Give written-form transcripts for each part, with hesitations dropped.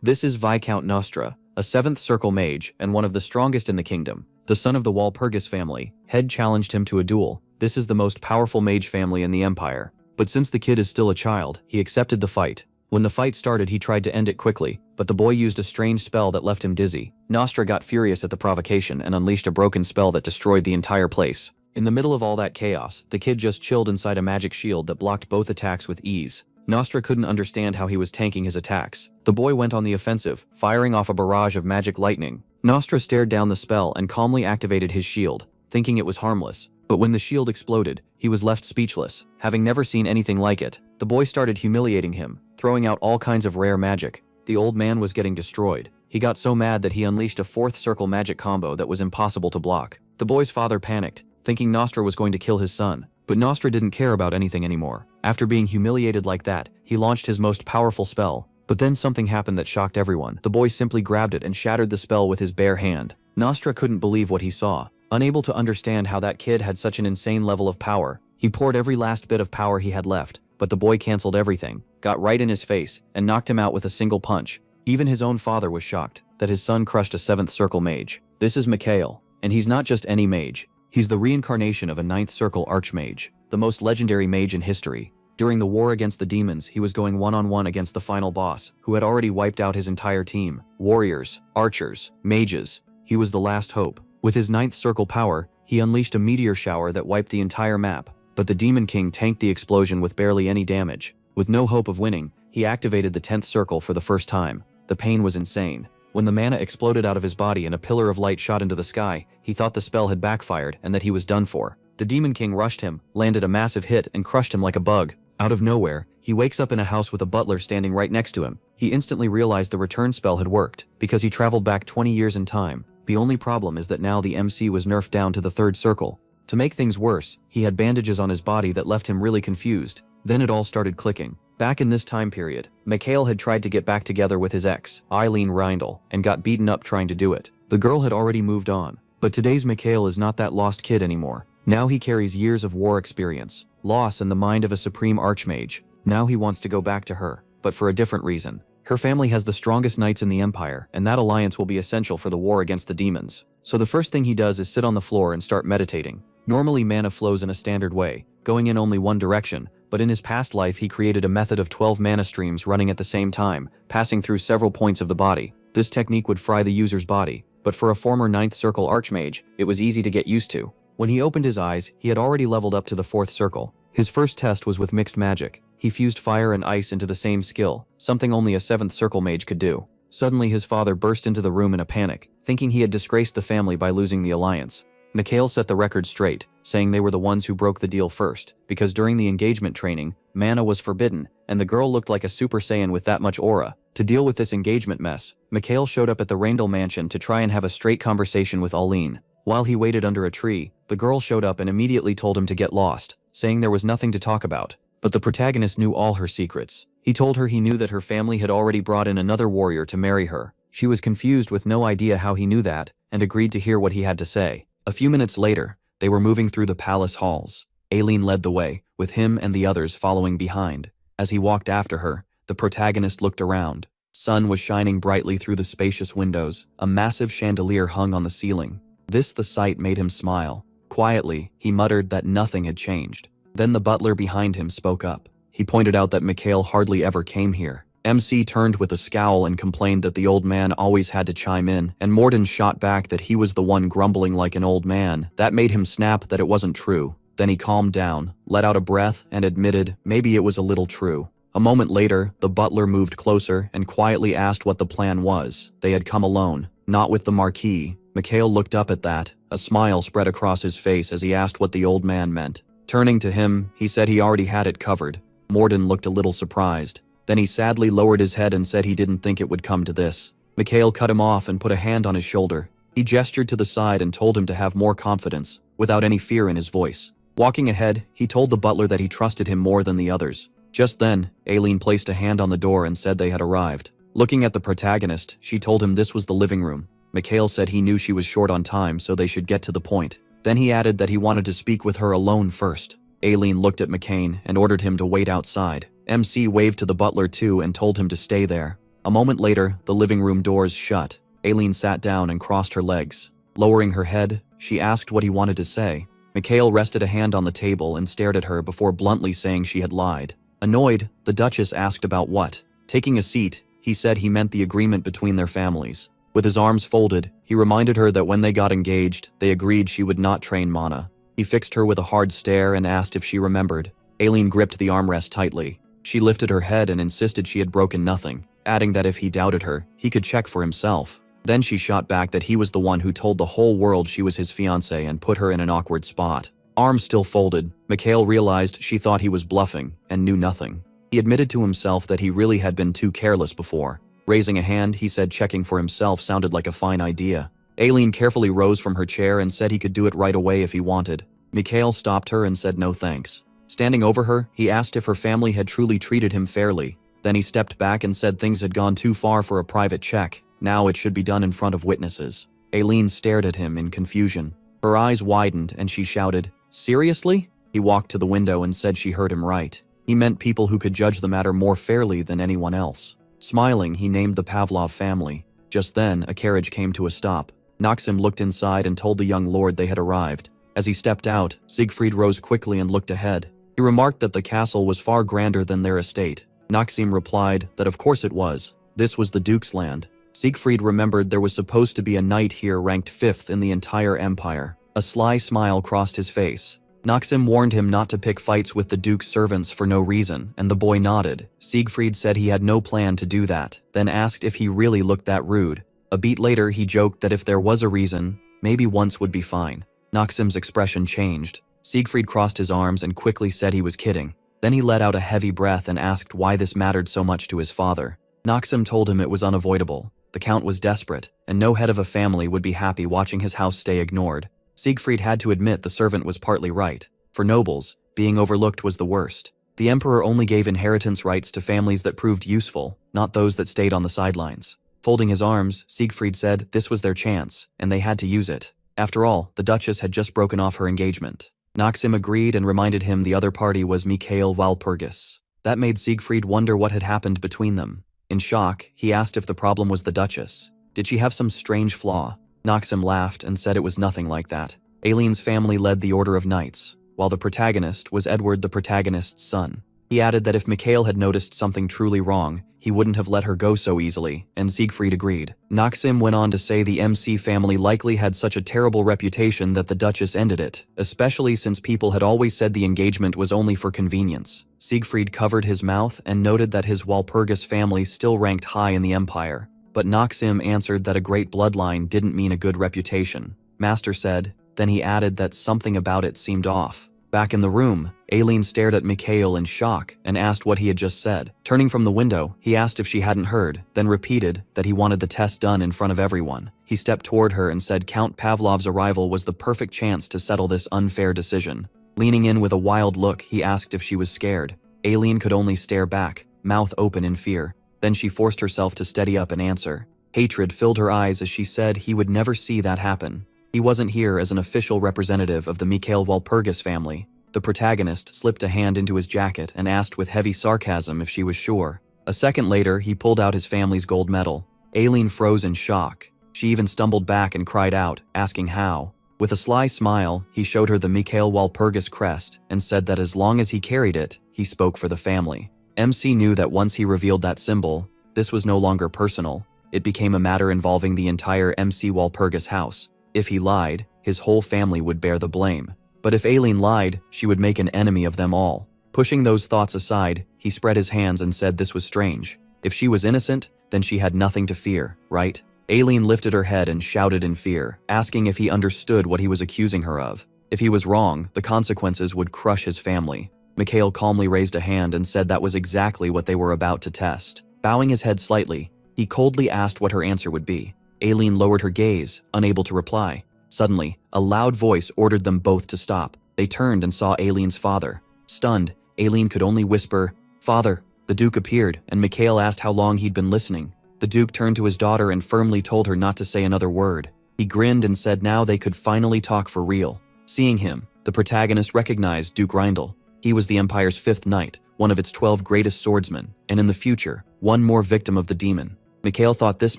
This is Viscount Nostra, a 7th circle mage and one of the strongest in the kingdom. The son of the Walpurgis family, Head challenged him to a duel. This is the most powerful mage family in the empire. But since the kid is still a child, he accepted the fight. When the fight started, he tried to end it quickly, but the boy used a strange spell that left him dizzy. Nostra got furious at the provocation and unleashed a broken spell that destroyed the entire place. In the middle of all that chaos, the kid just chilled inside a magic shield that blocked both attacks with ease. Nostra couldn't understand how he was tanking his attacks. The boy went on the offensive, firing off a barrage of magic lightning. Nostra stared down the spell and calmly activated his shield, thinking it was harmless. But when the shield exploded, he was left speechless, having never seen anything like it. The boy started humiliating him, throwing out all kinds of rare magic. The old man was getting destroyed. He got so mad that he unleashed a 4th circle magic combo that was impossible to block. The boy's father panicked, thinking Nostra was going to kill his son. But Nostra didn't care about anything anymore. After being humiliated like that, he launched his most powerful spell. But then something happened that shocked everyone. The boy simply grabbed it and shattered the spell with his bare hand. Nostra couldn't believe what he saw. Unable to understand how that kid had such an insane level of power, he poured every last bit of power he had left, but the boy canceled everything, got right in his face, and knocked him out with a single punch. Even his own father was shocked that his son crushed a 7th circle mage. This is Mikhail, and he's not just any mage. He's the reincarnation of a 9th circle archmage, the most legendary mage in history. During the war against the demons, he was going one-on-one against the final boss, who had already wiped out his entire team. Warriors, archers, mages. He was the last hope. With his 9th circle power, he unleashed a meteor shower that wiped the entire map. But the Demon King tanked the explosion with barely any damage. With no hope of winning, he activated the 10th circle for the first time. The pain was insane. When the mana exploded out of his body and a pillar of light shot into the sky, he thought the spell had backfired and that he was done for. The Demon King rushed him, landed a massive hit, and crushed him like a bug. Out of nowhere, he wakes up in a house with a butler standing right next to him. He instantly realized the return spell had worked, because he traveled back 20 years in time. The only problem is that now the MC was nerfed down to the 3rd circle. To make things worse, he had bandages on his body that left him really confused. Then it all started clicking. Back in this time period, Mikhail had tried to get back together with his ex, Eileen Reindl, and got beaten up trying to do it. The girl had already moved on. But today's Mikhail is not that lost kid anymore. Now he carries years of war experience, loss, and the mind of a supreme archmage. Now he wants to go back to her, but for a different reason. Her family has the strongest knights in the empire, and that alliance will be essential for the war against the demons. So the first thing he does is sit on the floor and start meditating. Normally mana flows in a standard way, going in only one direction, but in his past life he created a method of 12 mana streams running at the same time, passing through several points of the body. This technique would fry the user's body, but for a former 9th circle archmage, it was easy to get used to. When he opened his eyes, he had already leveled up to the 4th circle. His first test was with mixed magic. He fused fire and ice into the same skill, something only a 7th circle mage could do. Suddenly his father burst into the room in a panic, thinking he had disgraced the family by losing the alliance. Mikhail set the record straight, saying they were the ones who broke the deal first, because during the engagement training, mana was forbidden, and the girl looked like a Super Saiyan with that much aura. To deal with this engagement mess, Mikhail showed up at the Reindl mansion to try and have a straight conversation with Eileen. While he waited under a tree, the girl showed up and immediately told him to get lost, saying there was nothing to talk about. But the protagonist knew all her secrets. He told her he knew that her family had already brought in another warrior to marry her. She was confused with no idea how he knew that, and agreed to hear what he had to say. A few minutes later, they were moving through the palace halls. Aileen led the way, with him and the others following behind. As he walked after her, the protagonist looked around. Sun was shining brightly through the spacious windows. A massive chandelier hung on the ceiling. The sight made him smile. Quietly, he muttered that nothing had changed. Then the butler behind him spoke up. He pointed out that Mikhail hardly ever came here. MC turned with a scowl and complained that the old man always had to chime in, and Morden shot back that he was the one grumbling like an old man. That made him snap that it wasn't true. Then he calmed down, let out a breath, and admitted maybe it was a little true. A moment later, the butler moved closer and quietly asked what the plan was. They had come alone, not with the Marquis. Mikhail looked up at that. A smile spread across his face as he asked what the old man meant. Turning to him, he said he already had it covered. Morden looked a little surprised. Then he sadly lowered his head and said he didn't think it would come to this. Mikhail cut him off and put a hand on his shoulder. He gestured to the side and told him to have more confidence, without any fear in his voice. Walking ahead, he told the butler that he trusted him more than the others. Just then, Aileen placed a hand on the door and said they had arrived. Looking at the protagonist, she told him this was the living room. Mikhail said he knew she was short on time, so they should get to the point. Then he added that he wanted to speak with her alone first. Aileen looked at McCain and ordered him to wait outside. MC waved to the butler too and told him to stay there. A moment later, the living room doors shut. Aileen sat down and crossed her legs. Lowering her head, she asked what he wanted to say. Mikhail rested a hand on the table and stared at her before bluntly saying she had lied. Annoyed, the Duchess asked about what. Taking a seat, he said he meant the agreement between their families. With his arms folded, he reminded her that when they got engaged, they agreed she would not train Mana. He fixed her with a hard stare and asked if she remembered. Aileen gripped the armrest tightly. She lifted her head and insisted she had broken nothing, adding that if he doubted her, he could check for himself. Then she shot back that he was the one who told the whole world she was his fiancée and put her in an awkward spot. Arms still folded, Mikhail realized she thought he was bluffing and knew nothing. He admitted to himself that he really had been too careless before. Raising a hand, he said checking for himself sounded like a fine idea. Aileen carefully rose from her chair and said he could do it right away if he wanted. Mikhail stopped her and said no thanks. Standing over her, he asked if her family had truly treated him fairly. Then he stepped back and said things had gone too far for a private check. Now it should be done in front of witnesses. Aileen stared at him in confusion. Her eyes widened and she shouted, "Seriously?" He walked to the window and said she heard him right. He meant people who could judge the matter more fairly than anyone else. Smiling, he named the Pavlov family. Just then, a carriage came to a stop. Maxim looked inside and told the young lord they had arrived. As he stepped out, Siegfried rose quickly and looked ahead. He remarked that the castle was far grander than their estate. Maxim replied that of course it was. This was the Duke's land. Siegfried remembered there was supposed to be a knight here ranked 5th in the entire empire. A sly smile crossed his face. Maxim warned him not to pick fights with the Duke's servants for no reason, and the boy nodded. Siegfried said he had no plan to do that, then asked if he really looked that rude. A beat later, he joked that if there was a reason, maybe once would be fine. Maxim's expression changed. Siegfried crossed his arms and quickly said he was kidding. Then he let out a heavy breath and asked why this mattered so much to his father. Maxim told him it was unavoidable. The Count was desperate, and no head of a family would be happy watching his house stay ignored. Siegfried had to admit the servant was partly right. For nobles, being overlooked was the worst. The emperor only gave inheritance rights to families that proved useful, not those that stayed on the sidelines. Folding his arms, Siegfried said this was their chance, and they had to use it. After all, the Duchess had just broken off her engagement. Maxim agreed and reminded him the other party was Mikhail Walpurgis. That made Siegfried wonder what had happened between them. In shock, he asked if the problem was the Duchess. Did she have some strange flaw? Maxim laughed and said it was nothing like that. Aileen's family led the Order of Knights, while the protagonist was Edward the protagonist's son. He added that if Mikhail had noticed something truly wrong, he wouldn't have let her go so easily, and Siegfried agreed. Maxim went on to say the MC family likely had such a terrible reputation that the Duchess ended it, especially since people had always said the engagement was only for convenience. Siegfried covered his mouth and noted that his Walpurgis family still ranked high in the empire. But Maxim answered that a great bloodline didn't mean a good reputation. Master said, then he added that something about it seemed off. Back in the room, Aileen stared at Mikhail in shock and asked what he had just said. Turning from the window, he asked if she hadn't heard, then repeated that he wanted the test done in front of everyone. He stepped toward her and said Count Pavlov's arrival was the perfect chance to settle this unfair decision. Leaning in with a wild look, he asked if she was scared. Aileen could only stare back, mouth open in fear. Then she forced herself to steady up and answer. Hatred filled her eyes as she said he would never see that happen. He wasn't here as an official representative of the Mikhail Walpurgis family. The protagonist slipped a hand into his jacket and asked with heavy sarcasm if she was sure. A second later, he pulled out his family's gold medal. Aileen froze in shock. She even stumbled back and cried out, asking how. With a sly smile, he showed her the Mikhail Walpurgis crest and said that as long as he carried it, he spoke for the family. MC knew that once he revealed that symbol, this was no longer personal. It became a matter involving the entire MC Walpurgis house. If he lied, his whole family would bear the blame. But if Aileen lied, she would make an enemy of them all. Pushing those thoughts aside, he spread his hands and said this was strange. If she was innocent, then she had nothing to fear, right? Aileen lifted her head and shouted in fear, asking if he understood what he was accusing her of. If he was wrong, the consequences would crush his family. Mikhail calmly raised a hand and said that was exactly what they were about to test. Bowing his head slightly, he coldly asked what her answer would be. Aileen lowered her gaze, unable to reply. Suddenly, a loud voice ordered them both to stop. They turned and saw Aileen's father. Stunned, Aileen could only whisper, "Father." The Duke appeared, and Mikhail asked how long he'd been listening. The Duke turned to his daughter and firmly told her not to say another word. He grinned and said now they could finally talk for real. Seeing him, the protagonist recognized Duke Reindl. He was the Empire's 5th knight, one of its 12 greatest swordsmen, and in the future, one more victim of the demon. Mikhail thought this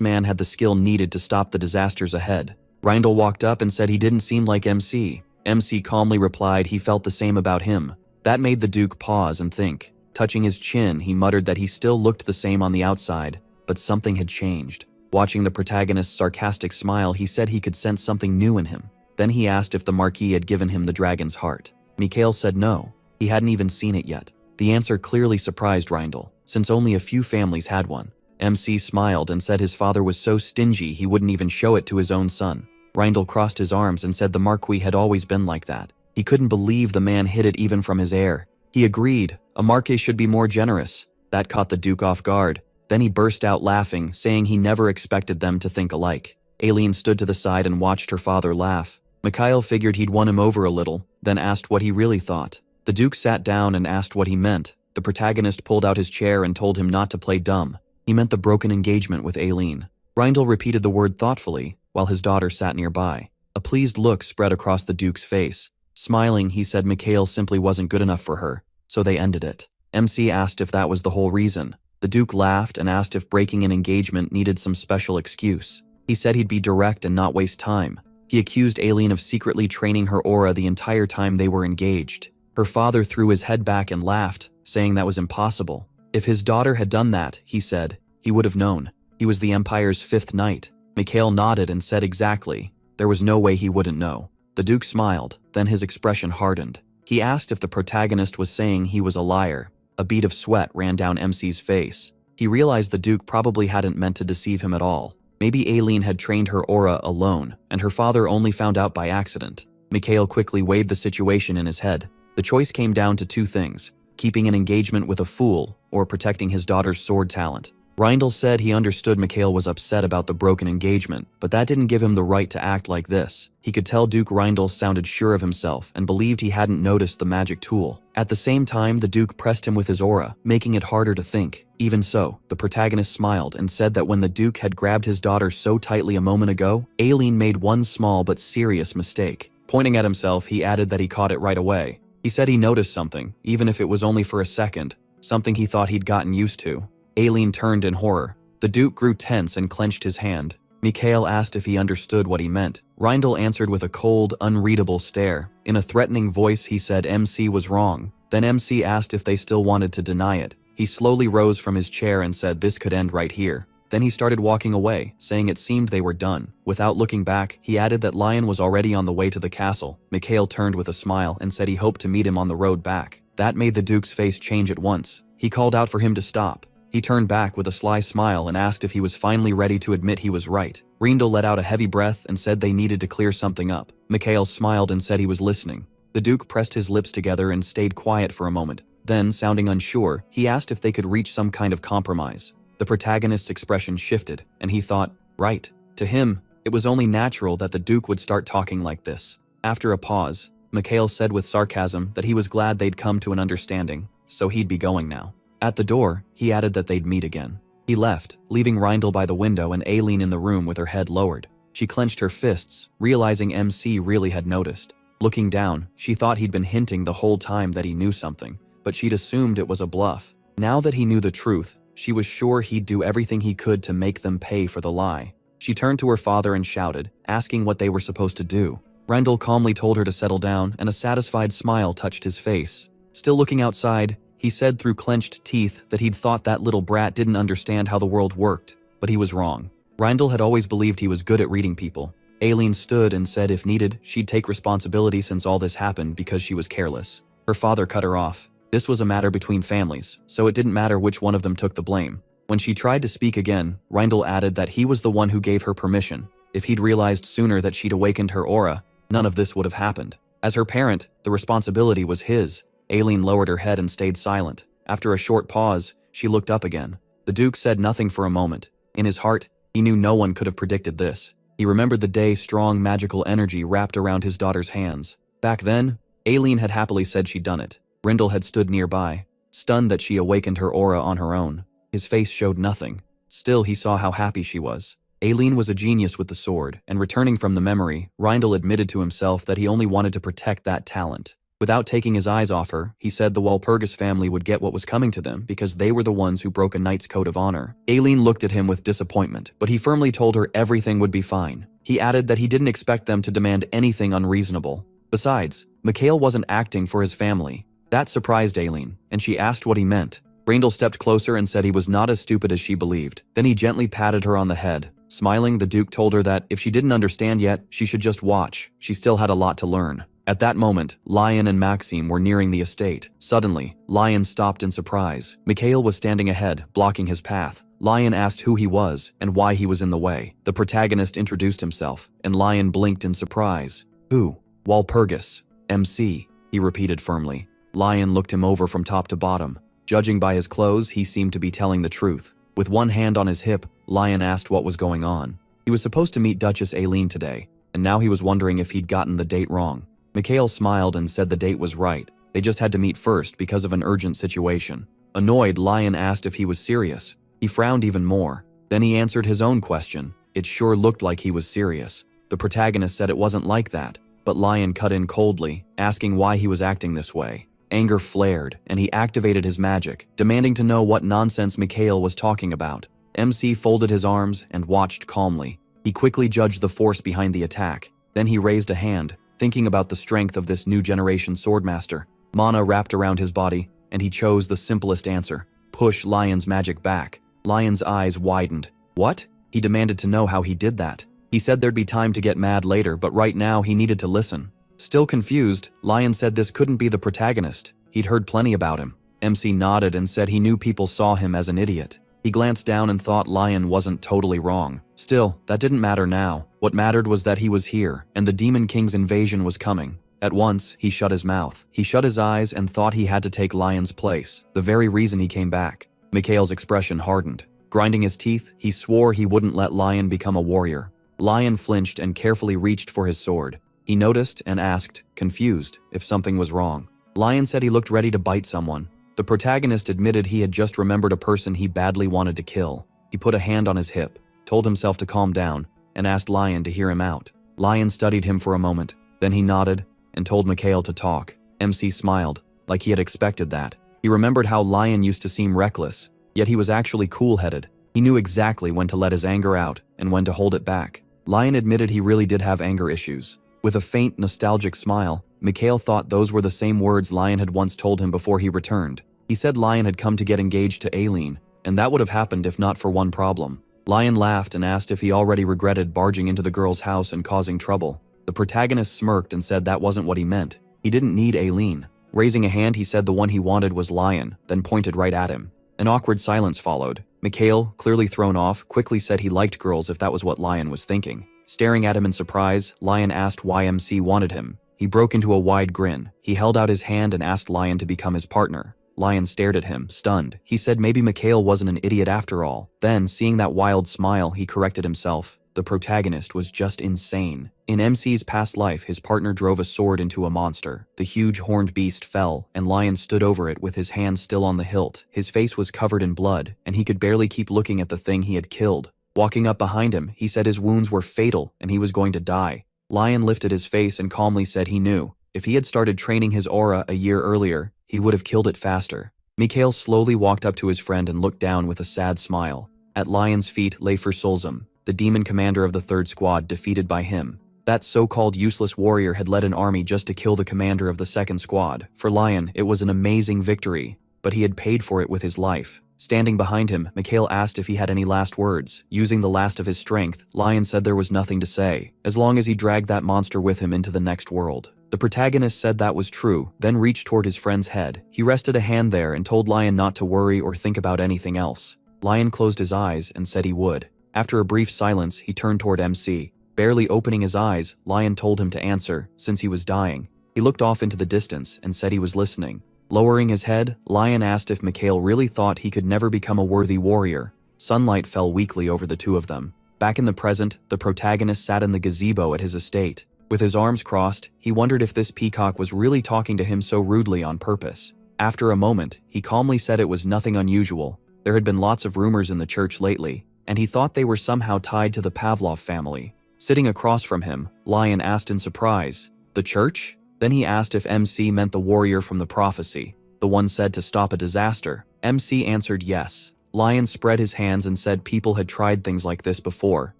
man had the skill needed to stop the disasters ahead. Reindl walked up and said he didn't seem like MC. MC calmly replied he felt the same about him. That made the Duke pause and think. Touching his chin, he muttered that he still looked the same on the outside, but something had changed. Watching the protagonist's sarcastic smile, he said he could sense something new in him. Then he asked if the Marquis had given him the dragon's heart. Mikhail said no, he hadn't even seen it yet. The answer clearly surprised Reindl, since only a few families had one. MC smiled and said his father was so stingy he wouldn't even show it to his own son. Reindl crossed his arms and said the Marquis had always been like that. He couldn't believe the man hid it even from his heir. He agreed, a Marquis should be more generous. That caught the Duke off guard. Then he burst out laughing, saying he never expected them to think alike. Aileen stood to the side and watched her father laugh. Mikhail figured he'd won him over a little, then asked what he really thought. The Duke sat down and asked what he meant. The protagonist pulled out his chair and told him not to play dumb. He meant the broken engagement with Aileen. Reindl repeated the word thoughtfully, while his daughter sat nearby. A pleased look spread across the Duke's face. Smiling, he said Mikhail simply wasn't good enough for her, so they ended it. MC asked if that was the whole reason. The Duke laughed and asked if breaking an engagement needed some special excuse. He said he'd be direct and not waste time. He accused Aileen of secretly training her aura the entire time they were engaged. Her father threw his head back and laughed, saying that was impossible. If his daughter had done that, he said, he would have known. He was the Empire's 5th knight. Mikhail nodded and said exactly. There was no way he wouldn't know. The Duke smiled, then his expression hardened. He asked if the protagonist was saying he was a liar. A bead of sweat ran down MC's face. He realized the Duke probably hadn't meant to deceive him at all. Maybe Aileen had trained her aura alone, and her father only found out by accident. Mikhail quickly weighed the situation in his head. The choice came down to two things: keeping an engagement with a fool, or protecting his daughter's sword talent. Reindl said he understood Mikhail was upset about the broken engagement, but that didn't give him the right to act like this. He could tell Duke Reindl sounded sure of himself and believed he hadn't noticed the magic tool. At the same time, the Duke pressed him with his aura, making it harder to think. Even so, the protagonist smiled and said that when the Duke had grabbed his daughter so tightly a moment ago, Aileen made one small but serious mistake. Pointing at himself, he added that he caught it right away. He said he noticed something, even if it was only for a second, something he thought he'd gotten used to. Aileen turned in horror. The Duke grew tense and clenched his hand. Mikhail asked if he understood what he meant. Reindl answered with a cold, unreadable stare. In a threatening voice, he said MC was wrong. Then MC asked if they still wanted to deny it. He slowly rose from his chair and said this could end right here. Then he started walking away, saying it seemed they were done. Without looking back, he added that Lion was already on the way to the castle. Mikhail turned with a smile and said he hoped to meet him on the road back. That made the Duke's face change at once. He called out for him to stop. He turned back with a sly smile and asked if he was finally ready to admit he was right. Reindl let out a heavy breath and said they needed to clear something up. Mikhail smiled and said he was listening. The Duke pressed his lips together and stayed quiet for a moment. Then, sounding unsure, he asked if they could reach some kind of compromise. The protagonist's expression shifted, and he thought, right. To him, it was only natural that the Duke would start talking like this. After a pause, Mikhail said with sarcasm that he was glad they'd come to an understanding, so he'd be going now. At the door, he added that they'd meet again. He left, leaving Reindl by the window and Aileen in the room with her head lowered. She clenched her fists, realizing MC really had noticed. Looking down, she thought he'd been hinting the whole time that he knew something, but she'd assumed it was a bluff. Now that he knew the truth, she was sure he'd do everything he could to make them pay for the lie. She turned to her father and shouted, asking what they were supposed to do. Reindl calmly told her to settle down, and a satisfied smile touched his face. Still looking outside, he said through clenched teeth that he'd thought that little brat didn't understand how the world worked, but he was wrong. Reindl had always believed he was good at reading people. Aileen stood and said if needed, she'd take responsibility since all this happened because she was careless. Her father cut her off. This was a matter between families, so it didn't matter which one of them took the blame. When she tried to speak again, Reindl added that he was the one who gave her permission. If he'd realized sooner that she'd awakened her aura, none of this would have happened. As her parent, the responsibility was his. Aileen lowered her head and stayed silent. After a short pause, she looked up again. The Duke said nothing for a moment. In his heart, he knew no one could have predicted this. He remembered the day strong magical energy wrapped around his daughter's hands. Back then, Aileen had happily said she'd done it. Reindl had stood nearby, stunned that she awakened her aura on her own. His face showed nothing. Still, he saw how happy she was. Aileen was a genius with the sword, and returning from the memory, Reindl admitted to himself that he only wanted to protect that talent. Without taking his eyes off her, he said the Walpurgis family would get what was coming to them because they were the ones who broke a knight's code of honor. Aileen looked at him with disappointment, but he firmly told her everything would be fine. He added that he didn't expect them to demand anything unreasonable. Besides, Mikhail wasn't acting for his family. That surprised Aileen, and she asked what he meant. Brindle stepped closer and said he was not as stupid as she believed. Then he gently patted her on the head. Smiling, the Duke told her that if she didn't understand yet, she should just watch. She still had a lot to learn. At that moment, Lion and Maxime were nearing the estate. Suddenly, Lion stopped in surprise. Mikhail was standing ahead, blocking his path. Lion asked who he was and why he was in the way. The protagonist introduced himself, and Lion blinked in surprise. Who? Walpurgis. MC, he repeated firmly. Lion looked him over from top to bottom. Judging by his clothes, he seemed to be telling the truth. With one hand on his hip, Lion asked what was going on. He was supposed to meet Duchess Aileen today, and now he was wondering if he'd gotten the date wrong. Mikhail smiled and said the date was right. They just had to meet first because of an urgent situation. Annoyed, Lion asked if he was serious. He frowned even more. Then he answered his own question. It sure looked like he was serious. The protagonist said it wasn't like that, but Lion cut in coldly, asking why he was acting this way. Anger flared, and he activated his magic, demanding to know what nonsense Mikhail was talking about. MC folded his arms and watched calmly. He quickly judged the force behind the attack. Then he raised a hand, thinking about the strength of this new generation swordmaster. Mana wrapped around his body, and he chose the simplest answer. Push Lion's magic back. Lion's eyes widened. What? He demanded to know how he did that. He said there'd be time to get mad later, but right now he needed to listen. Still confused, Lion said this couldn't be the protagonist. He'd heard plenty about him. MC nodded and said he knew people saw him as an idiot. He glanced down and thought Lion wasn't totally wrong. Still, that didn't matter now. What mattered was that he was here, and the Demon King's invasion was coming. At once, he shut his mouth. He shut his eyes and thought he had to take Lion's place, the very reason he came back. Mikhail's expression hardened. Grinding his teeth, he swore he wouldn't let Lion become a warrior. Lion flinched and carefully reached for his sword. He noticed and asked, confused, if something was wrong. Lion said he looked ready to bite someone. The protagonist admitted he had just remembered a person he badly wanted to kill. He put a hand on his hip, told himself to calm down, and asked Lion to hear him out. Lion studied him for a moment, then he nodded and told Mikhail to talk. MC smiled, like he had expected that. He remembered how Lion used to seem reckless, yet he was actually cool-headed. He knew exactly when to let his anger out and when to hold it back. Lion admitted he really did have anger issues. With a faint, nostalgic smile, Mikhail thought those were the same words Lion had once told him before he returned. He said Lion had come to get engaged to Aileen, and that would have happened if not for one problem. Lion laughed and asked if he already regretted barging into the girl's house and causing trouble. The protagonist smirked and said that wasn't what he meant. He didn't need Aileen. Raising a hand, he said the one he wanted was Lion, then pointed right at him. An awkward silence followed. Mikhail, clearly thrown off, quickly said he liked girls if that was what Lion was thinking. Staring at him in surprise, Lion asked why MC wanted him. He broke into a wide grin. He held out his hand and asked Lion to become his partner. Lion stared at him, stunned. He said maybe Mikhail wasn't an idiot after all. Then, seeing that wild smile, he corrected himself. The protagonist was just insane. In MC's past life, his partner drove a sword into a monster. The huge horned beast fell, and Lion stood over it with his hand still on the hilt. His face was covered in blood, and he could barely keep looking at the thing he had killed. Walking up behind him, he said his wounds were fatal and he was going to die. Lion lifted his face and calmly said he knew. If he had started training his aura a year earlier, he would have killed it faster. Mikhail slowly walked up to his friend and looked down with a sad smile. At Lion's feet lay Fursulzum, the demon commander of the 3rd Squad, defeated by him. That so-called useless warrior had led an army just to kill the commander of the 2nd Squad. For Lion, it was an amazing victory, but he had paid for it with his life. Standing behind him, Mikhail asked if he had any last words. Using the last of his strength, Lion said there was nothing to say, as long as he dragged that monster with him into the next world. The protagonist said that was true, then reached toward his friend's head. He rested a hand there and told Lion not to worry or think about anything else. Lion closed his eyes and said he would. After a brief silence, he turned toward MC. Barely opening his eyes, Lion told him to answer, since he was dying. He looked off into the distance and said he was listening. Lowering his head, Lion asked if Mikhail really thought he could never become a worthy warrior. Sunlight fell weakly over the two of them. Back in the present, the protagonist sat in the gazebo at his estate. With his arms crossed, he wondered if this peacock was really talking to him so rudely on purpose. After a moment, he calmly said it was nothing unusual. There had been lots of rumors in the church lately, and he thought they were somehow tied to the Pavlov family. Sitting across from him, Lion asked in surprise, "The church? Then he asked if MC meant the warrior from the prophecy, the one said to stop a disaster. MC answered yes. Lion spread his hands and said people had tried things like this before.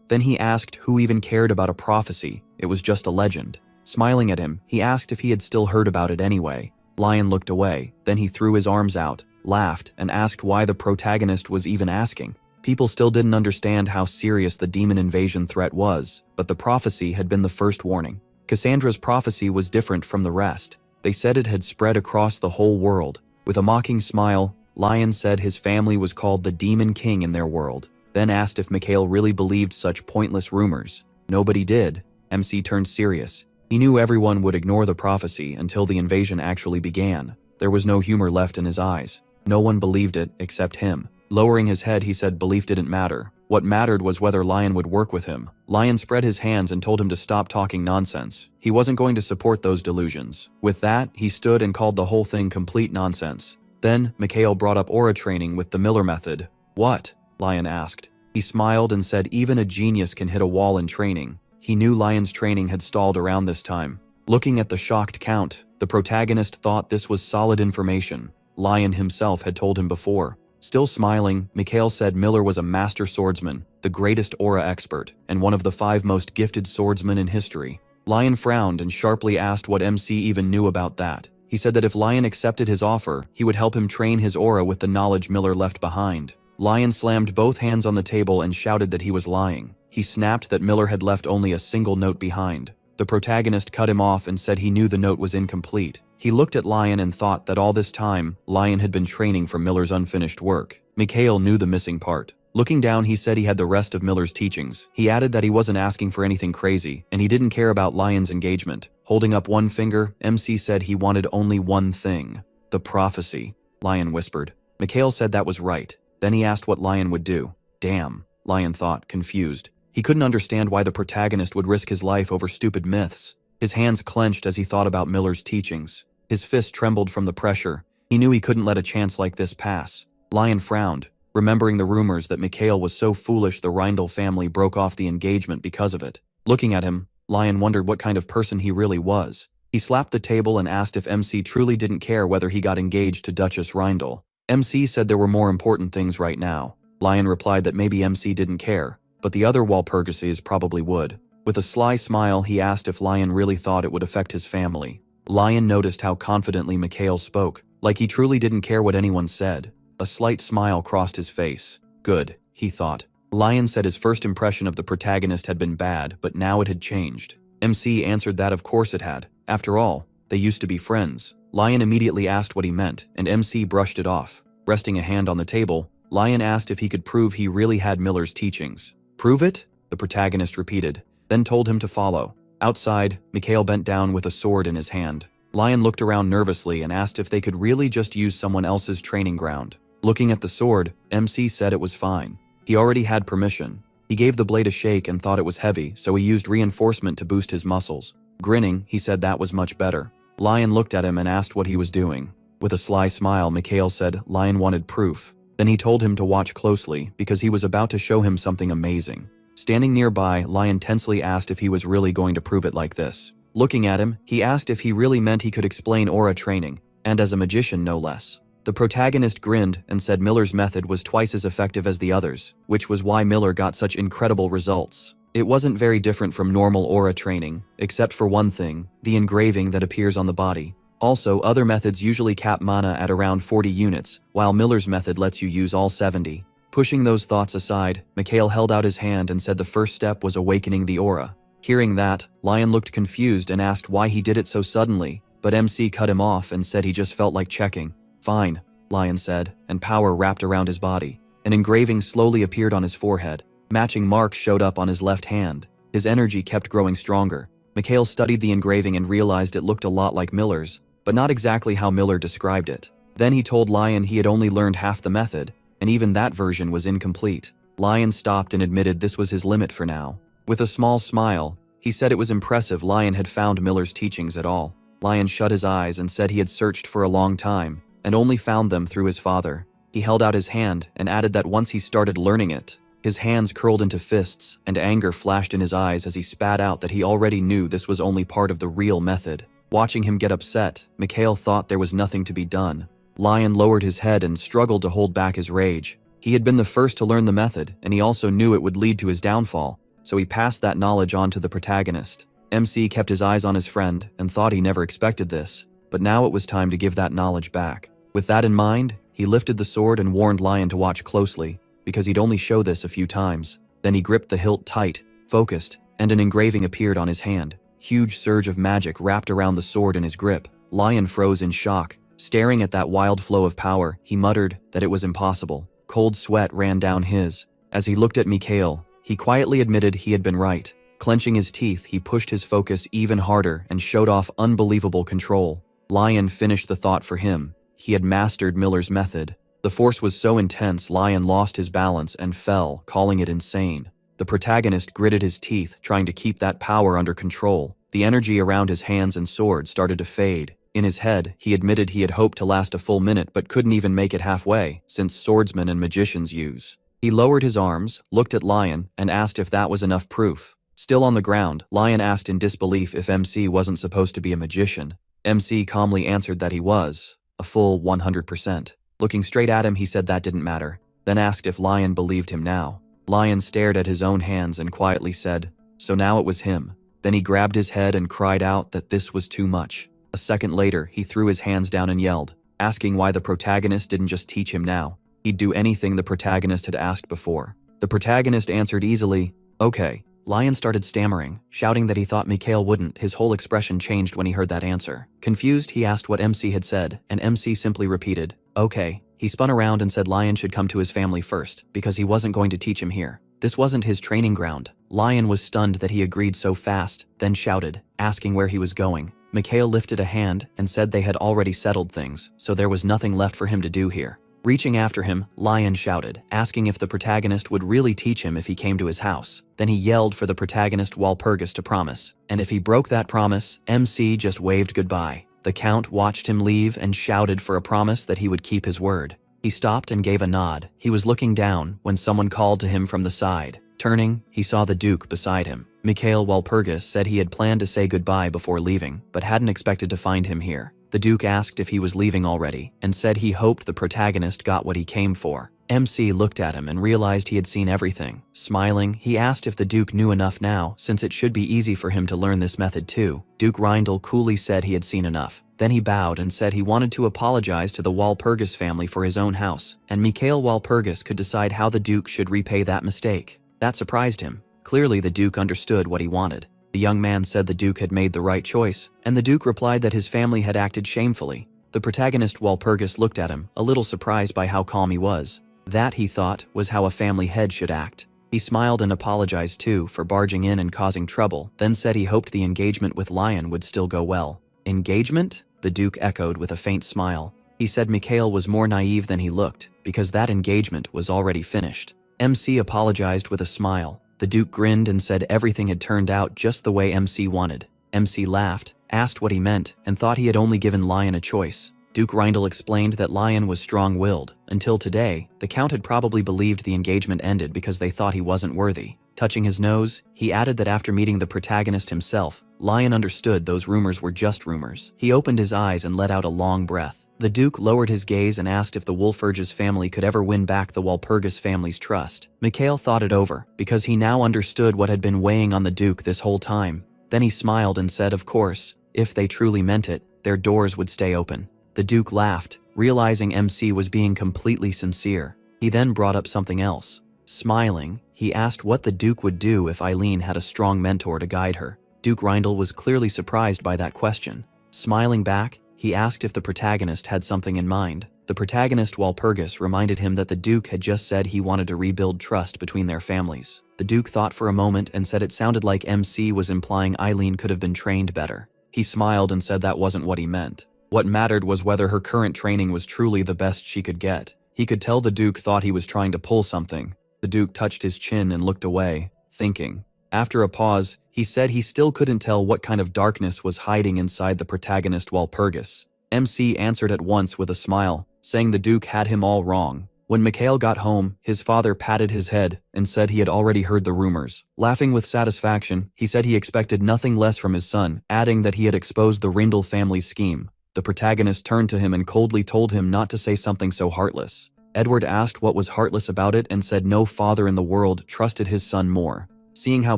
Then he asked who even cared about a prophecy, it was just a legend. Smiling at him, he asked if he had still heard about it anyway. Lion looked away, then he threw his arms out, laughed, and asked why the protagonist was even asking. People still didn't understand how serious the demon invasion threat was, but the prophecy had been the first warning. Cassandra's prophecy was different from the rest. They said it had spread across the whole world. With a mocking smile, Lion said his family was called the Demon King in their world, then asked if Mikhail really believed such pointless rumors. Nobody did. MC turned serious. He knew everyone would ignore the prophecy until the invasion actually began. There was no humor left in his eyes. No one believed it except him. Lowering his head, he said belief didn't matter. What mattered was whether Lion would work with him. Lion spread his hands and told him to stop talking nonsense. He wasn't going to support those delusions. With that, he stood and called the whole thing complete nonsense. Then, Mikhail brought up aura training with the Miller method. What? Lion asked. He smiled and said even a genius can hit a wall in training. He knew Lion's training had stalled around this time. Looking at the shocked Count, the protagonist thought this was solid information. Lion himself had told him before. Still smiling, Mikhail said Miller was a master swordsman, the greatest aura expert, and one of the 5 most gifted swordsmen in history. Lion frowned and sharply asked what MC even knew about that. He said that if Lion accepted his offer, he would help him train his aura with the knowledge Miller left behind. Lion slammed both hands on the table and shouted that he was lying. He snapped that Miller had left only a single note behind. The protagonist cut him off and said he knew the note was incomplete. He looked at Lion and thought that all this time, Lion had been training for Miller's unfinished work. Mikhail knew the missing part. Looking down, he said he had the rest of Miller's teachings. He added that he wasn't asking for anything crazy, and he didn't care about Lion's engagement. Holding up one finger, MC said he wanted only one thing. The prophecy, Lion whispered. Mikhail said that was right. Then he asked what Lion would do. Damn, Lion thought, confused. He couldn't understand why the protagonist would risk his life over stupid myths. His hands clenched as he thought about Miller's teachings. His fist trembled from the pressure. He knew he couldn't let a chance like this pass. Lion frowned, remembering the rumors that Mikhail was so foolish the Reindl family broke off the engagement because of it. Looking at him, Lion wondered what kind of person he really was. He slapped the table and asked if MC truly didn't care whether he got engaged to Duchess Reindl. MC said there were more important things right now. Lion replied that maybe MC didn't care, but the other Walpurgises probably would. With a sly smile, he asked if Lion really thought it would affect his family. Lion noticed how confidently Mikhail spoke, like he truly didn't care what anyone said. A slight smile crossed his face. Good, he thought. Lion said his first impression of the protagonist had been bad, but now it had changed. MC answered that of course it had. After all, they used to be friends. Lion immediately asked what he meant, and MC brushed it off. Resting a hand on the table, Lion asked if he could prove he really had Miller's teachings. Prove it? The protagonist repeated, then told him to follow. Outside, Mikhail bent down with a sword in his hand. Lion looked around nervously and asked if they could really just use someone else's training ground. Looking at the sword, MC said it was fine. He already had permission. He gave the blade a shake and thought it was heavy, so he used reinforcement to boost his muscles. Grinning, he said that was much better. Lion looked at him and asked what he was doing. With a sly smile, Mikhail said Lion wanted proof. Then he told him to watch closely because he was about to show him something amazing. Standing nearby, Lion tensely asked if he was really going to prove it like this. Looking at him, he asked if he really meant he could explain aura training, and as a magician no less. The protagonist grinned and said Miller's method was twice as effective as the others, which was why Miller got such incredible results. It wasn't very different from normal aura training, except for one thing, the engraving that appears on the body. Also, other methods usually cap mana at around 40 units, while Miller's method lets you use all 70. Pushing those thoughts aside, Mikhail held out his hand and said the first step was awakening the aura. Hearing that, Lion looked confused and asked why he did it so suddenly, but MC cut him off and said he just felt like checking. Fine, Lion said, and power wrapped around his body. An engraving slowly appeared on his forehead. Matching marks showed up on his left hand. His energy kept growing stronger. Mikhail studied the engraving and realized it looked a lot like Miller's, but not exactly how Miller described it. Then he told Lion he had only learned half the method, and even that version was incomplete. Lion stopped and admitted this was his limit for now. With a small smile, he said it was impressive Lion had found Miller's teachings at all. Lion shut his eyes and said he had searched for a long time, and only found them through his father. He held out his hand and added that once he started learning it, his hands curled into fists, and anger flashed in his eyes as he spat out that he already knew this was only part of the real method. Watching him get upset, Mikhail thought there was nothing to be done. Lion lowered his head and struggled to hold back his rage. He had been the first to learn the method, and he also knew it would lead to his downfall, so he passed that knowledge on to the protagonist. MC kept his eyes on his friend and thought he never expected this, but now it was time to give that knowledge back. With that in mind, he lifted the sword and warned Lion to watch closely, because he'd only show this a few times. Then he gripped the hilt tight, focused, and an engraving appeared on his hand. Huge surge of magic wrapped around the sword in his grip. Lion froze in shock. Staring at that wild flow of power, he muttered that it was impossible. Cold sweat ran down his. As he looked at Mikhail, he quietly admitted he had been right. Clenching his teeth, he pushed his focus even harder and showed off unbelievable control. Lion finished the thought for him. He had mastered Miller's method. The force was so intense, Lion lost his balance and fell, calling it insane. The protagonist gritted his teeth, trying to keep that power under control. The energy around his hands and sword started to fade. In his head, he admitted he had hoped to last a full minute but couldn't even make it halfway, since swordsmen and magicians use. He lowered his arms, looked at Lion, and asked if that was enough proof. Still on the ground, Lion asked in disbelief if MC wasn't supposed to be a magician. MC calmly answered that he was, a full 100%. Looking straight at him, he said that didn't matter, then asked if Lion believed him now. Lion stared at his own hands and quietly said, so now it was him. Then he grabbed his head and cried out that this was too much. A second later, he threw his hands down and yelled, asking why the protagonist didn't just teach him now. He'd do anything the protagonist had asked before. The protagonist answered easily, okay. Lion started stammering, shouting that he thought Mikhail wouldn't. His whole expression changed when he heard that answer. Confused, he asked what MC had said, and MC simply repeated, okay. He spun around and said Lion should come to his family first, because he wasn't going to teach him here. This wasn't his training ground. Lion was stunned that he agreed so fast, then shouted, asking where he was going. Mikhail lifted a hand and said they had already settled things, so there was nothing left for him to do here. Reaching after him, Lion shouted, asking if the protagonist would really teach him if he came to his house. Then he yelled for the protagonist Walpurgis to promise, and if he broke that promise, MC just waved goodbye. The Count watched him leave and shouted for a promise that he would keep his word. He stopped and gave a nod. He was looking down when someone called to him from the side. Turning, he saw the Duke beside him. Mikhail Walpurgis said he had planned to say goodbye before leaving, but hadn't expected to find him here. The Duke asked if he was leaving already, and said he hoped the protagonist got what he came for. MC looked at him and realized he had seen everything. Smiling, he asked if the Duke knew enough now, since it should be easy for him to learn this method too. Duke Reindl coolly said he had seen enough. Then he bowed and said he wanted to apologize to the Walpurgis family for his own house, and Mikhail Walpurgis could decide how the Duke should repay that mistake. That surprised him. Clearly the Duke understood what he wanted. The young man said the Duke had made the right choice, and the Duke replied that his family had acted shamefully. The protagonist Walpurgis looked at him, a little surprised by how calm he was. That, he thought, was how a family head should act. He smiled and apologized too for barging in and causing trouble, then said he hoped the engagement with Lion would still go well. Engagement? The Duke echoed with a faint smile. He said Mikhail was more naive than he looked, because that engagement was already finished. MC apologized with a smile. The Duke grinned and said everything had turned out just the way MC wanted. MC laughed, asked what he meant, and thought he had only given Lion a choice. Duke Reindl explained that Lion was strong-willed. Until today, the Count had probably believed the engagement ended because they thought he wasn't worthy. Touching his nose, he added that after meeting the protagonist himself, Lion understood those rumors were just rumors. He opened his eyes and let out a long breath. The Duke lowered his gaze and asked if the Walpurgis family could ever win back the Walpurgis family's trust. Mikhail thought it over, because he now understood what had been weighing on the Duke this whole time. Then he smiled and said, of course, if they truly meant it, their doors would stay open. The Duke laughed, realizing MC was being completely sincere. He then brought up something else. Smiling, he asked what the Duke would do if Eileen had a strong mentor to guide her. Duke Reindl was clearly surprised by that question. Smiling back, he asked if the protagonist had something in mind. The protagonist Walpurgis reminded him that the Duke had just said he wanted to rebuild trust between their families. The Duke thought for a moment and said it sounded like MC was implying Eileen could have been trained better. He smiled and said that wasn't what he meant. What mattered was whether her current training was truly the best she could get. He could tell the Duke thought he was trying to pull something. The Duke touched his chin and looked away, thinking. After a pause, he said he still couldn't tell what kind of darkness was hiding inside the protagonist Walpurgis. MC answered at once with a smile, saying the Duke had him all wrong. When Mikhail got home, his father patted his head and said he had already heard the rumors. Laughing with satisfaction, he said he expected nothing less from his son, adding that he had exposed the Rindle family's scheme. The protagonist turned to him and coldly told him not to say something so heartless. Edward asked what was heartless about it and said no father in the world trusted his son more. Seeing how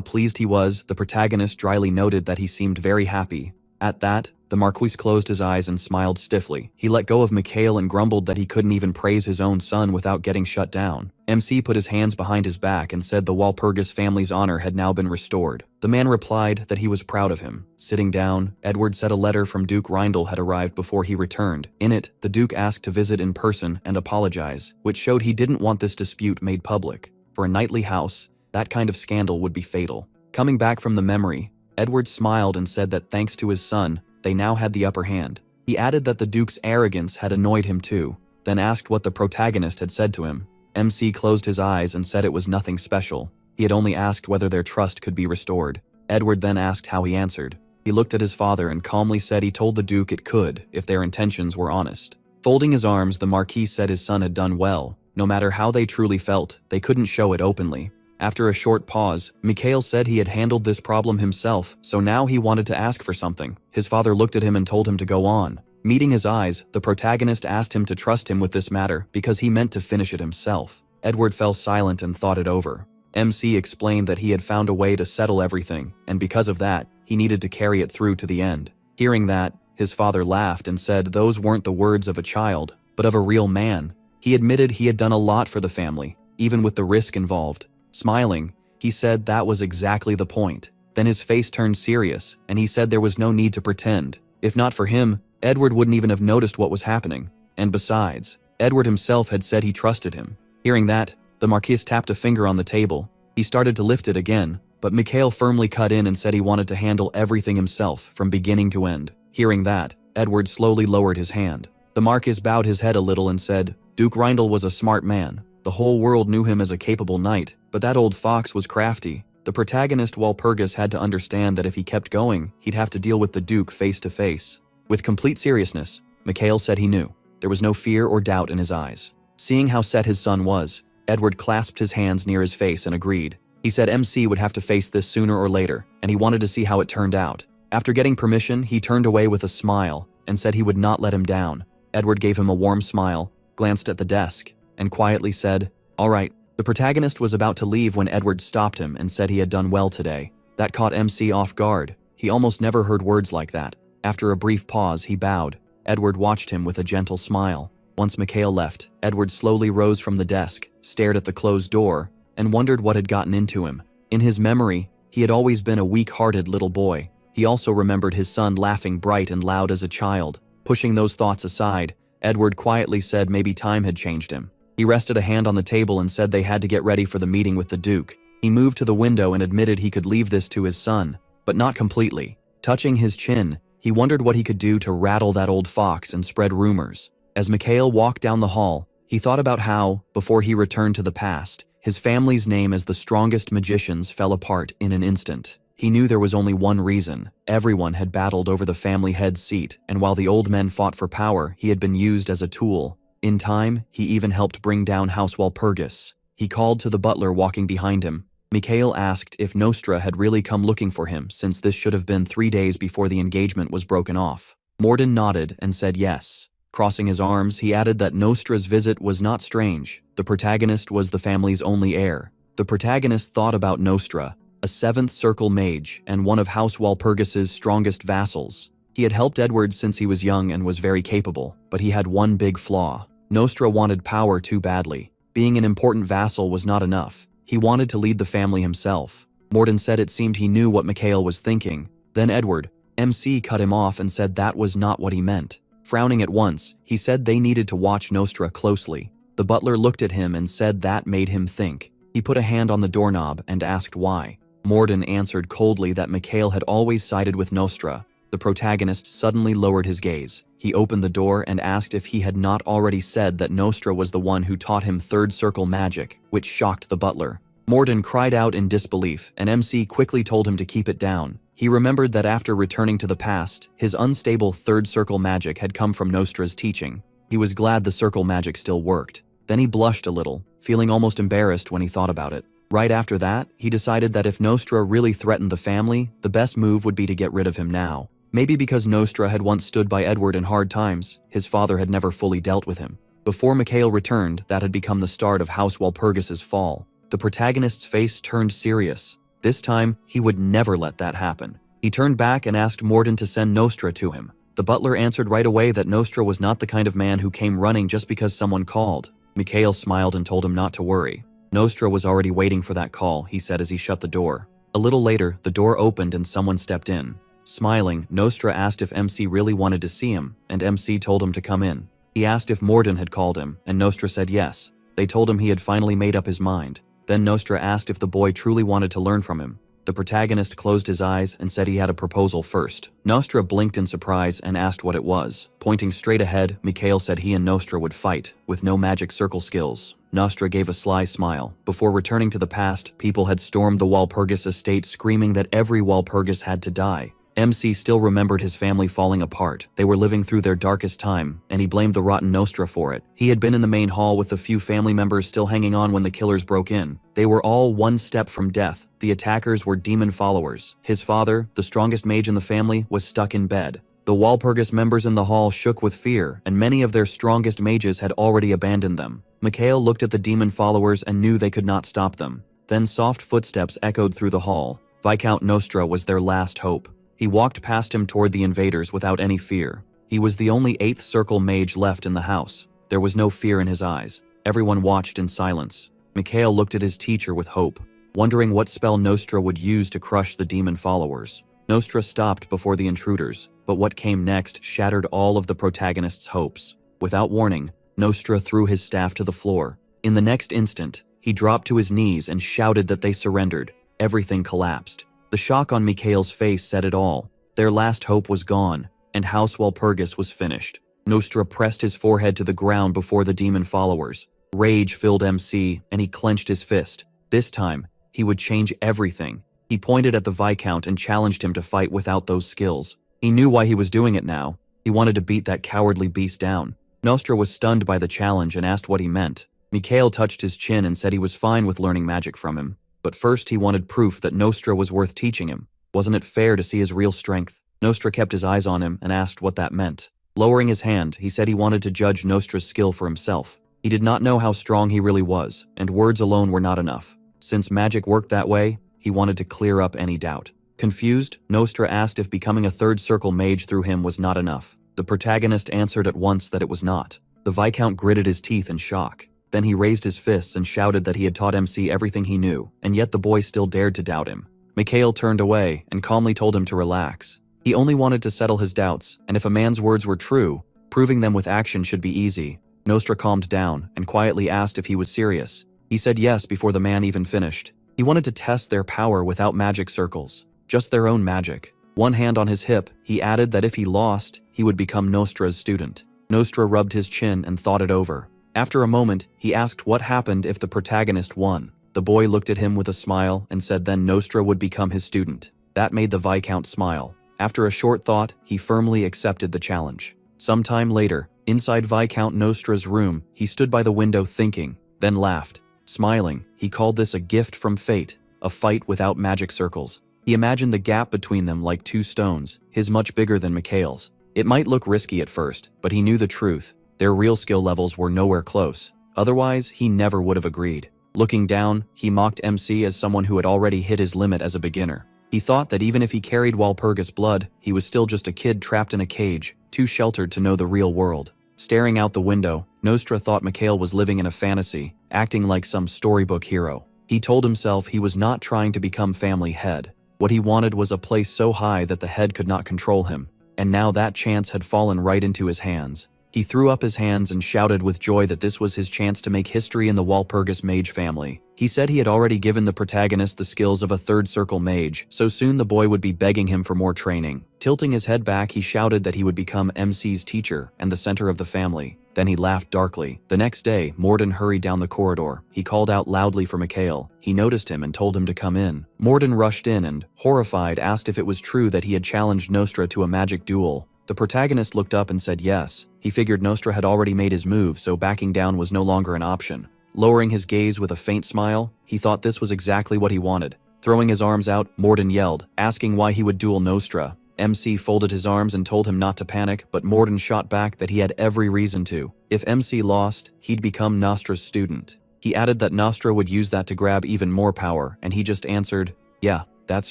pleased he was, the protagonist dryly noted that he seemed very happy. At that, the Marquis closed his eyes and smiled stiffly. He let go of Mikhail and grumbled that he couldn't even praise his own son without getting shut down. MC put his hands behind his back and said the Walpurgis family's honor had now been restored. The man replied that he was proud of him. Sitting down, Edward said a letter from Duke Rindle had arrived before he returned. In it, the Duke asked to visit in person and apologize, which showed he didn't want this dispute made public. For a knightly house, that kind of scandal would be fatal. Coming back from the memory, Edward smiled and said that thanks to his son, they now had the upper hand. He added that the Duke's arrogance had annoyed him too, then asked what the protagonist had said to him. MC closed his eyes and said it was nothing special. He had only asked whether their trust could be restored. Edward then asked how he answered. He looked at his father and calmly said he told the Duke it could, if their intentions were honest. Folding his arms, the Marquis said his son had done well. No matter how they truly felt, they couldn't show it openly. After a short pause, Mikhail said he had handled this problem himself, so now he wanted to ask for something. His father looked at him and told him to go on. Meeting his eyes, the protagonist asked him to trust him with this matter because he meant to finish it himself. Edward fell silent and thought it over. MC explained that he had found a way to settle everything, and because of that, he needed to carry it through to the end. Hearing that, his father laughed and said those weren't the words of a child, but of a real man. He admitted he had done a lot for the family, even with the risk involved. Smiling, he said that was exactly the point. Then his face turned serious, and he said there was no need to pretend. If not for him, Edward wouldn't even have noticed what was happening. And besides, Edward himself had said he trusted him. Hearing that, the Marquis tapped a finger on the table. He started to lift it again, but Mikhail firmly cut in and said he wanted to handle everything himself, from beginning to end. Hearing that, Edward slowly lowered his hand. The Marquis bowed his head a little and said, Duke Rindle was a smart man. The whole world knew him as a capable knight, but that old fox was crafty. The protagonist Walpurgis had to understand that if he kept going, he'd have to deal with the Duke face to face. With complete seriousness, Mikhail said he knew. There was no fear or doubt in his eyes. Seeing how set his son was, Edward clasped his hands near his face and agreed. He said MC would have to face this sooner or later, and he wanted to see how it turned out. After getting permission, he turned away with a smile and said he would not let him down. Edward gave him a warm smile, glanced at the desk, and quietly said, "All right." The protagonist was about to leave when Edward stopped him and said he had done well today. That caught MC off guard. He almost never heard words like that. After a brief pause, he bowed. Edward watched him with a gentle smile. Once Mikhail left, Edward slowly rose from the desk, stared at the closed door, and wondered what had gotten into him. In his memory, he had always been a weak-hearted little boy. He also remembered his son laughing bright and loud as a child. Pushing those thoughts aside, Edward quietly said maybe time had changed him. He rested a hand on the table and said they had to get ready for the meeting with the Duke. He moved to the window and admitted he could leave this to his son, but not completely. Touching his chin, he wondered what he could do to rattle that old fox and spread rumors. As Mikhail walked down the hall, he thought about how, before he returned to the past, his family's name as the strongest magicians fell apart in an instant. He knew there was only one reason. Everyone had battled over the family head's seat, and while the old men fought for power, he had been used as a tool. In time, he even helped bring down House Walpurgis. He called to the butler walking behind him. Mikhail asked if Nostra had really come looking for him, since this should have been 3 days before the engagement was broken off. Morden nodded and said yes. Crossing his arms, he added that Nostra's visit was not strange. The protagonist was the family's only heir. The protagonist thought about Nostra, a 7th Circle mage and one of House Walpurgis's strongest vassals. He had helped Edward since he was young and was very capable, but he had one big flaw. Nostra wanted power too badly. Being an important vassal was not enough. He wanted to lead the family himself. Morden said it seemed he knew what Mikhail was thinking. Then Edward, MC, cut him off and said that was not what he meant. Frowning at once, he said they needed to watch Nostra closely. The butler looked at him and said that made him think. He put a hand on the doorknob and asked why. Morden answered coldly that Mikhail had always sided with Nostra. The protagonist suddenly lowered his gaze. He opened the door and asked if he had not already said that Nostra was the one who taught him 3rd Circle magic, which shocked the butler. Morden cried out in disbelief, and MC quickly told him to keep it down. He remembered that after returning to the past, his unstable 3rd Circle magic had come from Nostra's teaching. He was glad the circle magic still worked. Then he blushed a little, feeling almost embarrassed when he thought about it. Right after that, he decided that if Nostra really threatened the family, the best move would be to get rid of him now. Maybe because Nostra had once stood by Edward in hard times, his father had never fully dealt with him. Before Mikhail returned, that had become the start of House Walpurgis's fall. The protagonist's face turned serious. This time, he would never let that happen. He turned back and asked Morden to send Nostra to him. The butler answered right away that Nostra was not the kind of man who came running just because someone called. Mikhail smiled and told him not to worry. Nostra was already waiting for that call, he said as he shut the door. A little later, the door opened and someone stepped in. Smiling, Nostra asked if MC really wanted to see him, and MC told him to come in. He asked if Morden had called him, and Nostra said yes. They told him he had finally made up his mind. Then Nostra asked if the boy truly wanted to learn from him. The protagonist closed his eyes and said he had a proposal first. Nostra blinked in surprise and asked what it was. Pointing straight ahead, Mikhail said he and Nostra would fight, with no magic circle skills. Nostra gave a sly smile. Before returning to the past, people had stormed the Walpurgis estate screaming that every Walpurgis had to die. MC still remembered his family falling apart. They were living through their darkest time, and he blamed the rotten Nostra for it. He had been in the main hall with the few family members still hanging on when the killers broke in. They were all one step from death. The attackers were demon followers. His father, the strongest mage in the family, was stuck in bed. The Walpurgis members in the hall shook with fear, and many of their strongest mages had already abandoned them. Mikhail looked at the demon followers and knew they could not stop them. Then soft footsteps echoed through the hall. Viscount Nostra was their last hope. He walked past him toward the invaders without any fear. He was the only 8th circle mage left in the house. There was no fear in his eyes. Everyone watched in silence. Mikhail looked at his teacher with hope, wondering what spell Nostra would use to crush the demon followers. Nostra stopped before the intruders, but what came next shattered all of the protagonist's hopes. Without warning, Nostra threw his staff to the floor. In the next instant, he dropped to his knees and shouted that they surrendered. Everything collapsed. The shock on Mikhail's face said it all. Their last hope was gone, and House Walpurgis was finished. Nostra pressed his forehead to the ground before the demon followers. Rage filled MC, and he clenched his fist. This time, he would change everything. He pointed at the Viscount and challenged him to fight without those skills. He knew why he was doing it now. He wanted to beat that cowardly beast down. Nostra was stunned by the challenge and asked what he meant. Mikhail touched his chin and said he was fine with learning magic from him. But first he wanted proof that Nostra was worth teaching him. Wasn't it fair to see his real strength? Nostra kept his eyes on him and asked what that meant. Lowering his hand, he said he wanted to judge Nostra's skill for himself. He did not know how strong he really was, and words alone were not enough. Since magic worked that way, he wanted to clear up any doubt. Confused, Nostra asked if becoming a 3rd circle mage through him was not enough. The protagonist answered at once that it was not. The Viscount gritted his teeth in shock. Then he raised his fists and shouted that he had taught MC everything he knew, and yet the boy still dared to doubt him. Mikhail turned away and calmly told him to relax. He only wanted to settle his doubts, and if a man's words were true, proving them with action should be easy. Nostra calmed down and quietly asked if he was serious. He said yes before the man even finished. He wanted to test their power without magic circles, just their own magic. One hand on his hip, he added that if he lost, he would become Nostra's student. Nostra rubbed his chin and thought it over. After a moment, he asked what happened if the protagonist won. The boy looked at him with a smile and said then Nostra would become his student. That made the Viscount smile. After a short thought, he firmly accepted the challenge. Sometime later, inside Viscount Nostra's room, he stood by the window thinking, then laughed. Smiling, he called this a gift from fate, a fight without magic circles. He imagined the gap between them like 2 stones, his much bigger than Mikhail's. It might look risky at first, but he knew the truth. Their real skill levels were nowhere close. Otherwise, he never would have agreed. Looking down, he mocked MC as someone who had already hit his limit as a beginner. He thought that even if he carried Walpurgis blood, he was still just a kid trapped in a cage, too sheltered to know the real world. Staring out the window, Nostra thought Mikhail was living in a fantasy, acting like some storybook hero. He told himself he was not trying to become family head. What he wanted was a place so high that the head could not control him, and now that chance had fallen right into his hands. He threw up his hands and shouted with joy that this was his chance to make history in the Walpurgis mage family. He said he had already given the protagonist the skills of a 3rd circle mage, so soon the boy would be begging him for more training. Tilting his head back, he shouted that he would become MC's teacher and the center of the family. Then he laughed darkly. The next day, Morden hurried down the corridor. He called out loudly for Mikhail. He noticed him and told him to come in. Morden rushed in and, horrified, asked if it was true that he had challenged Nostra to a magic duel. The protagonist looked up and said yes. He figured Nostra had already made his move, so backing down was no longer an option. Lowering his gaze with a faint smile, he thought this was exactly what he wanted. Throwing his arms out, Morden yelled, asking why he would duel Nostra. MC folded his arms and told him not to panic, but Morden shot back that he had every reason to. If MC lost, he'd become Nostra's student. He added that Nostra would use that to grab even more power, and he just answered, "Yeah, that's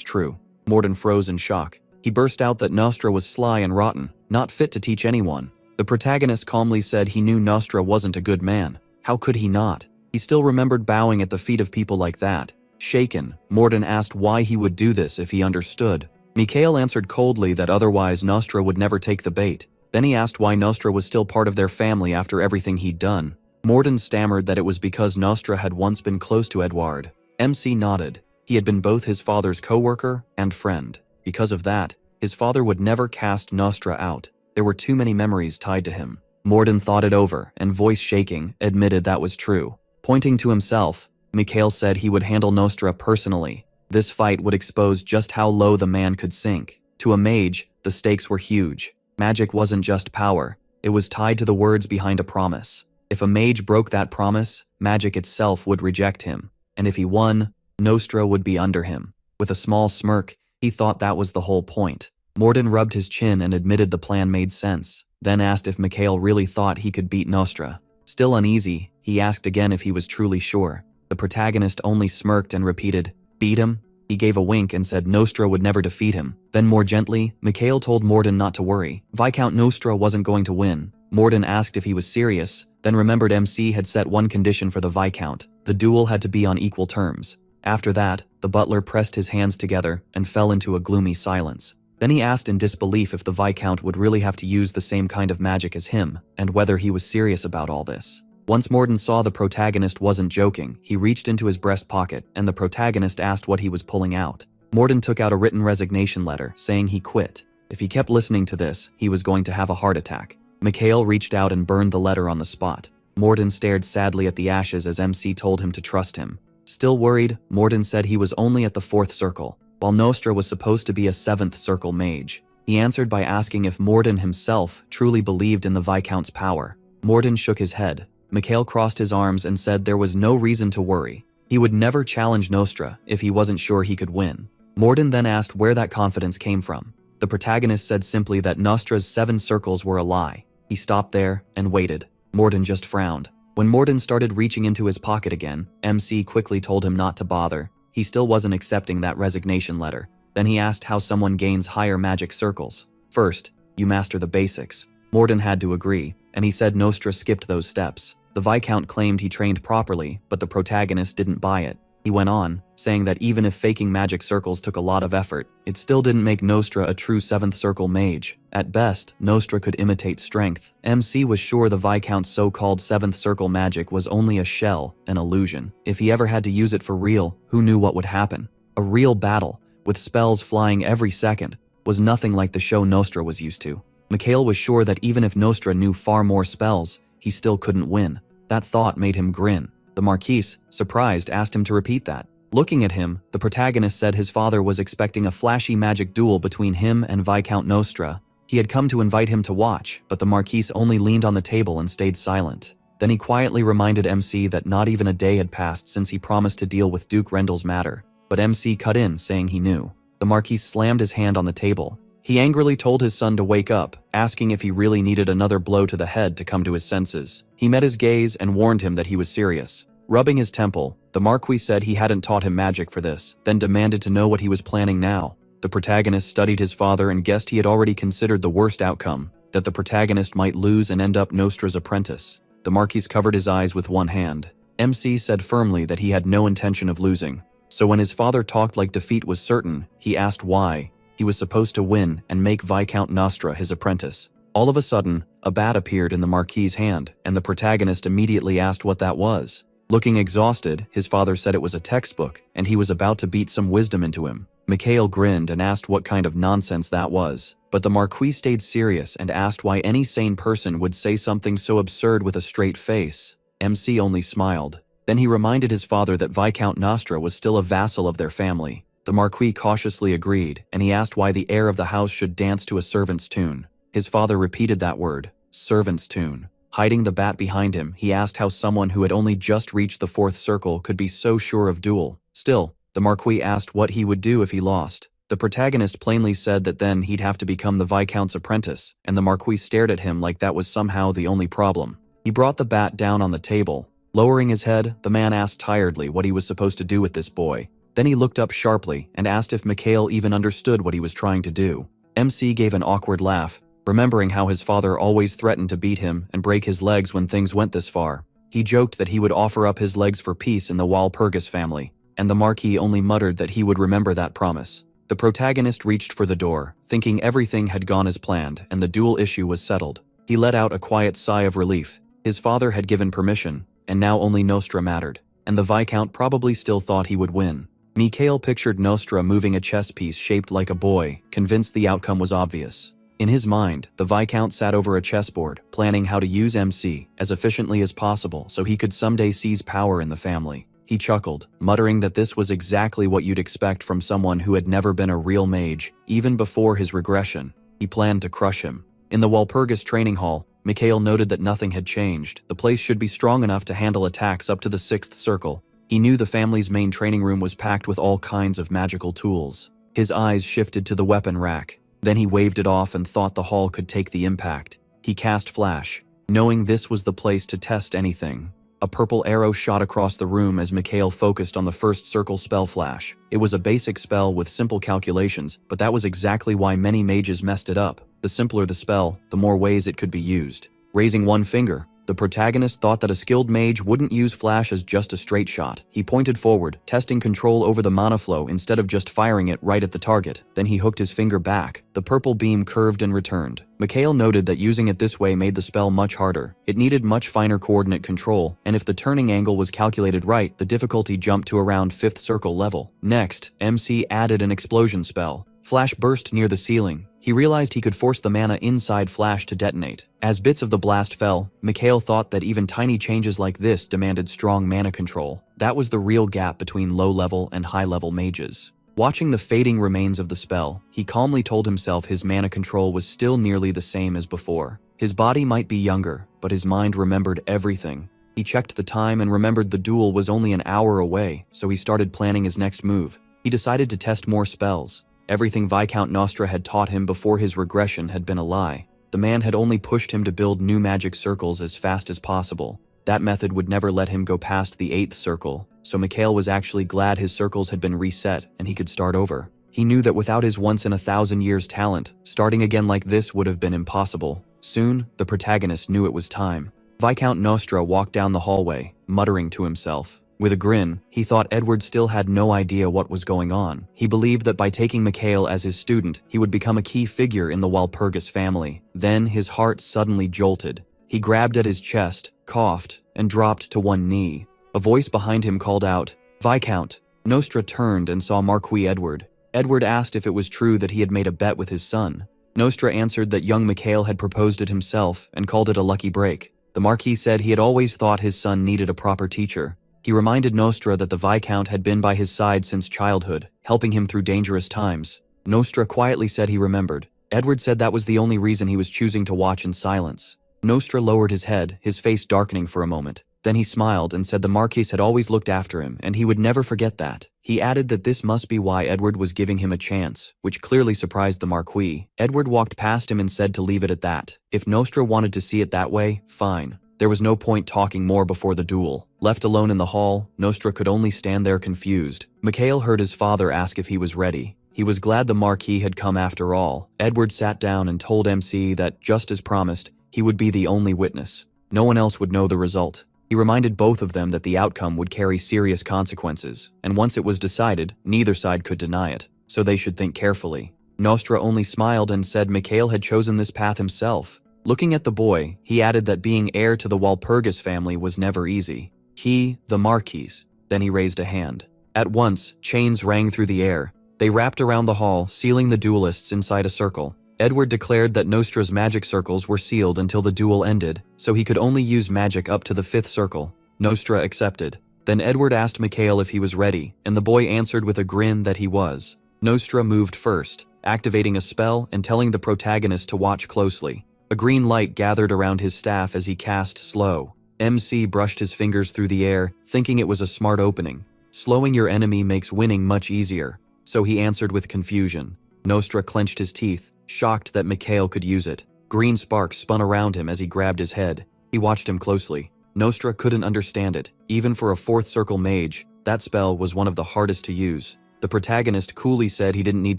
true." Morden froze in shock. He burst out that Nostra was sly and rotten, not fit to teach anyone. The protagonist calmly said he knew Nostra wasn't a good man. How could he not? He still remembered bowing at the feet of people like that. Shaken, Morden asked why he would do this if he understood. Mikhail answered coldly that otherwise Nostra would never take the bait. Then he asked why Nostra was still part of their family after everything he'd done. Morden stammered that it was because Nostra had once been close to Edouard. MC nodded. He had been both his father's co-worker and friend. Because of that, his father would never cast Nostra out. There were too many memories tied to him. Morden thought it over and, voice shaking, admitted that was true. Pointing to himself, Mikhail said he would handle Nostra personally. This fight would expose just how low the man could sink. To a mage, the stakes were huge. Magic wasn't just power. It was tied to the words behind a promise. If a mage broke that promise, magic itself would reject him. And if he won, Nostra would be under him. With a small smirk, he thought that was the whole point. Morden rubbed his chin and admitted the plan made sense, then asked if Mikhail really thought he could beat Nostra. Still uneasy, he asked again if he was truly sure. The protagonist only smirked and repeated, "Beat him?" He gave a wink and said Nostra would never defeat him. Then more gently, Mikhail told Morden not to worry. Viscount Nostra wasn't going to win. Morden asked if he was serious, then remembered MC had set one condition for the Viscount. The duel had to be on equal terms. After that, the butler pressed his hands together and fell into a gloomy silence. Then he asked in disbelief if the Viscount would really have to use the same kind of magic as him, and whether he was serious about all this. Once Morden saw the protagonist wasn't joking, he reached into his breast pocket, and the protagonist asked what he was pulling out. Morden took out a written resignation letter, saying he quit. If he kept listening to this, he was going to have a heart attack. Mikhail reached out and burned the letter on the spot. Morden stared sadly at the ashes as MC told him to trust him. Still worried, Morden said he was only at the 4th circle, while Nostra was supposed to be a 7th circle mage. He answered by asking if Morden himself truly believed in the Viscount's power. Morden shook his head. Mikhail crossed his arms and said there was no reason to worry. He would never challenge Nostra if he wasn't sure he could win. Morden then asked where that confidence came from. The protagonist said simply that Nostra's 7 circles were a lie. He stopped there and waited. Morden just frowned. When Morden started reaching into his pocket again, MC quickly told him not to bother. He still wasn't accepting that resignation letter. Then he asked how someone gains higher magic circles. First, you master the basics. Morden had to agree, and he said Nostra skipped those steps. The Viscount claimed he trained properly, but the protagonist didn't buy it. He went on, saying that even if faking magic circles took a lot of effort, it still didn't make Nostra a true 7th circle mage. At best, Nostra could imitate strength. MC was sure the Viscount's so-called 7th circle magic was only a shell, an illusion. If he ever had to use it for real, who knew what would happen? A real battle, with spells flying every second, was nothing like the show Nostra was used to. Mikhail was sure that even if Nostra knew far more spells, he still couldn't win. That thought made him grin. The Marquise, surprised, asked him to repeat that. Looking at him, the protagonist said his father was expecting a flashy magic duel between him and Viscount Nostra. He had come to invite him to watch, but the Marquise only leaned on the table and stayed silent. Then he quietly reminded MC that not even a day had passed since he promised to deal with Duke Rendel's matter. But MC cut in, saying he knew. The Marquise slammed his hand on the table. He angrily told his son to wake up, asking if he really needed another blow to the head to come to his senses. He met his gaze and warned him that he was serious. Rubbing his temple, the Marquis said he hadn't taught him magic for this, then demanded to know what he was planning now. The protagonist studied his father and guessed he had already considered the worst outcome, that the protagonist might lose and end up Nostra's apprentice. The Marquis covered his eyes with one hand. MC said firmly that he had no intention of losing. So when his father talked like defeat was certain, he asked why. He was supposed to win and make Viscount Nostra his apprentice. All of a sudden, a bat appeared in the Marquis's hand, and the protagonist immediately asked what that was. Looking exhausted, his father said it was a textbook, and he was about to beat some wisdom into him. Mikhail grinned and asked what kind of nonsense that was. But the Marquis stayed serious and asked why any sane person would say something so absurd with a straight face. MC only smiled. Then he reminded his father that Viscount Nostra was still a vassal of their family. The Marquis cautiously agreed, and he asked why the heir of the house should dance to a servant's tune. His father repeated that word, servant's tune. Hiding the bat behind him, he asked how someone who had only just reached the 4th circle could be so sure of duel. Still, the Marquis asked what he would do if he lost. The protagonist plainly said that then he'd have to become the Viscount's apprentice, and the Marquis stared at him like that was somehow the only problem. He brought the bat down on the table. Lowering his head, the man asked tiredly what he was supposed to do with this boy. Then he looked up sharply and asked if Mikhail even understood what he was trying to do. MC gave an awkward laugh, remembering how his father always threatened to beat him and break his legs when things went this far. He joked that he would offer up his legs for peace in the Walpurgis family, and the Marquis only muttered that he would remember that promise. The protagonist reached for the door, thinking everything had gone as planned and the duel issue was settled. He let out a quiet sigh of relief. His father had given permission, and now only Nostra mattered, and the Viscount probably still thought he would win. Mikhail pictured Nostra moving a chess piece shaped like a boy, convinced the outcome was obvious. In his mind, the Viscount sat over a chessboard, planning how to use MC as efficiently as possible so he could someday seize power in the family. He chuckled, muttering that this was exactly what you'd expect from someone who had never been a real mage, even before his regression. He planned to crush him. In the Walpurgis training hall, Mikhail noted that nothing had changed. The place should be strong enough to handle attacks up to the 6th circle. He knew the family's main training room was packed with all kinds of magical tools. His eyes shifted to the weapon rack. Then he waved it off and thought the hall could take the impact. He cast Flash, knowing this was the place to test anything. A purple arrow shot across the room as Mikhail focused on the 1st circle spell Flash. It was a basic spell with simple calculations, but that was exactly why many mages messed it up. The simpler the spell, the more ways it could be used. Raising one finger, the protagonist thought that a skilled mage wouldn't use Flash as just a straight shot. He pointed forward, testing control over the mana flow instead of just firing it right at the target. Then he hooked his finger back. The purple beam curved and returned. Mikhail noted that using it this way made the spell much harder. It needed much finer coordinate control, and if the turning angle was calculated right, the difficulty jumped to around 5th circle level. Next, MC added an explosion spell. Flash burst near the ceiling. He realized he could force the mana inside Flash to detonate. As bits of the blast fell, Mikhail thought that even tiny changes like this demanded strong mana control. That was the real gap between low-level and high-level mages. Watching the fading remains of the spell, he calmly told himself his mana control was still nearly the same as before. His body might be younger, but his mind remembered everything. He checked the time and remembered the duel was only an hour away, so he started planning his next move. He decided to test more spells. Everything Viscount Nostra had taught him before his regression had been a lie. The man had only pushed him to build new magic circles as fast as possible. That method would never let him go past the 8th circle, so Mikhail was actually glad his circles had been reset and he could start over. He knew that without his once-in-a-thousand-years talent, starting again like this would have been impossible. Soon, the protagonist knew it was time. Viscount Nostra walked down the hallway, muttering to himself. With a grin, he thought Edward still had no idea what was going on. He believed that by taking Mikhail as his student, he would become a key figure in the Walpurgis family. Then his heart suddenly jolted. He grabbed at his chest, coughed, and dropped to one knee. A voice behind him called out, "Viscount." Nostra turned and saw Marquis Edward. Edward asked if it was true that he had made a bet with his son. Nostra answered that young Mikhail had proposed it himself and called it a lucky break. The Marquis said he had always thought his son needed a proper teacher. He reminded Nostra that the Viscount had been by his side since childhood, helping him through dangerous times. Nostra quietly said he remembered. Edward said that was the only reason he was choosing to watch in silence. Nostra lowered his head, his face darkening for a moment. Then he smiled and said the Marquis had always looked after him and he would never forget that. He added that this must be why Edward was giving him a chance, which clearly surprised the Marquis. Edward walked past him and said to leave it at that. If Nostra wanted to see it that way, fine. There was no point talking more before the duel. Left alone in the hall, Nostra could only stand there confused. Mikhail heard his father ask if he was ready. He was glad the Marquis had come after all. Edward sat down and told MC that, just as promised, he would be the only witness. No one else would know the result. He reminded both of them that the outcome would carry serious consequences, and once it was decided, neither side could deny it, so they should think carefully. Nostra only smiled and said Mikhail had chosen this path himself. Looking at the boy, he added that being heir to the Walpurgis family was never easy. He, the Marquis. Then he raised a hand. At once, chains rang through the air. They wrapped around the hall, sealing the duelists inside a circle. Edward declared that Nostra's magic circles were sealed until the duel ended, so he could only use magic up to the 5th circle. Nostra accepted. Then Edward asked Mikhail if he was ready, and the boy answered with a grin that he was. Nostra moved first. activating a spell and telling the protagonist to watch closely. A green light gathered around his staff as he cast slow. MC brushed his fingers through the air, thinking it was a smart opening. Slowing your enemy makes winning much easier, so he answered with confusion. Nostra clenched his teeth, shocked that Mikhail could use it. Green sparks spun around him as he grabbed his head. He watched him closely. Nostra couldn't understand it. Even for a fourth circle mage, that spell was one of the hardest to use. The protagonist coolly said he didn't need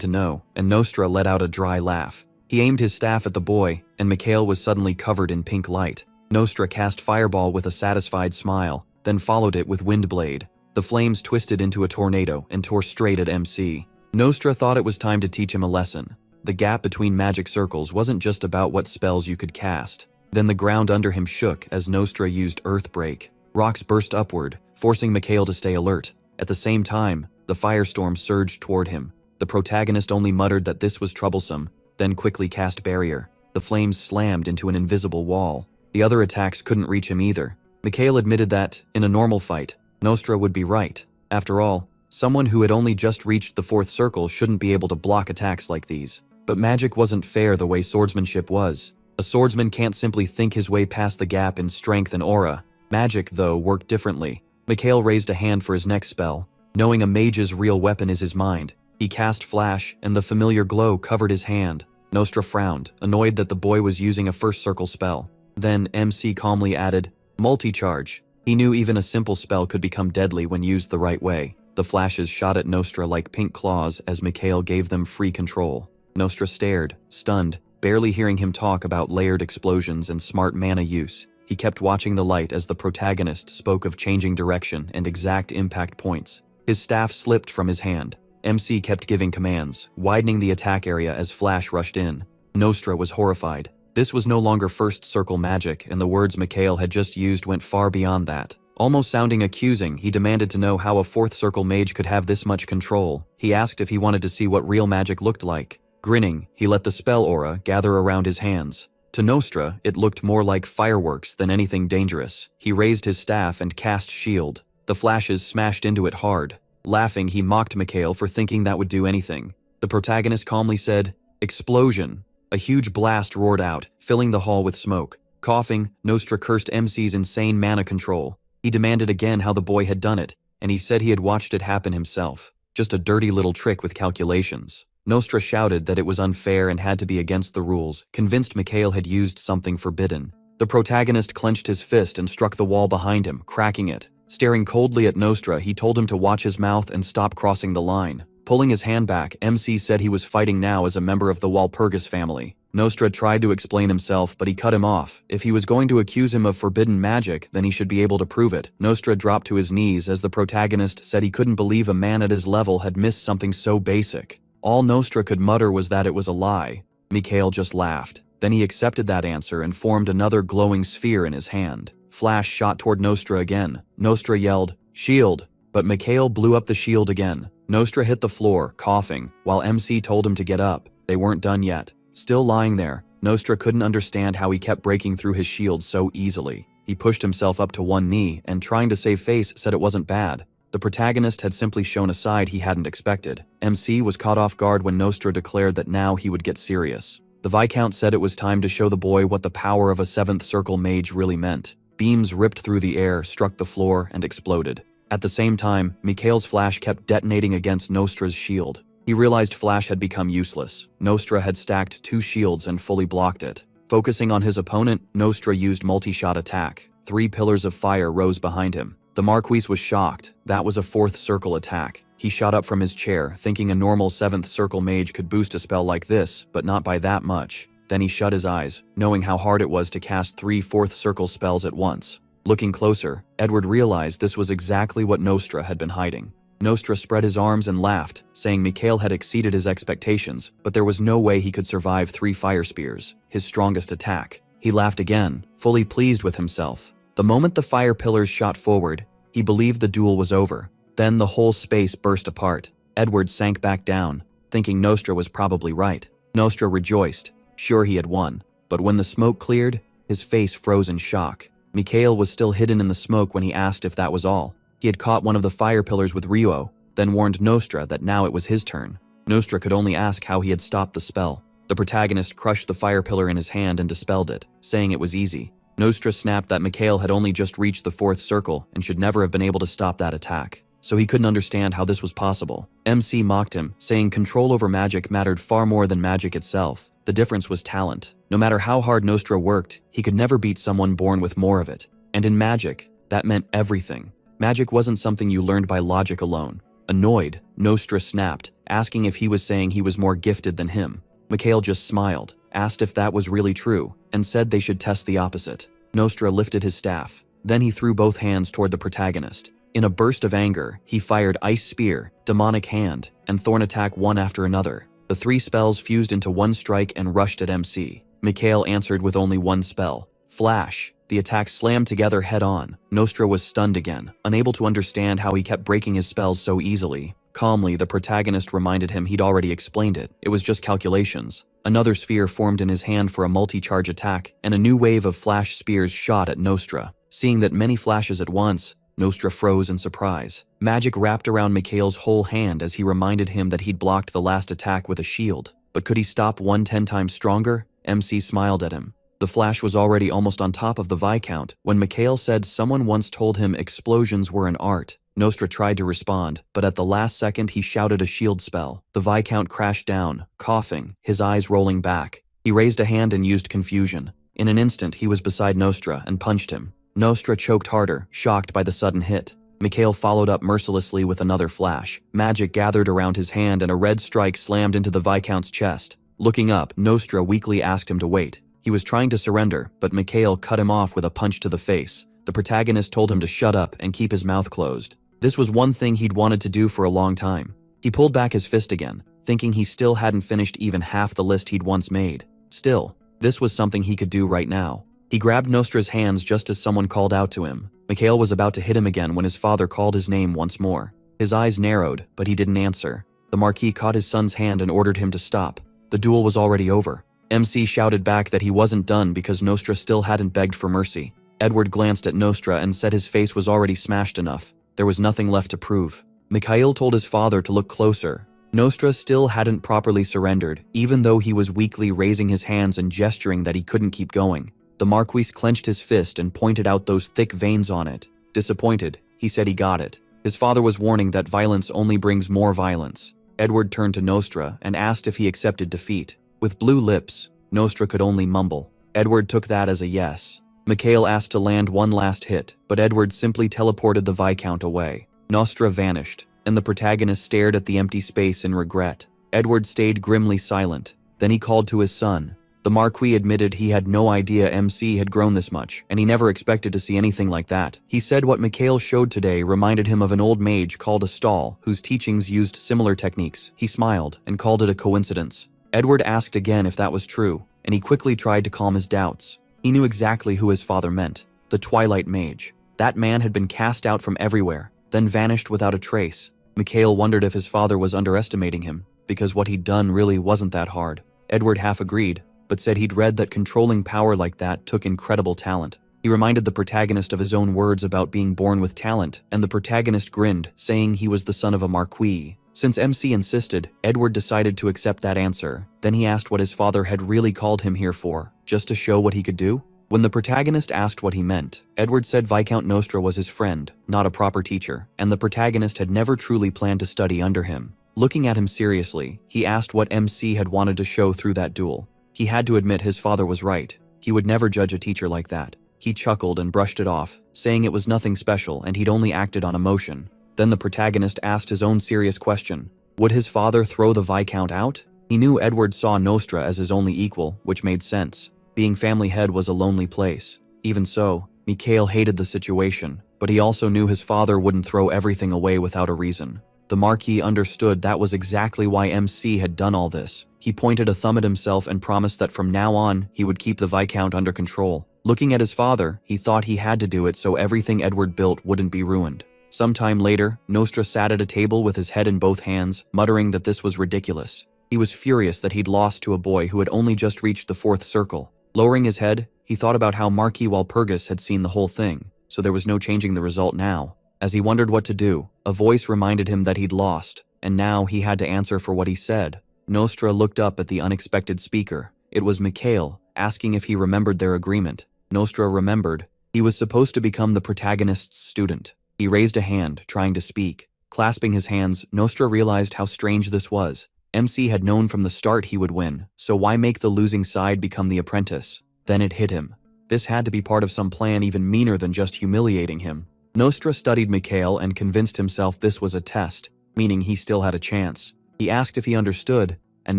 to know, and Nostra let out a dry laugh. He aimed his staff at the boy, and Mikhail was suddenly covered in pink light. Nostra cast Fireball with a satisfied smile, then followed it with Windblade. The flames twisted into a tornado and tore straight at MC. Nostra thought it was time to teach him a lesson. The gap between magic circles wasn't just about what spells you could cast. Then the ground under him shook as Nostra used Earthbreak. Rocks burst upward, forcing Mikhail to stay alert. At the same time, the firestorm surged toward him. The protagonist only muttered that this was troublesome, then quickly cast Barrier. The flames slammed into an invisible wall. The other attacks couldn't reach him either. Mikhail admitted that, in a normal fight, Nostra would be right. After all, someone who had only just reached the fourth circle shouldn't be able to block attacks like these. But magic wasn't fair the way swordsmanship was. A swordsman can't simply think his way past the gap in strength and aura. Magic, though, worked differently. Mikhail raised a hand for his next spell. Knowing a mage's real weapon is his mind, he cast Flash, and the familiar glow covered his hand. Nostra frowned, annoyed that the boy was using a first circle spell. Then MC calmly added, Multi-charge. He knew even a simple spell could become deadly when used the right way. The flashes shot at Nostra like pink claws as Mikhail gave them free control. Nostra stared, stunned, barely hearing him talk about layered explosions and smart mana use. He kept watching the light as the protagonist spoke of changing direction and exact impact points. His staff slipped from his hand. MC kept giving commands, widening the attack area as Flash rushed in. Nostra was horrified. This was no longer first circle magic, and the words Mikhail had just used went far beyond that. Almost sounding accusing, he demanded to know how a fourth circle mage could have this much control. He asked if he wanted to see what real magic looked like. Grinning, he let the spell aura gather around his hands. To Nostra, it looked more like fireworks than anything dangerous. He raised his staff and cast Shield. The flashes smashed into it hard. Laughing, he mocked Mikhail for thinking that would do anything. The protagonist calmly said, Explosion! A huge blast roared out, filling the hall with smoke. Coughing, Nostra cursed MC's insane mana control. He demanded again how the boy had done it, and he said he had watched it happen himself. Just a dirty little trick with calculations. Nostra shouted that it was unfair and had to be against the rules, convinced Mikhail had used something forbidden. The protagonist clenched his fist and struck the wall behind him, cracking it. Staring coldly at Nostra, he told him to watch his mouth and stop crossing the line. Pulling his hand back, MC said he was fighting now as a member of the Walpurgis family. Nostra tried to explain himself, but he cut him off. If he was going to accuse him of forbidden magic, then he should be able to prove it. Nostra dropped to his knees as the protagonist said he couldn't believe a man at his level had missed something so basic. All Nostra could mutter was that it was a lie. Mikhail just laughed. Then he accepted that answer and formed another glowing sphere in his hand. Flash shot toward Nostra again. Nostra yelled, Shield! But Mikhail blew up the shield again. Nostra hit the floor, coughing, while MC told him to get up. They weren't done yet. Still lying there, Nostra couldn't understand how he kept breaking through his shield so easily. He pushed himself up to one knee and, trying to save face, said it wasn't bad. The protagonist had simply shown a side he hadn't expected. MC was caught off guard when Nostra declared that now he would get serious. The Viscount said it was time to show the boy what the power of a seventh circle mage really meant. Beams ripped through the air, struck the floor, and exploded. At the same time, Mikhail's flash kept detonating against Nostra's shield. He realized Flash had become useless. Nostra had stacked 2 shields and fully blocked it. Focusing on his opponent, Nostra used multi-shot attack. 3 pillars of fire rose behind him. The Marquis was shocked. That was a fourth circle attack. He shot up from his chair, thinking a normal 7th circle mage could boost a spell like this, but not by that much. Then he shut his eyes, knowing how hard it was to cast 3 fourth circle spells at once. Looking closer, Edward realized this was exactly what Nostra had been hiding. Nostra spread his arms and laughed, saying Mikhail had exceeded his expectations, but there was no way he could survive 3 fire spears, his strongest attack. He laughed again, fully pleased with himself. The moment the fire pillars shot forward, he believed the duel was over. Then the whole space burst apart. Edward sank back down, thinking Nostra was probably right. Nostra rejoiced, sure he had won. But when the smoke cleared, his face froze in shock. Mikhail was still hidden in the smoke when he asked if that was all. He had caught one of the fire pillars with Ryuo, then warned Nostra that now it was his turn. Nostra could only ask how he had stopped the spell. The protagonist crushed the fire pillar in his hand and dispelled it, saying it was easy. Nostra snapped that Mikhail had only just reached the 4th circle and should never have been able to stop that attack, so he couldn't understand how this was possible. MC mocked him, saying control over magic mattered far more than magic itself. The difference was talent. No matter how hard Nostra worked, he could never beat someone born with more of it. And in magic, that meant everything. Magic wasn't something you learned by logic alone. Annoyed, Nostra snapped, asking if he was saying he was more gifted than him. Mikhail just smiled, asked if that was really true, and said they should test the opposite. Nostra lifted his staff. Then he threw both hands toward the protagonist. In a burst of anger, he fired Ice Spear, Demonic Hand, and Thorn Attack one after another. The 3 spells fused into one strike and rushed at MC. Mikhail answered with only one spell. Flash. The attacks slammed together head-on. Nostra was stunned again, unable to understand how he kept breaking his spells so easily. Calmly, the protagonist reminded him he'd already explained it. It was just calculations. Another sphere formed in his hand for a multi-charge attack, and a new wave of flash spears shot at Nostra. Seeing that many flashes at once, Nostra froze in surprise. Magic wrapped around Mikhail's whole hand as he reminded him that he'd blocked the last attack with a shield. But could he stop one 10 times stronger? MC smiled at him. The flash was already almost on top of the Viscount when Mikhail said someone once told him explosions were an art. Nostra tried to respond, but at the last second he shouted a shield spell. The Viscount crashed down, coughing, his eyes rolling back. He raised a hand and used confusion. In an instant he was beside Nostra and punched him. Nostra choked harder, shocked by the sudden hit. Mikhail followed up mercilessly with another flash. Magic gathered around his hand and a red strike slammed into the Viscount's chest. Looking up, Nostra weakly asked him to wait. He was trying to surrender, but Mikhail cut him off with a punch to the face. The protagonist told him to shut up and keep his mouth closed. This was one thing he'd wanted to do for a long time. He pulled back his fist again, thinking he still hadn't finished even half the list he'd once made. Still, this was something he could do right now. He grabbed Nostra's hands just as someone called out to him. Mikhail was about to hit him again when his father called his name once more. His eyes narrowed, but he didn't answer. The Marquis caught his son's hand and ordered him to stop. The duel was already over. MC shouted back that he wasn't done because Nostra still hadn't begged for mercy. Edward glanced at Nostra and said his face was already smashed enough. There was nothing left to prove. Mikhail told his father to look closer. Nostra still hadn't properly surrendered, even though he was weakly raising his hands and gesturing that he couldn't keep going. The Marquis clenched his fist and pointed out those thick veins on it. Disappointed, he said he got it. His father was warning that violence only brings more violence. Edward turned to Nostra and asked if he accepted defeat. With blue lips, Nostra could only mumble. Edward took that as a yes. Mikhail asked to land one last hit, but Edward simply teleported the Viscount away. Nostra vanished, and the protagonist stared at the empty space in regret. Edward stayed grimly silent. Then he called to his son. The Marquis admitted he had no idea MC had grown this much, and he never expected to see anything like that. He said what Mikhail showed today reminded him of an old mage called Astal, whose teachings used similar techniques. He smiled and called it a coincidence. Edward asked again if that was true, and he quickly tried to calm his doubts. He knew exactly who his father meant, the Twilight Mage. That man had been cast out from everywhere, then vanished without a trace. Mikhail wondered if his father was underestimating him, because what he'd done really wasn't that hard. Edward half agreed, but said he'd read that controlling power like that took incredible talent. He reminded the protagonist of his own words about being born with talent, and the protagonist grinned, saying he was the son of a Marquis. Since MC insisted, Edward decided to accept that answer. Then he asked what his father had really called him here for, just to show what he could do? When the protagonist asked what he meant, Edward said Viscount Nostra was his friend, not a proper teacher, and the protagonist had never truly planned to study under him. Looking at him seriously, he asked what MC had wanted to show through that duel. He had to admit his father was right. He would never judge a teacher like that. He chuckled and brushed it off, saying it was nothing special and he'd only acted on emotion. Then the protagonist asked his own serious question. Would his father throw the Viscount out? He knew Edward saw Nostra as his only equal, which made sense. Being family head was a lonely place. Even so, Mikhail hated the situation, but he also knew his father wouldn't throw everything away without a reason. The Marquis understood that was exactly why MC had done all this. He pointed a thumb at himself and promised that from now on, he would keep the Viscount under control. Looking at his father, he thought he had to do it so everything Edward built wouldn't be ruined. Sometime later, Nostra sat at a table with his head in both hands, muttering that this was ridiculous. He was furious that he'd lost to a boy who had only just reached the 4th circle. Lowering his head, he thought about how Marquis Walpurgis had seen the whole thing, so there was no changing the result now. As he wondered what to do, a voice reminded him that he'd lost. and now he had to answer for what he said. Nostra looked up at the unexpected speaker. It was Mikhail, asking if he remembered their agreement. Nostra remembered. He was supposed to become the protagonist's student. He raised a hand, trying to speak. Clasping his hands, Nostra realized how strange this was. MC had known from the start he would win, so why make the losing side become the apprentice? Then it hit him. This had to be part of some plan even meaner than just humiliating him. Nostra studied Mikhail and convinced himself this was a test, meaning he still had a chance. He asked if he understood, and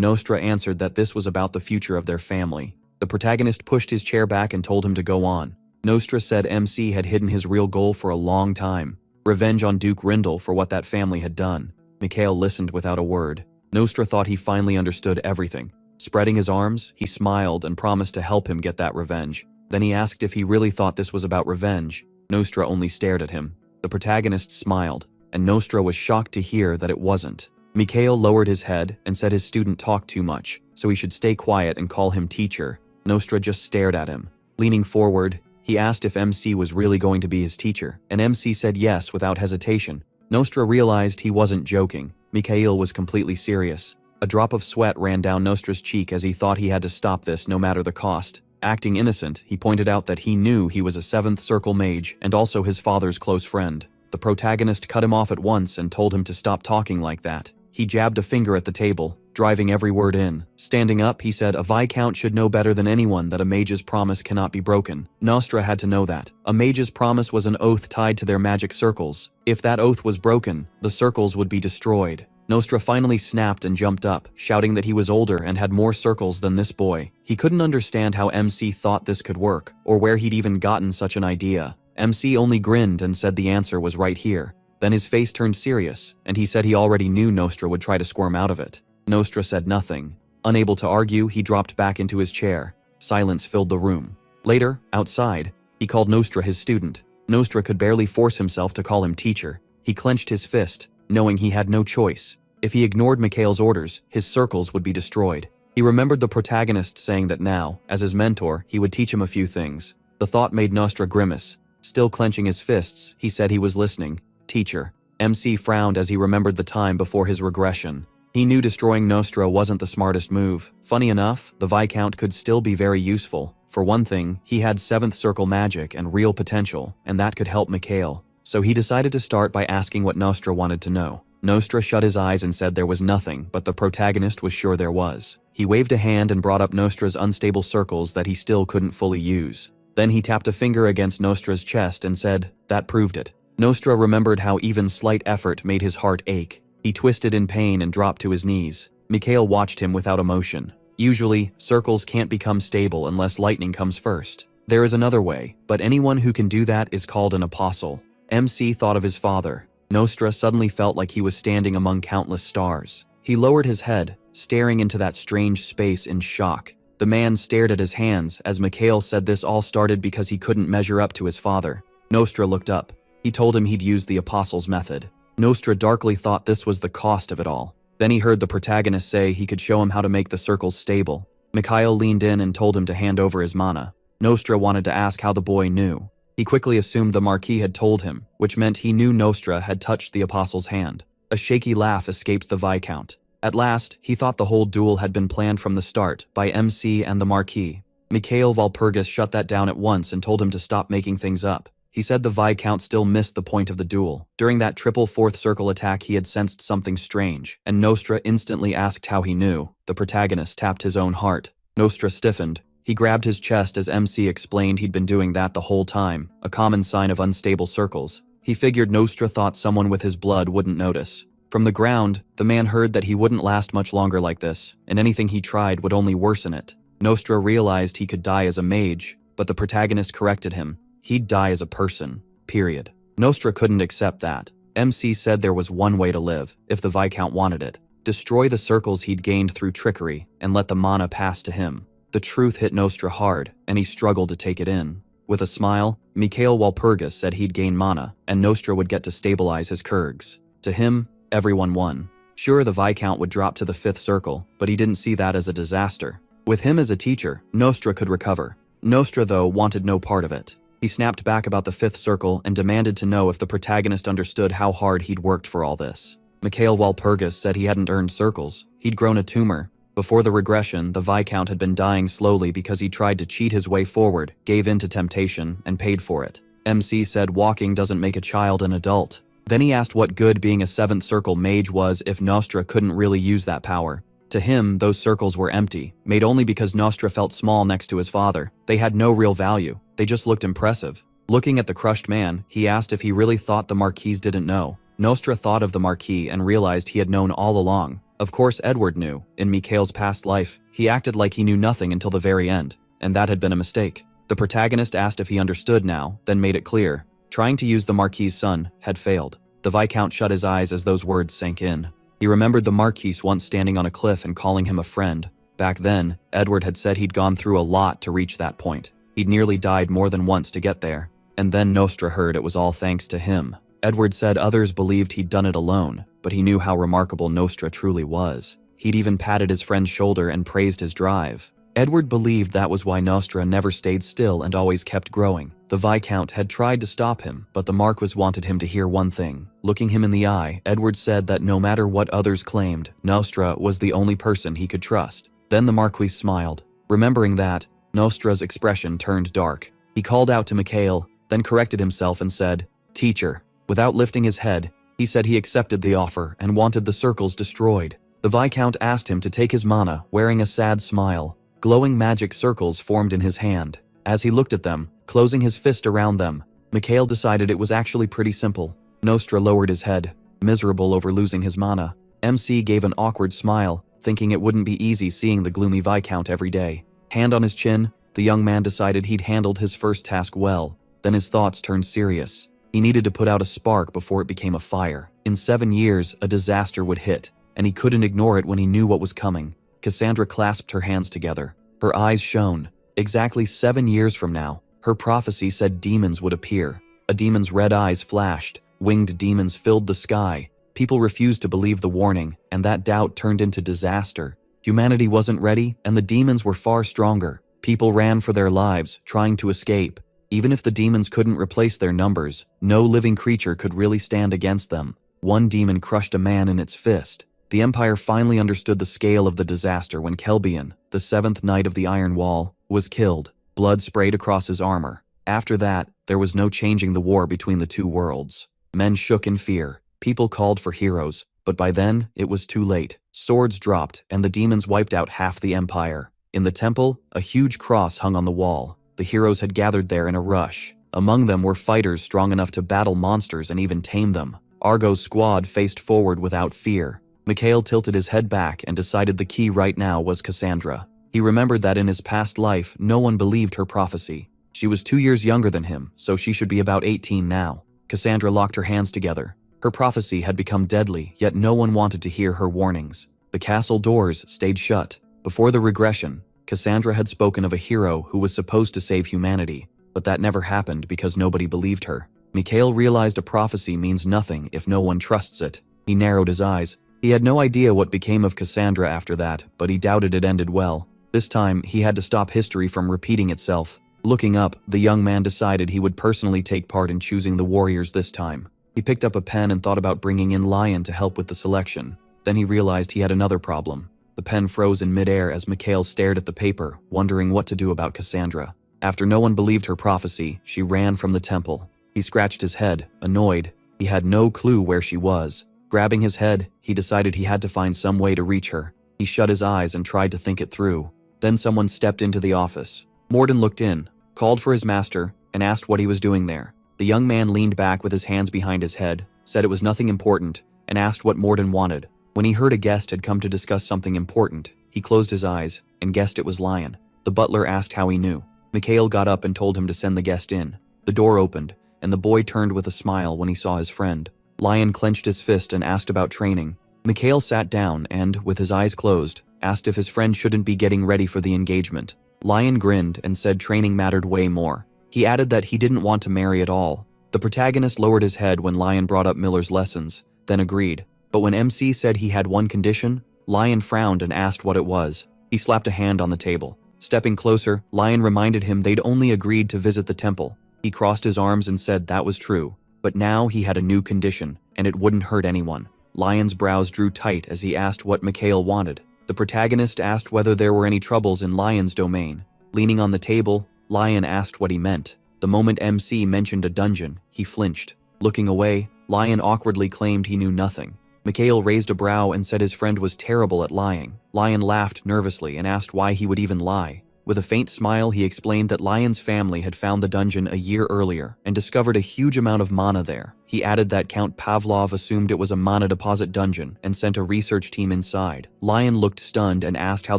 Nostra answered that this was about the future of their family. The protagonist pushed his chair back and told him to go on. Nostra said MC had hidden his real goal for a long time. Revenge on Duke Rindle for what that family had done. Mikhail listened without a word. Nostra thought he finally understood everything. Spreading his arms, he smiled and promised to help him get that revenge. Then he asked if he really thought this was about revenge. Nostra only stared at him. The protagonist smiled, and Nostra was shocked to hear that it wasn't. Mikhail lowered his head and said his student talked too much, so he should stay quiet and call him teacher. Nostra just stared at him. Leaning forward, he asked if MC was really going to be his teacher, and MC said yes without hesitation. Nostra realized he wasn't joking. Mikhail was completely serious. A drop of sweat ran down Nostra's cheek as he thought he had to stop this no matter the cost. Acting innocent, he pointed out that he knew he was a 7th Circle mage and also his father's close friend. The protagonist cut him off at once and told him to stop talking like that. He jabbed a finger at the table, driving every word in. Standing up, he said a Viscount should know better than anyone that a mage's promise cannot be broken. Nostra had to know that. A mage's promise was an oath tied to their magic circles. If that oath was broken, the circles would be destroyed. Nostra finally snapped and jumped up, shouting that he was older and had more circles than this boy. He couldn't understand how MC thought this could work, or where he'd even gotten such an idea. MC only grinned and said the answer was right here. Then his face turned serious, and he said he already knew Nostra would try to squirm out of it. Nostra said nothing. Unable to argue, he dropped back into his chair. Silence filled the room. Later, outside, he called Nostra his student. Nostra could barely force himself to call him teacher. He clenched his fist, knowing he had no choice. If he ignored Mikhail's orders, his circles would be destroyed. He remembered the protagonist saying that now, as his mentor, he would teach him a few things. The thought made Nostra grimace. Still clenching his fists, he said he was listening. Teacher. MC frowned as he remembered the time before his regression. He knew destroying Nostra wasn't the smartest move. Funny enough, the Viscount could still be very useful. For one thing, he had 7th Circle magic and real potential, and that could help Mikhail. So he decided to start by asking what Nostra wanted to know. Nostra shut his eyes and said there was nothing, but the protagonist was sure there was. He waved a hand and brought up Nostra's unstable circles that he still couldn't fully use. Then he tapped a finger against Nostra's chest and said, "That proved it." Nostra remembered how even slight effort made his heart ache. He twisted in pain and dropped to his knees. Mikhail watched him without emotion. Usually, circles can't become stable unless lightning comes first. There is another way, but anyone who can do that is called an apostle. MC thought of his father. Nostra suddenly felt like he was standing among countless stars. He lowered his head, staring into that strange space in shock. The man stared at his hands as Mikhail said this all started because he couldn't measure up to his father. Nostra looked up. He told him he'd use the apostle's method. Nostra darkly thought this was the cost of it all. Then he heard the protagonist say he could show him how to make the circles stable. Mikhail leaned in and told him to hand over his mana. Nostra wanted to ask how the boy knew. He quickly assumed the Marquis had told him, which meant he knew Nostra had touched the apostle's hand. A shaky laugh escaped the Viscount. At last, he thought the whole duel had been planned from the start by MC and the Marquis. Mikhail Walpurgis shut that down at once and told him to stop making things up. He said the Viscount still missed the point of the duel. During that triple 4th Circle attack, he had sensed something strange, and Nostra instantly asked how he knew. The protagonist tapped his own heart. Nostra stiffened. He grabbed his chest as MC explained he'd been doing that the whole time, a common sign of unstable circles. He figured Nostra thought someone with his blood wouldn't notice. From the ground, the man heard that he wouldn't last much longer like this, and anything he tried would only worsen it. Nostra realized he could die as a mage, but the protagonist corrected him. He'd die as a person, period. Nostra couldn't accept that. MC said there was one way to live, if the Viscount wanted it. Destroy the circles he'd gained through trickery, and let the mana pass to him. The truth hit Nostra hard, and he struggled to take it in. With a smile, Mikhail Walpurgis said he'd gain mana, and Nostra would get to stabilize his Kurgs. To him, everyone won. Sure, the Viscount would drop to the 5th Circle, but he didn't see that as a disaster. With him as a teacher, Nostra could recover. Nostra, though, wanted no part of it. He snapped back about the 5th Circle and demanded to know if the protagonist understood how hard he'd worked for all this. Mikhail Walpurgis said he hadn't earned circles. He'd grown a tumor. Before the regression, the Viscount had been dying slowly because he tried to cheat his way forward, gave in to temptation, and paid for it. MC said walking doesn't make a child an adult. Then he asked what good being a 7th circle mage was if Nostra couldn't really use that power. To him, those circles were empty, made only because Nostra felt small next to his father. They had no real value, they just looked impressive. Looking at the crushed man, he asked if he really thought the Marquise didn't know. Nostra thought of the Marquis and realized he had known all along. Of course Edward knew. In Mikhail's past life, he acted like he knew nothing until the very end, and that had been a mistake. The protagonist asked if he understood now, then made it clear. Trying to use the Marquis' son had failed. The Viscount shut his eyes as those words sank in. He remembered the Marquis once standing on a cliff and calling him a friend. Back then, Edward had said he'd gone through a lot to reach that point. He'd nearly died more than once to get there. And then Nostra heard it was all thanks to him. Edward said others believed he'd done it alone, but he knew how remarkable Nostra truly was. He'd even patted his friend's shoulder and praised his drive. Edward believed that was why Nostra never stayed still and always kept growing. The Viscount had tried to stop him, but the Marquis wanted him to hear one thing. Looking him in the eye, Edward said that no matter what others claimed, Nostra was the only person he could trust. Then the Marquis smiled. Remembering that, Nostra's expression turned dark. He called out to Mikhail, then corrected himself and said, "Teacher." Without lifting his head, he said he accepted the offer and wanted the circles destroyed. The Viscount asked him to take his mana, wearing a sad smile. Glowing magic circles formed in his hand. As he looked at them, closing his fist around them, Mikhail decided it was actually pretty simple. Nostra lowered his head, miserable over losing his mana. MC gave an awkward smile, thinking it wouldn't be easy seeing the gloomy Viscount every day. Hand on his chin, the young man decided he'd handled his first task well. Then his thoughts turned serious. He needed to put out a spark before it became a fire. In 7 years, a disaster would hit, and he couldn't ignore it when he knew what was coming. Cassandra clasped her hands together. Her eyes shone. Exactly 7 years from now, her prophecy said demons would appear. A demon's red eyes flashed. Winged demons filled the sky. People refused to believe the warning, and that doubt turned into disaster. Humanity wasn't ready, and the demons were far stronger. People ran for their lives, trying to escape. Even if the demons couldn't replace their numbers, no living creature could really stand against them. One demon crushed a man in its fist. The Empire finally understood the scale of the disaster when Kelbian, the 7th Knight of the Iron Wall, was killed. Blood sprayed across his armor. After that, there was no changing the war between the two worlds. Men shook in fear. People called for heroes, but by then, it was too late. Swords dropped, and the demons wiped out half the Empire. In the temple, a huge cross hung on the wall. The heroes had gathered there in a rush. Among them were fighters strong enough to battle monsters and even tame them. Argo's squad faced forward without fear. Mikhail tilted his head back and decided the key right now was Cassandra. He remembered that in his past life, no one believed her prophecy. She was 2 years younger than him, so she should be about 18 now. Cassandra locked her hands together. Her prophecy had become deadly, yet no one wanted to hear her warnings. The castle doors stayed shut. Before the regression, Cassandra had spoken of a hero who was supposed to save humanity, but that never happened because nobody believed her. Mikhail realized a prophecy means nothing if no one trusts it. He narrowed his eyes. He had no idea what became of Cassandra after that, but he doubted it ended well. This time, he had to stop history from repeating itself. Looking up, the young man decided he would personally take part in choosing the warriors this time. He picked up a pen and thought about bringing in Lion to help with the selection. Then he realized he had another problem. The pen froze in midair as Mikhail stared at the paper, wondering what to do about Cassandra. After no one believed her prophecy, she ran from the temple. He scratched his head, annoyed. He had no clue where she was. Grabbing his head, he decided he had to find some way to reach her. He shut his eyes and tried to think it through. Then someone stepped into the office. Morden looked in, called for his master, and asked what he was doing there. The young man leaned back with his hands behind his head, said it was nothing important, and asked what Morden wanted. When he heard a guest had come to discuss something important, he closed his eyes and guessed it was Lion. The butler asked how he knew. Mikhail got up and told him to send the guest in. The door opened, and the boy turned with a smile when he saw his friend. Lion clenched his fist and asked about training. Mikhail sat down and, with his eyes closed, asked if his friend shouldn't be getting ready for the engagement. Lion grinned and said training mattered way more. He added that he didn't want to marry at all. The protagonist lowered his head when Lion brought up Miller's lessons, then agreed. But when MC said he had one condition, Lion frowned and asked what it was. He slapped a hand on the table. Stepping closer, Lion reminded him they'd only agreed to visit the temple. He crossed his arms and said that was true. But now he had a new condition, and it wouldn't hurt anyone. Lion's brows drew tight as he asked what Mikhail wanted. The protagonist asked whether there were any troubles in Lion's domain. Leaning on the table, Lion asked what he meant. The moment MC mentioned a dungeon, he flinched. Looking away, Lion awkwardly claimed he knew nothing. Mikhail raised a brow and said his friend was terrible at lying. Lion laughed nervously and asked why he would even lie. With a faint smile, he explained that Lion's family had found the dungeon a year earlier and discovered a huge amount of mana there. He added that Count Pavlov assumed it was a mana deposit dungeon and sent a research team inside. Lion looked stunned and asked how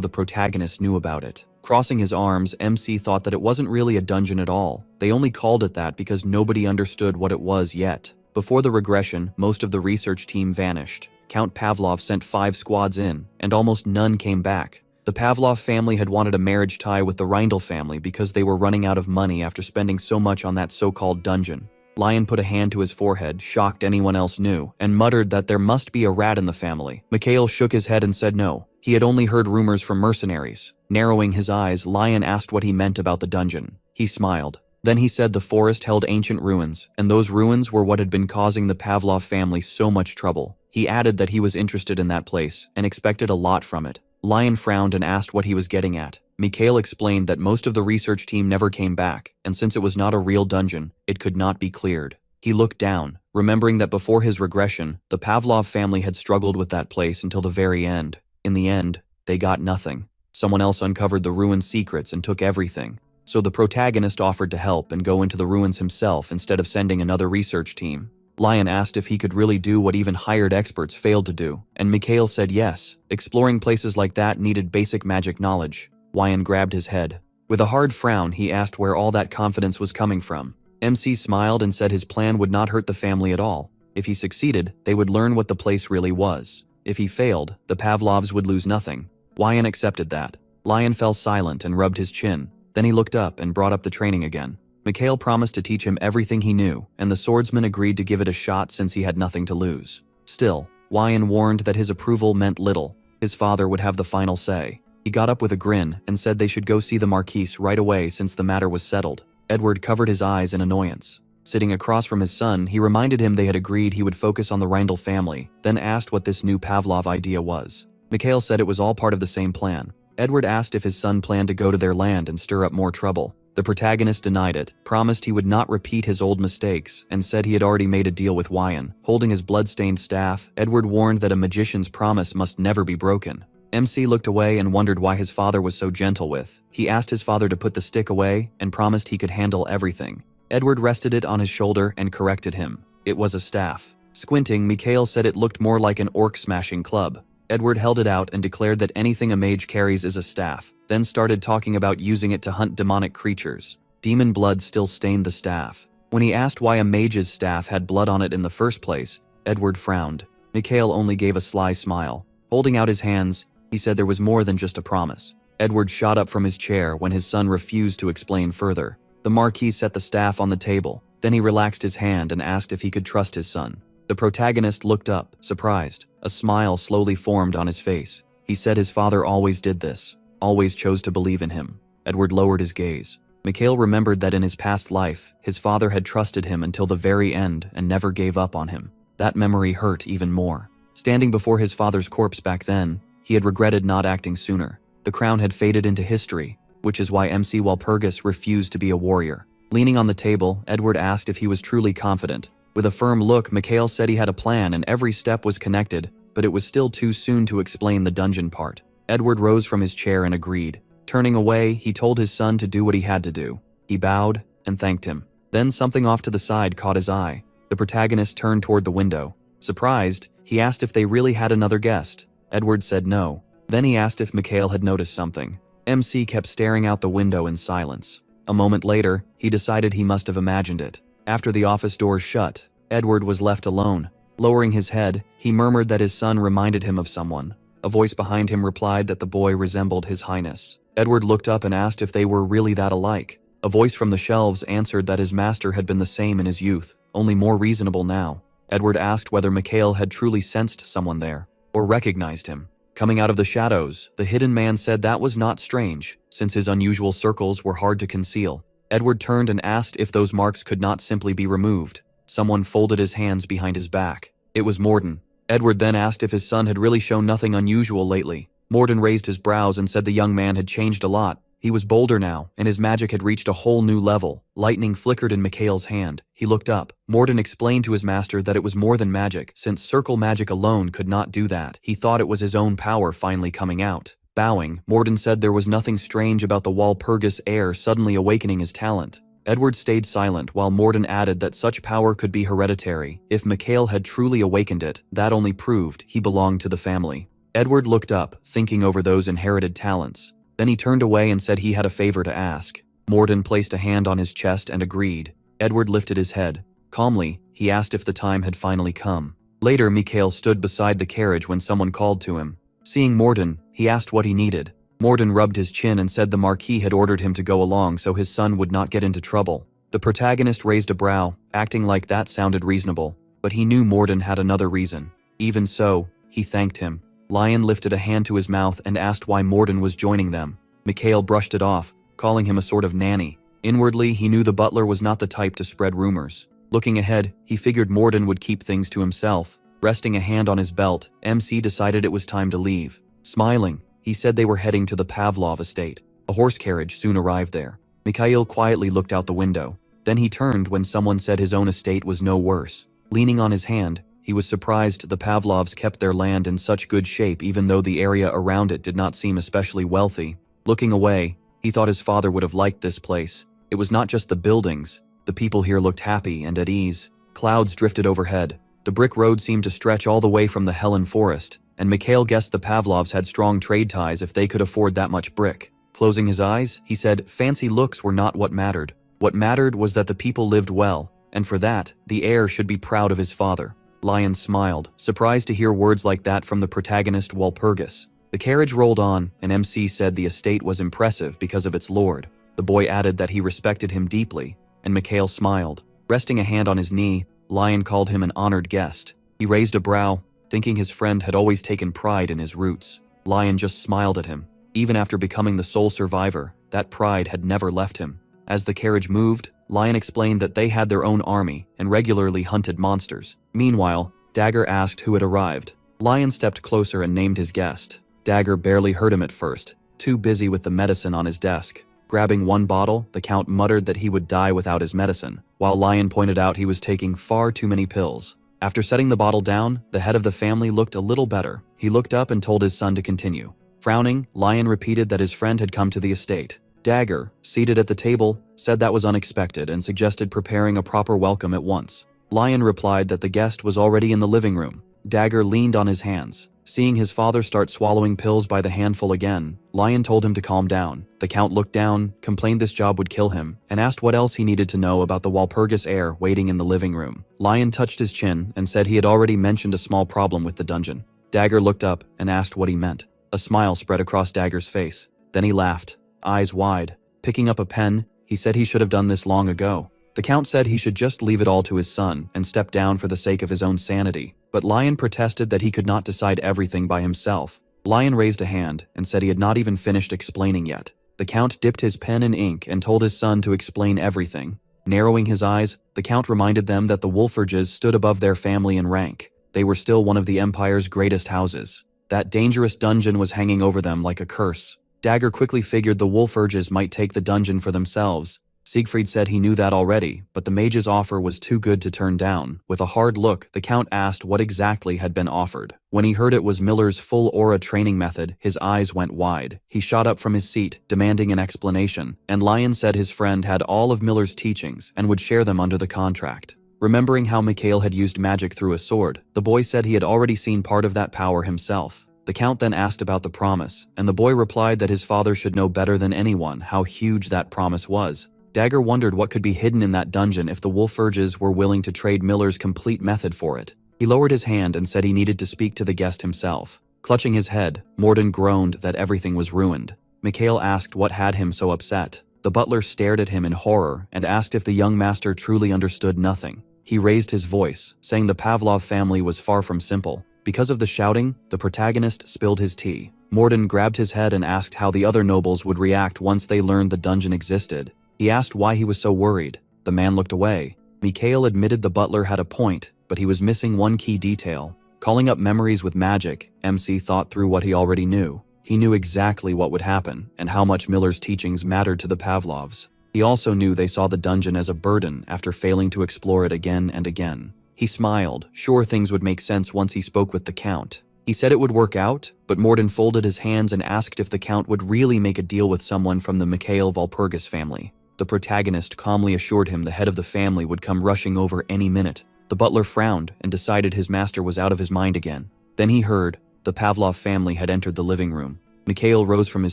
the protagonist knew about it. Crossing his arms, MC thought that it wasn't really a dungeon at all. They only called it that because nobody understood what it was yet. Before the regression, most of the research team vanished. Count Pavlov sent 5 squads in, and almost none came back. The Pavlov family had wanted a marriage tie with the Reindl family because they were running out of money after spending so much on that so-called dungeon. Lion put a hand to his forehead, shocked anyone else knew, and muttered that there must be a rat in the family. Mikhail shook his head and said no. He had only heard rumors from mercenaries. Narrowing his eyes, Lion asked what he meant about the dungeon. He smiled. Then he said the forest held ancient ruins, and those ruins were what had been causing the Pavlov family so much trouble. He added that he was interested in that place and expected a lot from it. Lion frowned and asked what he was getting at. Mikhail explained that most of the research team never came back, and since it was not a real dungeon, it could not be cleared. He looked down, remembering that before his regression, the Pavlov family had struggled with that place until the very end. In the end, they got nothing. Someone else uncovered the ruin's secrets and took everything. So the protagonist offered to help and go into the ruins himself instead of sending another research team. Lion asked if he could really do what even hired experts failed to do, and Mikhail said yes. Exploring places like that needed basic magic knowledge. Lion grabbed his head. With a hard frown, he asked where all that confidence was coming from. MC smiled and said his plan would not hurt the family at all. If he succeeded, they would learn what the place really was. If he failed, the Pavlovs would lose nothing. Lion accepted that. Lion fell silent and rubbed his chin. Then he looked up and brought up the training again. Mikhail promised to teach him everything he knew, and the swordsman agreed to give it a shot since he had nothing to lose. Still, Lion warned that his approval meant little. His father would have the final say. He got up with a grin and said they should go see the Marquise right away since the matter was settled. Edward covered his eyes in annoyance. Sitting across from his son, he reminded him they had agreed he would focus on the Reindl family, then asked what this new Pavlov idea was. Mikhail said it was all part of the same plan. Edward asked if his son planned to go to their land and stir up more trouble. The protagonist denied it, promised he would not repeat his old mistakes, and said he had already made a deal with Wyan. Holding his blood-stained staff, Edward warned that a magician's promise must never be broken. MC looked away and wondered why his father was so gentle with. He asked his father to put the stick away and promised he could handle everything. Edward rested it on his shoulder and corrected him. It was a staff. Squinting, Mikhail said it looked more like an orc-smashing club. Edward held it out and declared that anything a mage carries is a staff, then started talking about using it to hunt demonic creatures. Demon blood still stained the staff. When he asked why a mage's staff had blood on it in the first place, Edward frowned. Mikhail only gave a sly smile. Holding out his hands, he said there was more than just a promise. Edward shot up from his chair when his son refused to explain further. The Marquis set the staff on the table. Then he relaxed his hand and asked if he could trust his son. The protagonist looked up, surprised. A smile slowly formed on his face. He said his father always did this, always chose to believe in him. Edward lowered his gaze. Mikhail remembered that in his past life, his father had trusted him until the very end and never gave up on him. That memory hurt even more. Standing before his father's corpse back then, he had regretted not acting sooner. The crown had faded into history, which is why MC Walpurgis refused to be a warrior. Leaning on the table, Edward asked if he was truly confident. With a firm look, Mikhail said he had a plan and every step was connected, but it was still too soon to explain the dungeon part. Edward rose from his chair and agreed. Turning away, he told his son to do what he had to do. He bowed and thanked him. Then something off to the side caught his eye. The protagonist turned toward the window. Surprised, he asked if they really had another guest. Edward said no. Then he asked if Mikhail had noticed something. MC kept staring out the window in silence. A moment later, he decided he must have imagined it. After the office doors shut, Edward was left alone. Lowering his head, he murmured that his son reminded him of someone. A voice behind him replied that the boy resembled His Highness. Edward looked up and asked if they were really that alike. A voice from the shelves answered that his master had been the same in his youth, only more reasonable now. Edward asked whether Mikhail had truly sensed someone there, or recognized him. Coming out of the shadows, the hidden man said that was not strange, since his unusual circles were hard to conceal. Edward turned and asked if those marks could not simply be removed. Someone folded his hands behind his back. It was Morden. Edward then asked if his son had really shown nothing unusual lately. Morden raised his brows and said the young man had changed a lot. He was bolder now, and his magic had reached a whole new level. Lightning flickered in Mikhail's hand. He looked up. Morden explained to his master that it was more than magic, since circle magic alone could not do that. He thought it was his own power finally coming out. Bowing, Morden said there was nothing strange about the Walpurgis heir suddenly awakening his talent. Edward stayed silent while Morden added that such power could be hereditary. If Mikhail had truly awakened it, that only proved he belonged to the family. Edward looked up, thinking over those inherited talents. Then he turned away and said he had a favor to ask. Morden placed a hand on his chest and agreed. Edward lifted his head. Calmly, he asked if the time had finally come. Later, Mikhail stood beside the carriage when someone called to him. Seeing Morden, he asked what he needed. Morden rubbed his chin and said the Marquis had ordered him to go along so his son would not get into trouble. The protagonist raised a brow, acting like that sounded reasonable, but he knew Morden had another reason. Even so, he thanked him. Lion lifted a hand to his mouth and asked why Morden was joining them. Mikhail brushed it off, calling him a sort of nanny. Inwardly, he knew the butler was not the type to spread rumors. Looking ahead, he figured Morden would keep things to himself. Resting a hand on his belt, MC decided it was time to leave. Smiling, he said they were heading to the Pavlov estate. A horse carriage soon arrived there. Mikhail quietly looked out the window. Then he turned when someone said his own estate was no worse. Leaning on his hand, he was surprised the Pavlovs kept their land in such good shape even though the area around it did not seem especially wealthy. Looking away, he thought his father would have liked this place. It was not just the buildings. The people here looked happy and at ease. Clouds drifted overhead. The brick road seemed to stretch all the way from the Helen forest, and Mikhail guessed the Pavlovs had strong trade ties if they could afford that much brick. Closing his eyes, he said fancy looks were not what mattered. What mattered was that the people lived well, and for that, the heir should be proud of his father. Lion smiled, surprised to hear words like that from the protagonist Walpurgis. The carriage rolled on, and MC said the estate was impressive because of its lord. The boy added that he respected him deeply, and Mikhail smiled. Resting a hand on his knee, Lion called him an honored guest. He raised a brow, thinking his friend had always taken pride in his roots. Lion just smiled at him. Even after becoming the sole survivor, that pride had never left him. As the carriage moved, Lion explained that they had their own army and regularly hunted monsters. Meanwhile, Dagger asked who had arrived. Lion stepped closer and named his guest. Dagger barely heard him at first, too busy with the medicine on his desk. Grabbing one bottle, the Count muttered that he would die without his medicine, while Lion pointed out he was taking far too many pills. After setting the bottle down, the head of the family looked a little better. He looked up and told his son to continue. Frowning, Lion repeated that his friend had come to the estate. Dagger, seated at the table, said that was unexpected and suggested preparing a proper welcome at once. Lion replied that the guest was already in the living room. Dagger leaned on his hands. Seeing his father start swallowing pills by the handful again, Lion told him to calm down. The Count looked down, complained this job would kill him, and asked what else he needed to know about the Walpurgis heir waiting in the living room. Lion touched his chin and said he had already mentioned a small problem with the dungeon. Dagger looked up and asked what he meant. A smile spread across Dagger's face. Then he laughed, eyes wide. Picking up a pen, he said he should have done this long ago. The Count said he should just leave it all to his son and step down for the sake of his own sanity. But Lion protested that he could not decide everything by himself. Lion raised a hand and said he had not even finished explaining yet. The Count dipped his pen in ink and told his son to explain everything. Narrowing his eyes, the Count reminded them that the Wolfurges stood above their family in rank. They were still one of the Empire's greatest houses. That dangerous dungeon was hanging over them like a curse. Dagger quickly figured the Wolfurges might take the dungeon for themselves. Siegfried said he knew that already, but the mage's offer was too good to turn down. With a hard look, the Count asked what exactly had been offered. When he heard it was Miller's full aura training method, his eyes went wide. He shot up from his seat, demanding an explanation, and Lion said his friend had all of Miller's teachings and would share them under the contract. Remembering how Mikhail had used magic through a sword, the boy said he had already seen part of that power himself. The Count then asked about the promise, and the boy replied that his father should know better than anyone how huge that promise was. Dagger wondered what could be hidden in that dungeon if the Wolfurges were willing to trade Miller's complete method for it. He lowered his hand and said he needed to speak to the guest himself. Clutching his head, Morden groaned that everything was ruined. Mikhail asked what had him so upset. The butler stared at him in horror and asked if the young master truly understood nothing. He raised his voice, saying the Pavlov family was far from simple. Because of the shouting, the protagonist spilled his tea. Morden grabbed his head and asked how the other nobles would react once they learned the dungeon existed. He asked why he was so worried. The man looked away. Mikhail admitted the butler had a point, but he was missing one key detail. Calling up memories with magic, MC thought through what he already knew. He knew exactly what would happen and how much Miller's teachings mattered to the Pavlovs. He also knew they saw the dungeon as a burden after failing to explore it again and again. He smiled, sure things would make sense once he spoke with the Count. He said it would work out, but Morden folded his hands and asked if the Count would really make a deal with someone from the Mikhail Walpurgis family. The protagonist calmly assured him the head of the family would come rushing over any minute. The butler frowned and decided his master was out of his mind again. Then he heard the Pavlov family had entered the living room. Mikhail rose from his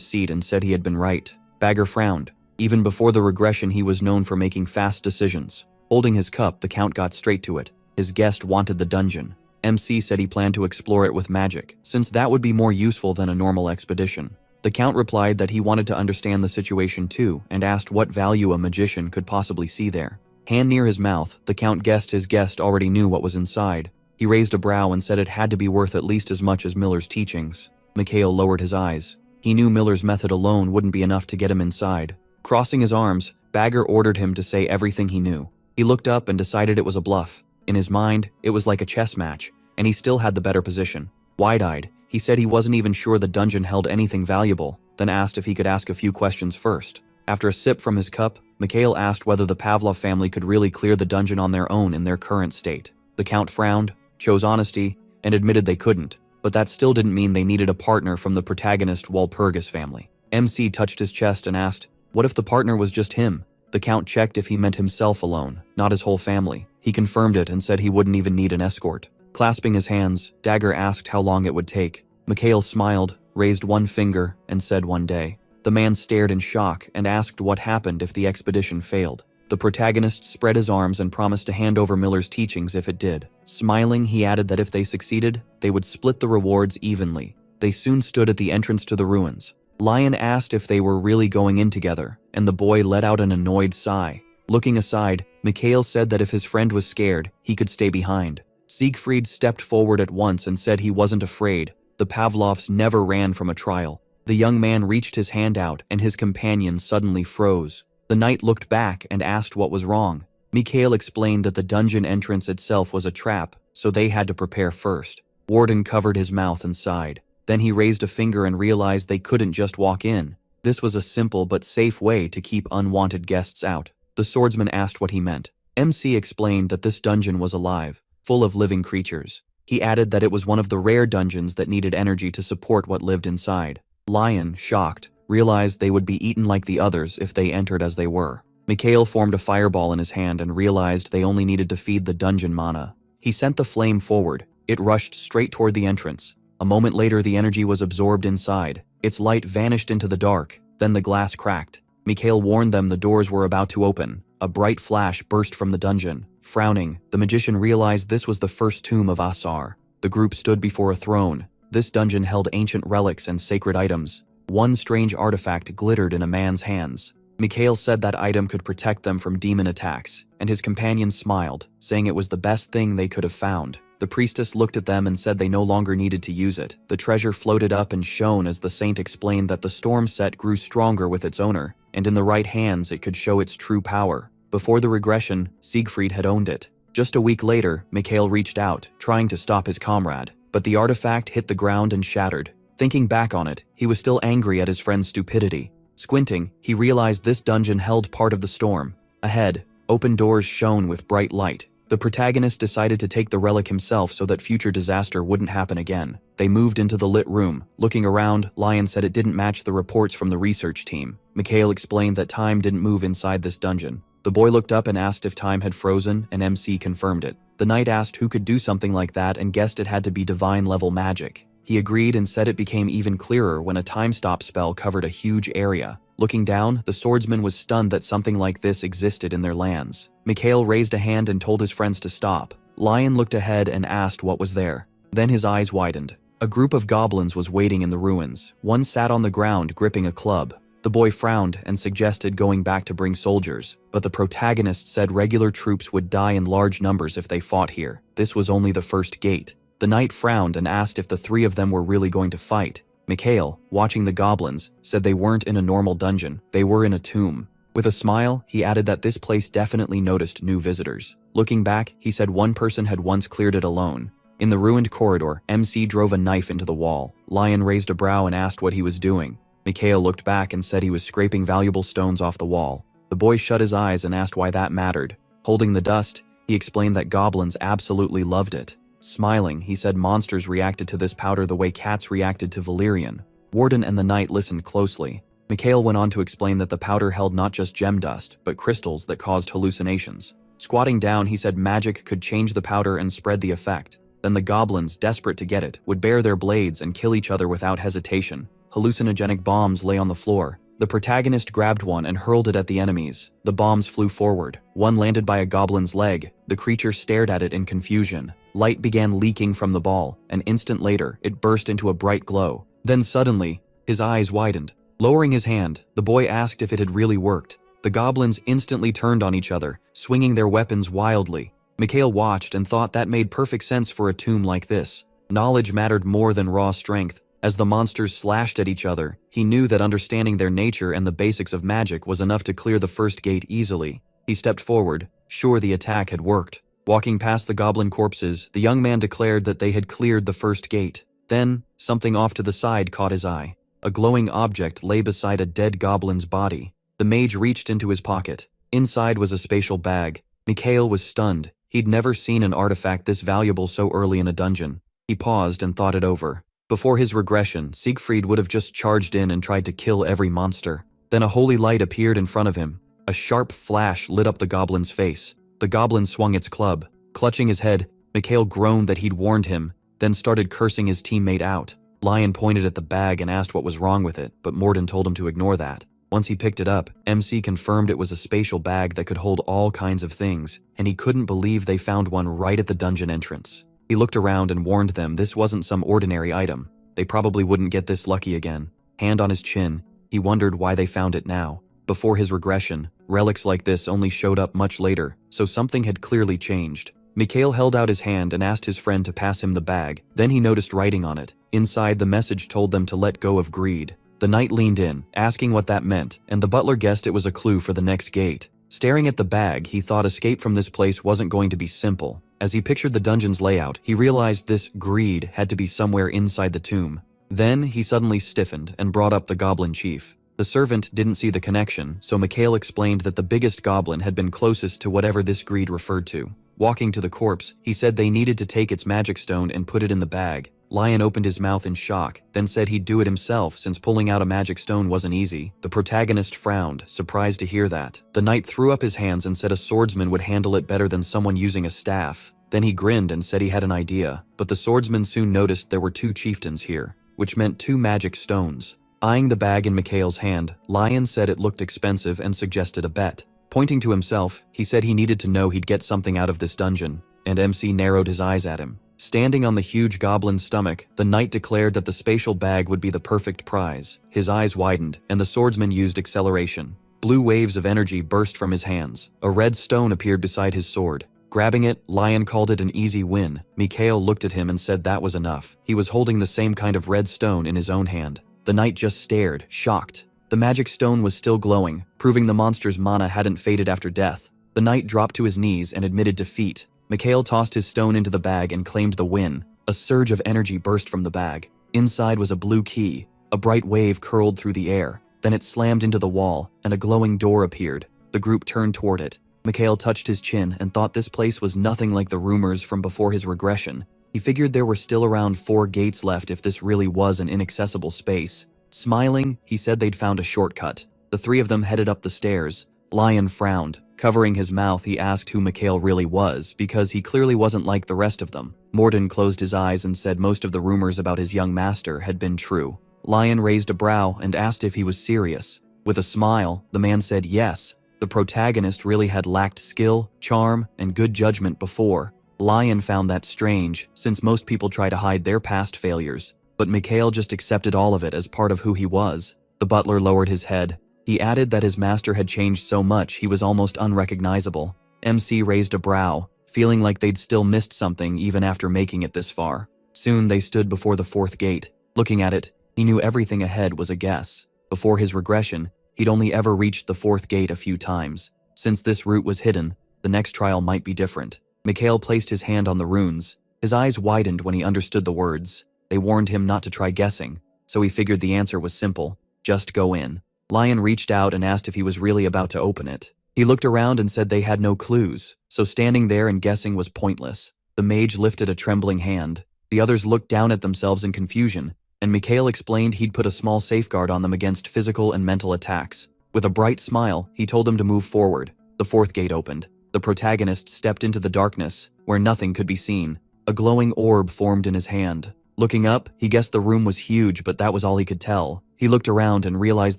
seat and said he had been right. Bagger frowned. Even before the regression, he was known for making fast decisions. Holding his cup, the Count got straight to it. His guest wanted the dungeon. MC said he planned to explore it with magic, since that would be more useful than a normal expedition. The Count replied that he wanted to understand the situation too, and asked what value a magician could possibly see there. Hand near his mouth, the Count guessed his guest already knew what was inside. He raised a brow and said it had to be worth at least as much as Miller's teachings. Mikhail lowered his eyes. He knew Miller's method alone wouldn't be enough to get him inside. Crossing his arms, Bagger ordered him to say everything he knew. He looked up and decided it was a bluff. In his mind, it was like a chess match, and he still had the better position. Wide-eyed, he said he wasn't even sure the dungeon held anything valuable, then asked if he could ask a few questions first. After a sip from his cup, Mikhail asked whether the Pavlov family could really clear the dungeon on their own in their current state. The Count frowned, chose honesty, and admitted they couldn't, but that still didn't mean they needed a partner from the protagonist Walpurgis family. MC touched his chest and asked, what if the partner was just him? The Count checked if he meant himself alone, not his whole family. He confirmed it and said he wouldn't even need an escort. Clasping his hands, Dagger asked how long it would take. Mikhail smiled, raised one finger, and said 1 day. The man stared in shock and asked what happened if the expedition failed. The protagonist spread his arms and promised to hand over Miller's teachings if it did. Smiling, he added that if they succeeded, they would split the rewards evenly. They soon stood at the entrance to the ruins. Lion asked if they were really going in together, and the boy let out an annoyed sigh. Looking aside, Mikhail said that if his friend was scared, he could stay behind. Siegfried stepped forward at once and said he wasn't afraid. The Pavlovs never ran from a trial. The young man reached his hand out and his companion suddenly froze. The knight looked back and asked what was wrong. Mikhail explained that the dungeon entrance itself was a trap, so they had to prepare first. Warden covered his mouth and sighed. Then he raised a finger and realized they couldn't just walk in. This was a simple but safe way to keep unwanted guests out. The swordsman asked what he meant. MC explained that this dungeon was alive, full of living creatures. He added that it was one of the rare dungeons that needed energy to support what lived inside. Lion, shocked, realized they would be eaten like the others if they entered as they were. Mikhail formed a fireball in his hand and realized they only needed to feed the dungeon mana. He sent the flame forward. It rushed straight toward the entrance. A moment later, the energy was absorbed inside. Its light vanished into the dark. Then the glass cracked. Mikhail warned them the doors were about to open. A bright flash burst from the dungeon. Frowning, the magician realized this was the first tomb of Asura. The group stood before a throne. This dungeon held ancient relics and sacred items. One strange artifact glittered in a man's hands. Mikhail said that item could protect them from demon attacks, and his companion smiled, saying it was the best thing they could have found. The priestess looked at them and said they no longer needed to use it. The treasure floated up and shone as the saint explained that the storm set grew stronger with its owner, and in the right hands it could show its true power. Before the regression, Siegfried had owned it. Just a week later, Mikhail reached out, trying to stop his comrade, but the artifact hit the ground and shattered. Thinking back on it, he was still angry at his friend's stupidity. Squinting, he realized this dungeon held part of the storm. Ahead, open doors shone with bright light. The protagonist decided to take the relic himself so that future disaster wouldn't happen again. They moved into the lit room. Looking around, Lion said it didn't match the reports from the research team. Mikhail explained that time didn't move inside this dungeon. The boy looked up and asked if time had frozen, and MC confirmed it. The knight asked who could do something like that and guessed it had to be divine-level magic. He agreed and said it became even clearer when a time-stop spell covered a huge area. Looking down, the swordsman was stunned that something like this existed in their lands. Mikhail raised a hand and told his friends to stop. Lion looked ahead and asked what was there. Then his eyes widened. A group of goblins was waiting in the ruins. One sat on the ground gripping a club. The boy frowned and suggested going back to bring soldiers, but the protagonist said regular troops would die in large numbers if they fought here. This was only the first gate. The knight frowned and asked if the three of them were really going to fight. Mikhail, watching the goblins, said they weren't in a normal dungeon, they were in a tomb. With a smile, he added that this place definitely noticed new visitors. Looking back, he said one person had once cleared it alone. In the ruined corridor, MC drove a knife into the wall. Lion raised a brow and asked what he was doing. Mikhail looked back and said he was scraping valuable stones off the wall. The boy shut his eyes and asked why that mattered. Holding the dust, he explained that goblins absolutely loved it. Smiling, he said monsters reacted to this powder the way cats reacted to valerian. Warden and the knight listened closely. Mikhail went on to explain that the powder held not just gem dust, but crystals that caused hallucinations. Squatting down, he said magic could change the powder and spread the effect. Then the goblins, desperate to get it, would bare their blades and kill each other without hesitation. Hallucinogenic bombs lay on the floor. The protagonist grabbed one and hurled it at the enemies. The bombs flew forward. One landed by a goblin's leg. The creature stared at it in confusion. Light began leaking from the ball. An instant later, it burst into a bright glow. Then suddenly, his eyes widened. Lowering his hand, the boy asked if it had really worked. The goblins instantly turned on each other, swinging their weapons wildly. Mikhail watched and thought that made perfect sense for a tomb like this. Knowledge mattered more than raw strength. As the monsters slashed at each other, he knew that understanding their nature and the basics of magic was enough to clear the first gate easily. He stepped forward, sure the attack had worked. Walking past the goblin corpses, the young man declared that they had cleared the first gate. Then, something off to the side caught his eye. A glowing object lay beside a dead goblin's body. The mage reached into his pocket. Inside was a spatial bag. Mikhail was stunned. He'd never seen an artifact this valuable so early in a dungeon. He paused and thought it over. Before his regression, Siegfried would have just charged in and tried to kill every monster. Then a holy light appeared in front of him. A sharp flash lit up the goblin's face. The goblin swung its club. Clutching his head, Mikhail groaned that he'd warned him, then started cursing his teammate out. Lion pointed at the bag and asked what was wrong with it, but Morden told him to ignore that. Once he picked it up, MC confirmed it was a spatial bag that could hold all kinds of things, and he couldn't believe they found one right at the dungeon entrance. He looked around and warned them this wasn't some ordinary item. They probably wouldn't get this lucky again. Hand on his chin, he wondered why they found it now. Before his regression, relics like this only showed up much later, so something had clearly changed. Mikhail held out his hand and asked his friend to pass him the bag. Then he noticed writing on it. Inside, the message told them to let go of greed. The knight leaned in, asking what that meant, and the butler guessed it was a clue for the next gate. Staring at the bag, he thought escape from this place wasn't going to be simple. As he pictured the dungeon's layout, he realized this greed had to be somewhere inside the tomb. Then he suddenly stiffened and brought up the goblin chief. The servant didn't see the connection, so Mikhail explained that the biggest goblin had been closest to whatever this greed referred to. Walking to the corpse, he said they needed to take its magic stone and put it in the bag. Lion opened his mouth in shock, then said he'd do it himself since pulling out a magic stone wasn't easy. The protagonist frowned, surprised to hear that. The knight threw up his hands and said a swordsman would handle it better than someone using a staff. Then he grinned and said he had an idea, but the swordsman soon noticed there were 2 chieftains here, which meant 2 magic stones. Eyeing the bag in Mikhail's hand, Lion said it looked expensive and suggested a bet. Pointing to himself, he said he needed to know he'd get something out of this dungeon, and MC narrowed his eyes at him. Standing on the huge goblin's stomach, the knight declared that the spatial bag would be the perfect prize. His eyes widened, and the swordsman used acceleration. Blue waves of energy burst from his hands. A red stone appeared beside his sword. Grabbing it, Lion called it an easy win. Mikhail looked at him and said that was enough. He was holding the same kind of red stone in his own hand. The knight just stared, shocked. The magic stone was still glowing, proving the monster's mana hadn't faded after death. The knight dropped to his knees and admitted defeat. Mikhail tossed his stone into the bag and claimed the win. A surge of energy burst from the bag. Inside was a blue key. A bright wave curled through the air. Then it slammed into the wall, and a glowing door appeared. The group turned toward it. Mikhail touched his chin and thought this place was nothing like the rumors from before his regression. He figured there were still around 4 gates left if this really was an inaccessible space. Smiling, he said they'd found a shortcut. The 3 of them headed up the stairs. Lion frowned. Covering his mouth, he asked who Mikhail really was, because he clearly wasn't like the rest of them. Morden closed his eyes and said most of the rumors about his young master had been true. Lion raised a brow and asked if he was serious. With a smile, the man said yes. The protagonist really had lacked skill, charm, and good judgment before. Lion found that strange, since most people try to hide their past failures. But Mikhail just accepted all of it as part of who he was. The butler lowered his head. He added that his master had changed so much he was almost unrecognizable. MC raised a brow, feeling like they'd still missed something even after making it this far. Soon they stood before the 4th gate. Looking at it, he knew everything ahead was a guess. Before his regression, he'd only ever reached the 4th gate a few times. Since this route was hidden, the next trial might be different. Mikhail placed his hand on the runes. His eyes widened when he understood the words. They warned him not to try guessing, so he figured the answer was simple: just go in. Lion reached out and asked if he was really about to open it. He looked around and said they had no clues, so standing there and guessing was pointless. The mage lifted a trembling hand. The others looked down at themselves in confusion, and Mikhail explained he'd put a small safeguard on them against physical and mental attacks. With a bright smile, he told them to move forward. The fourth gate opened. The protagonist stepped into the darkness, where nothing could be seen. A glowing orb formed in his hand. Looking up, he guessed the room was huge, but that was all he could tell. He looked around and realized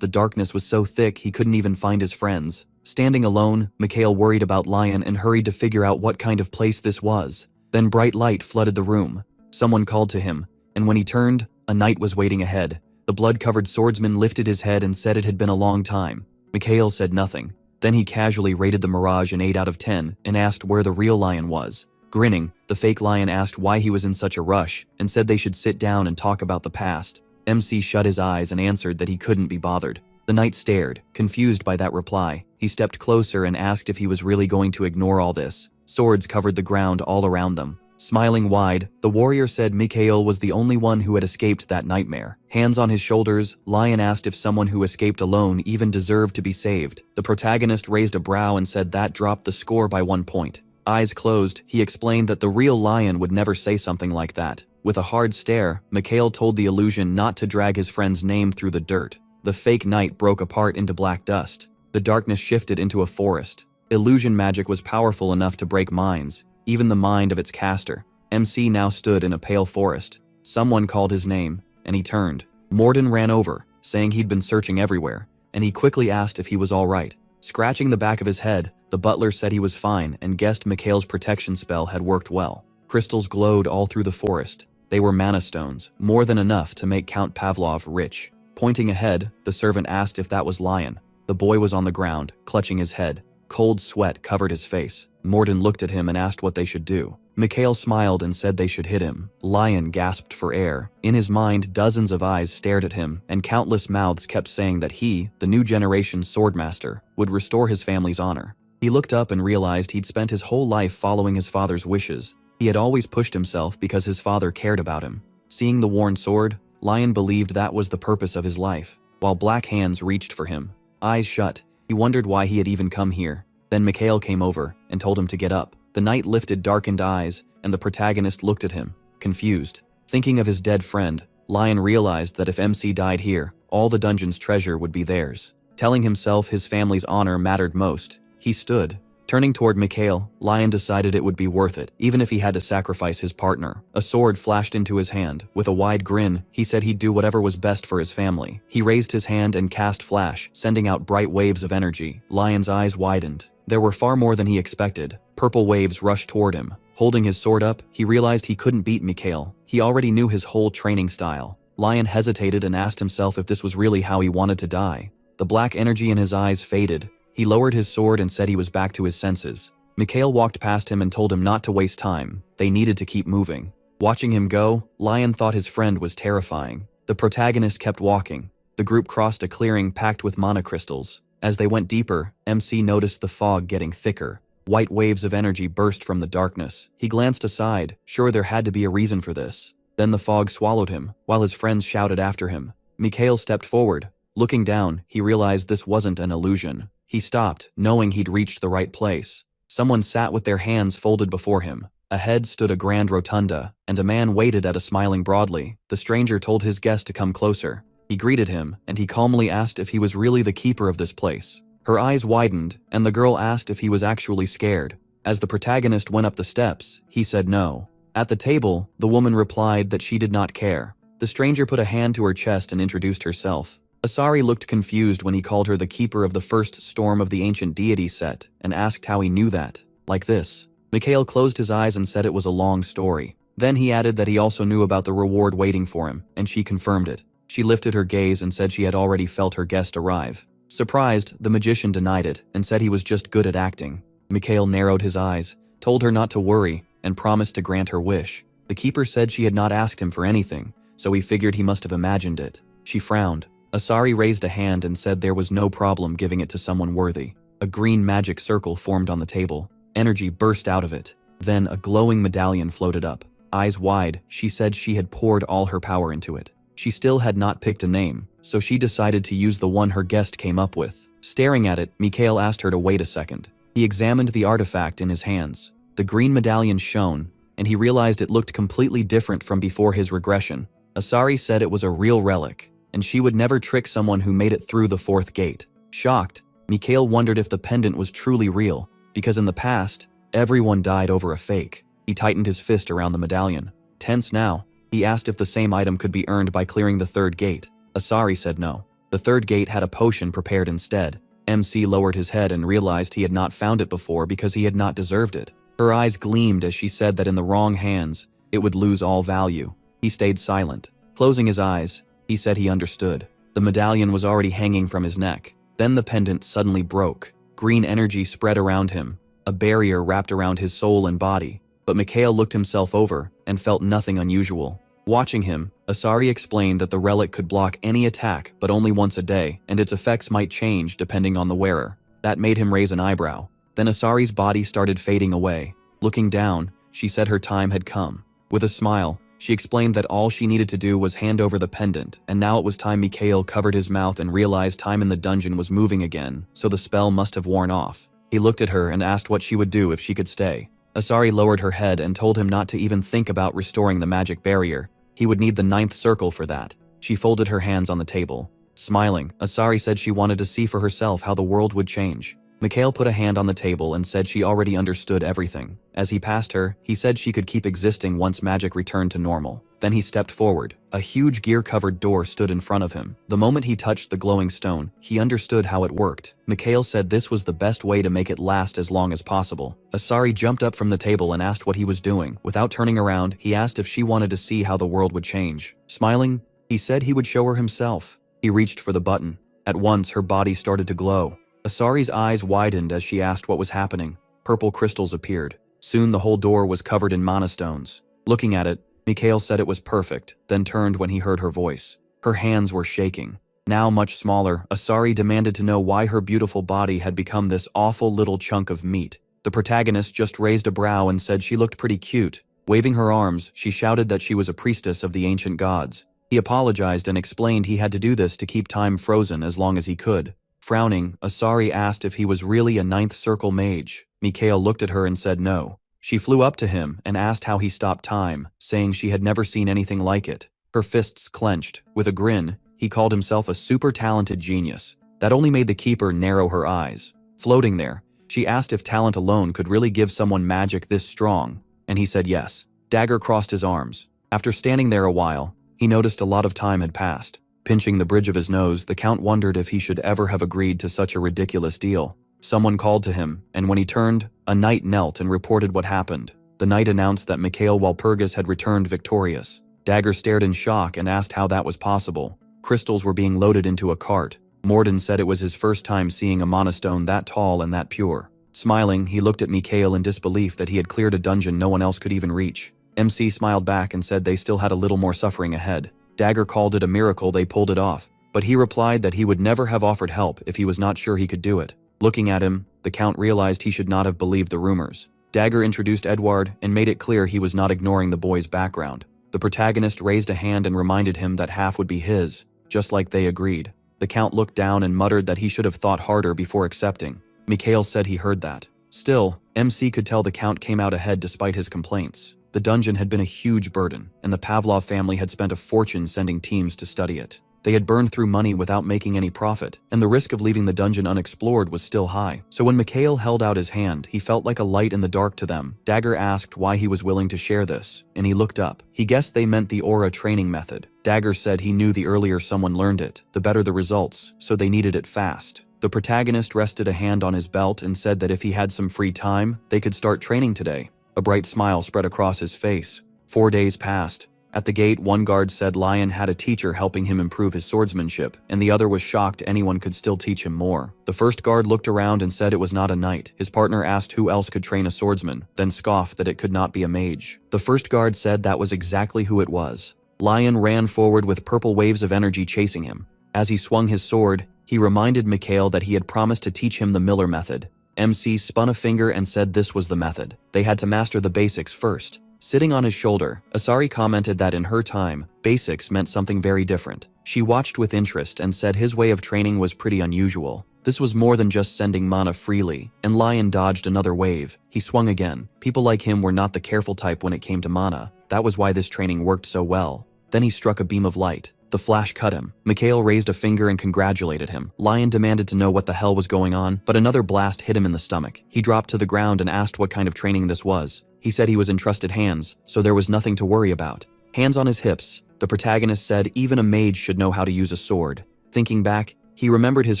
the darkness was so thick he couldn't even find his friends. Standing alone, Mikhail worried about Lion and hurried to figure out what kind of place this was. Then bright light flooded the room. Someone called to him, and when he turned, a knight was waiting ahead. The blood-covered swordsman lifted his head and said it had been a long time. Mikhail said nothing. Then he casually rated the Mirage an 8 out of 10 and asked where the real Lion was. Grinning, the fake Lion asked why he was in such a rush and said they should sit down and talk about the past. MC shut his eyes and answered that he couldn't be bothered. The knight stared, confused by that reply. He stepped closer and asked if he was really going to ignore all this. Swords covered the ground all around them. Smiling wide, the warrior said Mikhail was the only one who had escaped that nightmare. Hands on his shoulders, Lion asked if someone who escaped alone even deserved to be saved. The protagonist raised a brow and said that dropped the score by 1 point. Eyes closed, he explained that the real Lion would never say something like that. With a hard stare, Mikhail told the illusion not to drag his friend's name through the dirt. The fake knight broke apart into black dust. The darkness shifted into a forest. Illusion magic was powerful enough to break minds, even the mind of its caster. MC now stood in a pale forest. Someone called his name, and he turned. Morden ran over, saying he'd been searching everywhere, and he quickly asked if he was all right. Scratching the back of his head, the butler said he was fine and guessed Mikhail's protection spell had worked well. Crystals glowed all through the forest. They were mana stones, more than enough to make Count Pavlov rich. Pointing ahead, the servant asked if that was Lion. The boy was on the ground, clutching his head. Cold sweat covered his face. Morden looked at him and asked what they should do. Mikhail smiled and said they should hit him. Lion gasped for air. In his mind, dozens of eyes stared at him, and countless mouths kept saying that he, the new generation swordmaster, would restore his family's honor. He looked up and realized he'd spent his whole life following his father's wishes. He had always pushed himself because his father cared about him. Seeing the worn sword, Lion believed that was the purpose of his life. While black hands reached for him, eyes shut, he wondered why he had even come here. Then Mikhail came over and told him to get up. The knight lifted darkened eyes, and the protagonist looked at him, confused. Thinking of his dead friend, Lion realized that if MC died here, all the dungeon's treasure would be theirs. Telling himself his family's honor mattered most, he stood. Turning toward Mikhail, Lion decided it would be worth it, even if he had to sacrifice his partner. A sword flashed into his hand. With a wide grin, he said he'd do whatever was best for his family. He raised his hand and cast Flash, sending out bright waves of energy. Lion's eyes widened. There were far more than he expected. Purple waves rushed toward him. Holding his sword up, he realized he couldn't beat Mikhail. He already knew his whole training style. Lion hesitated and asked himself if this was really how he wanted to die. The black energy in his eyes faded. He lowered his sword and said he was back to his senses. Mikhail walked past him and told him not to waste time. They needed to keep moving. Watching him go, Lion thought his friend was terrifying. The protagonist kept walking. The group crossed a clearing packed with mana crystals. As they went deeper, MC noticed the fog getting thicker. White waves of energy burst from the darkness. He glanced aside, sure there had to be a reason for this. Then the fog swallowed him, while his friends shouted after him. Mikhail stepped forward. Looking down, he realized this wasn't an illusion. He stopped, knowing he'd reached the right place. Someone sat with their hands folded before him. Ahead stood a grand rotunda, and a man waited at it smiling broadly. The stranger told his guest to come closer. He greeted him, and he calmly asked if he was really the keeper of this place. Her eyes widened, and the girl asked if he was actually scared. As the protagonist went up the steps, he said no. At the table, the woman replied that she did not care. The stranger put a hand to her chest and introduced herself. Asari looked confused when he called her the keeper of the first storm of the ancient deity set and asked how he knew that. Like this. Mikhail closed his eyes and said it was a long story. Then he added that he also knew about the reward waiting for him, and she confirmed it. She lifted her gaze and said she had already felt her guest arrive. Surprised, the magician denied it and said he was just good at acting. Mikhail narrowed his eyes, told her not to worry, and promised to grant her wish. The keeper said she had not asked him for anything, so he figured he must have imagined it. She frowned. Asari raised a hand and said there was no problem giving it to someone worthy. A green magic circle formed on the table. Energy burst out of it. Then a glowing medallion floated up. Eyes wide, she said she had poured all her power into it. She still had not picked a name, so she decided to use the one her guest came up with. Staring at it, Mikhail asked her to wait a second. He examined the artifact in his hands. The green medallion shone, and he realized it looked completely different from before his regression. Asari said it was a real relic, and she would never trick someone who made it through the fourth gate. Shocked, Mikhail wondered if the pendant was truly real, because in the past, everyone died over a fake. He tightened his fist around the medallion. Tense now, he asked if the same item could be earned by clearing the third gate. Asari said no. The third gate had a potion prepared instead. MC lowered his head and realized he had not found it before because he had not deserved it. Her eyes gleamed as she said that in the wrong hands, it would lose all value. He stayed silent. Closing his eyes, he said he understood. The medallion was already hanging from his neck. Then the pendant suddenly broke. Green energy spread around him. A barrier wrapped around his soul and body. But Mikhail looked himself over and felt nothing unusual. Watching him, Asari explained that the relic could block any attack but only once a day, and its effects might change depending on the wearer. That made him raise an eyebrow. Then Asari's body started fading away. Looking down, she said her time had come. With a smile, she explained that all she needed to do was hand over the pendant, and now it was time. Mikhail covered his mouth and realized time in the dungeon was moving again, so the spell must have worn off. He looked at her and asked what she would do if she could stay. Asari lowered her head and told him not to even think about restoring the magic barrier. He would need the 9th circle for that. She folded her hands on the table. Smiling, Asari said she wanted to see for herself how the world would change. Mikhail put a hand on the table and said she already understood everything. As he passed her, he said she could keep existing once magic returned to normal. Then he stepped forward. A huge gear-covered door stood in front of him. The moment he touched the glowing stone, he understood how it worked. Mikhail said this was the best way to make it last as long as possible. Asari jumped up from the table and asked what he was doing. Without turning around, he asked if she wanted to see how the world would change. Smiling, he said he would show her himself. He reached for the button. At once, her body started to glow. Asari's eyes widened as she asked what was happening. Purple crystals appeared. Soon the whole door was covered in mana stones. Looking at it, Mikhail said it was perfect, then turned when he heard her voice. Her hands were shaking. Now much smaller, Asari demanded to know why her beautiful body had become this awful little chunk of meat. The protagonist just raised a brow and said she looked pretty cute. Waving her arms, she shouted that she was a priestess of the ancient gods. He apologized and explained he had to do this to keep time frozen as long as he could. Frowning, Asari asked if he was really a 9th circle mage. Mikhail looked at her and said no. She flew up to him and asked how he stopped time, saying she had never seen anything like it. Her fists clenched. With a grin, he called himself a super talented genius. That only made the keeper narrow her eyes. Floating there, she asked if talent alone could really give someone magic this strong, and he said yes. Dagger crossed his arms. After standing there a while, he noticed a lot of time had passed. Pinching the bridge of his nose, the Count wondered if he should ever have agreed to such a ridiculous deal. Someone called to him, and when he turned, a knight knelt and reported what happened. The knight announced that Mikhail Walpurgis had returned victorious. Dagger stared in shock and asked how that was possible. Crystals were being loaded into a cart. Morden said it was his first time seeing a mana stone that tall and that pure. Smiling, he looked at Mikhail in disbelief that he had cleared a dungeon no one else could even reach. MC smiled back and said they still had a little more suffering ahead. Dagger called it a miracle they pulled it off, but he replied that he would never have offered help if he was not sure he could do it. Looking at him, the Count realized he should not have believed the rumors. Dagger introduced Edward and made it clear he was not ignoring the boy's background. The protagonist raised a hand and reminded him that half would be his, just like they agreed. The Count looked down and muttered that he should have thought harder before accepting. Mikhail said he heard that. Still, MC could tell the Count came out ahead despite his complaints. The dungeon had been a huge burden, and the Pavlov family had spent a fortune sending teams to study it. They had burned through money without making any profit, and the risk of leaving the dungeon unexplored was still high. So when Mikhail held out his hand, he felt like a light in the dark to them. Dagger asked why he was willing to share this, and he looked up. He guessed they meant the aura training method. Dagger said he knew the earlier someone learned it, the better the results, so they needed it fast. The protagonist rested a hand on his belt and said that if he had some free time, they could start training today. A bright smile spread across his face. 4 days passed. At the gate, one guard said Lion had a teacher helping him improve his swordsmanship, and the other was shocked anyone could still teach him more. The first guard looked around and said it was not a knight. His partner asked who else could train a swordsman, then scoffed that it could not be a mage. The first guard said that was exactly who it was. Lion ran forward with purple waves of energy chasing him. As he swung his sword, he reminded Mikhail that he had promised to teach him the Miller method. MC spun a finger and said this was the method. They had to master the basics first. Sitting on his shoulder, Asari commented that in her time, basics meant something very different. She watched with interest and said his way of training was pretty unusual. This was more than just sending mana freely, and Lion dodged another wave. He swung again. People like him were not the careful type when it came to mana. That was why this training worked so well. Then he struck a beam of light. The flash cut him. Mikhail raised a finger and congratulated him. Lion demanded to know what the hell was going on, but another blast hit him in the stomach. He dropped to the ground and asked what kind of training this was. He said he was in trusted hands, so there was nothing to worry about. Hands on his hips, the protagonist said even a mage should know how to use a sword. Thinking back, he remembered his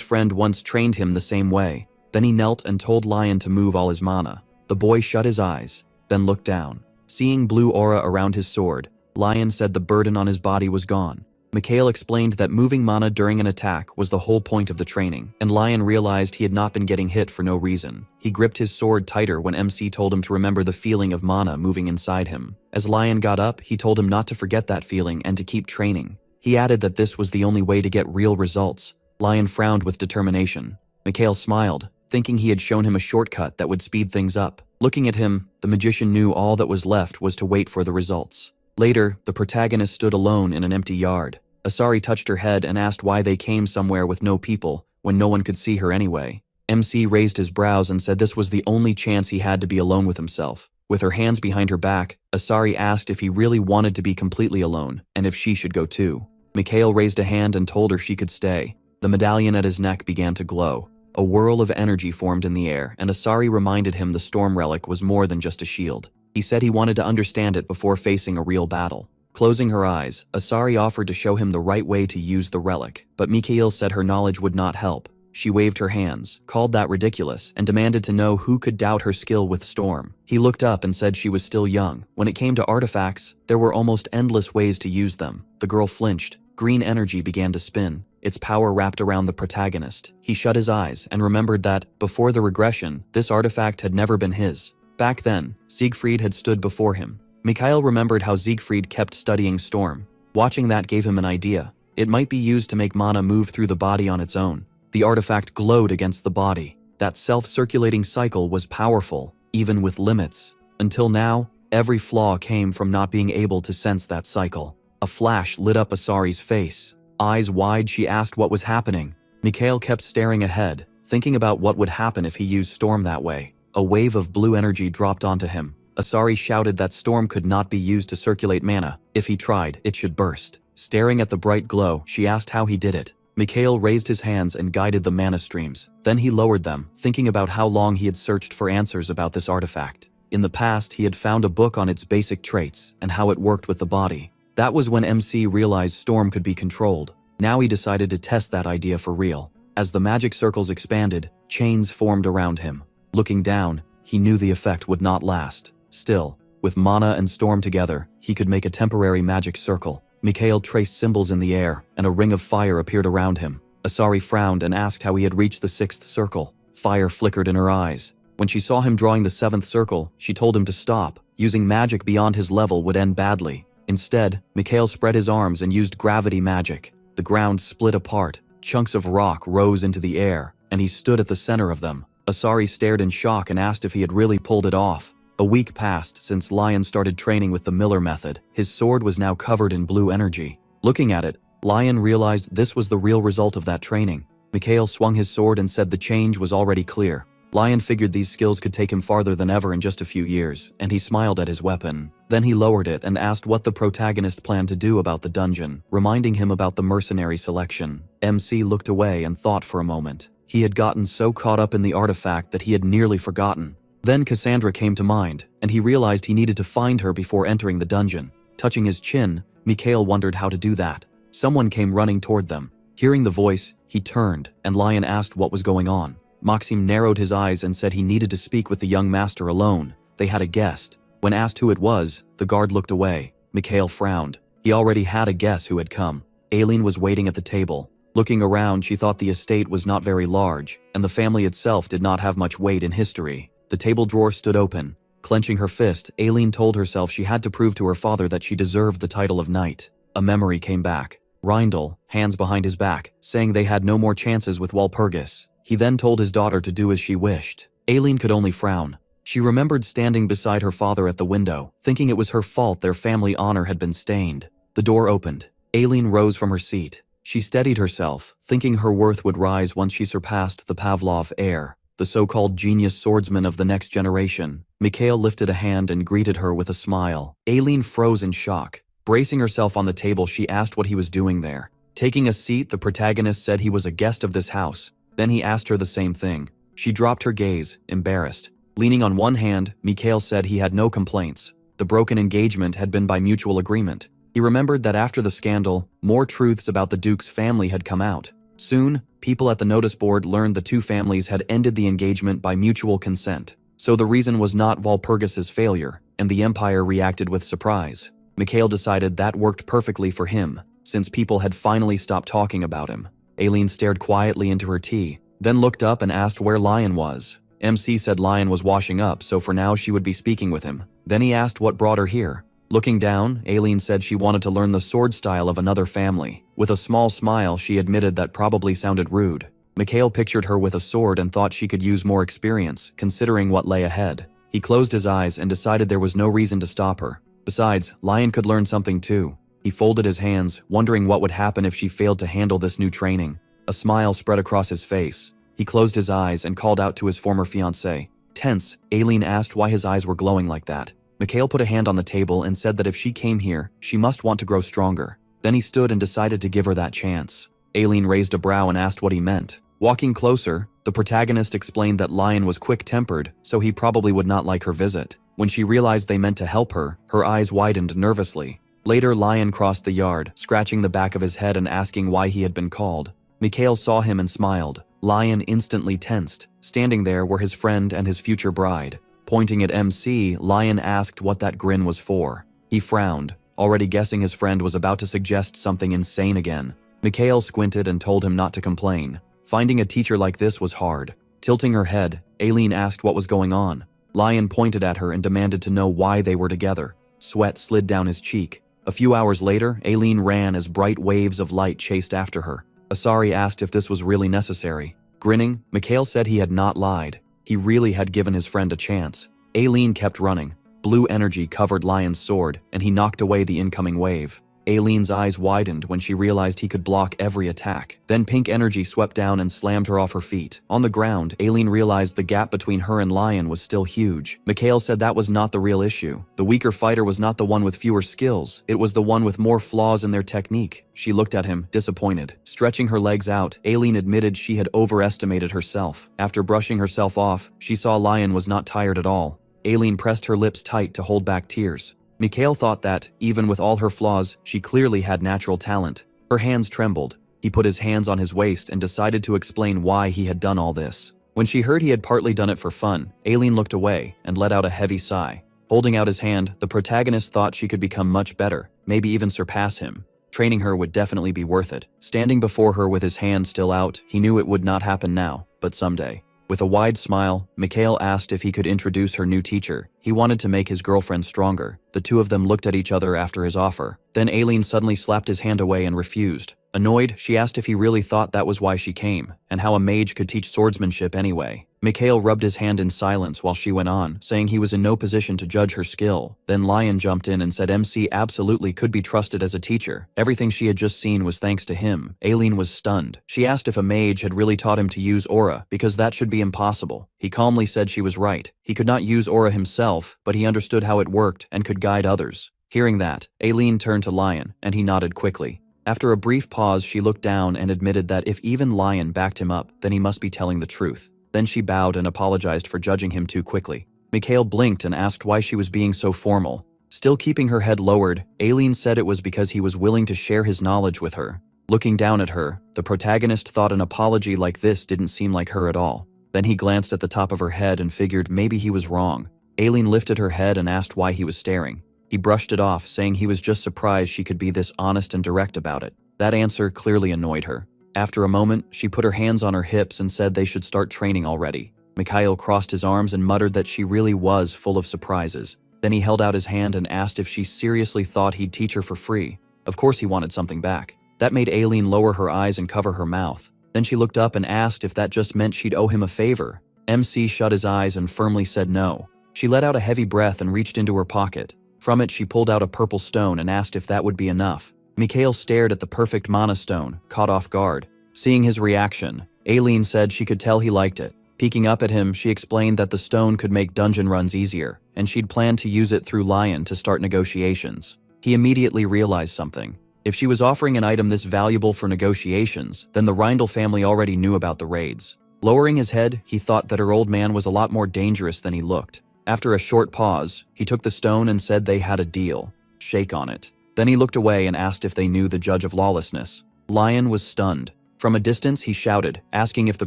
friend once trained him the same way. Then he knelt and told Lion to move all his mana. The boy shut his eyes, then looked down. Seeing blue aura around his sword, Lion said the burden on his body was gone. Mikhail explained that moving mana during an attack was the whole point of the training, and Lion realized he had not been getting hit for no reason. He gripped his sword tighter when MC told him to remember the feeling of mana moving inside him. As Lion got up, he told him not to forget that feeling and to keep training. He added that this was the only way to get real results. Lion frowned with determination. Mikhail smiled, thinking he had shown him a shortcut that would speed things up. Looking at him, the magician knew all that was left was to wait for the results. Later, the protagonist stood alone in an empty yard. Asari touched her head and asked why they came somewhere with no people, when no one could see her anyway. MC raised his brows and said this was the only chance he had to be alone with himself. With her hands behind her back, Asari asked if he really wanted to be completely alone, and if she should go too. Mikhail raised a hand and told her she could stay. The medallion at his neck began to glow. A whirl of energy formed in the air, and Asari reminded him the storm relic was more than just a shield. He said he wanted to understand it before facing a real battle. Closing her eyes, Asari offered to show him the right way to use the relic, but Mikhail said her knowledge would not help. She waved her hands, called that ridiculous, and demanded to know who could doubt her skill with storm. He looked up and said she was still young. When it came to artifacts, there were almost endless ways to use them. The girl flinched. Green energy began to spin. Its power wrapped around the protagonist. He shut his eyes and remembered that, before the regression, this artifact had never been his. Back then, Siegfried had stood before him. Mikhail remembered how Siegfried kept studying storm. Watching that gave him an idea. It might be used to make mana move through the body on its own. The artifact glowed against the body. That self-circulating cycle was powerful, even with limits. Until now, every flaw came from not being able to sense that cycle. A flash lit up Asari's face. Eyes wide, she asked what was happening. Mikhail kept staring ahead, thinking about what would happen if he used storm that way. A wave of blue energy dropped onto him. Asari shouted that storm could not be used to circulate mana. If he tried, it should burst. Staring at the bright glow, she asked how he did it. Mikhail raised his hands and guided the mana streams. Then he lowered them, thinking about how long he had searched for answers about this artifact. In the past, he had found a book on its basic traits and how it worked with the body. That was when MC realized storm could be controlled. Now he decided to test that idea for real. As the magic circles expanded, chains formed around him. Looking down, he knew the effect would not last. Still, with mana and storm together, he could make a temporary magic circle. Mikhail traced symbols in the air, and a ring of fire appeared around him. Asari frowned and asked how he had reached the 6th circle. Fire flickered in her eyes. When she saw him drawing the 7th circle, she told him to stop. Using magic beyond his level would end badly. Instead, Mikhail spread his arms and used gravity magic. The ground split apart. Chunks of rock rose into the air, and he stood at the center of them. Asari stared in shock and asked if he had really pulled it off. A week passed since Lion started training with the Miller method. His sword was now covered in blue energy. Looking at it, Lion realized this was the real result of that training. Mikhail swung his sword and said the change was already clear. Lion figured these skills could take him farther than ever in just a few years, and he smiled at his weapon. Then he lowered it and asked what the protagonist planned to do about the dungeon, reminding him about the mercenary selection. MC looked away and thought for a moment. He had gotten so caught up in the artifact that he had nearly forgotten. Then Cassandra came to mind, and he realized he needed to find her before entering the dungeon. Touching his chin, Mikhail wondered how to do that. Someone came running toward them. Hearing the voice, he turned, and Lion asked what was going on. Maxim narrowed his eyes and said he needed to speak with the young master alone. They had a guest. When asked who it was, the guard looked away. Mikhail frowned. He already had a guess who had come. Aileen was waiting at the table. Looking around, she thought the estate was not very large, and the family itself did not have much weight in history. The table drawer stood open. Clenching her fist, Aileen told herself she had to prove to her father that she deserved the title of knight. A memory came back. Reindl, hands behind his back, saying they had no more chances with Walpurgis. He then told his daughter to do as she wished. Aileen could only frown. She remembered standing beside her father at the window, thinking it was her fault their family honor had been stained. The door opened. Aileen rose from her seat. She steadied herself, thinking her worth would rise once she surpassed the Pavlov heir, the so-called genius swordsman of the next generation. Mikhail lifted a hand and greeted her with a smile. Aileen froze in shock. Bracing herself on the table, she asked what he was doing there. Taking a seat, the protagonist said he was a guest of this house. Then he asked her the same thing. She dropped her gaze, embarrassed. Leaning on one hand, Mikhail said he had no complaints. The broken engagement had been by mutual agreement. He remembered that after the scandal, more truths about the Duke's family had come out. Soon, people at the notice board learned the two families had ended the engagement by mutual consent. So the reason was not Walpurgis's failure, and the Empire reacted with surprise. Mikhail decided that worked perfectly for him, since people had finally stopped talking about him. Aileen stared quietly into her tea, then looked up and asked where Lion was. MC said Lion was washing up, so for now she would be speaking with him. Then he asked what brought her here. Looking down, Aileen said she wanted to learn the sword style of another family. With a small smile, she admitted that probably sounded rude. Mikhail pictured her with a sword and thought she could use more experience, considering what lay ahead. He closed his eyes and decided there was no reason to stop her. Besides, Lion could learn something too. He folded his hands, wondering what would happen if she failed to handle this new training. A smile spread across his face. He closed his eyes and called out to his former fiancée. Tense, Aileen asked why his eyes were glowing like that. Mikhail put a hand on the table and said that if she came here, she must want to grow stronger. Then he stood and decided to give her that chance. Aileen raised a brow and asked what he meant. Walking closer, the protagonist explained that Lion was quick-tempered, so he probably would not like her visit. When she realized they meant to help her, her eyes widened nervously. Later, Lion crossed the yard, scratching the back of his head and asking why he had been called. Mikhail saw him and smiled. Lion instantly tensed. Standing there were his friend and his future bride. Pointing at MC, Lion asked what that grin was for. He frowned, already guessing his friend was about to suggest something insane again. Mikhail squinted and told him not to complain. Finding a teacher like this was hard. Tilting her head, Aileen asked what was going on. Lion pointed at her and demanded to know why they were together. Sweat slid down his cheek. A few hours later, Aileen ran as bright waves of light chased after her. Asari asked if this was really necessary. Grinning, Mikhail said he had not lied. He really had given his friend a chance. Aileen kept running. Blue energy covered Lion's sword, and he knocked away the incoming wave. Aileen's eyes widened when she realized he could block every attack. Then pink energy swept down and slammed her off her feet. On the ground, Aileen realized the gap between her and Lion was still huge. Mikhail said that was not the real issue. The weaker fighter was not the one with fewer skills. It was the one with more flaws in their technique. She looked at him, disappointed. Stretching her legs out, Aileen admitted she had overestimated herself. After brushing herself off, she saw Lion was not tired at all. Aileen pressed her lips tight to hold back tears. Mikhail thought that, even with all her flaws, she clearly had natural talent. Her hands trembled. He put his hands on his waist and decided to explain why he had done all this. When she heard he had partly done it for fun, Aileen looked away and let out a heavy sigh. Holding out his hand, the protagonist thought she could become much better, maybe even surpass him. Training her would definitely be worth it. Standing before her with his hand still out, he knew it would not happen now, but someday. With a wide smile, Mikhail asked if he could introduce her new teacher. He wanted to make his girlfriend stronger. The two of them looked at each other after his offer. Then Aileen suddenly slapped his hand away and refused. Annoyed, she asked if he really thought that was why she came, and how a mage could teach swordsmanship anyway. Mikhail rubbed his hand in silence while she went on, saying he was in no position to judge her skill. Then Lion jumped in and said MC absolutely could be trusted as a teacher. Everything she had just seen was thanks to him. Aileen was stunned. She asked if a mage had really taught him to use aura, because that should be impossible. He calmly said she was right. He could not use aura himself, but he understood how it worked and could guide others. Hearing that, Aileen turned to Lion, and he nodded quickly. After a brief pause, she looked down and admitted that if even Lion backed him up, then he must be telling the truth. Then she bowed and apologized for judging him too quickly. Mikhail blinked and asked why she was being so formal. Still keeping her head lowered, Aileen said it was because he was willing to share his knowledge with her. Looking down at her, the protagonist thought an apology like this didn't seem like her at all. Then he glanced at the top of her head and figured maybe he was wrong. Aileen lifted her head and asked why he was staring. He brushed it off, saying he was just surprised she could be this honest and direct about it. That answer clearly annoyed her. After a moment, she put her hands on her hips and said they should start training already. Mikhail crossed his arms and muttered that she really was full of surprises. Then he held out his hand and asked if she seriously thought he'd teach her for free. Of course he wanted something back. That made Aileen lower her eyes and cover her mouth. Then she looked up and asked if that just meant she'd owe him a favor. MC shut his eyes and firmly said no. She let out a heavy breath and reached into her pocket. From it, she pulled out a purple stone and asked if that would be enough. Mikhail stared at the perfect mana stone, caught off guard. Seeing his reaction, Aileen said she could tell he liked it. Peeking up at him, she explained that the stone could make dungeon runs easier, and she'd planned to use it through Lion to start negotiations. He immediately realized something. If she was offering an item this valuable for negotiations, then the Reindl family already knew about the raids. Lowering his head, he thought that her old man was a lot more dangerous than he looked. After a short pause, he took the stone and said they had a deal. Shake on it. Then he looked away and asked if they knew the Judge of Lawlessness. Lion was stunned. From a distance, he shouted, asking if the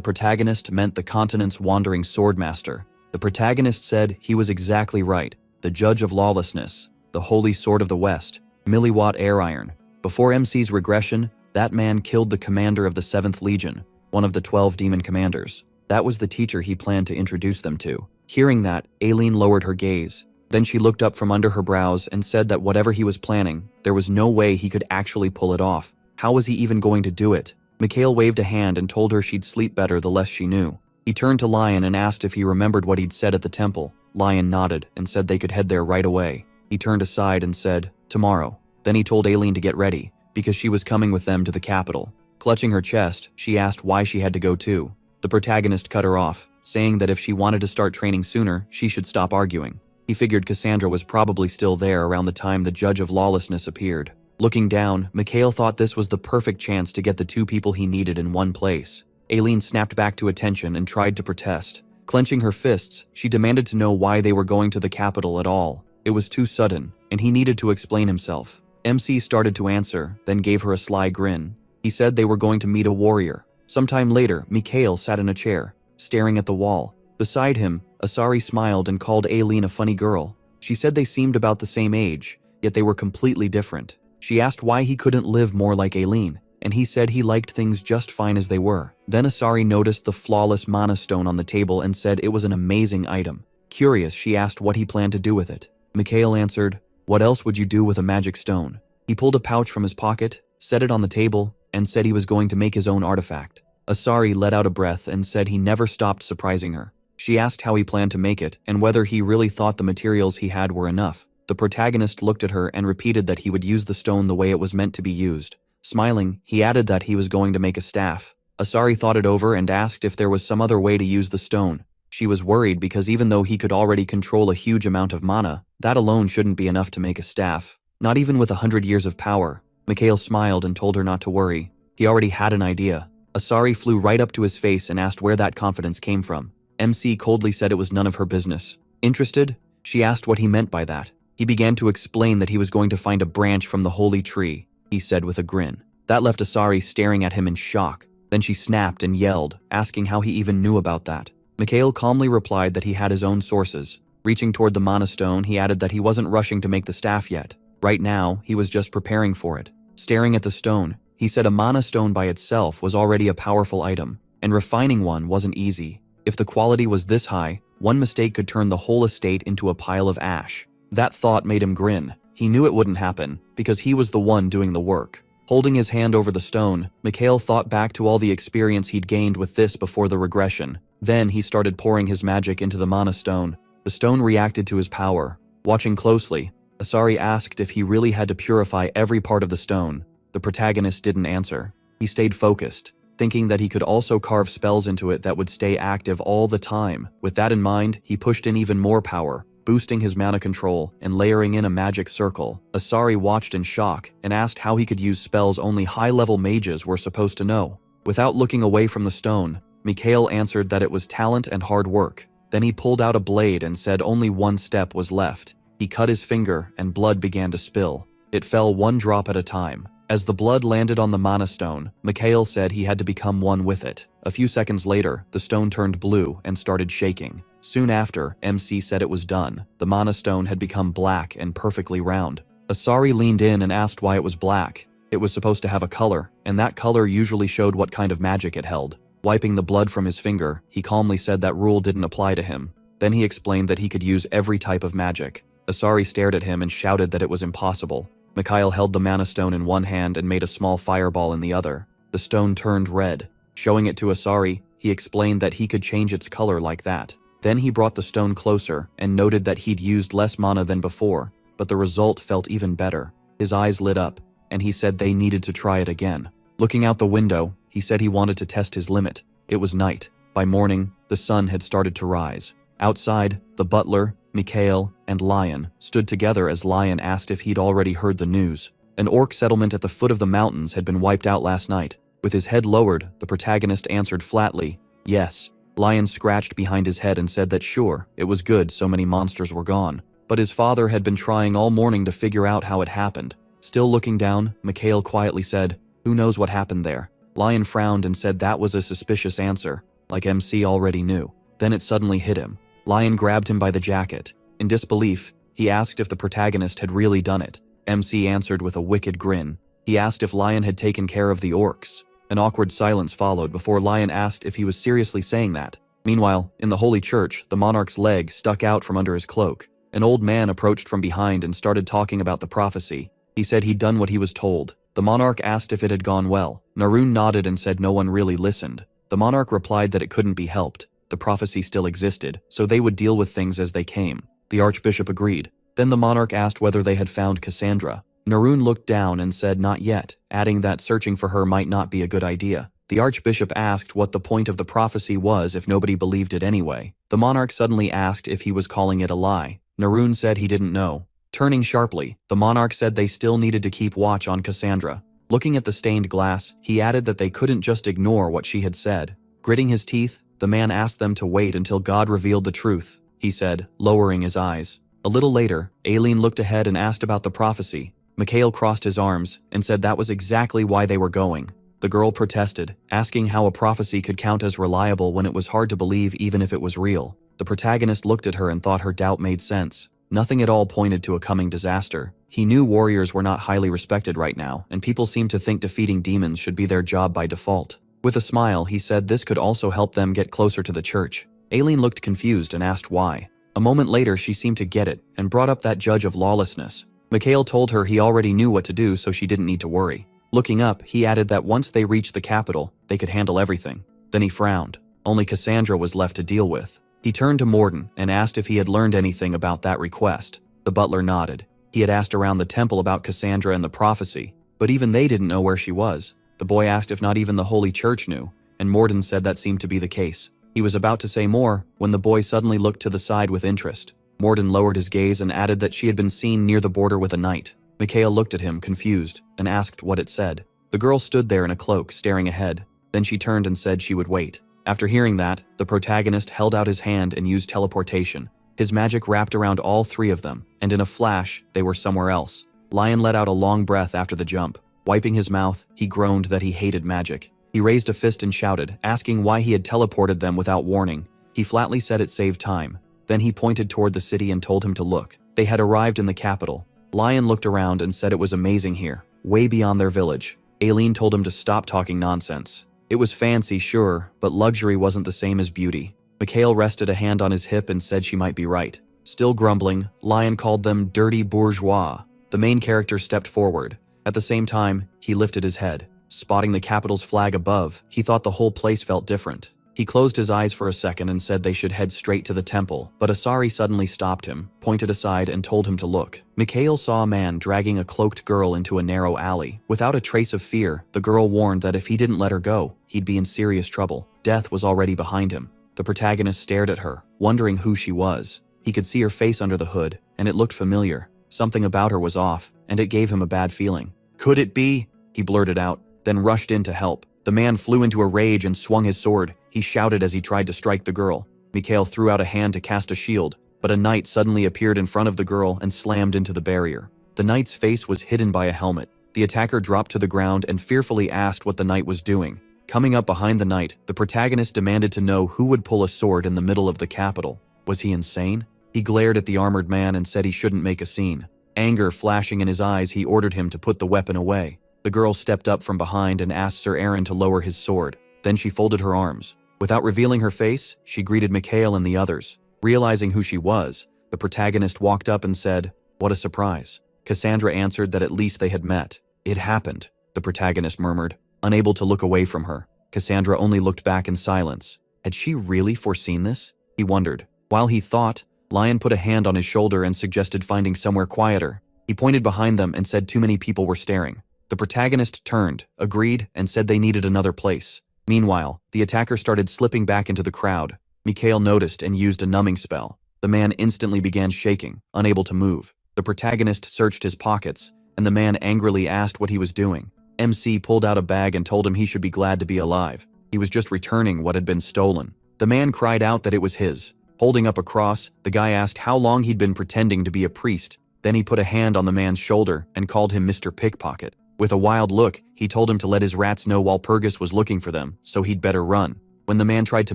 protagonist meant the continent's wandering swordmaster. The protagonist said he was exactly right. The Judge of Lawlessness, the Holy Sword of the West, Milliwatt Air Iron. Before MC's regression, that man killed the commander of the 7th Legion, one of the 12 demon commanders. That was the teacher he planned to introduce them to. Hearing that, Aileen lowered her gaze. Then she looked up from under her brows and said that whatever he was planning, there was no way he could actually pull it off. How was he even going to do it? Mikhail waved a hand and told her she'd sleep better the less she knew. He turned to Lion and asked if he remembered what he'd said at the temple. Lion nodded and said they could head there right away. He turned aside and said, "Tomorrow." Then he told Aileen to get ready, because she was coming with them to the capital. Clutching her chest, she asked why she had to go too. The protagonist cut her off, saying that if she wanted to start training sooner, she should stop arguing. He figured Cassandra was probably still there around the time the Judge of Lawlessness appeared. Looking down, Mikhail thought this was the perfect chance to get the two people he needed in one place. Aileen snapped back to attention and tried to protest. Clenching her fists, she demanded to know why they were going to the capital at all. It was too sudden, and he needed to explain himself. MC started to answer, then gave her a sly grin. He said they were going to meet a warrior. Sometime later, Mikhail sat in a chair, staring at the wall. Beside him, Asari smiled and called Aileen a funny girl. She said they seemed about the same age, yet they were completely different. She asked why he couldn't live more like Aileen, and he said he liked things just fine as they were. Then Asari noticed the flawless mana stone on the table and said it was an amazing item. Curious, she asked what he planned to do with it. Mikhail answered, "What else would you do with a magic stone?" He pulled a pouch from his pocket, set it on the table, and said he was going to make his own artifact. Asari let out a breath and said he never stopped surprising her. She asked how he planned to make it and whether he really thought the materials he had were enough. The protagonist looked at her and repeated that he would use the stone the way it was meant to be used. Smiling, he added that he was going to make a staff. Asari thought it over and asked if there was some other way to use the stone. She was worried because even though he could already control a huge amount of mana, that alone shouldn't be enough to make a staff. Not even with 100 years of power. Mikhail smiled and told her not to worry. He already had an idea. Asari flew right up to his face and asked where that confidence came from. MC coldly said it was none of her business. Interested? She asked what he meant by that. He began to explain that he was going to find a branch from the holy tree, he said with a grin. That left Asari staring at him in shock. Then she snapped and yelled, asking how he even knew about that. Mikhail calmly replied that he had his own sources. Reaching toward the mana stone, he added that he wasn't rushing to make the staff yet. Right now, he was just preparing for it. Staring at the stone, he said a mana stone by itself was already a powerful item, and refining one wasn't easy. If the quality was this high, one mistake could turn the whole estate into a pile of ash. That thought made him grin. He knew it wouldn't happen, because he was the one doing the work. Holding his hand over the stone, Mikhail thought back to all the experience he'd gained with this before the regression. Then he started pouring his magic into the mana stone. The stone reacted to his power. Watching closely, Asari asked if he really had to purify every part of the stone. The protagonist didn't answer. He stayed focused, thinking that he could also carve spells into it that would stay active all the time. With that in mind, he pushed in even more power, boosting his mana control and layering in a magic circle. Asari watched in shock and asked how he could use spells only high-level mages were supposed to know. Without looking away from the stone, Mikhail answered that it was talent and hard work. Then he pulled out a blade and said only one step was left. He cut his finger and blood began to spill. It fell one drop at a time. As the blood landed on the mana stone, Mikhail said he had to become one with it. A few seconds later, the stone turned blue and started shaking. Soon after, MC said it was done. The mana stone had become black and perfectly round. Asari leaned in and asked why it was black. It was supposed to have a color, and that color usually showed what kind of magic it held. Wiping the blood from his finger, he calmly said that rule didn't apply to him. Then he explained that he could use every type of magic. Asari stared at him and shouted that it was impossible. Mikhail held the mana stone in one hand and made a small fireball in the other. The stone turned red. Showing it to Asari, he explained that he could change its color like that. Then he brought the stone closer and noted that he'd used less mana than before, but the result felt even better. His eyes lit up, and he said they needed to try it again. Looking out the window, he said he wanted to test his limit. It was night. By morning, the sun had started to rise. Outside, the butler, Mikhail, and Lion stood together as Lion asked if he'd already heard the news. An orc settlement at the foot of the mountains had been wiped out last night. With his head lowered, the protagonist answered flatly, yes. Lion scratched behind his head and said that sure, it was good so many monsters were gone. But his father had been trying all morning to figure out how it happened. Still looking down, Mikhail quietly said, who knows what happened there? Lion frowned and said that was a suspicious answer, like MC already knew. Then it suddenly hit him. Lion grabbed him by the jacket. In disbelief, he asked if the protagonist had really done it. MC answered with a wicked grin. He asked if Lion had taken care of the orcs. An awkward silence followed before Lion asked if he was seriously saying that. Meanwhile, in the holy church, the monarch's leg stuck out from under his cloak. An old man approached from behind and started talking about the prophecy. He said he'd done what he was told. The monarch asked if it had gone well. Narun nodded and said no one really listened. The monarch replied that it couldn't be helped. The prophecy still existed, so they would deal with things as they came. The archbishop agreed. Then the monarch asked whether they had found Cassandra. Narun looked down and said not yet, adding that searching for her might not be a good idea. The archbishop asked what the point of the prophecy was if nobody believed it anyway. The monarch suddenly asked if he was calling it a lie. Narun said he didn't know. Turning sharply, the monarch said they still needed to keep watch on Cassandra. Looking at the stained glass, he added that they couldn't just ignore what she had said. Gritting his teeth, the man asked them to wait until God revealed the truth, he said, lowering his eyes. A little later, Aileen looked ahead and asked about the prophecy. Mikhail crossed his arms and said that was exactly why they were going. The girl protested, asking how a prophecy could count as reliable when it was hard to believe even if it was real. The protagonist looked at her and thought her doubt made sense. Nothing at all pointed to a coming disaster. He knew warriors were not highly respected right now, and people seemed to think defeating demons should be their job by default. With a smile, he said this could also help them get closer to the church. Aileen looked confused and asked why. A moment later, she seemed to get it and brought up that judge of lawlessness. Mikhail told her he already knew what to do, so she didn't need to worry. Looking up, he added that once they reached the capital, they could handle everything. Then he frowned. Only Cassandra was left to deal with. He turned to Morden and asked if he had learned anything about that request. The butler nodded. He had asked around the temple about Cassandra and the prophecy, but even they didn't know where she was. The boy asked if not even the Holy Church knew, and Morden said that seemed to be the case. He was about to say more when the boy suddenly looked to the side with interest. Morden lowered his gaze and added that she had been seen near the border with a knight. Mikhail looked at him, confused, and asked what it said. The girl stood there in a cloak, staring ahead. Then she turned and said she would wait. After hearing that, the protagonist held out his hand and used teleportation. His magic wrapped around all three of them, and in a flash, they were somewhere else. Lion let out a long breath after the jump. Wiping his mouth, he groaned that he hated magic. He raised a fist and shouted, asking why he had teleported them without warning. He flatly said it saved time. Then he pointed toward the city and told him to look. They had arrived in the capital. Lion looked around and said it was amazing here, way beyond their village. Aileen told him to stop talking nonsense. It was fancy, sure, but luxury wasn't the same as beauty. Mikhail rested a hand on his hip and said she might be right. Still grumbling, Lion called them dirty bourgeois. The main character stepped forward. At the same time, he lifted his head. Spotting the capital's flag above, he thought the whole place felt different. He closed his eyes for a second and said they should head straight to the temple, but Asari suddenly stopped him, pointed aside and told him to look. Mikhail saw a man dragging a cloaked girl into a narrow alley. Without a trace of fear, the girl warned that if he didn't let her go, he'd be in serious trouble. Death was already behind him. The protagonist stared at her, wondering who she was. He could see her face under the hood, and it looked familiar. Something about her was off, and it gave him a bad feeling. "Could it be?" he blurted out, then rushed in to help. The man flew into a rage and swung his sword. He shouted as he tried to strike the girl. Mikhail threw out a hand to cast a shield, but a knight suddenly appeared in front of the girl and slammed into the barrier. The knight's face was hidden by a helmet. The attacker dropped to the ground and fearfully asked what the knight was doing. Coming up behind the knight, the protagonist demanded to know who would pull a sword in the middle of the capital. Was he insane? He glared at the armored man and said he shouldn't make a scene. Anger flashing in his eyes, he ordered him to put the weapon away. The girl stepped up from behind and asked Sir Aaron to lower his sword. Then she folded her arms. Without revealing her face, she greeted Mikhail and the others. Realizing who she was, the protagonist walked up and said, "What a surprise." Cassandra answered that at least they had met. "It happened," the protagonist murmured, unable to look away from her. Cassandra only looked back in silence. Had she really foreseen this? He wondered. While he thought, Lion put a hand on his shoulder and suggested finding somewhere quieter. He pointed behind them and said too many people were staring. The protagonist turned, agreed, and said they needed another place. Meanwhile, the attacker started slipping back into the crowd. Mikhail noticed and used a numbing spell. The man instantly began shaking, unable to move. The protagonist searched his pockets, and the man angrily asked what he was doing. MC pulled out a bag and told him he should be glad to be alive. He was just returning what had been stolen. The man cried out that it was his. Holding up a cross, the guy asked how long he'd been pretending to be a priest. Then he put a hand on the man's shoulder and called him Mr. Pickpocket. With a wild look, he told him to let his rats know Walpurgis was looking for them, so he'd better run. When the man tried to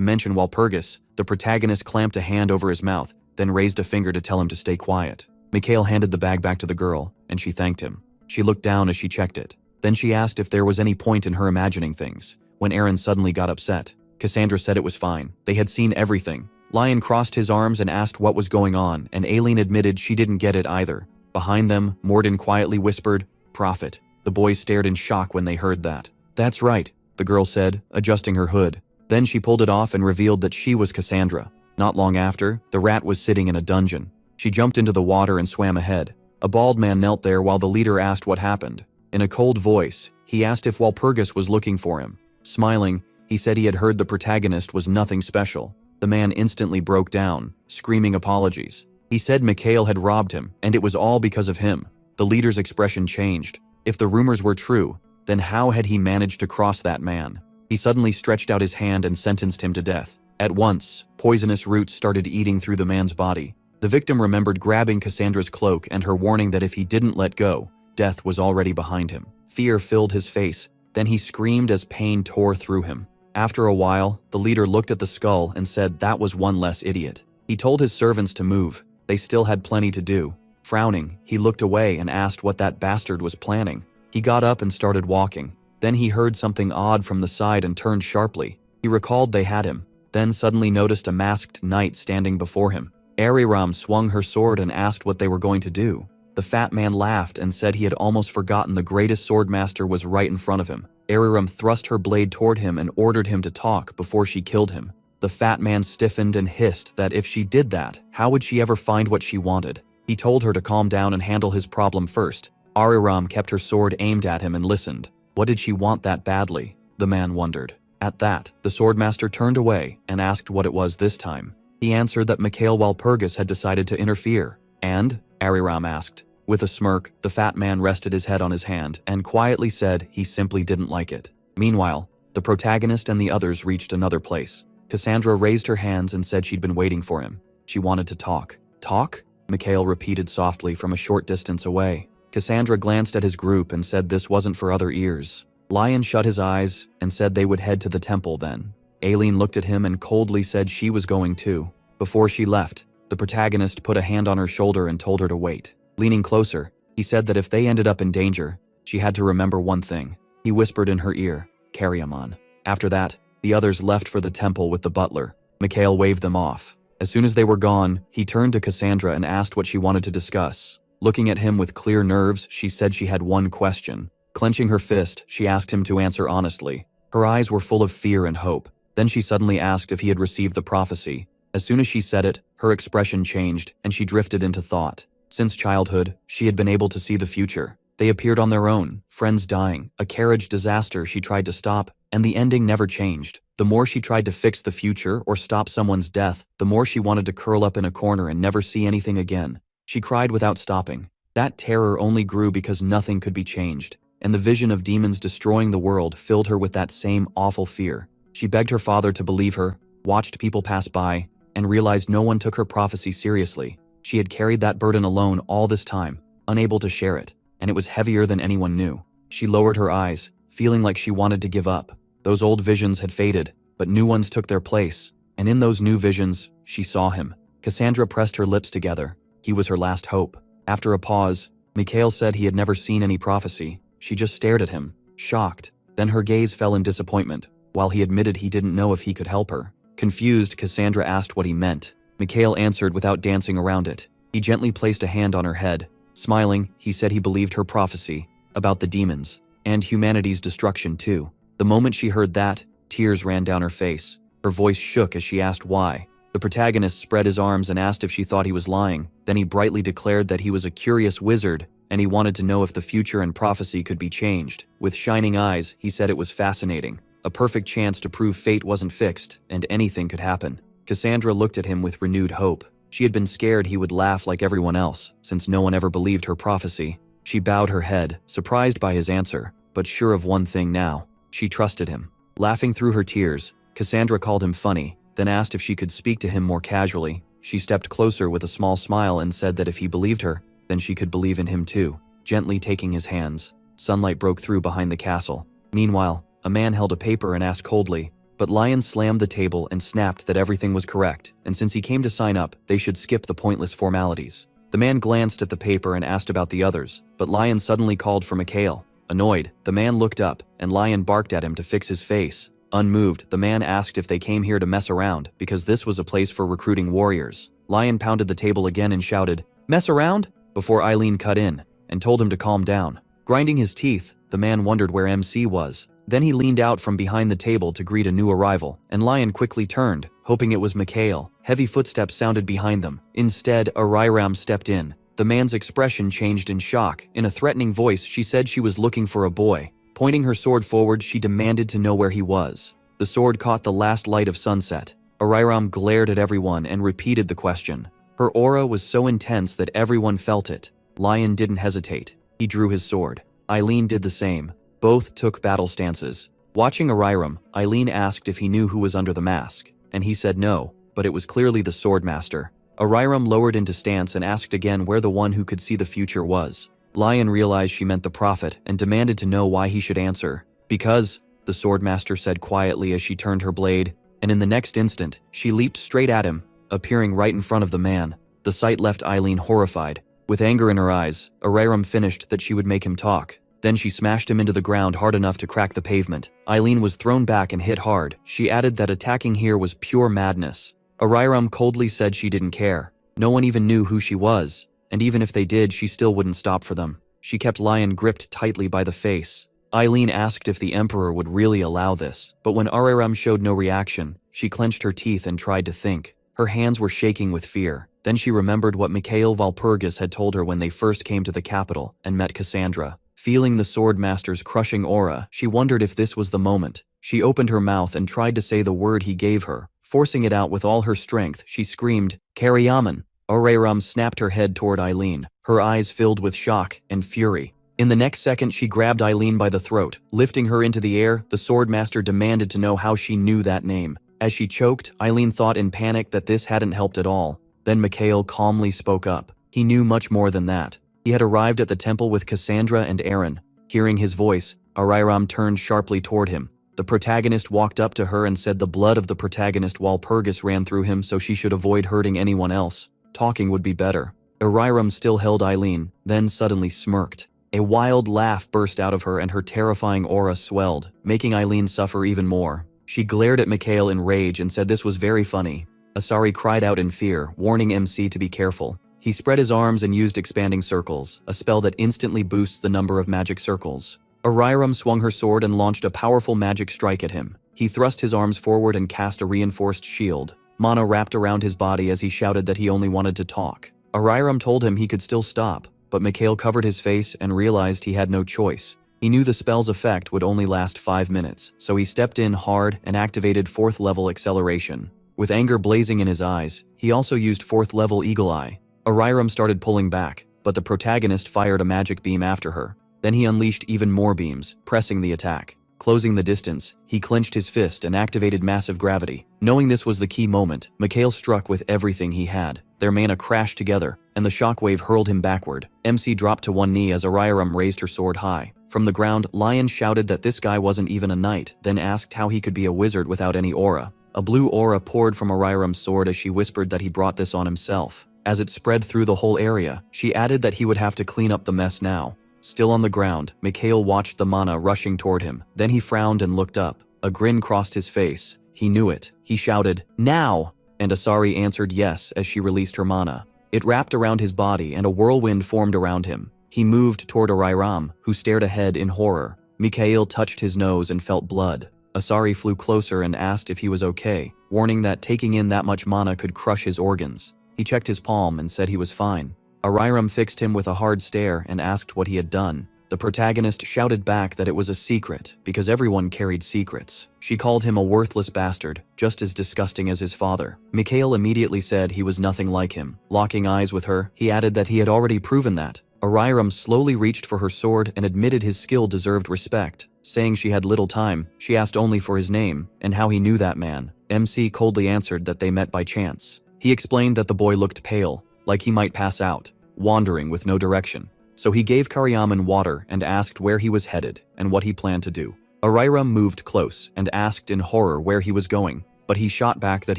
mention Walpurgis, the protagonist clamped a hand over his mouth, then raised a finger to tell him to stay quiet. Mikhail handed the bag back to the girl, and she thanked him. She looked down as she checked it. Then she asked if there was any point in her imagining things. When Aaron suddenly got upset, Cassandra said it was fine. They had seen everything. Lion crossed his arms and asked what was going on, and Aileen admitted she didn't get it either. Behind them, Morden quietly whispered, "Prophet." The boys stared in shock when they heard that. "That's right," the girl said, adjusting her hood. Then she pulled it off and revealed that she was Cassandra. Not long after, the rat was sitting in a dungeon. She jumped into the water and swam ahead. A bald man knelt there while the leader asked what happened. In a cold voice, he asked if Walpurgis was looking for him. Smiling, he said he had heard the protagonist was nothing special. The man instantly broke down, screaming apologies. He said Mikhail had robbed him, and it was all because of him. The leader's expression changed. If the rumors were true, then how had he managed to cross that man? He suddenly stretched out his hand and sentenced him to death. At once, poisonous roots started eating through the man's body. The victim remembered grabbing Cassandra's cloak and her warning that if he didn't let go, death was already behind him. Fear filled his face. Then he screamed as pain tore through him. After a while, the leader looked at the skull and said that was one less idiot. He told his servants to move. They still had plenty to do. Frowning, he looked away and asked what that bastard was planning. He got up and started walking. Then he heard something odd from the side and turned sharply. He recalled they had him, then suddenly noticed a masked knight standing before him. Ariram swung her sword and asked what they were going to do. The fat man laughed and said he had almost forgotten the greatest swordmaster was right in front of him. Ariram thrust her blade toward him and ordered him to talk before she killed him. The fat man stiffened and hissed that if she did that, how would she ever find what she wanted? He told her to calm down and handle his problem first. Ariram kept her sword aimed at him and listened. What did she want that badly? The man wondered. At that, the swordmaster turned away and asked what it was this time. He answered that Mikhail Walpurgis had decided to interfere. And? Ariram asked. With a smirk, the fat man rested his head on his hand and quietly said he simply didn't like it. Meanwhile, the protagonist and the others reached another place. Cassandra raised her hands and said she'd been waiting for him. She wanted to talk. Talk? Mikhail repeated softly from a short distance away. Cassandra glanced at his group and said this wasn't for other ears. Lion shut his eyes and said they would head to the temple then. Aileen looked at him and coldly said she was going too. Before she left, the protagonist put a hand on her shoulder and told her to wait. Leaning closer, he said that if they ended up in danger, she had to remember one thing. He whispered in her ear, "Carry him on." After that, the others left for the temple with the butler. Mikhail waved them off. As soon as they were gone, he turned to Cassandra and asked what she wanted to discuss. Looking at him with clear nerves, she said she had one question. Clenching her fist, she asked him to answer honestly. Her eyes were full of fear and hope. Then she suddenly asked if he had received the prophecy. As soon as she said it, her expression changed and she drifted into thought. Since childhood, she had been able to see the future. They appeared on their own, friends dying, a carriage disaster she tried to stop, and the ending never changed. The more she tried to fix the future or stop someone's death, the more she wanted to curl up in a corner and never see anything again. She cried without stopping. That terror only grew because nothing could be changed, and the vision of demons destroying the world filled her with that same awful fear. She begged her father to believe her, watched people pass by, and realized no one took her prophecy seriously. She had carried that burden alone all this time, unable to share it, and it was heavier than anyone knew. She lowered her eyes, feeling like she wanted to give up. Those old visions had faded, but new ones took their place, and in those new visions, she saw him. Cassandra pressed her lips together. He was her last hope. After a pause, Mikhail said he had never seen any prophecy. She just stared at him, shocked. Then her gaze fell in disappointment, while he admitted he didn't know if he could help her. Confused, Cassandra asked what he meant. Mikhail answered without dancing around it. He gently placed a hand on her head. Smiling, he said he believed her prophecy about the demons, and humanity's destruction too. The moment she heard that, tears ran down her face. Her voice shook as she asked why. The protagonist spread his arms and asked if she thought he was lying. Then he brightly declared that he was a curious wizard and he wanted to know if the future and prophecy could be changed. With shining eyes, he said it was fascinating. A perfect chance to prove fate wasn't fixed and anything could happen. Cassandra looked at him with renewed hope. She had been scared he would laugh like everyone else, since no one ever believed her prophecy. She bowed her head, surprised by his answer, but sure of one thing now. She trusted him. Laughing through her tears, Cassandra called him funny, then asked if she could speak to him more casually. She stepped closer with a small smile and said that if he believed her, then she could believe in him too, gently taking his hands. Sunlight broke through behind the castle. Meanwhile, a man held a paper and asked coldly, but Lion slammed the table and snapped that everything was correct, and since he came to sign up, they should skip the pointless formalities. The man glanced at the paper and asked about the others, but Lion suddenly called for Mikhail. Annoyed, the man looked up, and Lion barked at him to fix his face. Unmoved, the man asked if they came here to mess around, because this was a place for recruiting warriors. Lion pounded the table again and shouted, "Mess around?" before Eileen cut in, and told him to calm down. Grinding his teeth, the man wondered where MC was. Then he leaned out from behind the table to greet a new arrival, and Lion quickly turned, hoping it was Mikhail. Heavy footsteps sounded behind them. Instead, Ariram stepped in. The man's expression changed in shock. In a threatening voice, she said she was looking for a boy. Pointing her sword forward, she demanded to know where he was. The sword caught the last light of sunset. Ariram glared at everyone and repeated the question. Her aura was so intense that everyone felt it. Lion didn't hesitate. He drew his sword. Eileen did the same. Both took battle stances. Watching Ariram, Eileen asked if he knew who was under the mask, and he said no, but it was clearly the swordmaster. Ariram lowered into stance and asked again where the one who could see the future was. Lion realized she meant the prophet and demanded to know why he should answer. Because, the swordmaster said quietly as she turned her blade, and in the next instant, she leaped straight at him, appearing right in front of the man. The sight left Eileen horrified. With anger in her eyes, Ariram finished that she would make him talk. Then she smashed him into the ground hard enough to crack the pavement. Eileen was thrown back and hit hard. She added that attacking here was pure madness. Ariram coldly said she didn't care. No one even knew who she was, and even if they did, she still wouldn't stop for them. She kept Lion gripped tightly by the face. Eileen asked if the Emperor would really allow this, but when Ariram showed no reaction, she clenched her teeth and tried to think. Her hands were shaking with fear. Then she remembered what Mikhail Walpurgis had told her when they first came to the capital and met Cassandra. Feeling the swordmaster's crushing aura, she wondered if this was the moment. She opened her mouth and tried to say the word he gave her. Forcing it out with all her strength, she screamed, "Karayaman!" Ariram snapped her head toward Eileen, her eyes filled with shock and fury. In the next second, she grabbed Eileen by the throat. Lifting her into the air, the swordmaster demanded to know how she knew that name. As she choked, Eileen thought in panic that this hadn't helped at all. Then Mikhail calmly spoke up. He knew much more than that. He had arrived at the temple with Cassandra and Aaron. Hearing his voice, Ariram turned sharply toward him. The protagonist walked up to her and said the blood of the protagonist Walpurgis ran through him, so she should avoid hurting anyone else. Talking would be better. Ariram still held Eileen, then suddenly smirked. A wild laugh burst out of her and her terrifying aura swelled, making Eileen suffer even more. She glared at Mikhail in rage and said this was very funny. Asari cried out in fear, warning MC to be careful. He spread his arms and used expanding circles, a spell that instantly boosts the number of magic circles. Ariram swung her sword and launched a powerful magic strike at him. He thrust his arms forward and cast a reinforced shield. Mana wrapped around his body as he shouted that he only wanted to talk. Ariram told him he could still stop, but Mikhail covered his face and realized he had no choice. He knew the spell's effect would only last 5 minutes, so he stepped in hard and activated 4th level acceleration. With anger blazing in his eyes, he also used 4th level Eagle Eye. Ariram started pulling back, but the protagonist fired a magic beam after her. Then he unleashed even more beams, pressing the attack. Closing the distance, he clenched his fist and activated massive gravity. Knowing this was the key moment, Mikhail struck with everything he had. Their mana crashed together, and the shockwave hurled him backward. MC dropped to one knee as Ariram raised her sword high. From the ground, Lion shouted that this guy wasn't even a knight, then asked how he could be a wizard without any aura. A blue aura poured from Ariram's sword as she whispered that he brought this on himself. As it spread through the whole area, she added that he would have to clean up the mess now. Still on the ground, Mikhail watched the mana rushing toward him. Then he frowned and looked up. A grin crossed his face. He knew it. He shouted, "Now!" And Asari answered yes as she released her mana. It wrapped around his body and a whirlwind formed around him. He moved toward Ariram, who stared ahead in horror. Mikhail touched his nose and felt blood. Asari flew closer and asked if he was okay. warning that taking in that much mana could crush his organs. He checked his palm and said he was fine. Ariram fixed him with a hard stare and asked what he had done. The protagonist shouted back that it was a secret, because everyone carried secrets. She called him a worthless bastard, just as disgusting as his father. Mikhail immediately said he was nothing like him. Locking eyes with her, he added that he had already proven that. Ariram slowly reached for her sword and admitted his skill deserved respect. Saying she had little time, she asked only for his name and how he knew that man. MC coldly answered that they met by chance. He explained that the boy looked pale, like he might pass out, wandering with no direction. So he gave Karyaman water and asked where he was headed and what he planned to do. Ariram moved close and asked in horror where he was going, but he shot back that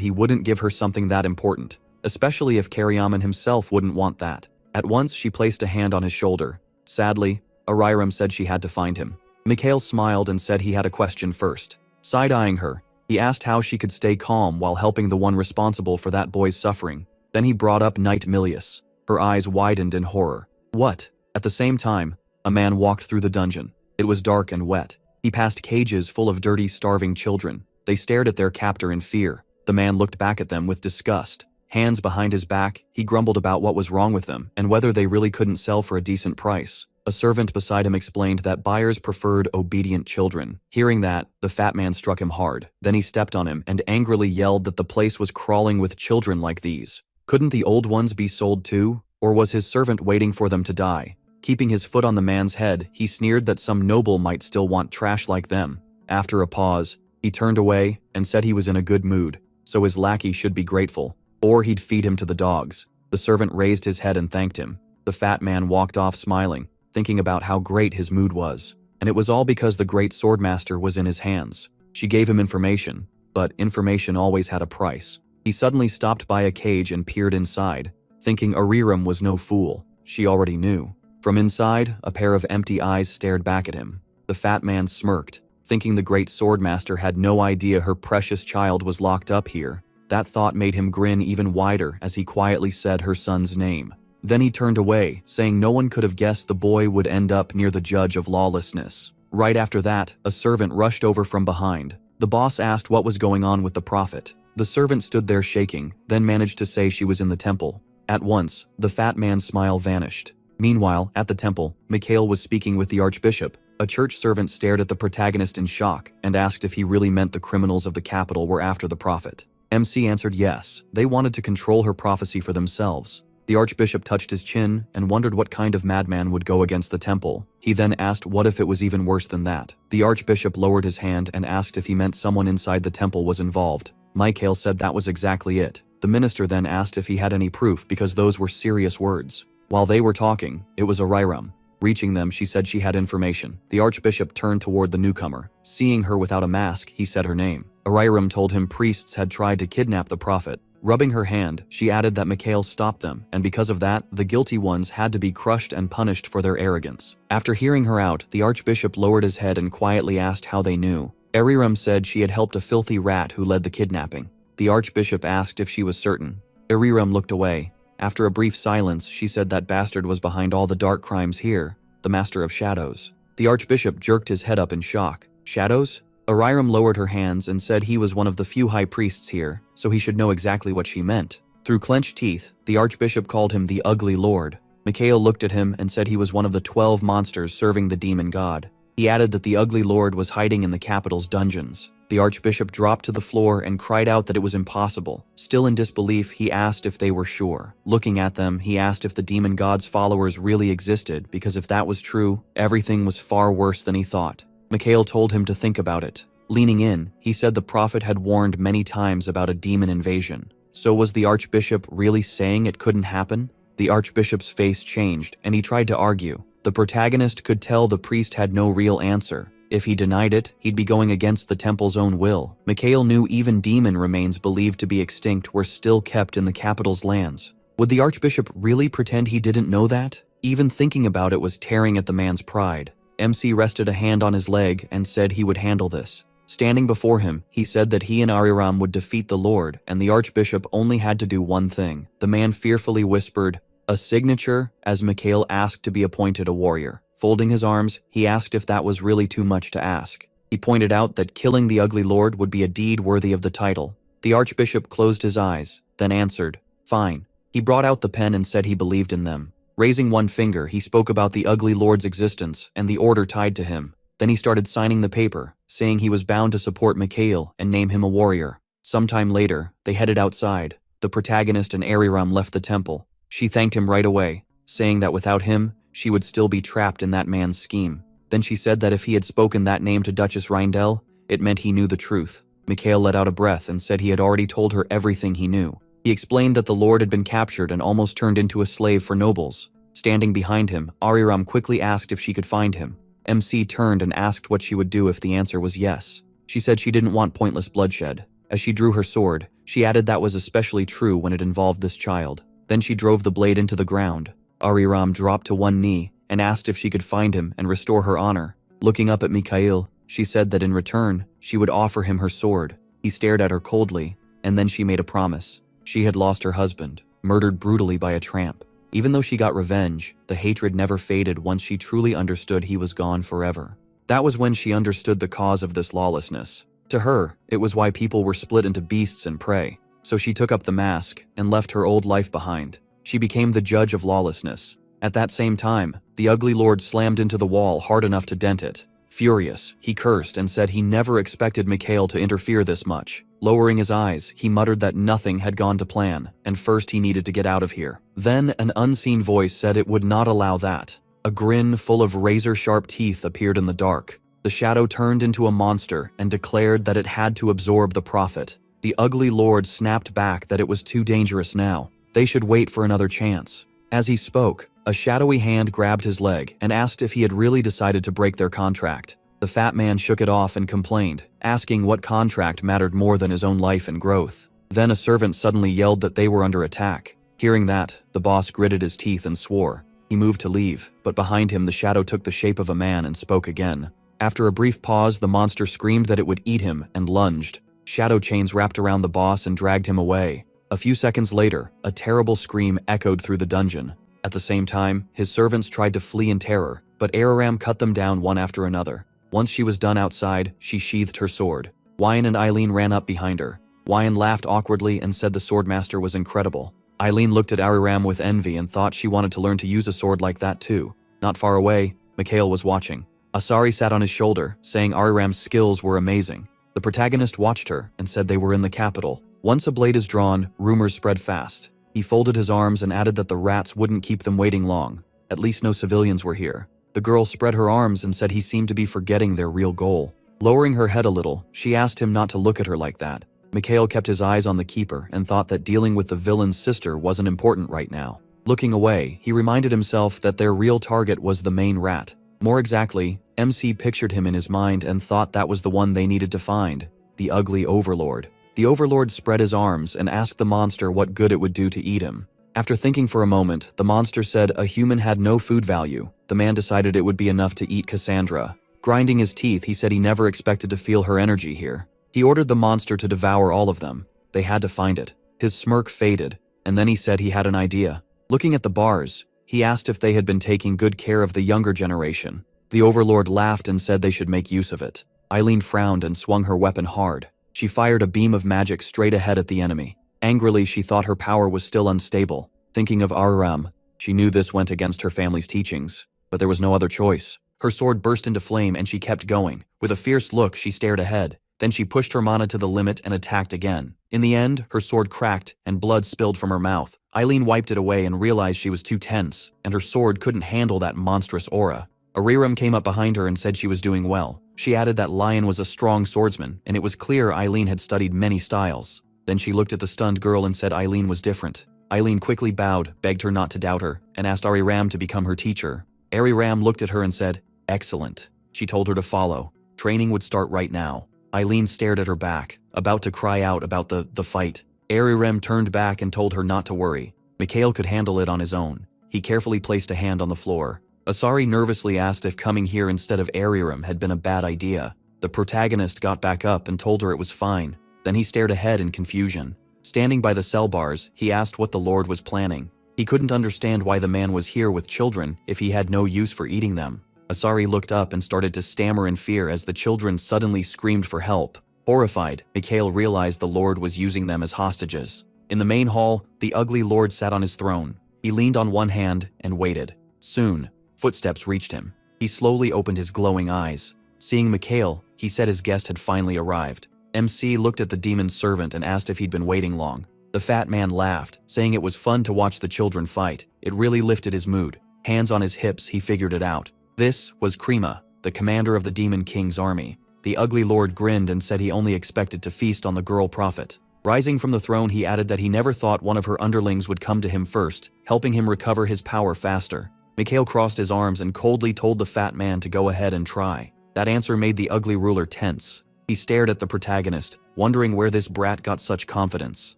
he wouldn't give her something that important, especially if Karyaman himself wouldn't want that. At once she placed a hand on his shoulder. Sadly, Ariram said she had to find him. Mikhail smiled and said he had a question first. Side-eyeing her, he asked how she could stay calm while helping the one responsible for that boy's suffering. Then he brought up Knight Milius. Her eyes widened in horror. What? At the same time, a man walked through the dungeon. It was dark and wet. He passed cages full of dirty, starving children. They stared at their captor in fear. The man looked back at them with disgust. Hands behind his back, he grumbled about what was wrong with them and whether they really couldn't sell for a decent price. A servant beside him explained that buyers preferred obedient children. Hearing that, the fat man struck him hard. Then he stepped on him and angrily yelled that the place was crawling with children like these. Couldn't the old ones be sold too? Or was his servant waiting for them to die? Keeping his foot on the man's head, he sneered that some noble might still want trash like them. After a pause, he turned away and said he was in a good mood, so his lackey should be grateful, or he'd feed him to the dogs. The servant raised his head and thanked him. The fat man walked off smiling, thinking about how great his mood was. And it was all because the great swordmaster was in his hands. She gave him information, but information always had a price. He suddenly stopped by a cage and peered inside, thinking Ariram was no fool. She already knew. From inside, a pair of empty eyes stared back at him. The fat man smirked, thinking the great swordmaster had no idea her precious child was locked up here. That thought made him grin even wider as he quietly said her son's name. Then he turned away, saying no one could have guessed the boy would end up near the judge of lawlessness. Right after that, a servant rushed over from behind. The boss asked what was going on with the prophet. The servant stood there shaking, then managed to say she was in the temple. At once, the fat man's smile vanished. Meanwhile, at the temple, Mikhail was speaking with the archbishop. A church servant stared at the protagonist in shock and asked if he really meant the criminals of the capital were after the prophet. MC answered yes, they wanted to control her prophecy for themselves. The archbishop touched his chin and wondered what kind of madman would go against the temple. He then asked what if it was even worse than that. The archbishop lowered his hand and asked if he meant someone inside the temple was involved. Mikhail said that was exactly it. The minister then asked if he had any proof because those were serious words. While they were talking, it was Ariram. Reaching them, she said she had information. The archbishop turned toward the newcomer. Seeing her without a mask, he said her name. Ariram told him priests had tried to kidnap the prophet. Rubbing her hand, she added that Mikhail stopped them, and because of that, the guilty ones had to be crushed and punished for their arrogance. After hearing her out, the archbishop lowered his head and quietly asked how they knew. Ariram said she had helped a filthy rat who led the kidnapping. The archbishop asked if she was certain. Ariram looked away. After a brief silence, she said that bastard was behind all the dark crimes here, the master of shadows. The archbishop jerked his head up in shock. Shadows? Ariram lowered her hands and said he was one of the few high priests here, so he should know exactly what she meant. Through clenched teeth, the archbishop called him the Ugly Lord. Mikhail looked at him and said he was one of the 12 monsters serving the demon god. He added that the Ugly Lord was hiding in the capital's dungeons. The archbishop dropped to the floor and cried out that it was impossible. Still in disbelief, he asked if they were sure. Looking at them, he asked if the demon god's followers really existed, because if that was true, everything was far worse than he thought. Mikhail told him to think about it. Leaning in, he said the prophet had warned many times about a demon invasion. So was the archbishop really saying it couldn't happen? The archbishop's face changed, and he tried to argue. The protagonist could tell the priest had no real answer. If he denied it, he'd be going against the temple's own will. Mikhail knew even demon remains believed to be extinct were still kept in the capital's lands. Would the archbishop really pretend he didn't know that? Even thinking about it was tearing at the man's pride. MC rested a hand on his leg and said he would handle this. Standing before him, he said that he and Ariram would defeat the Lord, and the archbishop only had to do one thing. The man fearfully whispered, "A signature," as Mikhail asked to be appointed a warrior. Folding his arms, he asked if that was really too much to ask. He pointed out that killing the Ugly Lord would be a deed worthy of the title. The archbishop closed his eyes, then answered, "Fine." He brought out the pen and said he believed in them. Raising one finger, he spoke about the ugly lord's existence and the order tied to him. Then he started signing the paper, saying he was bound to support Mikhail and name him a warrior. Sometime later, they headed outside. The protagonist and Ariram left the temple. She thanked him right away, saying that without him, she would still be trapped in that man's scheme. Then she said that if he had spoken that name to Duchess Reindel, it meant he knew the truth. Mikhail let out a breath and said he had already told her everything he knew. He explained that the lord had been captured and almost turned into a slave for nobles. Standing behind him, Ariram quickly asked if she could find him. MC turned and asked what she would do if the answer was yes. She said she didn't want pointless bloodshed. As she drew her sword, she added that was especially true when it involved this child. Then she drove the blade into the ground. Ariram dropped to one knee and asked if she could find him and restore her honor. Looking up at Mikhail, she said that in return, she would offer him her sword. He stared at her coldly, and then she made a promise. She had lost her husband, murdered brutally by a tramp. Even though she got revenge, the hatred never faded once she truly understood he was gone forever. That was when she understood the cause of this lawlessness. To her, it was why people were split into beasts and prey. So she took up the mask and left her old life behind. She became the judge of lawlessness. At that same time, the ugly lord slammed into the wall hard enough to dent it. Furious, he cursed and said he never expected Mikhail to interfere this much. Lowering his eyes, he muttered that nothing had gone to plan, and first he needed to get out of here. Then an unseen voice said it would not allow that. A grin full of razor-sharp teeth appeared in the dark. The shadow turned into a monster and declared that it had to absorb the prophet. The ugly lord snapped back that it was too dangerous now. They should wait for another chance. As he spoke, a shadowy hand grabbed his leg and asked if he had really decided to break their contract. The fat man shook it off and complained, asking what contract mattered more than his own life and growth. Then a servant suddenly yelled that they were under attack. Hearing that, the boss gritted his teeth and swore. He moved to leave, but behind him the shadow took the shape of a man and spoke again. After a brief pause, the monster screamed that it would eat him and lunged. Shadow chains wrapped around the boss and dragged him away. A few seconds later, a terrible scream echoed through the dungeon. At the same time, his servants tried to flee in terror, but Ariram cut them down one after another. Once she was done outside, she sheathed her sword. Wyan and Eileen ran up behind her. Wyan laughed awkwardly and said the swordmaster was incredible. Eileen looked at Ariram with envy and thought she wanted to learn to use a sword like that too. Not far away, Mikhail was watching. Asari sat on his shoulder, saying Ariram's skills were amazing. The protagonist watched her and said they were in the capital. Once a blade is drawn, rumors spread fast. He folded his arms and added that the rats wouldn't keep them waiting long. At least no civilians were here. The girl spread her arms and said he seemed to be forgetting their real goal. Lowering her head a little, she asked him not to look at her like that. Mikhail kept his eyes on the keeper and thought that dealing with the villain's sister wasn't important right now. Looking away, he reminded himself that their real target was the main rat. More exactly, MC pictured him in his mind and thought that was the one they needed to find, the ugly overlord. The overlord spread his arms and asked the monster what good it would do to eat him. After thinking for a moment, the monster said a human had no food value. The man decided it would be enough to eat Cassandra. Grinding his teeth, he said he never expected to feel her energy here. He ordered the monster to devour all of them. They had to find it. His smirk faded, and then he said he had an idea. Looking at the bars, he asked if they had been taking good care of the younger generation. The overlord laughed and said they should make use of it. Eileen frowned and swung her weapon hard. She fired a beam of magic straight ahead at the enemy. Angrily, she thought her power was still unstable. Thinking of Ariram, she knew this went against her family's teachings, but there was no other choice. Her sword burst into flame and she kept going. With a fierce look, she stared ahead. Then she pushed her mana to the limit and attacked again. In the end, her sword cracked and blood spilled from her mouth. Eileen wiped it away and realized she was too tense, and her sword couldn't handle that monstrous aura. Ariram came up behind her and said she was doing well. She added that Lion was a strong swordsman, and it was clear Eileen had studied many styles. Then she looked at the stunned girl and said Eileen was different. Eileen quickly bowed, begged her not to doubt her, and asked Ariram to become her teacher. Ariram looked at her and said, "Excellent." She told her to follow. Training would start right now. Eileen stared at her back, about to cry out about the fight. Ariram turned back and told her not to worry. Mikhail could handle it on his own. He carefully placed a hand on the floor. Asari nervously asked if coming here instead of Ariram had been a bad idea. The protagonist got back up and told her it was fine. Then he stared ahead in confusion. Standing by the cell bars, he asked what the Lord was planning. He couldn't understand why the man was here with children if he had no use for eating them. Asari looked up and started to stammer in fear as the children suddenly screamed for help. Horrified, Mikhail realized the Lord was using them as hostages. In the main hall, the ugly Lord sat on his throne. He leaned on one hand and waited. Soon, footsteps reached him. He slowly opened his glowing eyes. Seeing Mikhail, he said his guest had finally arrived. MC looked at the demon's servant and asked if he'd been waiting long. The fat man laughed, saying it was fun to watch the children fight. It really lifted his mood. Hands on his hips, he figured it out. This was Krima, the commander of the Demon King's army. The ugly lord grinned and said he only expected to feast on the girl prophet. Rising from the throne, he added that he never thought one of her underlings would come to him first, helping him recover his power faster. Mikhail crossed his arms and coldly told the fat man to go ahead and try. That answer made the ugly ruler tense. He stared at the protagonist, wondering where this brat got such confidence.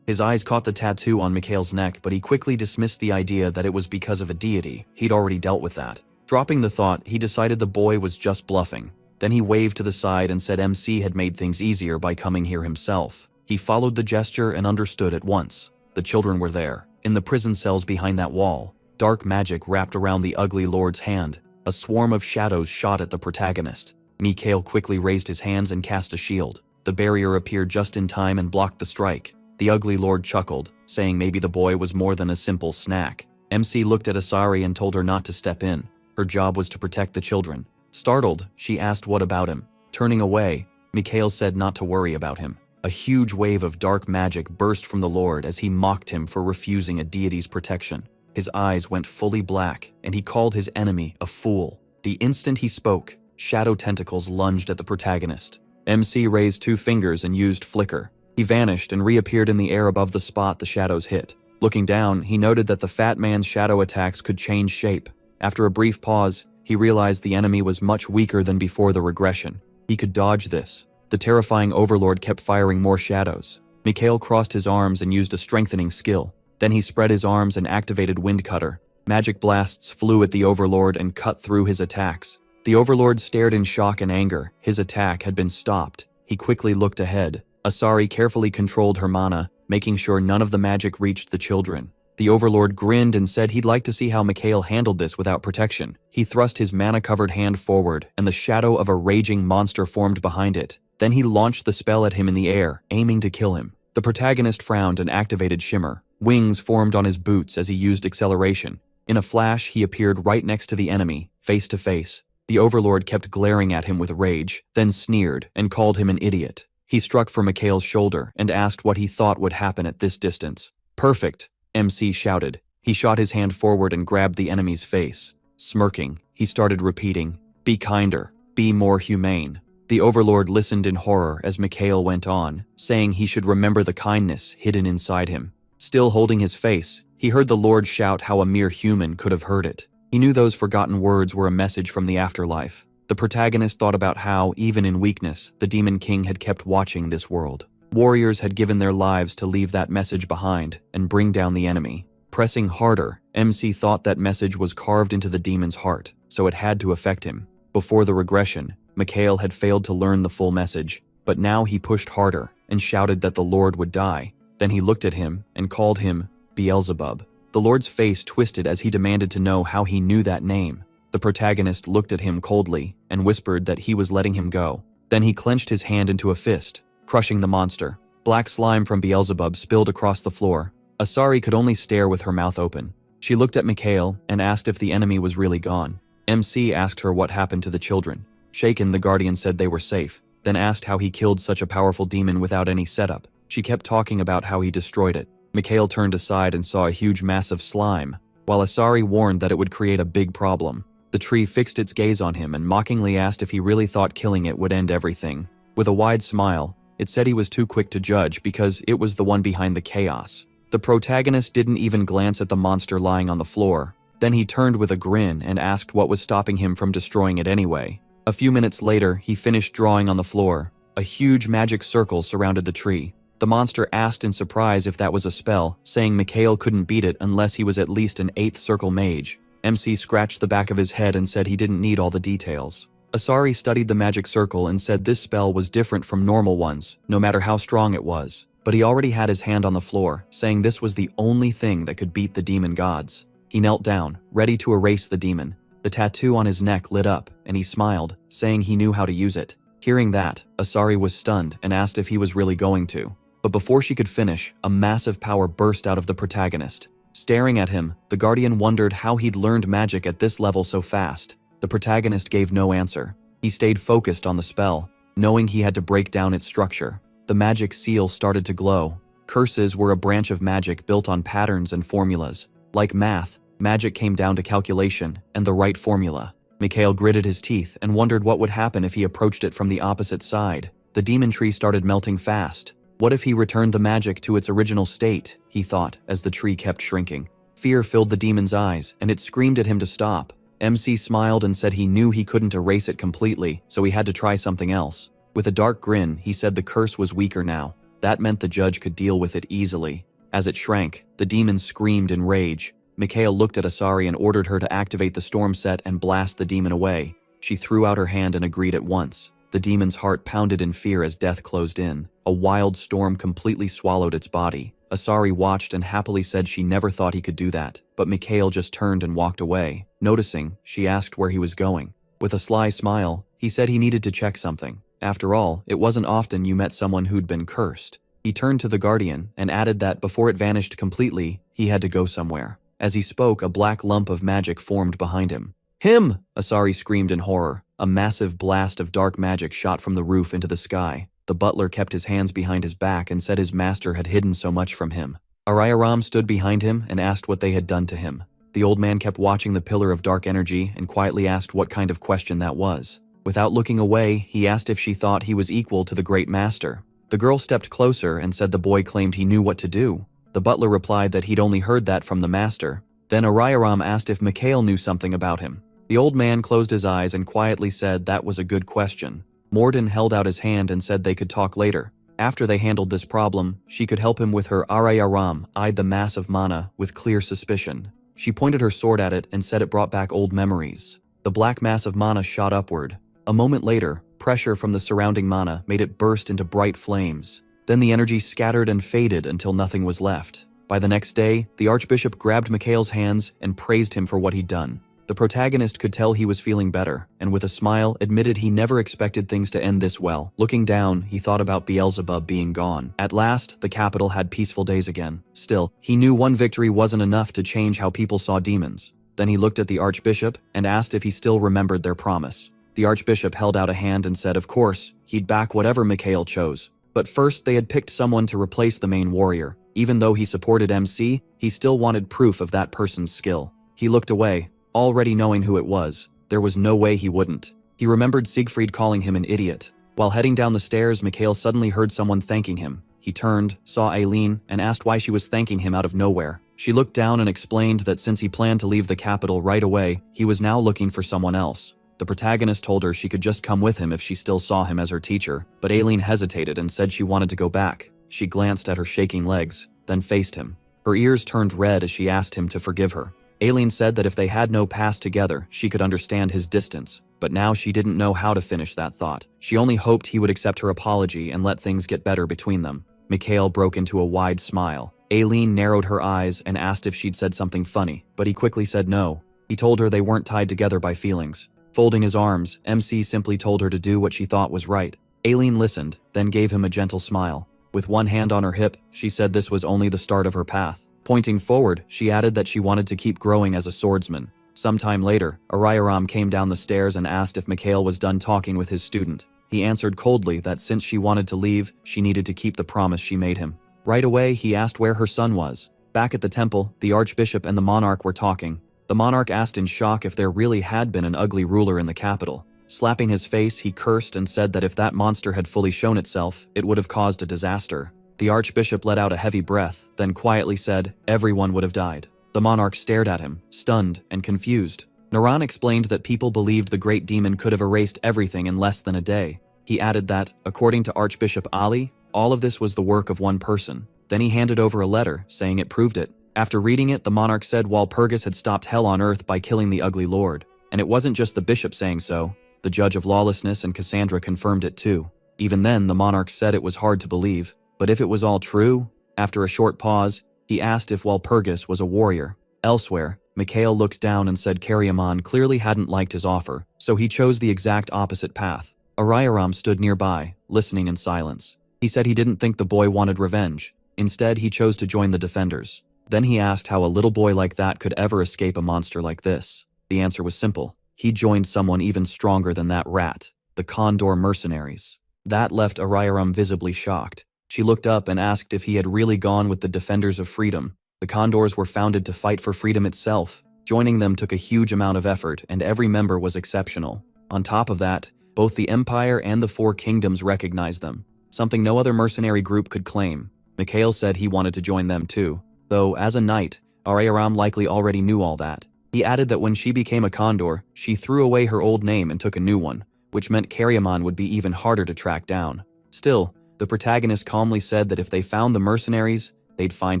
His eyes caught the tattoo on Mikhail's neck, but he quickly dismissed the idea that it was because of a deity. He'd already dealt with that. Dropping the thought, he decided the boy was just bluffing. Then he waved to the side and said MC had made things easier by coming here himself. He followed the gesture and understood at once. The children were there, in the prison cells behind that wall. Dark magic wrapped around the ugly lord's hand. A swarm of shadows shot at the protagonist. Mikhail quickly raised his hands and cast a shield. The barrier appeared just in time and blocked the strike. The ugly lord chuckled, saying maybe the boy was more than a simple snack. MC looked at Asari and told her not to step in. Her job was to protect the children. Startled, she asked what about him. Turning away, Mikhail said not to worry about him. A huge wave of dark magic burst from the lord as he mocked him for refusing a deity's protection. His eyes went fully black, and he called his enemy a fool. The instant he spoke, shadow tentacles lunged at the protagonist. MC raised 2 fingers and used flicker. He vanished and reappeared in the air above the spot the shadows hit. Looking down, he noted that the fat man's shadow attacks could change shape. After a brief pause, he realized the enemy was much weaker than before the regression. He could dodge this. The terrifying overlord kept firing more shadows. Mikhail crossed his arms and used a strengthening skill. Then he spread his arms and activated Wind Cutter. Magic blasts flew at the overlord and cut through his attacks. The overlord stared in shock and anger. His attack had been stopped. He quickly looked ahead. Asari carefully controlled her mana, making sure none of the magic reached the children. The overlord grinned and said he'd like to see how Mikhail handled this without protection. He thrust his mana-covered hand forward, and the shadow of a raging monster formed behind it. Then he launched the spell at him in the air, aiming to kill him. The protagonist frowned and activated Shimmer. Wings formed on his boots as he used acceleration. In a flash, he appeared right next to the enemy, face to face. The overlord kept glaring at him with rage, then sneered and called him an idiot. He struck for Mikhail's shoulder and asked what he thought would happen at this distance. Perfect, MC shouted. He shot his hand forward and grabbed the enemy's face. Smirking, he started repeating, "Be kinder, be more humane." The overlord listened in horror as Mikhail went on, saying he should remember the kindness hidden inside him. Still holding his face, he heard the lord shout how a mere human could have heard it. He knew those forgotten words were a message from the afterlife. The protagonist thought about how, even in weakness, the Demon King had kept watching this world. Warriors had given their lives to leave that message behind and bring down the enemy. Pressing harder, MC thought that message was carved into the demon's heart, so it had to affect him. Before the regression, Mikhail had failed to learn the full message, but now he pushed harder and shouted that the Lord would die. Then he looked at him and called him Beelzebub. The Lord's face twisted as he demanded to know how he knew that name. The protagonist looked at him coldly and whispered that he was letting him go. Then he clenched his hand into a fist, crushing the monster. Black slime from Beelzebub spilled across the floor. Asari could only stare with her mouth open. She looked at Mikhail and asked if the enemy was really gone. MC asked her what happened to the children. Shaken, the Guardian said they were safe, then asked how he killed such a powerful demon without any setup. She kept talking about how he destroyed it. Mikhail turned aside and saw a huge mass of slime, while Asari warned that it would create a big problem. The tree fixed its gaze on him and mockingly asked if he really thought killing it would end everything. With a wide smile, it said he was too quick to judge because it was the one behind the chaos. The protagonist didn't even glance at the monster lying on the floor. Then he turned with a grin and asked what was stopping him from destroying it anyway. A few minutes later, he finished drawing on the floor. A huge magic circle surrounded the tree. The monster asked in surprise if that was a spell, saying Mikhail couldn't beat it unless he was at least an 8th circle mage. MC scratched the back of his head and said he didn't need all the details. Asari studied the magic circle and said this spell was different from normal ones, no matter how strong it was. But he already had his hand on the floor, saying this was the only thing that could beat the demon gods. He knelt down, ready to erase the demon. The tattoo on his neck lit up, and he smiled, saying he knew how to use it. Hearing that, Asari was stunned and asked if he was really going to. But before she could finish, a massive power burst out of the protagonist. Staring at him, the Guardian wondered how he'd learned magic at this level so fast. The protagonist gave no answer. He stayed focused on the spell, knowing he had to break down its structure. The magic seal started to glow. Curses were a branch of magic built on patterns and formulas. Like math, magic came down to calculation and the right formula. Mikhail gritted his teeth and wondered what would happen if he approached it from the opposite side. The demon tree started melting fast. What if he returned the magic to its original state, he thought, as the tree kept shrinking. Fear filled the demon's eyes, and it screamed at him to stop. MC smiled and said he knew he couldn't erase it completely, so he had to try something else. With a dark grin, he said the curse was weaker now. That meant the judge could deal with it easily. As it shrank, the demon screamed in rage. Mikhail looked at Asari and ordered her to activate the storm set and blast the demon away. She threw out her hand and agreed at once. The demon's heart pounded in fear as death closed in. A wild storm completely swallowed its body. Asari watched and happily said she never thought he could do that, but Mikhail just turned and walked away. Noticing, she asked where he was going. With a sly smile, he said he needed to check something. After all, it wasn't often you met someone who'd been cursed. He turned to the Guardian and added that before it vanished completely, he had to go somewhere. As he spoke, a black lump of magic formed behind him. "Him!" Asari screamed in horror. A massive blast of dark magic shot from the roof into the sky. The butler kept his hands behind his back and said his master had hidden so much from him. Arayaram stood behind him and asked what they had done to him. The old man kept watching the pillar of dark energy and quietly asked what kind of question that was. Without looking away, he asked if she thought he was equal to the great master. The girl stepped closer and said the boy claimed he knew what to do. The butler replied that he'd only heard that from the master. Then Arayaram asked if Mikhail knew something about him. The old man closed his eyes and quietly said that was a good question. Morden held out his hand and said they could talk later. After they handled this problem, she could help him with her. Arayaram eyed the mass of mana with clear suspicion. She pointed her sword at it and said it brought back old memories. The black mass of mana shot upward. A moment later, pressure from the surrounding mana made it burst into bright flames. Then the energy scattered and faded until nothing was left. By the next day, the Archbishop grabbed Mikhail's hands and praised him for what he'd done. The protagonist could tell he was feeling better, and with a smile, admitted he never expected things to end this well. Looking down, he thought about Beelzebub being gone. At last, the capital had peaceful days again. Still, he knew one victory wasn't enough to change how people saw demons. Then he looked at the Archbishop and asked if he still remembered their promise. The Archbishop held out a hand and said of course, he'd back whatever Mikhail chose. But first, they had picked someone to replace the main warrior. Even though he supported MC, he still wanted proof of that person's skill. He looked away, already knowing who it was. There was no way he wouldn't. He remembered Siegfried calling him an idiot. While heading down the stairs, Mikhail suddenly heard someone thanking him. He turned, saw Aileen, and asked why she was thanking him out of nowhere. She looked down and explained that since he planned to leave the capital right away, he was now looking for someone else. The protagonist told her she could just come with him if she still saw him as her teacher, but Aileen hesitated and said she wanted to go back. She glanced at her shaking legs, then faced him. Her ears turned red as she asked him to forgive her. Aileen said that if they had no past together, she could understand his distance, but now she didn't know how to finish that thought. She only hoped he would accept her apology and let things get better between them. Mikhail broke into a wide smile. Aileen narrowed her eyes and asked if she'd said something funny, but he quickly said no. He told her they weren't tied together by feelings. Folding his arms, MC simply told her to do what she thought was right. Aileen listened, then gave him a gentle smile. With one hand on her hip, she said this was only the start of her path. Pointing forward, she added that she wanted to keep growing as a swordsman. Sometime later, Arayaram came down the stairs and asked if Mikhail was done talking with his student. He answered coldly that since she wanted to leave, she needed to keep the promise she made him. Right away, he asked where her son was. Back at the temple, the Archbishop and the monarch were talking. The monarch asked in shock if there really had been an ugly ruler in the capital. Slapping his face, he cursed and said that if that monster had fully shown itself, it would have caused a disaster. The Archbishop let out a heavy breath, then quietly said, everyone would have died. The monarch stared at him, stunned and confused. Naran explained that people believed the great demon could have erased everything in less than a day. He added that, according to Archbishop Ali, all of this was the work of one person. Then he handed over a letter, saying it proved it. After reading it, the monarch said Walpurgis had stopped hell on earth by killing the ugly lord. And it wasn't just the bishop saying so. The judge of lawlessness and Cassandra confirmed it too. Even then, the monarch said it was hard to believe. But if it was all true, after a short pause, he asked if Walpurgis was a warrior. Elsewhere, Mikhail looked down and said Karyaman clearly hadn't liked his offer, so he chose the exact opposite path. Ariaram stood nearby, listening in silence. He said he didn't think the boy wanted revenge. Instead, he chose to join the defenders. Then he asked how a little boy like that could ever escape a monster like this. The answer was simple. He joined someone even stronger than that rat, the Condor mercenaries. That left Ariaram visibly shocked. She looked up and asked if he had really gone with the Defenders of Freedom. The Condors were founded to fight for freedom itself. Joining them took a huge amount of effort, and every member was exceptional. On top of that, both the Empire and the Four Kingdoms recognized them, something no other mercenary group could claim. Mikhail said he wanted to join them too, though as a knight, Ariaram likely already knew all that. He added that when she became a Condor, she threw away her old name and took a new one, which meant Karyaman would be even harder to track down. Still, the protagonist calmly said that if they found the mercenaries, they'd find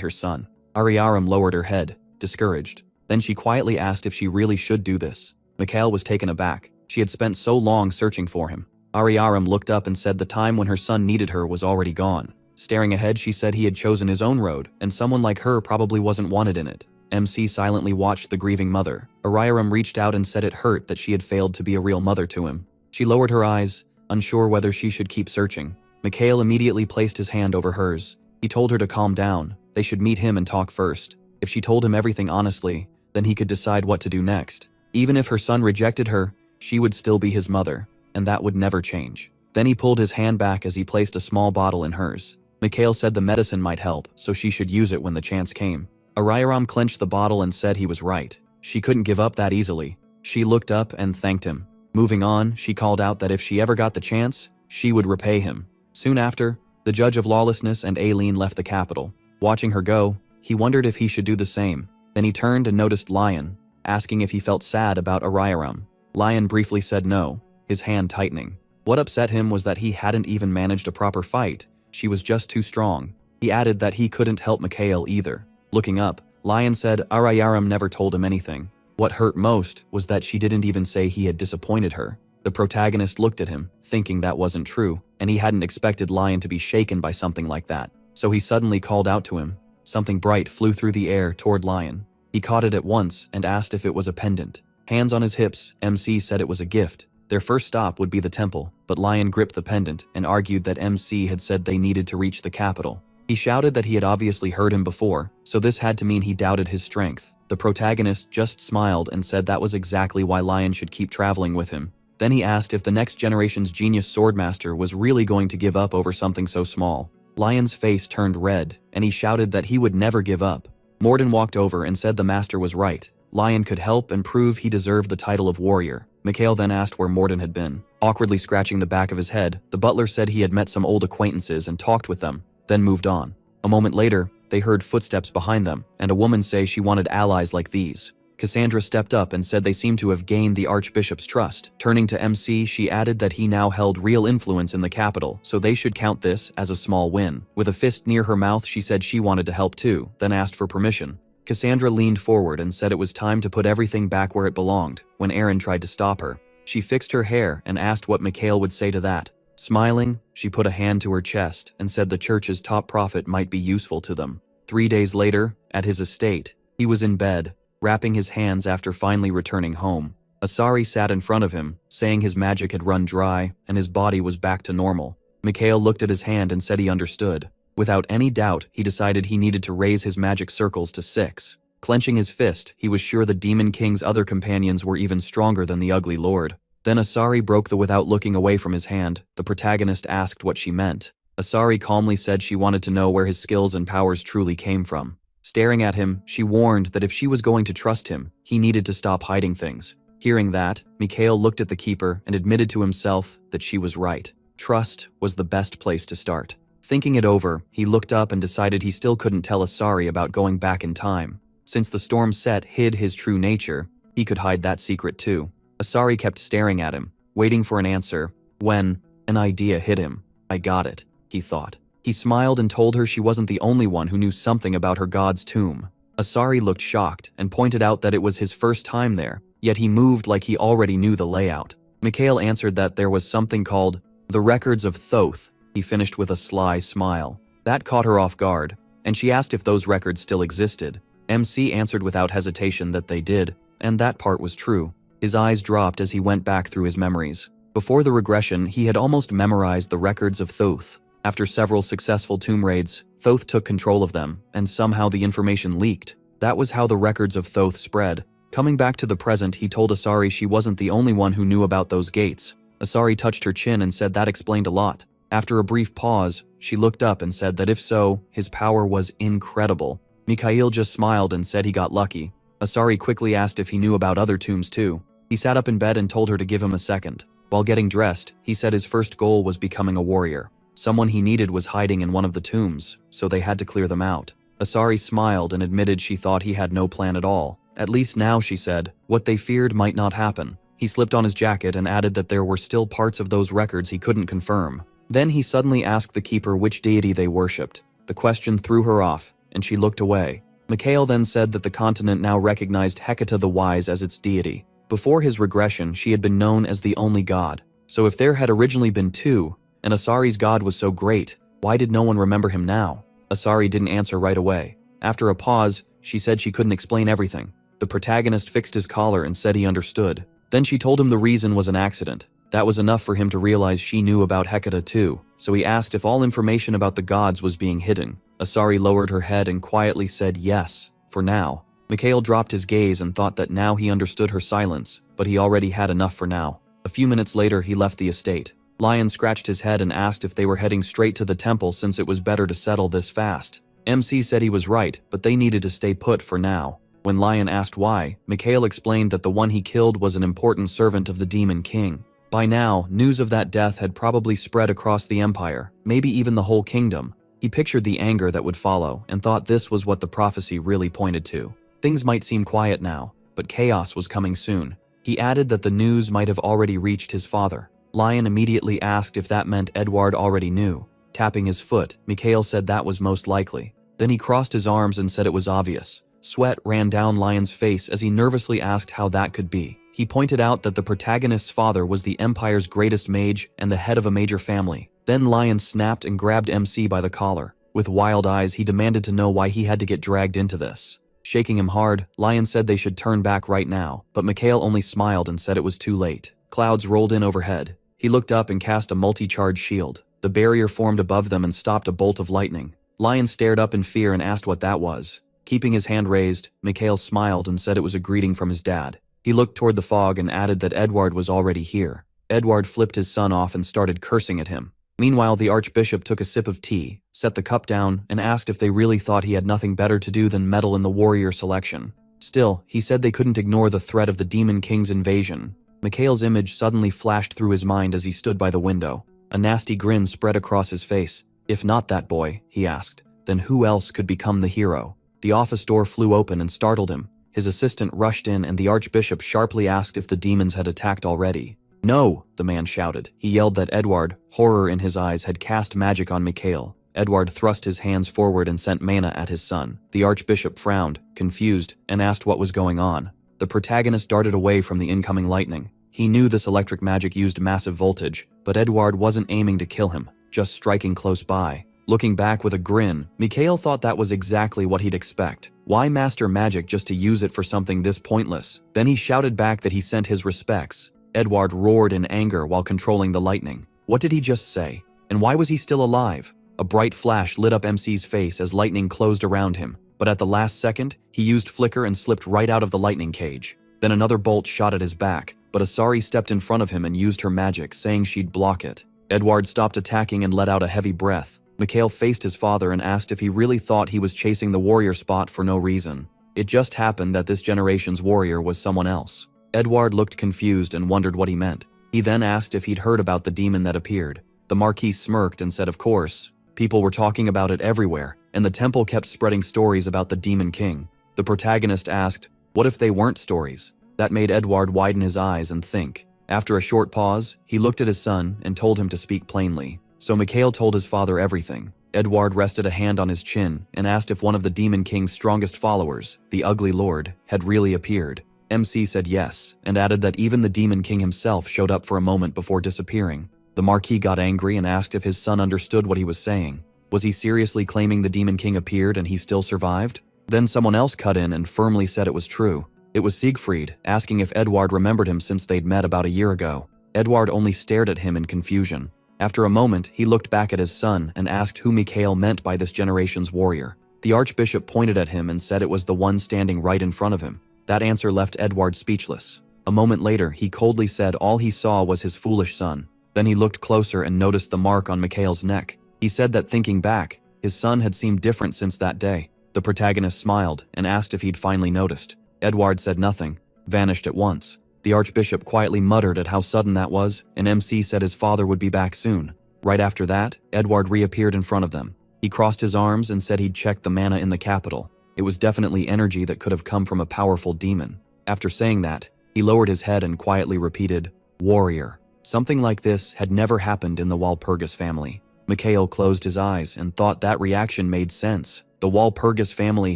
her son. Ariaram lowered her head, discouraged. Then she quietly asked if she really should do this. Mikhail was taken aback. She had spent so long searching for him. Ariaram looked up and said the time when her son needed her was already gone. Staring ahead, she said he had chosen his own road, and someone like her probably wasn't wanted in it. MC silently watched the grieving mother. Ariaram reached out and said it hurt that she had failed to be a real mother to him. She lowered her eyes, unsure whether she should keep searching. Mikhail immediately placed his hand over hers. He told her to calm down. They should meet him and talk first. If she told him everything honestly, then he could decide what to do next. Even if her son rejected her, she would still be his mother, and that would never change. Then he pulled his hand back as he placed a small bottle in hers. Mikhail said the medicine might help, so she should use it when the chance came. Ariaram clenched the bottle and said he was right. She couldn't give up that easily. She looked up and thanked him. Moving on, she called out that if she ever got the chance, she would repay him. Soon after, the Judge of Lawlessness and Aileen left the capital. Watching her go, he wondered if he should do the same. Then he turned and noticed Lion, asking if he felt sad about Ariaram. Lion briefly said no, his hand tightening. What upset him was that he hadn't even managed a proper fight. She was just too strong. He added that he couldn't help Mikhail either. Looking up, Lion said Ariaram never told him anything. What hurt most was that she didn't even say he had disappointed her. The protagonist looked at him, thinking that wasn't true, and he hadn't expected Lion to be shaken by something like that. So he suddenly called out to him. Something bright flew through the air toward Lion. He caught it at once and asked if it was a pendant. Hands on his hips, MC said it was a gift. Their first stop would be the temple, but Lion gripped the pendant and argued that MC had said they needed to reach the capital. He shouted that he had obviously heard him before, so this had to mean he doubted his strength. The protagonist just smiled and said that was exactly why Lion should keep traveling with him. Then he asked if the next generation's genius swordmaster was really going to give up over something so small. Lion's face turned red, and he shouted that he would never give up. Morden walked over and said the master was right. Lion could help and prove he deserved the title of warrior. Mikhail then asked where Morden had been. Awkwardly scratching the back of his head, the butler said he had met some old acquaintances and talked with them, then moved on. A moment later, they heard footsteps behind them, and a woman say she wanted allies like these. Cassandra stepped up and said they seemed to have gained the Archbishop's trust. Turning to MC, she added that he now held real influence in the capital, so they should count this as a small win. With a fist near her mouth, she said she wanted to help too, then asked for permission. Cassandra leaned forward and said it was time to put everything back where it belonged, when Aaron tried to stop her. She fixed her hair and asked what Mikhail would say to that. Smiling, she put a hand to her chest and said the church's top prophet might be useful to them. 3 days later, at his estate, he was in bed, wrapping his hands after finally returning home. Asari sat in front of him, saying his magic had run dry and his body was back to normal. Mikhail looked at his hand and said he understood. Without any doubt, he decided he needed to raise his magic circles to 6. Clenching his fist, he was sure the Demon King's other companions were even stronger than the Ugly Lord. Then Asari broke the without looking away from his hand. The protagonist asked what she meant. Asari calmly said she wanted to know where his skills and powers truly came from. Staring at him, she warned that if she was going to trust him, he needed to stop hiding things. Hearing that, Mikhail looked at the keeper and admitted to himself that she was right. Trust was the best place to start. Thinking it over, he looked up and decided he still couldn't tell Asari about going back in time. Since the storm set hid his true nature, he could hide that secret too. Asari kept staring at him, waiting for an answer, when an idea hit him. I got it, he thought. He smiled and told her she wasn't the only one who knew something about her god's tomb. Asari looked shocked and pointed out that it was his first time there, yet he moved like he already knew the layout. Mikhail answered that there was something called the Records of Thoth. He finished with a sly smile. That caught her off guard, and she asked if those records still existed. MC answered without hesitation that they did, and that part was true. His eyes dropped as he went back through his memories. Before the regression, he had almost memorized the records of Thoth. After several successful tomb raids, Thoth took control of them, and somehow the information leaked. That was how the records of Thoth spread. Coming back to the present, he told Asari she wasn't the only one who knew about those gates. Asari touched her chin and said that explained a lot. After a brief pause, she looked up and said that if so, his power was incredible. Mikhail just smiled and said he got lucky. Asari quickly asked if he knew about other tombs too. He sat up in bed and told her to give him a second. While getting dressed, he said his first goal was becoming a warrior. Someone he needed was hiding in one of the tombs, so they had to clear them out. Asari smiled and admitted she thought he had no plan at all. At least now, she said, what they feared might not happen. He slipped on his jacket and added that there were still parts of those records he couldn't confirm. Then he suddenly asked the keeper which deity they worshipped. The question threw her off, and she looked away. Mikhail then said that the continent now recognized Hecate the Wise as its deity. Before his regression, she had been known as the only god. So if there had originally been two, and Asari's god was so great, why did no one remember him now? Asari didn't answer right away. After a pause, she said she couldn't explain everything. The protagonist fixed his collar and said he understood. Then she told him the reason was an accident. That was enough for him to realize she knew about Hecate too, so he asked if all information about the gods was being hidden. Asari lowered her head and quietly said yes, for now. Mikhail dropped his gaze and thought that now he understood her silence, but he already had enough for now. A few minutes later, he left the estate. Lion scratched his head and asked if they were heading straight to the temple since it was better to settle this fast. MC said he was right, but they needed to stay put for now. When Lion asked why, Mikhail explained that the one he killed was an important servant of the Demon King. By now, news of that death had probably spread across the empire, maybe even the whole kingdom. He pictured the anger that would follow and thought this was what the prophecy really pointed to. Things might seem quiet now, but chaos was coming soon. He added that the news might have already reached his father. Lion immediately asked if that meant Edward already knew. Tapping his foot, Mikhail said that was most likely. Then he crossed his arms and said it was obvious. Sweat ran down Lion's face as he nervously asked how that could be. He pointed out that the protagonist's father was the Empire's greatest mage and the head of a major family. Then Lion snapped and grabbed MC by the collar. With wild eyes, he demanded to know why he had to get dragged into this. Shaking him hard, Lion said they should turn back right now, but Mikhail only smiled and said it was too late. Clouds rolled in overhead. He looked up and cast a multi-charge shield. The barrier formed above them and stopped a bolt of lightning. Lion stared up in fear and asked what that was. Keeping his hand raised, Mikhail smiled and said it was a greeting from his dad. He looked toward the fog and added that Edward was already here. Edward flipped his son off and started cursing at him. Meanwhile, the archbishop took a sip of tea, set the cup down, and asked if they really thought he had nothing better to do than meddle in the warrior selection. Still, he said they couldn't ignore the threat of the Demon King's invasion. Mikhail's image suddenly flashed through his mind as he stood by the window. A nasty grin spread across his face. If not that boy, he asked, then who else could become the hero? The office door flew open and startled him. His assistant rushed in and the archbishop sharply asked if the demons had attacked already. No, the man shouted. He yelled that Edward, horror in his eyes, had cast magic on Mikhail. Edward thrust his hands forward and sent mana at his son. The archbishop frowned, confused, and asked what was going on. The protagonist darted away from the incoming lightning. He knew this electric magic used massive voltage, but Edward wasn't aiming to kill him, just striking close by. Looking back with a grin, Mikhail thought that was exactly what he'd expect. Why master magic just to use it for something this pointless? Then he shouted back that he sent his respects. Edward roared in anger while controlling the lightning. What did he just say? And why was he still alive? A bright flash lit up MC's face as lightning closed around him, but at the last second, he used flicker and slipped right out of the lightning cage. Then another bolt shot at his back, but Asari stepped in front of him and used her magic, saying she'd block it. Edward stopped attacking and let out a heavy breath. Mikhail faced his father and asked if he really thought he was chasing the warrior spot for no reason. It just happened that this generation's warrior was someone else. Edward looked confused and wondered what he meant. He then asked if he'd heard about the demon that appeared. The Marquis smirked and said of course. People were talking about it everywhere, and the temple kept spreading stories about the Demon King. The protagonist asked, what if they weren't stories? That made Edward widen his eyes and think. After a short pause, he looked at his son and told him to speak plainly. So Mikhail told his father everything. Edward rested a hand on his chin and asked if one of the Demon King's strongest followers, the Ugly Lord, had really appeared. MC said yes, and added that even the Demon King himself showed up for a moment before disappearing. The Marquis got angry and asked if his son understood what he was saying. Was he seriously claiming the Demon King appeared and he still survived? Then someone else cut in and firmly said it was true. It was Siegfried, asking if Edward remembered him since they'd met about a year ago. Edward only stared at him in confusion. After a moment, he looked back at his son and asked who Mikhail meant by this generation's warrior. The archbishop pointed at him and said it was the one standing right in front of him. That answer left Edward speechless. A moment later, he coldly said all he saw was his foolish son. Then he looked closer and noticed the mark on Mikhail's neck. He said that thinking back, his son had seemed different since that day. The protagonist smiled and asked if he'd finally noticed. Edward said nothing, vanished at once. The archbishop quietly muttered at how sudden that was, and MC said his father would be back soon. Right after that, Edward reappeared in front of them. He crossed his arms and said he'd checked the mana in the capital. It was definitely energy that could have come from a powerful demon. After saying that, he lowered his head and quietly repeated, "Warrior." Something like this had never happened in the Walpurgis family. Mikhail closed his eyes and thought that reaction made sense. The Walpurgis family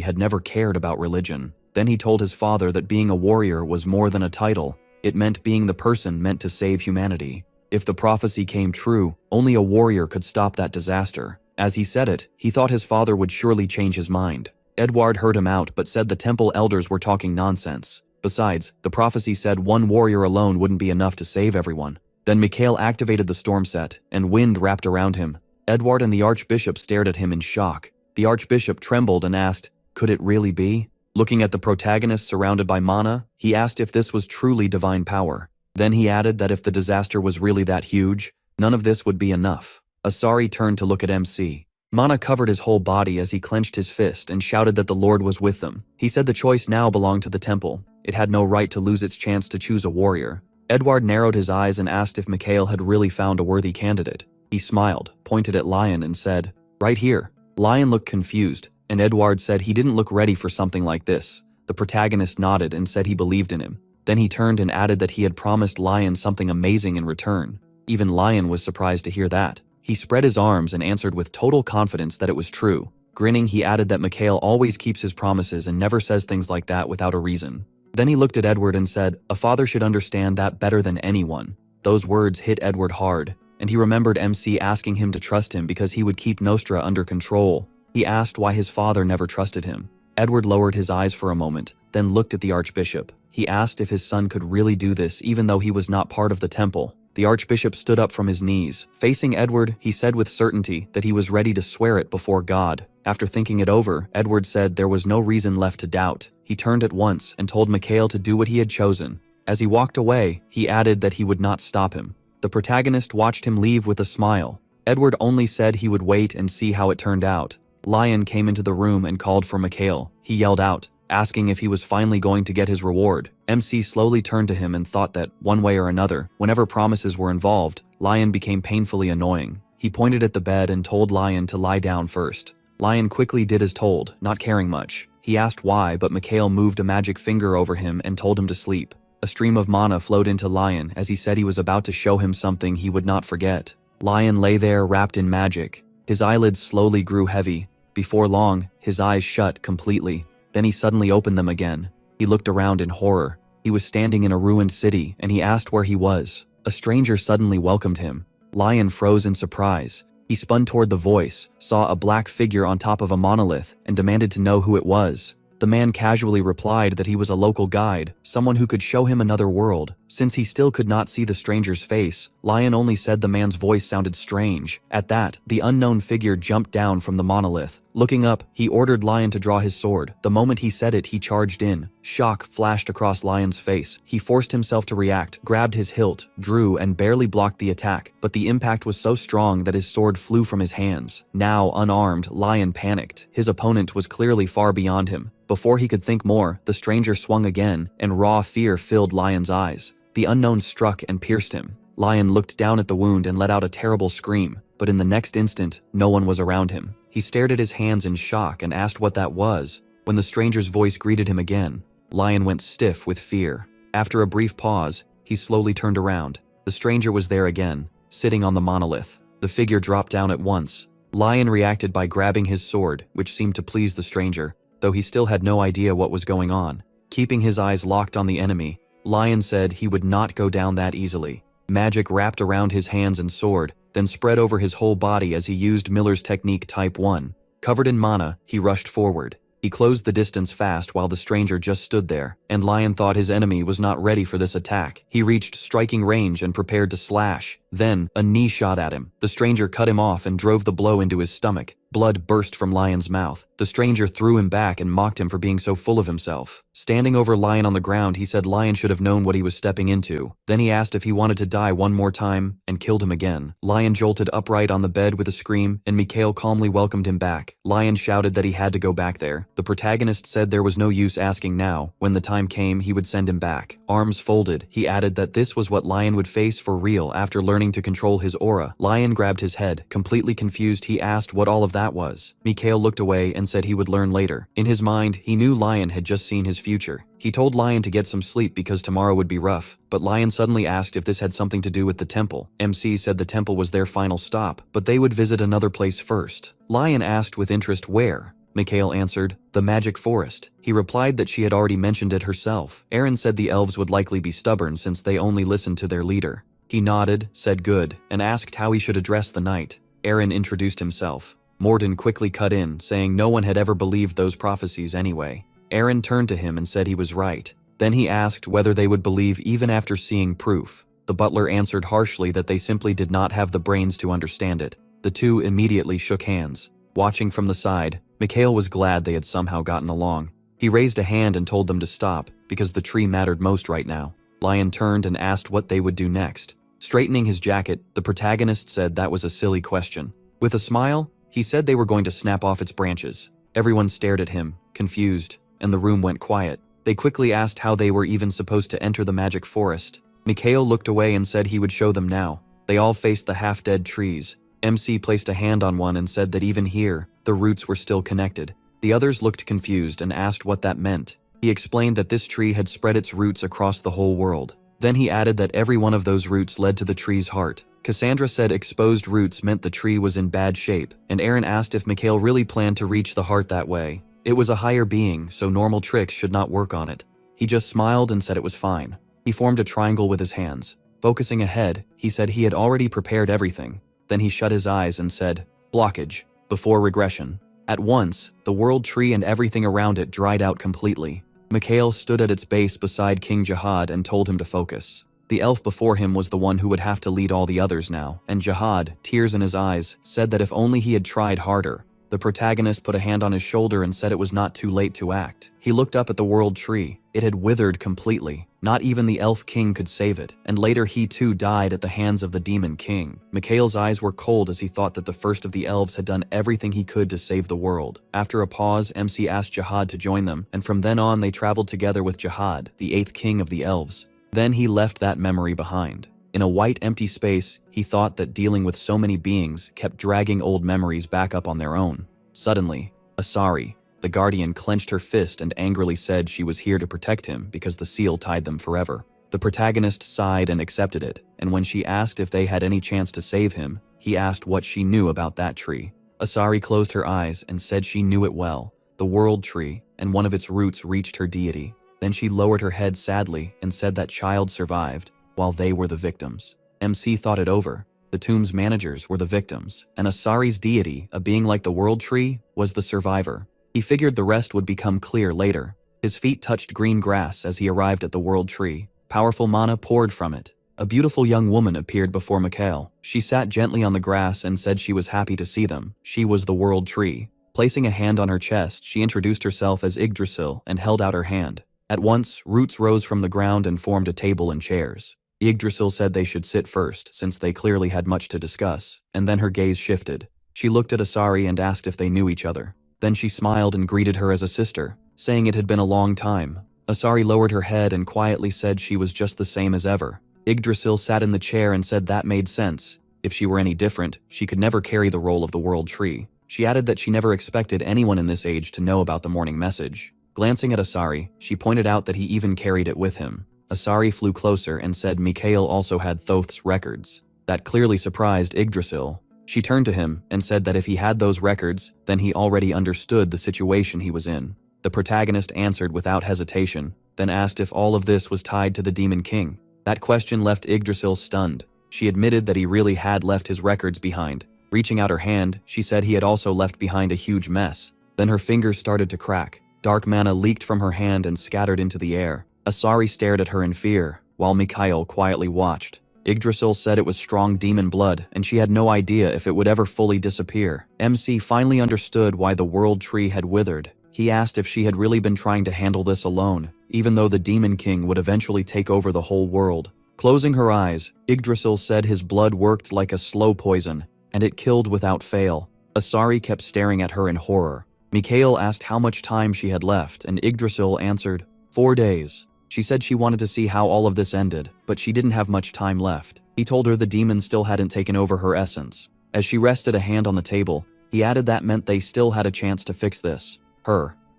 had never cared about religion. Then he told his father that being a warrior was more than a title. It meant being the person meant to save humanity. If the prophecy came true, only a warrior could stop that disaster. As he said it, he thought his father would surely change his mind. Edward heard him out but said the temple elders were talking nonsense. Besides, the prophecy said one warrior alone wouldn't be enough to save everyone. Then Mikhail activated the storm set, and wind wrapped around him. Edward and the archbishop stared at him in shock. The archbishop trembled and asked, "Could it really be?" Looking at the protagonist surrounded by mana, he asked if this was truly divine power. Then he added that if the disaster was really that huge, none of this would be enough. Asari turned to look at MC. Mana covered his whole body as he clenched his fist and shouted that the Lord was with them. He said the choice now belonged to the temple. It had no right to lose its chance to choose a warrior. Edward narrowed his eyes and asked if Mikhail had really found a worthy candidate. He smiled, pointed at Lion and said, "Right here." Lion looked confused, and Edward said he didn't look ready for something like this. The protagonist nodded and said he believed in him. Then he turned and added that he had promised Lion something amazing in return. Even Lion was surprised to hear that. He spread his arms and answered with total confidence that it was true. Grinning, he added that Mikhail always keeps his promises and never says things like that without a reason. Then he looked at Edward and said, "A father should understand that better than anyone." Those words hit Edward hard, and he remembered MC asking him to trust him because he would keep Nostra under control. He asked why his father never trusted him. Edward lowered his eyes for a moment, then looked at the archbishop. He asked if his son could really do this even though he was not part of the temple. The archbishop stood up from his knees. Facing Edward, he said with certainty that he was ready to swear it before God. After thinking it over, Edward said there was no reason left to doubt. He turned at once and told Mikhail to do what he had chosen. As he walked away, he added that he would not stop him. The protagonist watched him leave with a smile. Edward only said he would wait and see how it turned out. Lion came into the room and called for Mikhail. He yelled out, asking if he was finally going to get his reward. MC slowly turned to him and thought that, one way or another, whenever promises were involved, Lion became painfully annoying. He pointed at the bed and told Lion to lie down first. Lion quickly did as told, not caring much. He asked why, but Mikhail moved a magic finger over him and told him to sleep. A stream of mana flowed into Lion as he said he was about to show him something he would not forget. Lion lay there wrapped in magic. His eyelids slowly grew heavy. Before long, his eyes shut completely. Then he suddenly opened them again. He looked around in horror. He was standing in a ruined city, and he asked where he was. A stranger suddenly welcomed him. Lion froze in surprise. He spun toward the voice, saw a black figure on top of a monolith, and demanded to know who it was. The man casually replied that he was a local guide, someone who could show him another world. Since he still could not see the stranger's face, Lion only said the man's voice sounded strange. At that, the unknown figure jumped down from the monolith. Looking up, he ordered Lion to draw his sword. The moment he said it, he charged in. Shock flashed across Lion's face. He forced himself to react, grabbed his hilt, drew, and barely blocked the attack. But the impact was so strong that his sword flew from his hands. Now, unarmed, Lion panicked. His opponent was clearly far beyond him. Before he could think more, the stranger swung again, and raw fear filled Lion's eyes. The unknown struck and pierced him. Lion looked down at the wound and let out a terrible scream, but in the next instant, no one was around him. He stared at his hands in shock and asked what that was. When the stranger's voice greeted him again, Lion went stiff with fear. After a brief pause, he slowly turned around. The stranger was there again, sitting on the monolith. The figure dropped down at once. Lion reacted by grabbing his sword, which seemed to please the stranger, though he still had no idea what was going on. Keeping his eyes locked on the enemy, Lion said he would not go down that easily. Magic wrapped around his hands and sword, then spread over his whole body as he used Miller's technique Type 1. Covered in mana, he rushed forward. He closed the distance fast while the stranger just stood there, and Lion thought his enemy was not ready for this attack. He reached striking range and prepared to slash. Then, a knee shot at him. The stranger cut him off and drove the blow into his stomach. Blood burst from Lion's mouth. The stranger threw him back and mocked him for being so full of himself. Standing over Lion on the ground, he said Lion should have known what he was stepping into. Then he asked if he wanted to die one more time, and killed him again. Lion jolted upright on the bed with a scream, and Mikhail calmly welcomed him back. Lion shouted that he had to go back there. The protagonist said there was no use asking now. When the time came, he would send him back. Arms folded, he added that this was what Lion would face for real after learning to control his aura. Lion grabbed his head. Completely confused, he asked what all of that was. Mikhail looked away and said he would learn later. In his mind, he knew Lion had just seen his future. He told Lion to get some sleep because tomorrow would be rough, but Lion suddenly asked if this had something to do with the temple. MC said the temple was their final stop, but they would visit another place first. Lion asked with interest where. Mikhail answered, the magic forest. He replied that she had already mentioned it herself. Aaron said the elves would likely be stubborn since they only listened to their leader. He nodded, said good, and asked how he should address the night. Aaron introduced himself. Morden quickly cut in, saying no one had ever believed those prophecies anyway. Aaron turned to him and said he was right. Then he asked whether they would believe even after seeing proof. The butler answered harshly that they simply did not have the brains to understand it. The two immediately shook hands. Watching from the side, Mikhail was glad they had somehow gotten along. He raised a hand and told them to stop, because the tree mattered most right now. Lion turned and asked what they would do next. Straightening his jacket, the protagonist said that was a silly question. With a smile, he said they were going to snap off its branches. Everyone stared at him, confused, and the room went quiet. They quickly asked how they were even supposed to enter the magic forest. Mikhail looked away and said he would show them now. They all faced the half-dead trees. MC placed a hand on one and said that even here, the roots were still connected. The others looked confused and asked what that meant. He explained that this tree had spread its roots across the whole world. Then he added that every one of those roots led to the tree's heart. Cassandra said exposed roots meant the tree was in bad shape, and Aaron asked if Mikhail really planned to reach the heart that way. It was a higher being, so normal tricks should not work on it. He just smiled and said it was fine. He formed a triangle with his hands. Focusing ahead, he said he had already prepared everything. Then he shut his eyes and said, blockage, before regression. At once, the world tree and everything around it dried out completely. Mikhail stood at its base beside King Jihad and told him to focus. The elf before him was the one who would have to lead all the others now, and Jihad, tears in his eyes, said that if only he had tried harder. The protagonist put a hand on his shoulder and said it was not too late to act. He looked up at the world tree. It had withered completely. Not even the elf king could save it, and later he too died at the hands of the demon king. Mikhail's eyes were cold as he thought that the first of the elves had done everything he could to save the world. After a pause, MC asked Jihad to join them, and from then on they traveled together with Jihad, the 8th king of the elves. Then he left that memory behind. In a white empty space, he thought that dealing with so many beings kept dragging old memories back up on their own. Suddenly, Asari, the guardian, clenched her fist and angrily said she was here to protect him because the seal tied them forever. The protagonist sighed and accepted it, and when she asked if they had any chance to save him, he asked what she knew about that tree. Asari closed her eyes and said she knew it well, the world tree, and one of its roots reached her deity. Then she lowered her head sadly and said that child survived, while they were the victims. MC thought it over. The tomb's managers were the victims, and Asari's deity, a being like the world tree, was the survivor. He figured the rest would become clear later. His feet touched green grass as he arrived at the world tree. Powerful mana poured from it. A beautiful young woman appeared before Mikhail. She sat gently on the grass and said she was happy to see them. She was the world tree. Placing a hand on her chest, she introduced herself as Yggdrasil and held out her hand. At once, roots rose from the ground and formed a table and chairs. Yggdrasil said they should sit first, since they clearly had much to discuss, and then her gaze shifted. She looked at Asari and asked if they knew each other. Then she smiled and greeted her as a sister, saying it had been a long time. Asari lowered her head and quietly said she was just the same as ever. Yggdrasil sat in the chair and said that made sense. If she were any different, she could never carry the role of the world tree. She added that she never expected anyone in this age to know about the morning message. Glancing at Asari, she pointed out that he even carried it with him. Asari flew closer and said Mikhail also had Thoth's records. That clearly surprised Yggdrasil. She turned to him and said that if he had those records, then he already understood the situation he was in. The protagonist answered without hesitation, then asked if all of this was tied to the Demon King. That question left Yggdrasil stunned. She admitted that he really had left his records behind. Reaching out her hand, she said he had also left behind a huge mess. Then her fingers started to crack. Dark mana leaked from her hand and scattered into the air. Asari stared at her in fear, while Mikhail quietly watched. Yggdrasil said it was strong demon blood, and she had no idea if it would ever fully disappear. MC finally understood why the world tree had withered. He asked if she had really been trying to handle this alone, even though the Demon King would eventually take over the whole world. Closing her eyes, Yggdrasil said his blood worked like a slow poison, and it killed without fail. Asari kept staring at her in horror. Mikhail asked how much time she had left, and Yggdrasil answered, 4 days. She said she wanted to see how all of this ended, but she didn't have much time left. He told her the demon still hadn't taken over her essence. As she rested a hand on the table, he added that meant they still had a chance to fix this.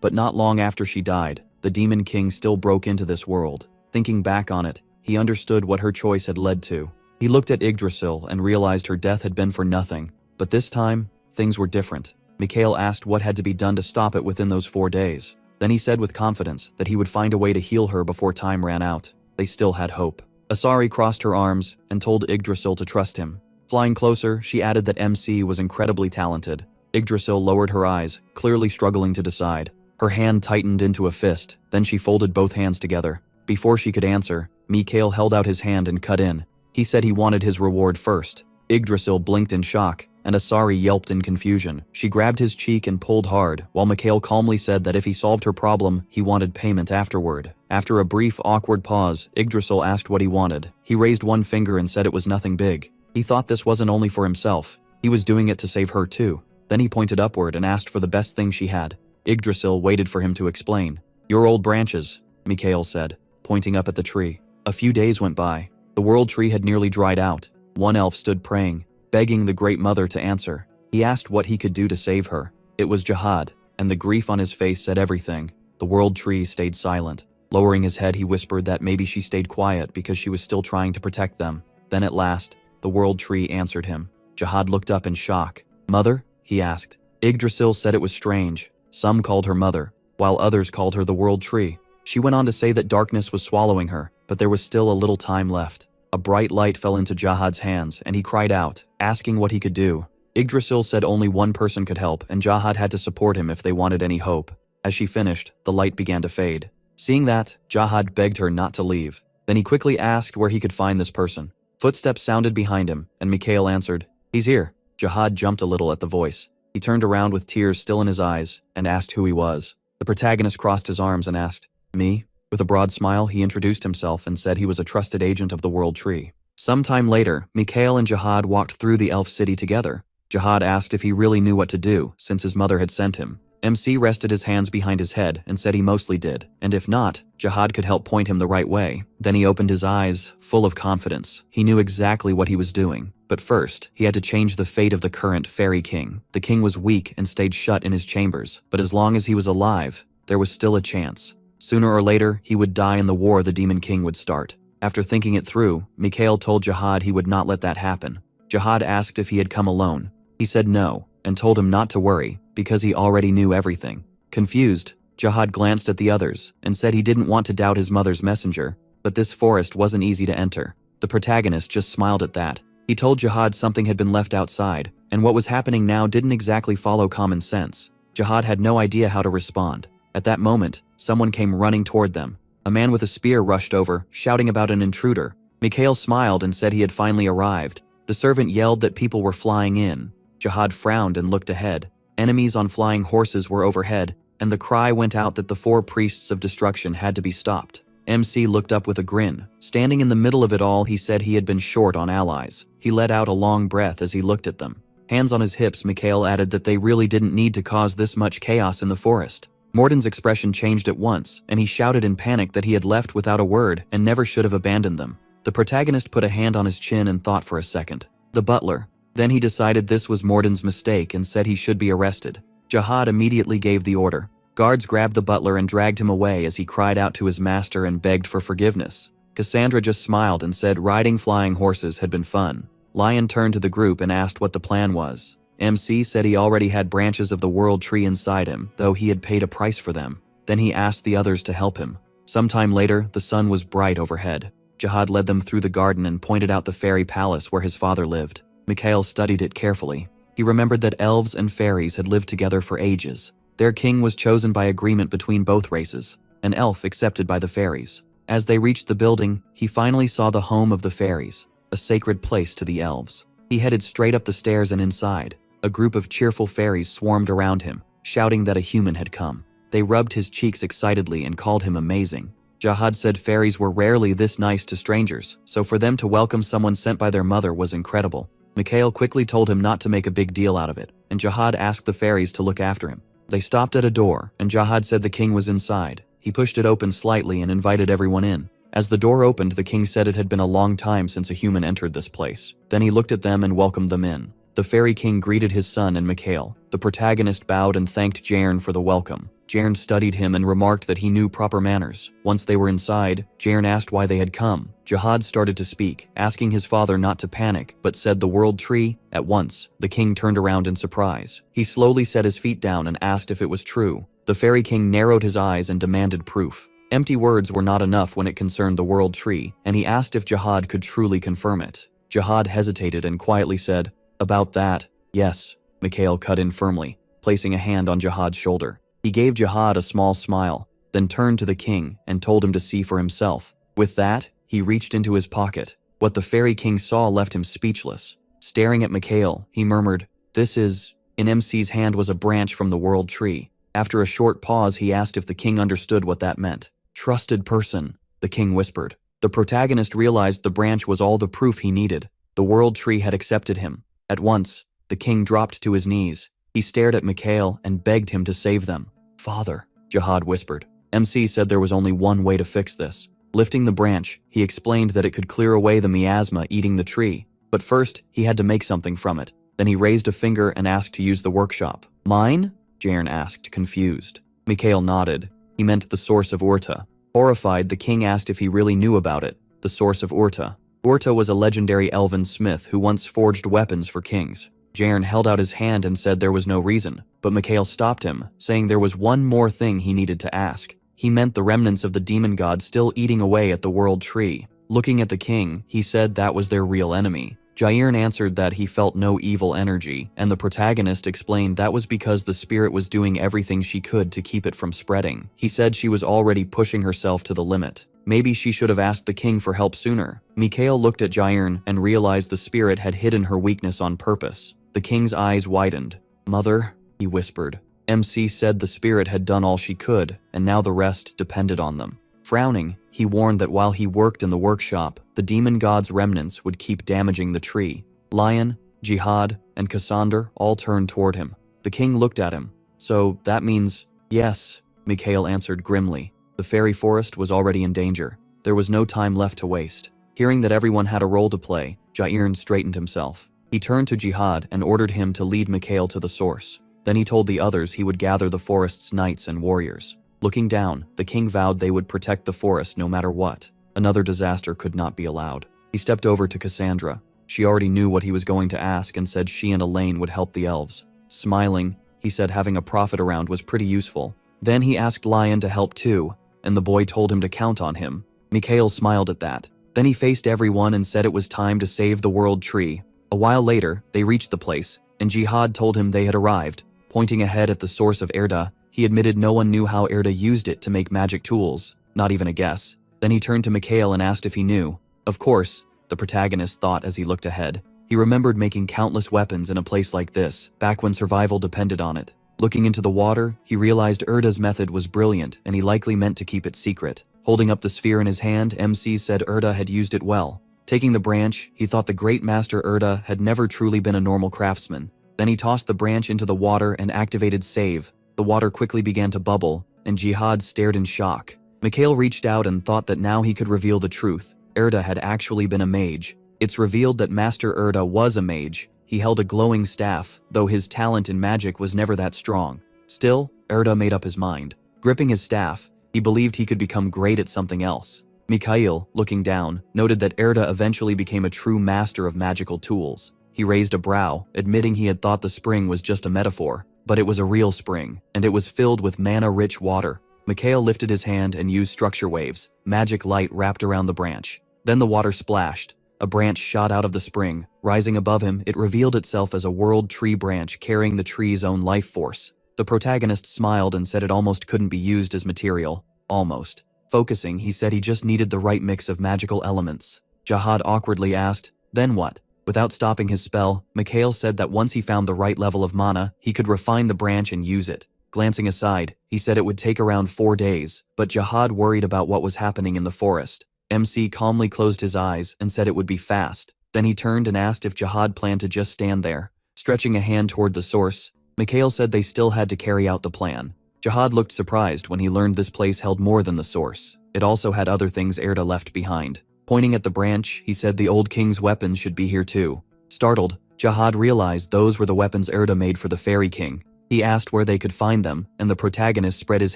But not long after she died, the Demon King still broke into this world. Thinking back on it, he understood what her choice had led to. He looked at Yggdrasil and realized her death had been for nothing. But this time, things were different. Mikhail asked what had to be done to stop it within those 4 days. Then he said with confidence that he would find a way to heal her before time ran out. They still had hope. Asari crossed her arms and told Yggdrasil to trust him. Flying closer, she added that MC was incredibly talented. Yggdrasil lowered her eyes, clearly struggling to decide. Her hand tightened into a fist, then she folded both hands together. Before she could answer, Mikhail held out his hand and cut in. He said he wanted his reward first. Yggdrasil blinked in shock, and Asari yelped in confusion. She grabbed his cheek and pulled hard, while Mikhail calmly said that if he solved her problem, he wanted payment afterward. After a brief, awkward pause, Yggdrasil asked what he wanted. He raised one finger and said it was nothing big. He thought this wasn't only for himself. He was doing it to save her too. Then he pointed upward and asked for the best thing she had. Yggdrasil waited for him to explain. Your old branches, Mikhail said, pointing up at the tree. A few days went by. The world tree had nearly dried out. One elf stood praying, begging the Great Mother to answer. He asked what he could do to save her. It was Jihad, and the grief on his face said everything. The world tree stayed silent. Lowering his head, he whispered that maybe she stayed quiet because she was still trying to protect them. Then at last, the world tree answered him. Jihad looked up in shock. Mother? He asked. Yggdrasil said it was strange. Some called her mother, while others called her the world tree. She went on to say that darkness was swallowing her, but there was still a little time left. A bright light fell into Jihad's hands, and he cried out, asking what he could do. Yggdrasil said only one person could help, and Jihad had to support him if they wanted any hope. As she finished, the light began to fade. Seeing that, Jihad begged her not to leave. Then he quickly asked where he could find this person. Footsteps sounded behind him, and Mikhail answered, He's here. Jihad jumped a little at the voice. He turned around with tears still in his eyes, and asked who he was. The protagonist crossed his arms and asked, Me? With a broad smile, he introduced himself and said he was a trusted agent of the World Tree. Sometime later, Mikhail and Jihad walked through the elf city together. Jihad asked if he really knew what to do, since his mother had sent him. MC rested his hands behind his head and said he mostly did, and if not, Jihad could help point him the right way. Then he opened his eyes, full of confidence. He knew exactly what he was doing. But first, he had to change the fate of the current fairy king. The king was weak and stayed shut in his chambers, but as long as he was alive, there was still a chance. Sooner or later, he would die in the war the Demon King would start. After thinking it through, Mikhail told Jihad he would not let that happen. Jihad asked if he had come alone. He said no, and told him not to worry, because he already knew everything. Confused, Jihad glanced at the others and said he didn't want to doubt his mother's messenger, but this forest wasn't easy to enter. The protagonist just smiled at that. He told Jihad something had been left outside, and what was happening now didn't exactly follow common sense. Jihad had no idea how to respond. At that moment, someone came running toward them. A man with a spear rushed over, shouting about an intruder. Mikhail smiled and said he had finally arrived. The servant yelled that people were flying in. Jihad frowned and looked ahead. Enemies on flying horses were overhead, and the cry went out that the 4 priests of destruction had to be stopped. MC looked up with a grin. Standing in the middle of it all, he said he had been short on allies. He let out a long breath as he looked at them. Hands on his hips, Mikhail added that they really didn't need to cause this much chaos in the forest. Morden's expression changed at once, and he shouted in panic that he had left without a word and never should have abandoned them. The protagonist put a hand on his chin and thought for a second. The butler. Then he decided this was Morden's mistake and said he should be arrested. Jihad immediately gave the order. Guards grabbed the butler and dragged him away as he cried out to his master and begged for forgiveness. Cassandra just smiled and said riding flying horses had been fun. Lion turned to the group and asked what the plan was. MC said he already had branches of the world tree inside him, though he had paid a price for them. Then he asked the others to help him. Sometime later, the sun was bright overhead. Jihad led them through the garden and pointed out the fairy palace where his father lived. Mikhail studied it carefully. He remembered that elves and fairies had lived together for ages. Their king was chosen by agreement between both races, an elf accepted by the fairies. As they reached the building, he finally saw the home of the fairies, a sacred place to the elves. He headed straight up the stairs and inside. A group of cheerful fairies swarmed around him, shouting that a human had come. They rubbed his cheeks excitedly and called him amazing. Jihad said fairies were rarely this nice to strangers, so for them to welcome someone sent by their mother was incredible. Mikhail quickly told him not to make a big deal out of it, and Jihad asked the fairies to look after him. They stopped at a door, and Jihad said the king was inside. He pushed it open slightly and invited everyone in. As the door opened, the king said it had been a long time since a human entered this place. Then he looked at them and welcomed them in. The fairy king greeted his son and Mikhail. The protagonist bowed and thanked Jairn for the welcome. Jairn studied him and remarked that he knew proper manners. Once they were inside, Jairn asked why they had come. Jihad started to speak, asking his father not to panic, but said the world tree. At once, the king turned around in surprise. He slowly set his feet down and asked if it was true. The fairy king narrowed his eyes and demanded proof. Empty words were not enough when it concerned the world tree, and he asked if Jihad could truly confirm it. Jihad hesitated and quietly said, "About that, yes." Mikhail cut in firmly, placing a hand on Jihad's shoulder. He gave Jihad a small smile, then turned to the king and told him to see for himself. With that, he reached into his pocket. What the fairy king saw left him speechless. Staring at Mikhail, he murmured, "This is..." In MC's hand was a branch from the world tree. After a short pause, he asked if the king understood what that meant. "Trusted person," the king whispered. The protagonist realized the branch was all the proof he needed. The world tree had accepted him. At once, the king dropped to his knees. He stared at Mikhail and begged him to save them. "Father," Jihad whispered. MC said there was only one way to fix this. Lifting the branch, he explained that it could clear away the miasma eating the tree. But first, he had to make something from it. Then he raised a finger and asked to use the workshop. "Mine?" Jairn asked, confused. Mikhail nodded. He meant the source of Urta. Horrified, the king asked if he really knew about it. The source of Urta. Urta was a legendary elven smith who once forged weapons for kings. Jairn held out his hand and said there was no reason, but Mikhail stopped him, saying there was one more thing he needed to ask. He meant the remnants of the demon god still eating away at the world tree. Looking at the king, he said that was their real enemy. Jairn answered that he felt no evil energy, and the protagonist explained that was because the spirit was doing everything she could to keep it from spreading. He said she was already pushing herself to the limit. Maybe she should have asked the king for help sooner. Mikhail looked at Jairn and realized the spirit had hidden her weakness on purpose. The king's eyes widened. "Mother," he whispered. MC said the spirit had done all she could, and now the rest depended on them. Frowning, he warned that while he worked in the workshop, the demon god's remnants would keep damaging the tree. Lion, Jihad, and Cassander all turned toward him. The king looked at him. "So that means..." "Yes," Mikhail answered grimly. The fairy forest was already in danger. There was no time left to waste. Hearing that everyone had a role to play, Jairn straightened himself. He turned to Jihad and ordered him to lead Mikhail to the source. Then he told the others he would gather the forest's knights and warriors. Looking down, the king vowed they would protect the forest no matter what. Another disaster could not be allowed. He stepped over to Cassandra. She already knew what he was going to ask and said she and Elaine would help the elves. Smiling, he said having a prophet around was pretty useful. Then he asked Lion to help too, and the boy told him to count on him. Mikhail smiled at that. Then he faced everyone and said it was time to save the world tree. A while later, they reached the place, and Jihad told him they had arrived. Pointing ahead at the source of Erda, he admitted no one knew how Erda used it to make magic tools, not even a guess. Then he turned to Mikhail and asked if he knew. Of course, the protagonist thought as he looked ahead. He remembered making countless weapons in a place like this, back when survival depended on it. Looking into the water, he realized Erda's method was brilliant and he likely meant to keep it secret. Holding up the sphere in his hand, MC said Erda had used it well. Taking the branch, he thought the great master Erda had never truly been a normal craftsman. Then he tossed the branch into the water and activated save. The water quickly began to bubble, and Jihad stared in shock. Mikhail reached out and thought that now he could reveal the truth. Erda had actually been a mage. It's revealed that Master Erda was a mage. He held a glowing staff, though his talent in magic was never that strong. Still, Erda made up his mind. Gripping his staff, he believed he could become great at something else. Mikhail, looking down, noted that Erda eventually became a true master of magical tools. He raised a brow, admitting he had thought the spring was just a metaphor. But it was a real spring, and it was filled with mana-rich water. Mikhail lifted his hand and used structure waves. Magic light wrapped around the branch. Then the water splashed. A branch shot out of the spring. Rising above him, it revealed itself as a world tree branch carrying the tree's own life force. The protagonist smiled and said it almost couldn't be used as material. Almost. Focusing, he said he just needed the right mix of magical elements. Jihad awkwardly asked, "Then what?" Without stopping his spell, Mikhail said that once he found the right level of mana, he could refine the branch and use it. Glancing aside, he said it would take around 4 days, but Jihad worried about what was happening in the forest. MC calmly closed his eyes and said it would be fast. Then he turned and asked if Jihad planned to just stand there. Stretching a hand toward the source, Mikhail said they still had to carry out the plan. Jihad looked surprised when he learned this place held more than the source. It also had other things Erda left behind. Pointing at the branch, he said the old king's weapons should be here too. Startled, Jihad realized those were the weapons Erda made for the fairy king. He asked where they could find them, and the protagonist spread his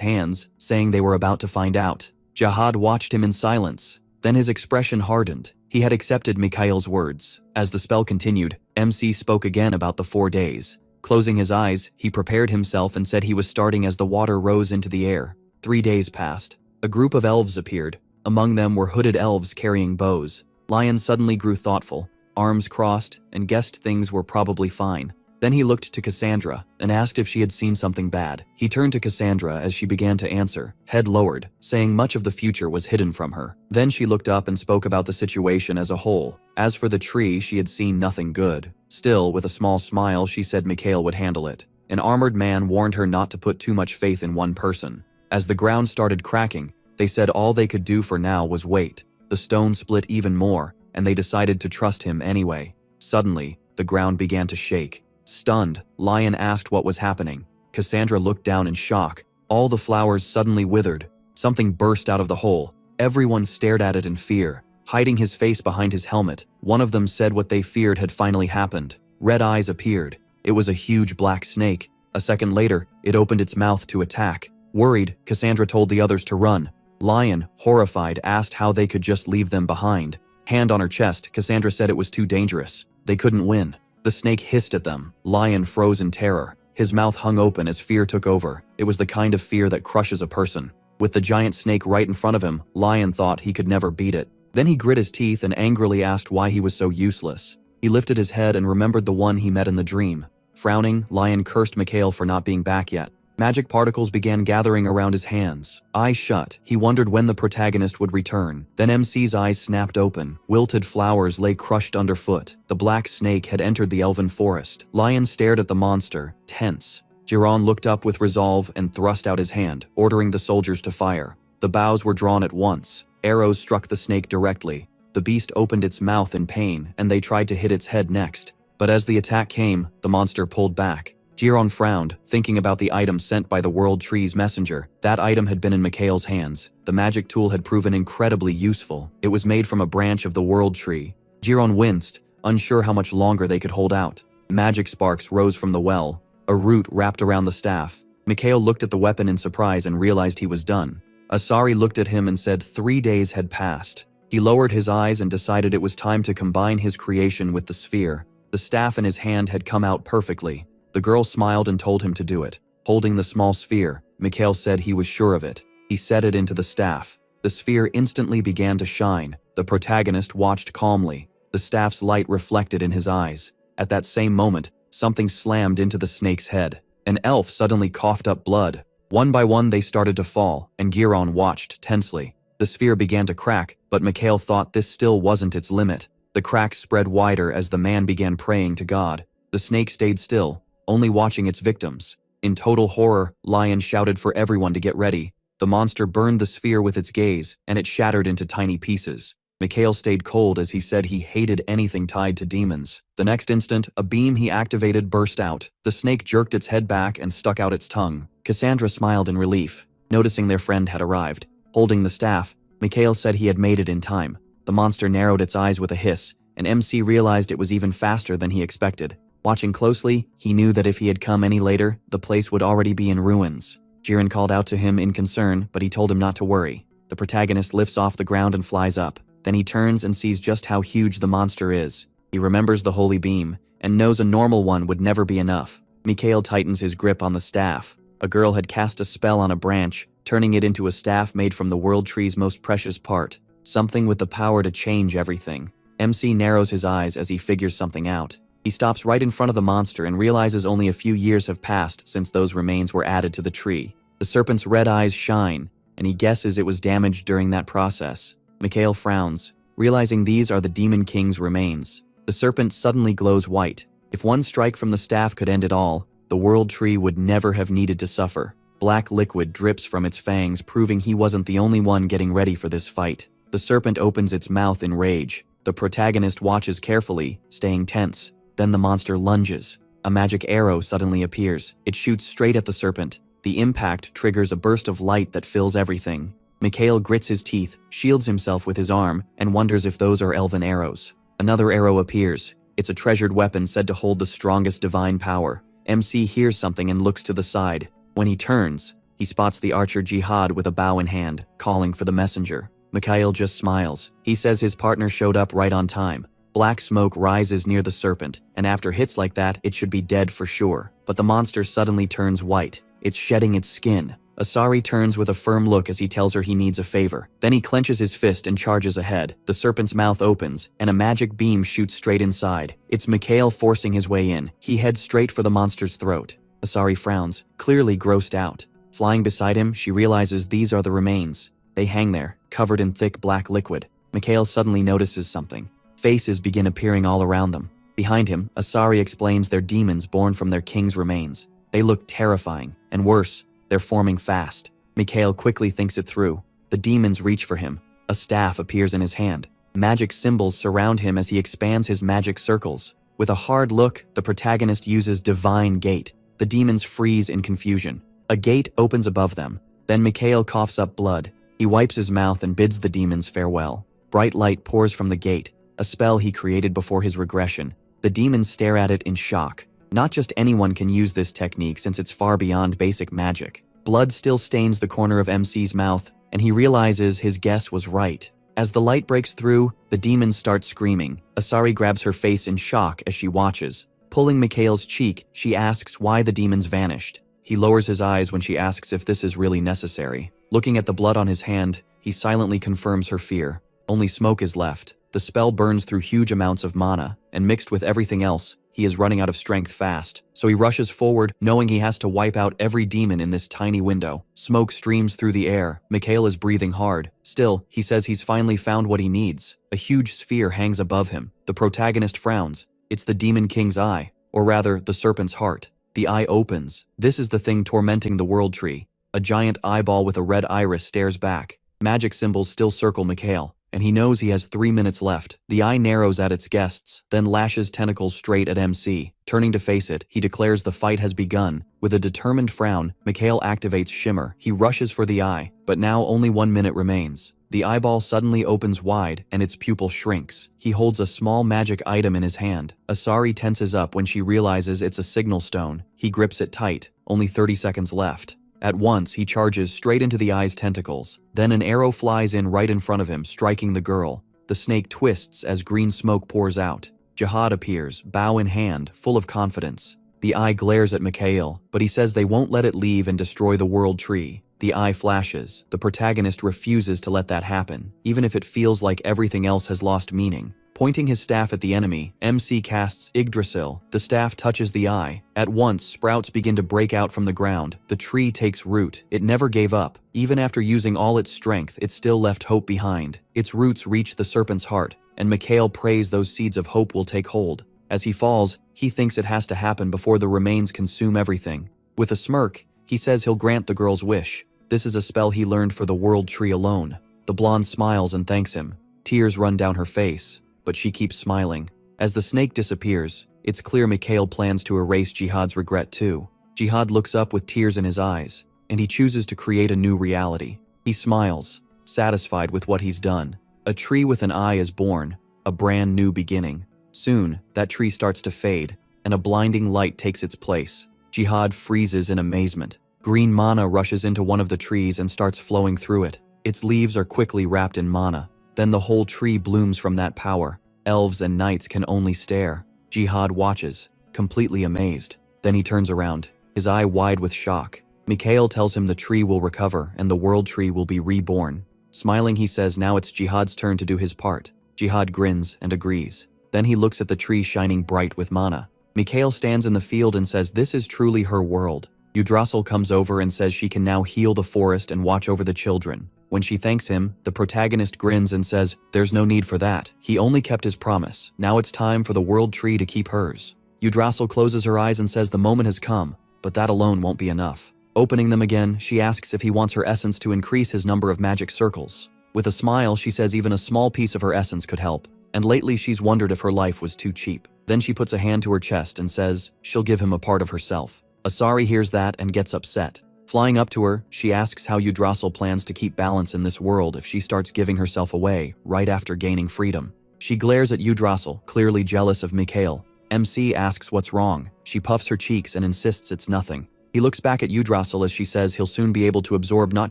hands, saying they were about to find out. Jihad watched him in silence. Then his expression hardened. He had accepted Mikhail's words. As the spell continued, MC spoke again about the 4 days. Closing his eyes, he prepared himself and said he was starting as the water rose into the air. 3 days passed. A group of elves appeared. Among them were hooded elves carrying bows. Lion suddenly grew thoughtful, arms crossed, and guessed things were probably fine. Then he looked to Cassandra and asked if she had seen something bad. He turned to Cassandra as she began to answer, head lowered, saying much of the future was hidden from her. Then she looked up and spoke about the situation as a whole. As for the tree, she had seen nothing good. Still, with a small smile, she said Mikhail would handle it. An armored man warned her not to put too much faith in one person. As the ground started cracking, they said all they could do for now was wait. The stone split even more, and they decided to trust him anyway. Suddenly, the ground began to shake. Stunned, Lion asked what was happening. Cassandra looked down in shock. All the flowers suddenly withered. Something burst out of the hole. Everyone stared at it in fear. Hiding his face behind his helmet, one of them said what they feared had finally happened. Red eyes appeared. It was a huge black snake. A second later, it opened its mouth to attack. Worried, Cassandra told the others to run. Lion, horrified, asked how they could just leave them behind. Hand on her chest, Cassandra said it was too dangerous. They couldn't win. The snake hissed at them. Lion froze in terror. His mouth hung open as fear took over. It was the kind of fear that crushes a person. With the giant snake right in front of him, Lion thought he could never beat it. Then he grit his teeth and angrily asked why he was so useless. He lifted his head and remembered the one he met in the dream. Frowning, Lion cursed Mikhail for not being back yet. Magic particles began gathering around his hands. Eyes shut, he wondered when the protagonist would return. Then MC's eyes snapped open. Wilted flowers lay crushed underfoot. The black snake had entered the elven forest. Lion stared at the monster, tense. Jiran looked up with resolve and thrust out his hand, ordering the soldiers to fire. The bows were drawn at once. Arrows struck the snake directly. The beast opened its mouth in pain, and they tried to hit its head next. But as the attack came, the monster pulled back. Jiran frowned, thinking about the item sent by the World Tree's messenger. That item had been in Mikhail's hands. The magic tool had proven incredibly useful. It was made from a branch of the World Tree. Jiran winced, unsure how much longer they could hold out. Magic sparks rose from the well. A root wrapped around the staff. Mikhail looked at the weapon in surprise and realized he was done. Asari looked at him and said 3 days had passed. He lowered his eyes and decided it was time to combine his creation with the sphere. The staff in his hand had come out perfectly. The girl smiled and told him to do it. Holding the small sphere, Mikhail said he was sure of it. He set it into the staff. The sphere instantly began to shine. The protagonist watched calmly. The staff's light reflected in his eyes. At that same moment, something slammed into the snake's head. An elf suddenly coughed up blood. One by one they started to fall, and Giron watched tensely. The sphere began to crack, but Mikhail thought this still wasn't its limit. The cracks spread wider as the man began praying to God. The snake stayed still, only watching its victims. In total horror, Lion shouted for everyone to get ready. The monster burned the sphere with its gaze, and it shattered into tiny pieces. Mikhail stayed cold as he said he hated anything tied to demons. The next instant, a beam he activated burst out. The snake jerked its head back and stuck out its tongue. Cassandra smiled in relief, noticing their friend had arrived. Holding the staff, Mikhail said he had made it in time. The monster narrowed its eyes with a hiss, and MC realized it was even faster than he expected. Watching closely, he knew that if he had come any later, the place would already be in ruins. Jiren called out to him in concern, but he told him not to worry. The protagonist lifts off the ground and flies up. Then he turns and sees just how huge the monster is. He remembers the holy beam, and knows a normal one would never be enough. Mikhail tightens his grip on the staff. A girl had cast a spell on a branch, turning it into a staff made from the World Tree's most precious part. Something with the power to change everything. MC narrows his eyes as he figures something out. He stops right in front of the monster and realizes only a few years have passed since those remains were added to the tree. The serpent's red eyes shine, and he guesses it was damaged during that process. Mikhail frowns, realizing these are the Demon King's remains. The serpent suddenly glows white. If one strike from the staff could end it all, the world tree would never have needed to suffer. Black liquid drips from its fangs, proving he wasn't the only one getting ready for this fight. The serpent opens its mouth in rage. The protagonist watches carefully, staying tense. Then the monster lunges. A magic arrow suddenly appears. It shoots straight at the serpent. The impact triggers a burst of light that fills everything. Mikhail grits his teeth, shields himself with his arm, and wonders if those are elven arrows. Another arrow appears. It's a treasured weapon said to hold the strongest divine power. MC hears something and looks to the side. When he turns, he spots the archer Jihad with a bow in hand, calling for the messenger. Mikhail just smiles. He says his partner showed up right on time. Black smoke rises near the serpent, and after hits like that, it should be dead for sure. But the monster suddenly turns white. It's shedding its skin. Asari turns with a firm look as he tells her he needs a favor. Then he clenches his fist and charges ahead. The serpent's mouth opens, and a magic beam shoots straight inside. It's Mikhail forcing his way in. He heads straight for the monster's throat. Asari frowns, clearly grossed out. Flying beside him, she realizes these are the remains. They hang there, covered in thick black liquid. Mikhail suddenly notices something. Faces begin appearing all around them. Behind him, Asari explains they're demons born from their king's remains. They look terrifying, and worse, they're forming fast. Mikhail quickly thinks it through. The demons reach for him. A staff appears in his hand. Magic symbols surround him as he expands his magic circles. With a hard look, the protagonist uses Divine Gate. The demons freeze in confusion. A gate opens above them. Then Mikhail coughs up blood. He wipes his mouth and bids the demons farewell. Bright light pours from the gate, a spell he created before his regression. The demons stare at it in shock. Not just anyone can use this technique since it's far beyond basic magic. Blood still stains the corner of MC's mouth, and he realizes his guess was right. As the light breaks through, the demons start screaming. Asari grabs her face in shock as she watches. Pulling Mikhail's cheek, she asks why the demons vanished. He lowers his eyes when she asks if this is really necessary. Looking at the blood on his hand, he silently confirms her fear. Only smoke is left. The spell burns through huge amounts of mana, and mixed with everything else, he is running out of strength fast. So he rushes forward, knowing he has to wipe out every demon in this tiny window. Smoke streams through the air. Mikhail is breathing hard. Still, he says he's finally found what he needs. A huge sphere hangs above him. The protagonist frowns. It's the Demon King's eye, or rather, the serpent's heart. The eye opens. This is the thing tormenting the world tree. A giant eyeball with a red iris stares back. Magic symbols still circle Mikhail, and he knows he has 3 minutes left. The eye narrows at its guests, then lashes tentacles straight at MC. Turning to face it, he declares the fight has begun. With a determined frown, Mikhail activates Shimmer. He rushes for the eye, but now only 1 minute remains. The eyeball suddenly opens wide, and its pupil shrinks. He holds a small magic item in his hand. Asari tenses up when she realizes it's a signal stone. He grips it tight. Only 30 seconds left. At once, he charges straight into the eye's tentacles. Then an arrow flies in right in front of him, striking the girl. The snake twists as green smoke pours out. Jihad appears, bow in hand, full of confidence. The eye glares at Mikhail, but he says they won't let it leave and destroy the world tree. The eye flashes. The protagonist refuses to let that happen, even if it feels like everything else has lost meaning. Pointing his staff at the enemy, MC casts Yggdrasil. The staff touches the eye. At once, sprouts begin to break out from the ground. The tree takes root. It never gave up. Even after using all its strength, it still left hope behind. Its roots reach the serpent's heart, and Mikhail prays those seeds of hope will take hold. As he falls, he thinks it has to happen before the remains consume everything. With a smirk, he says he'll grant the girl's wish. This is a spell he learned for the world tree alone. The blonde smiles and thanks him. Tears run down her face, but she keeps smiling. As the snake disappears, it's clear Mikhail plans to erase Jihad's regret too. Jihad looks up with tears in his eyes, and he chooses to create a new reality. He smiles, satisfied with what he's done. A tree with an eye is born, a brand new beginning. Soon, that tree starts to fade, and a blinding light takes its place. Jihad freezes in amazement. Green mana rushes into one of the trees and starts flowing through it. Its leaves are quickly wrapped in mana. Then the whole tree blooms from that power. Elves and knights can only stare. Jihad watches, completely amazed. Then he turns around, his eye wide with shock. Mikhail tells him the tree will recover and the world tree will be reborn. Smiling, he says now it's Jihad's turn to do his part. Jihad grins and agrees. Then he looks at the tree shining bright with mana. Mikhail stands in the field and says this is truly her world. Yggdrasil comes over and says she can now heal the forest and watch over the children. When she thanks him, the protagonist grins and says, there's no need for that. He only kept his promise. Now it's time for the world tree to keep hers. Yggdrasil closes her eyes and says the moment has come, but that alone won't be enough. Opening them again, she asks if he wants her essence to increase his number of magic circles. With a smile, she says even a small piece of her essence could help. And lately she's wondered if her life was too cheap. Then she puts a hand to her chest and says she'll give him a part of herself. Asari hears that and gets upset. Flying up to her, she asks how Yggdrasil plans to keep balance in this world if she starts giving herself away right after gaining freedom. She glares at Yggdrasil, clearly jealous of Mikhail. MC asks what's wrong. She puffs her cheeks and insists it's nothing. He looks back at Yggdrasil as she says he'll soon be able to absorb not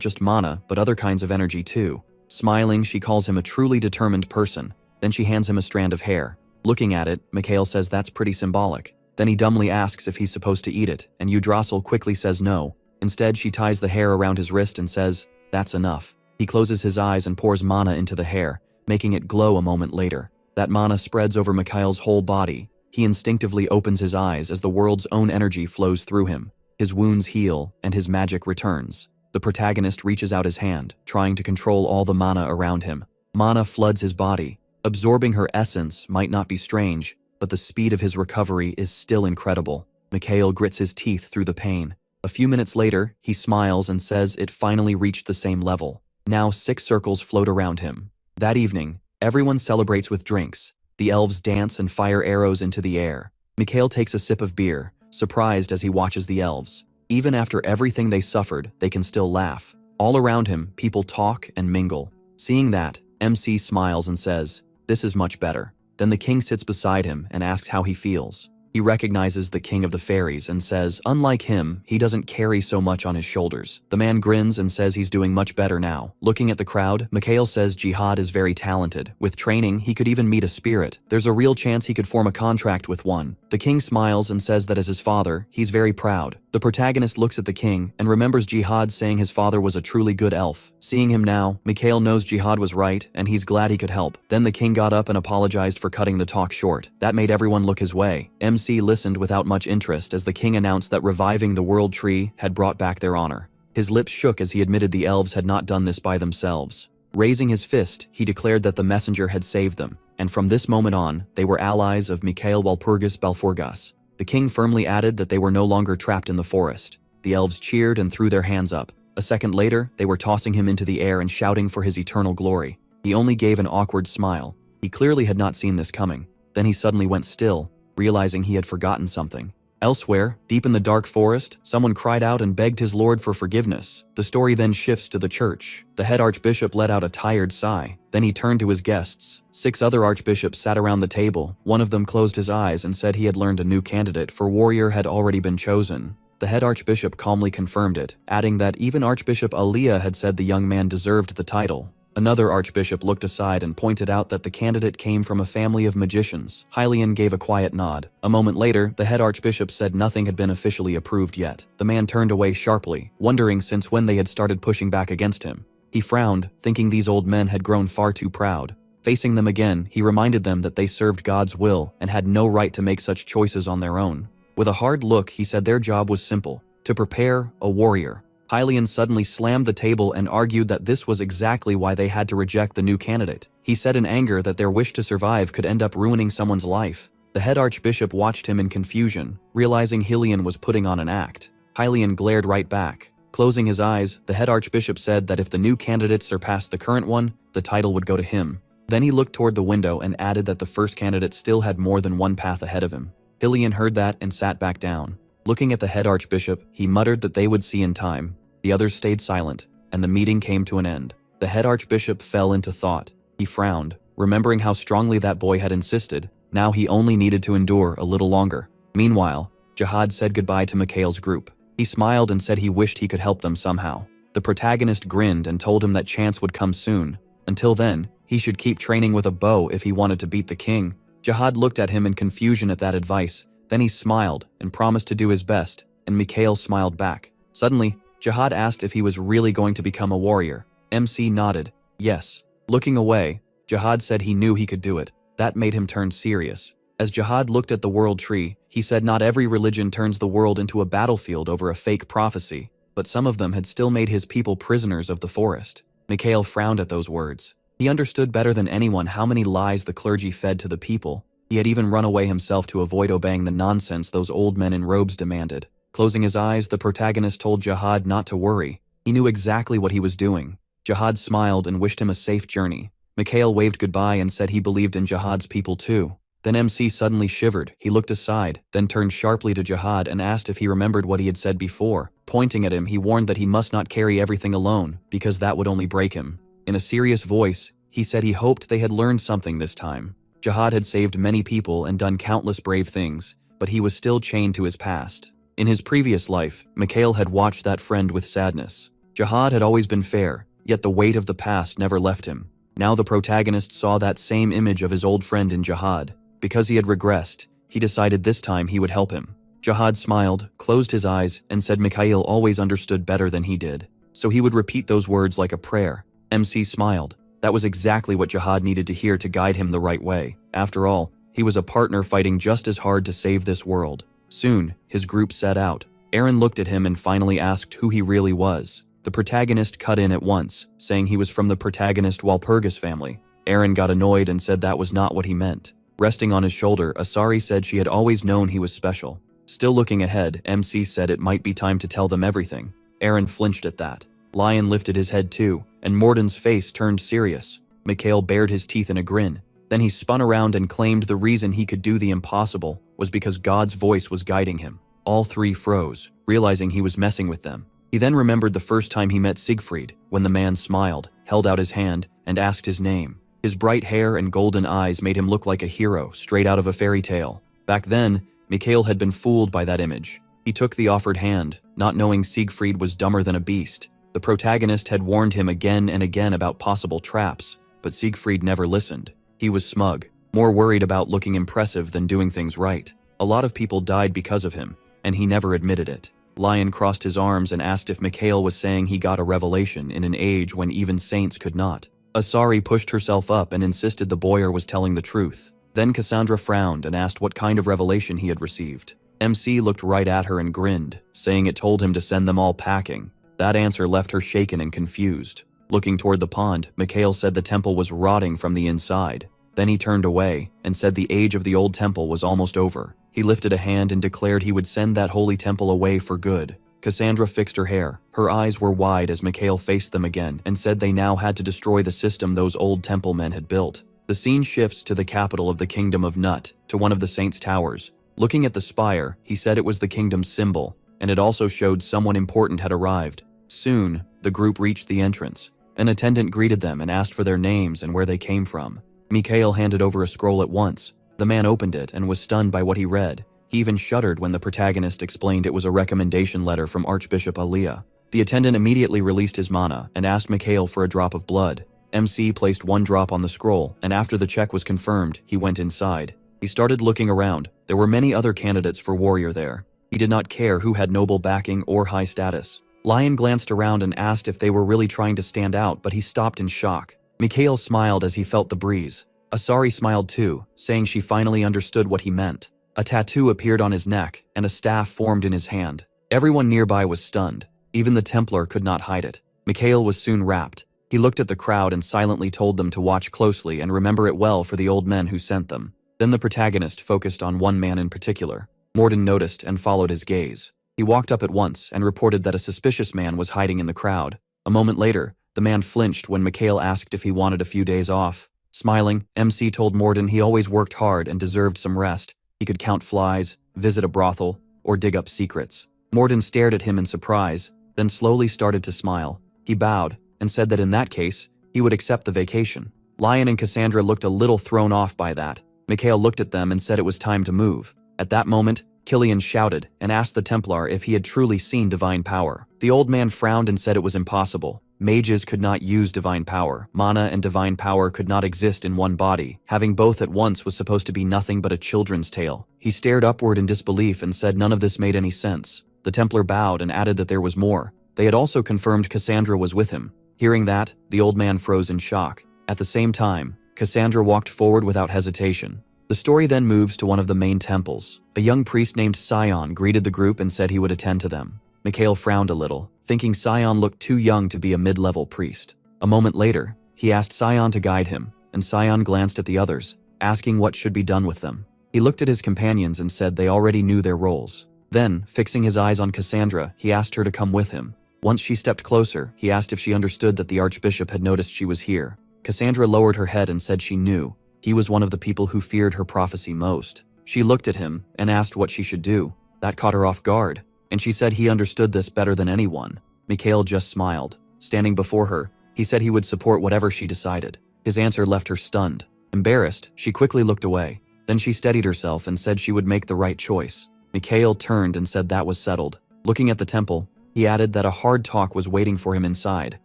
just mana, but other kinds of energy too. Smiling, she calls him a truly determined person. Then she hands him a strand of hair. Looking at it, Mikhail says that's pretty symbolic. Then he dumbly asks if he's supposed to eat it, and Yggdrasil quickly says no. Instead, she ties the hair around his wrist and says, that's enough. He closes his eyes and pours mana into the hair, making it glow a moment later. That mana spreads over Mikhail's whole body. He instinctively opens his eyes as the world's own energy flows through him. His wounds heal, and his magic returns. The protagonist reaches out his hand, trying to control all the mana around him. Mana floods his body. Absorbing her essence might not be strange, but the speed of his recovery is still incredible. Mikhail grits his teeth through the pain. A few minutes later, he smiles and says it finally reached the same level. Now 6 circles float around him. That evening, everyone celebrates with drinks. The elves dance and fire arrows into the air. Mikhail takes a sip of beer, surprised as he watches the elves. Even after everything they suffered, they can still laugh. All around him, people talk and mingle. Seeing that, MC smiles and says, this is much better. Then the king sits beside him and asks how he feels. He recognizes the king of the fairies and says, unlike him, he doesn't carry so much on his shoulders. The man grins and says he's doing much better now. Looking at the crowd, Mikhail says Jihad is very talented. With training, he could even meet a spirit. There's a real chance he could form a contract with one. The king smiles and says that as his father, he's very proud. The protagonist looks at the king and remembers Jihad saying his father was a truly good elf. Seeing him now, Mikhail knows Jihad was right and he's glad he could help. Then the king got up and apologized for cutting the talk short. That made everyone look his way. MC listened without much interest as the king announced that reviving the world tree had brought back their honor. His lips shook as he admitted the elves had not done this by themselves. Raising his fist, he declared that the messenger had saved them, and from this moment on, they were allies of Mikhail Walpurgis Balfurgas. The king firmly added that they were no longer trapped in the forest. The elves cheered and threw their hands up. A second later, they were tossing him into the air and shouting for his eternal glory. He only gave an awkward smile. He clearly had not seen this coming. Then he suddenly went still, realizing he had forgotten something. Elsewhere, deep in the dark forest, someone cried out and begged his lord for forgiveness. The story then shifts to the church. The head archbishop let out a tired sigh. Then he turned to his guests. 6 other archbishops sat around the table. One of them closed his eyes and said he had learned a new candidate for warrior had already been chosen. The head archbishop calmly confirmed it, adding that even Archbishop Aliyah had said the young man deserved the title. Another archbishop looked aside and pointed out that the candidate came from a family of magicians. Hylian gave a quiet nod. A moment later, the head archbishop said nothing had been officially approved yet. The man turned away sharply, wondering since when they had started pushing back against him. He frowned, thinking these old men had grown far too proud. Facing them again, he reminded them that they served God's will and had no right to make such choices on their own. With a hard look, he said their job was simple: to prepare a warrior. Hylian suddenly slammed the table and argued that this was exactly why they had to reject the new candidate. He said in anger that their wish to survive could end up ruining someone's life. The head archbishop watched him in confusion, realizing Hylian was putting on an act. Hylian glared right back. Closing his eyes, the head archbishop said that if the new candidate surpassed the current one, the title would go to him. Then he looked toward the window and added that the first candidate still had more than one path ahead of him. Hylian heard that and sat back down. Looking at the head archbishop, he muttered that they would see in time. The others stayed silent, and the meeting came to an end. The head archbishop fell into thought. He frowned, remembering how strongly that boy had insisted. Now he only needed to endure a little longer. Meanwhile, Jihad said goodbye to Mikhail's group. He smiled and said he wished he could help them somehow. The protagonist grinned and told him that chance would come soon. Until then, he should keep training with a bow if he wanted to beat the king. Jihad looked at him in confusion at that advice. Then he smiled and promised to do his best, and Mikhail smiled back. Suddenly, Jihad asked if he was really going to become a warrior. MC nodded. Yes. Looking away, Jihad said he knew he could do it. That made him turn serious. As Jihad looked at the world tree, he said not every religion turns the world into a battlefield over a fake prophecy, but some of them had still made his people prisoners of the forest. Mikhail frowned at those words. He understood better than anyone how many lies the clergy fed to the people. He had even run away himself to avoid obeying the nonsense those old men in robes demanded. Closing his eyes, the protagonist told Jihad not to worry. He knew exactly what he was doing. Jihad smiled and wished him a safe journey. Mikhail waved goodbye and said he believed in Jihad's people too. Then MC suddenly shivered. He looked aside, then turned sharply to Jihad and asked if he remembered what he had said before. Pointing at him, he warned that he must not carry everything alone, because that would only break him. In a serious voice, he said he hoped they had learned something this time. Jihad had saved many people and done countless brave things, but he was still chained to his past. In his previous life, Mikhail had watched that friend with sadness. Jihad had always been fair, yet the weight of the past never left him. Now the protagonist saw that same image of his old friend in Jihad. Because he had regressed, he decided this time he would help him. Jihad smiled, closed his eyes, and said Mikhail always understood better than he did, so he would repeat those words like a prayer. MC smiled. That was exactly what Jihad needed to hear to guide him the right way. After all, he was a partner fighting just as hard to save this world. Soon, his group set out. Aaron looked at him and finally asked who he really was. The protagonist cut in at once, saying he was from the protagonist Walpurgis family. Aaron got annoyed and said that was not what he meant. Resting on his shoulder, Asari said she had always known he was special. Still looking ahead, MC said it might be time to tell them everything. Aaron flinched at that. Lion lifted his head too, and Morden's face turned serious. Mikhail bared his teeth in a grin. Then he spun around and claimed the reason he could do the impossible was because God's voice was guiding him. All three froze, realizing he was messing with them. He then remembered the first time he met Siegfried, when the man smiled, held out his hand, and asked his name. His bright hair and golden eyes made him look like a hero straight out of a fairy tale. Back then, Mikhail had been fooled by that image. He took the offered hand, not knowing Siegfried was dumber than a beast. The protagonist had warned him again and again about possible traps, but Siegfried never listened. He was smug, more worried about looking impressive than doing things right. A lot of people died because of him, and he never admitted it. Lion crossed his arms and asked if Mikhail was saying he got a revelation in an age when even saints could not. Asari pushed herself up and insisted the boyar was telling the truth. Then Cassandra frowned and asked what kind of revelation he had received. MC looked right at her and grinned, saying it told him to send them all packing. That answer left her shaken and confused. Looking toward the pond, Mikhail said the temple was rotting from the inside. Then he turned away and said the age of the old temple was almost over. He lifted a hand and declared he would send that holy temple away for good. Cassandra fixed her hair. Her eyes were wide as Mikhail faced them again and said they now had to destroy the system those old temple men had built. The scene shifts to the capital of the kingdom of Nut, to one of the saints' towers. Looking at the spire, he said it was the kingdom's symbol, and it also showed someone important had arrived. Soon, the group reached the entrance. An attendant greeted them and asked for their names and where they came from. Mikhail handed over a scroll at once. The man opened it and was stunned by what he read. He even shuddered when the protagonist explained it was a recommendation letter from Archbishop Aliyah. The attendant immediately released his mana and asked Mikhail for a drop of blood. MC placed one drop on the scroll, and after the check was confirmed, he went inside. He started looking around. There were many other candidates for warrior there. He did not care who had noble backing or high status. Lion glanced around and asked if they were really trying to stand out, but he stopped in shock. Mikhail smiled as he felt the breeze. Asari smiled too, saying she finally understood what he meant. A tattoo appeared on his neck, and a staff formed in his hand. Everyone nearby was stunned. Even the Templar could not hide it. Mikhail was soon wrapped. He looked at the crowd and silently told them to watch closely and remember it well for the old men who sent them. Then the protagonist focused on one man in particular. Morden noticed and followed his gaze. He walked up at once and reported that a suspicious man was hiding in the crowd. A moment later, the man flinched when Mikhail asked if he wanted a few days off. Smiling, MC told Morden he always worked hard and deserved some rest. He could count flies, visit a brothel, or dig up secrets. Morden stared at him in surprise, then slowly started to smile. He bowed and said that in that case, he would accept the vacation. Lion and Cassandra looked a little thrown off by that. Mikhail looked at them and said it was time to move. At that moment, Killian shouted and asked the Templar if he had truly seen divine power. The old man frowned and said it was impossible. Mages could not use divine power. Mana and divine power could not exist in one body. Having both at once was supposed to be nothing but a children's tale. He stared upward in disbelief and said none of this made any sense. The Templar bowed and added that there was more. They had also confirmed Cassandra was with him. Hearing that, the old man froze in shock. At the same time, Cassandra walked forward without hesitation. The story then moves to one of the main temples. A young priest named Sion greeted the group and said he would attend to them. Mikhail frowned a little, thinking Sion looked too young to be a mid-level priest. A moment later, he asked Sion to guide him, and Sion glanced at the others, asking what should be done with them. He looked at his companions and said they already knew their roles. Then, fixing his eyes on Cassandra, he asked her to come with him. Once she stepped closer, he asked if she understood that the archbishop had noticed she was here. Cassandra lowered her head and said she knew. He was one of the people who feared her prophecy most. She looked at him and asked what she should do. That caught her off guard, and she said he understood this better than anyone. Mikhail just smiled. Standing before her, he said he would support whatever she decided. His answer left her stunned. Embarrassed, she quickly looked away. Then she steadied herself and said she would make the right choice. Mikhail turned and said that was settled. Looking at the temple, he added that a hard talk was waiting for him inside.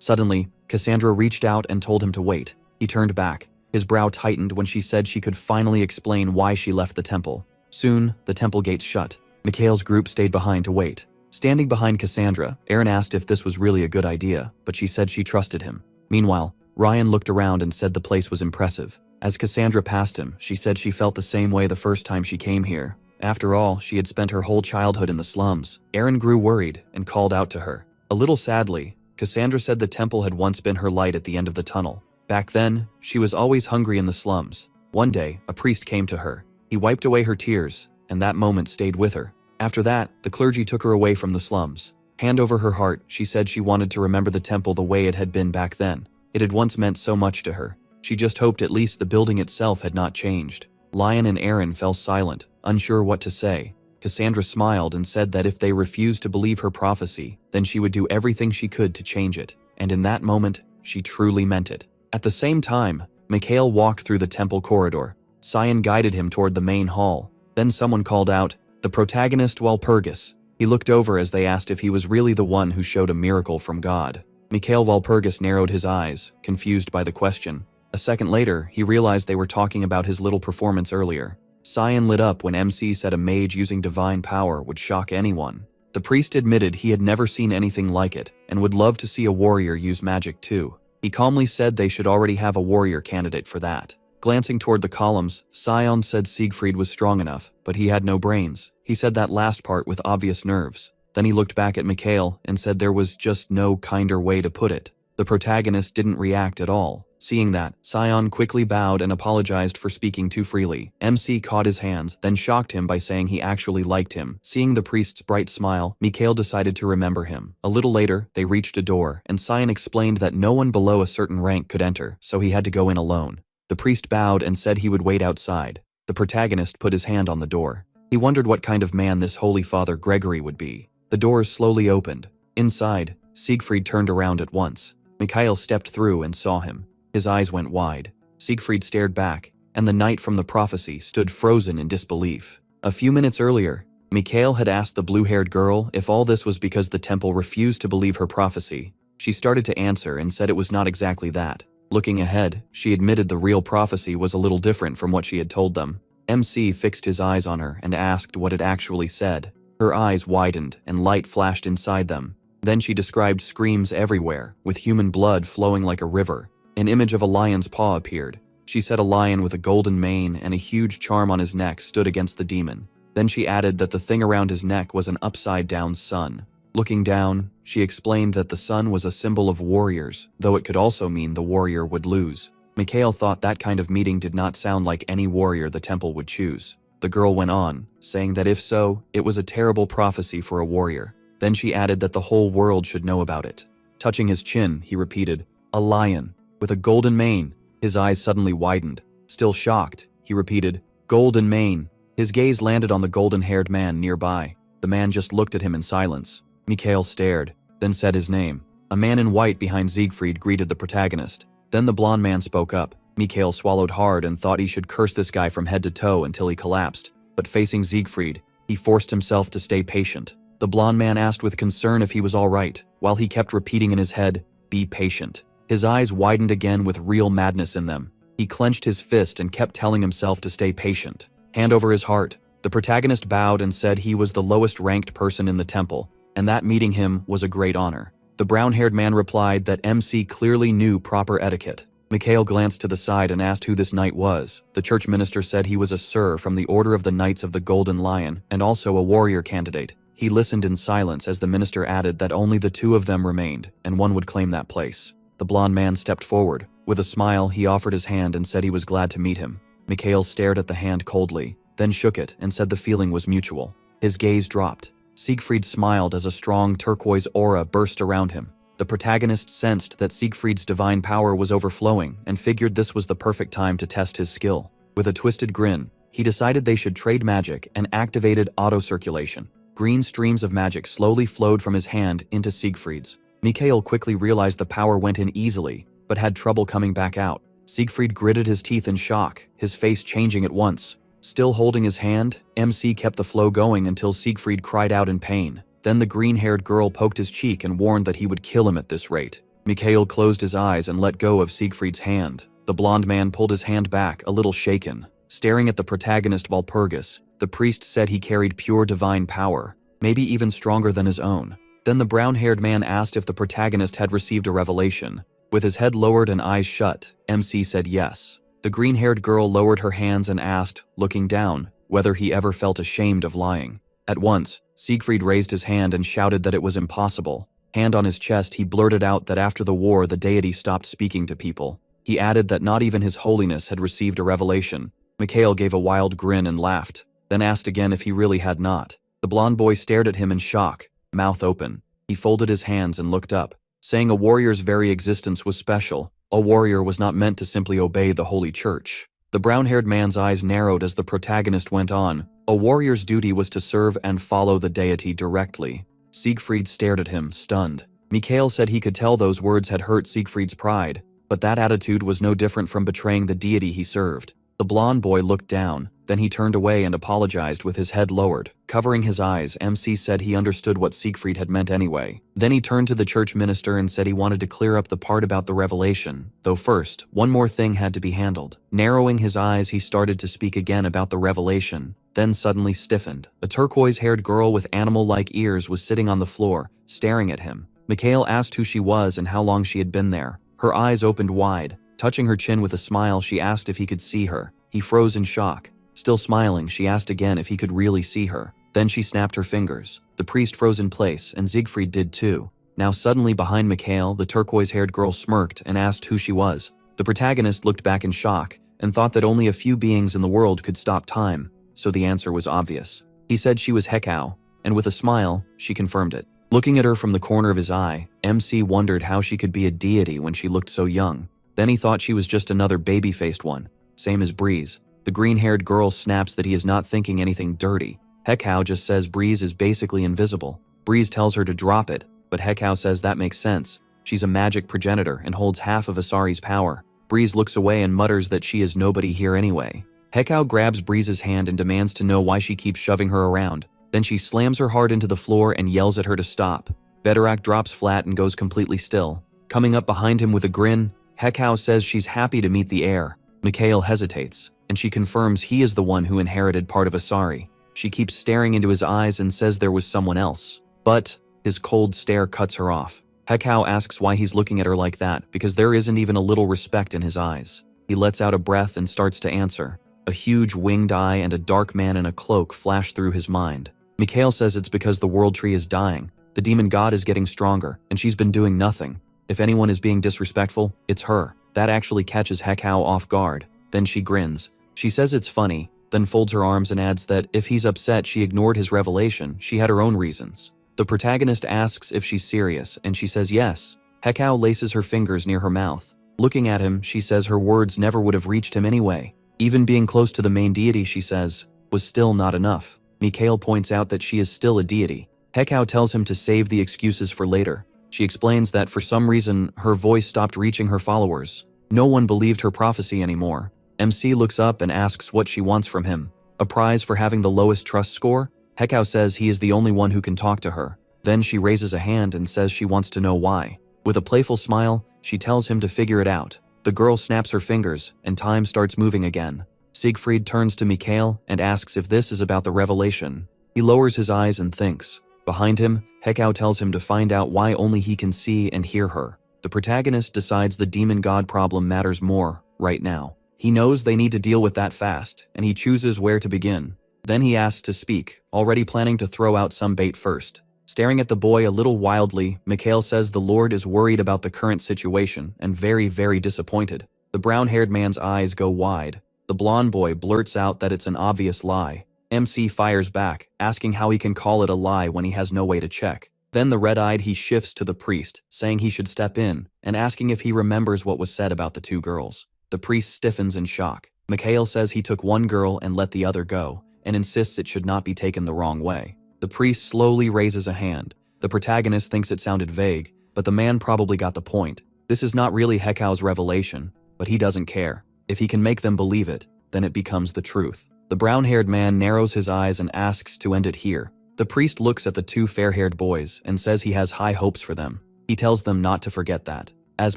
Suddenly, Cassandra reached out and told him to wait. He turned back. His brow tightened when she said she could finally explain why she left the temple. Soon, the temple gates shut. Mikhail's group stayed behind to wait. Standing behind Cassandra, Aaron asked if this was really a good idea, but she said she trusted him. Meanwhile, Ryan looked around and said the place was impressive. As Cassandra passed him, she said she felt the same way the first time she came here. After all, she had spent her whole childhood in the slums. Aaron grew worried and called out to her. A little sadly, Cassandra said the temple had once been her light at the end of the tunnel. Back then, she was always hungry in the slums. One day, a priest came to her. He wiped away her tears, and that moment stayed with her. After that, the clergy took her away from the slums. Hand over her heart, she said she wanted to remember the temple the way it had been back then. It had once meant so much to her. She just hoped at least the building itself had not changed. Lion and Aaron fell silent, unsure what to say. Cassandra smiled and said that if they refused to believe her prophecy, then she would do everything she could to change it. And in that moment, she truly meant it. At the same time, Mikhail walked through the temple corridor. Sion guided him toward the main hall. Then someone called out, "The protagonist Walpurgis." He looked over as they asked if he was really the one who showed a miracle from God. Mikhail Walpurgis narrowed his eyes, confused by the question. A second later, he realized they were talking about his little performance earlier. Sion lit up when MC said a mage using divine power would shock anyone. The priest admitted he had never seen anything like it and would love to see a warrior use magic too. He calmly said they should already have a warrior candidate for that. Glancing toward the columns, Sion said Siegfried was strong enough, but he had no brains. He said that last part with obvious nerves. Then he looked back at Mikhail and said there was just no kinder way to put it. The protagonist didn't react at all. Seeing that, Sion quickly bowed and apologized for speaking too freely. MC caught his hands, then shocked him by saying he actually liked him. Seeing the priest's bright smile, Mikhail decided to remember him. A little later, they reached a door, and Sion explained that no one below a certain rank could enter, so he had to go in alone. The priest bowed and said he would wait outside. The protagonist put his hand on the door. He wondered what kind of man this Holy Father Gregory would be. The doors slowly opened. Inside, Siegfried turned around at once. Mikhail stepped through and saw him. His eyes went wide. Siegfried stared back, and the knight from the prophecy stood frozen in disbelief. A few minutes earlier, Mikhail had asked the blue-haired girl if all this was because the temple refused to believe her prophecy. She started to answer and said it was not exactly that. Looking ahead, she admitted the real prophecy was a little different from what she had told them. MC fixed his eyes on her and asked what it actually said. Her eyes widened and light flashed inside them. Then she described screams everywhere, with human blood flowing like a river. An image of a lion's paw appeared. She said a lion with a golden mane and a huge charm on his neck stood against the demon. Then she added that the thing around his neck was an upside-down sun. Looking down, she explained that the sun was a symbol of warriors, though it could also mean the warrior would lose. Mikhail thought that kind of meeting did not sound like any warrior the temple would choose. The girl went on, saying that if so, it was a terrible prophecy for a warrior. Then she added that the whole world should know about it. Touching his chin, he repeated, "A lion, with a golden mane." His eyes suddenly widened. Still shocked, he repeated, "Golden mane." His gaze landed on the golden-haired man nearby. The man just looked at him in silence. Mikhail stared, then said his name. A man in white behind Siegfried greeted the protagonist. Then the blonde man spoke up. Mikhail swallowed hard and thought he should curse this guy from head to toe until he collapsed. But facing Siegfried, he forced himself to stay patient. The blonde man asked with concern if he was all right, while he kept repeating in his head, "Be patient." His eyes widened again with real madness in them. He clenched his fist and kept telling himself to stay patient. Hand over his heart. The protagonist bowed and said he was the lowest-ranked person in the temple, and that meeting him was a great honor. The brown-haired man replied that MC clearly knew proper etiquette. Mikhail glanced to the side and asked who this knight was. The church minister said he was a sir from the Order of the Knights of the Golden Lion and also a warrior candidate. He listened in silence as the minister added that only the two of them remained, and one would claim that place. The blond man stepped forward. With a smile, he offered his hand and said he was glad to meet him. Mikhail stared at the hand coldly, then shook it and said the feeling was mutual. His gaze dropped. Siegfried smiled as a strong turquoise aura burst around him. The protagonist sensed that Siegfried's divine power was overflowing and figured this was the perfect time to test his skill. With a twisted grin, he decided they should trade magic and activated auto-circulation. Green streams of magic slowly flowed from his hand into Siegfried's. Mikhail quickly realized the power went in easily, but had trouble coming back out. Siegfried gritted his teeth in shock, his face changing at once. Still holding his hand, MC kept the flow going until Siegfried cried out in pain. Then the green-haired girl poked his cheek and warned that he would kill him at this rate. Mikhail closed his eyes and let go of Siegfried's hand. The blond man pulled his hand back, a little shaken. Staring at the protagonist Walpurgis, the priest said he carried pure divine power, maybe even stronger than his own. Then the brown-haired man asked if the protagonist had received a revelation. With his head lowered and eyes shut, MC said yes. The green-haired girl lowered her hands and asked, looking down, whether he ever felt ashamed of lying. At once, Siegfried raised his hand and shouted that it was impossible. Hand on his chest, he blurted out that after the war the deity stopped speaking to people. He added that not even his holiness had received a revelation. Mikhail gave a wild grin and laughed, then asked again if he really had not. The blond boy stared at him in shock, mouth open. He folded his hands and looked up, saying a warrior's very existence was special. A warrior was not meant to simply obey the holy church. The brown-haired man's eyes narrowed as the protagonist went on. A warrior's duty was to serve and follow the deity directly. Siegfried stared at him, stunned. Mikhail said he could tell those words had hurt Siegfried's pride, but that attitude was no different from betraying the deity he served. The blond boy looked down, then he turned away and apologized with his head lowered. Covering his eyes, MC said he understood what Siegfried had meant anyway. Then he turned to the church minister and said he wanted to clear up the part about the revelation, though first, one more thing had to be handled. Narrowing his eyes, he started to speak again about the revelation, then suddenly stiffened. A turquoise-haired girl with animal-like ears was sitting on the floor, staring at him. Mikhail asked who she was and how long she had been there. Her eyes opened wide. Touching her chin with a smile, she asked if he could see her. He froze in shock. Still smiling, she asked again if he could really see her. Then she snapped her fingers. The priest froze in place, and Siegfried did too. Now suddenly behind Mikhail, the turquoise-haired girl smirked and asked who she was. The protagonist looked back in shock and thought that only a few beings in the world could stop time, so the answer was obvious. He said she was Hekau, and with a smile, she confirmed it. Looking at her from the corner of his eye, MC wondered how she could be a deity when she looked so young. Then he thought she was just another baby-faced one, same as Breeze. The green-haired girl snaps that he is not thinking anything dirty. Hekau just says Breeze is basically invisible. Breeze tells her to drop it, but Hekau says that makes sense. She's a magic progenitor and holds half of Asari's power. Breeze looks away and mutters that she is nobody here anyway. Hekau grabs Breeze's hand and demands to know why she keeps shoving her around. Then she slams her heart into the floor and yells at her to stop. Bedorak drops flat and goes completely still. Coming up behind him with a grin, Hekau says she's happy to meet the heir. Mikhail hesitates, and she confirms he is the one who inherited part of Asari. She keeps staring into his eyes and says there was someone else. But his cold stare cuts her off. Hekau asks why he's looking at her like that, because there isn't even a little respect in his eyes. He lets out a breath and starts to answer. A huge winged eye and a dark man in a cloak flash through his mind. Mikhail says it's because the world tree is dying. The demon god is getting stronger, and she's been doing nothing. If anyone is being disrespectful, it's her. That actually catches Hekau off guard. Then she grins. She says it's funny, then folds her arms and adds that if he's upset she ignored his revelation, she had her own reasons. The protagonist asks if she's serious, and she says yes. Hekau laces her fingers near her mouth. Looking at him, she says her words never would have reached him anyway. Even being close to the main deity, she says, was still not enough. Mikhail points out that she is still a deity. Hekau tells him to save the excuses for later. She explains that for some reason, her voice stopped reaching her followers. No one believed her prophecy anymore. MC looks up and asks what she wants from him. A prize for having the lowest trust score? Hekau says he is the only one who can talk to her. Then she raises a hand and says she wants to know why. With a playful smile, she tells him to figure it out. The girl snaps her fingers, and time starts moving again. Siegfried turns to Mikhail and asks if this is about the revelation. He lowers his eyes and thinks. Behind him, Hekau tells him to find out why only he can see and hear her. The protagonist decides the demon god problem matters more right now. He knows they need to deal with that fast, and he chooses where to begin. Then he asks to speak, already planning to throw out some bait first. Staring at the boy a little wildly, Mikhail says the Lord is worried about the current situation and very, very disappointed. The brown-haired man's eyes go wide. The blonde boy blurts out that it's an obvious lie. MC fires back, asking how he can call it a lie when he has no way to check. Then the red-eyed he shifts to the priest, saying he should step in, and asking if he remembers what was said about the two girls. The priest stiffens in shock. Mikhail says he took one girl and let the other go, and insists it should not be taken the wrong way. The priest slowly raises a hand. The protagonist thinks it sounded vague, but the man probably got the point. This is not really Hekao's revelation, but he doesn't care. If he can make them believe it, then it becomes the truth. The brown-haired man narrows his eyes and asks to end it here. The priest looks at the two fair-haired boys and says he has high hopes for them. He tells them not to forget that. As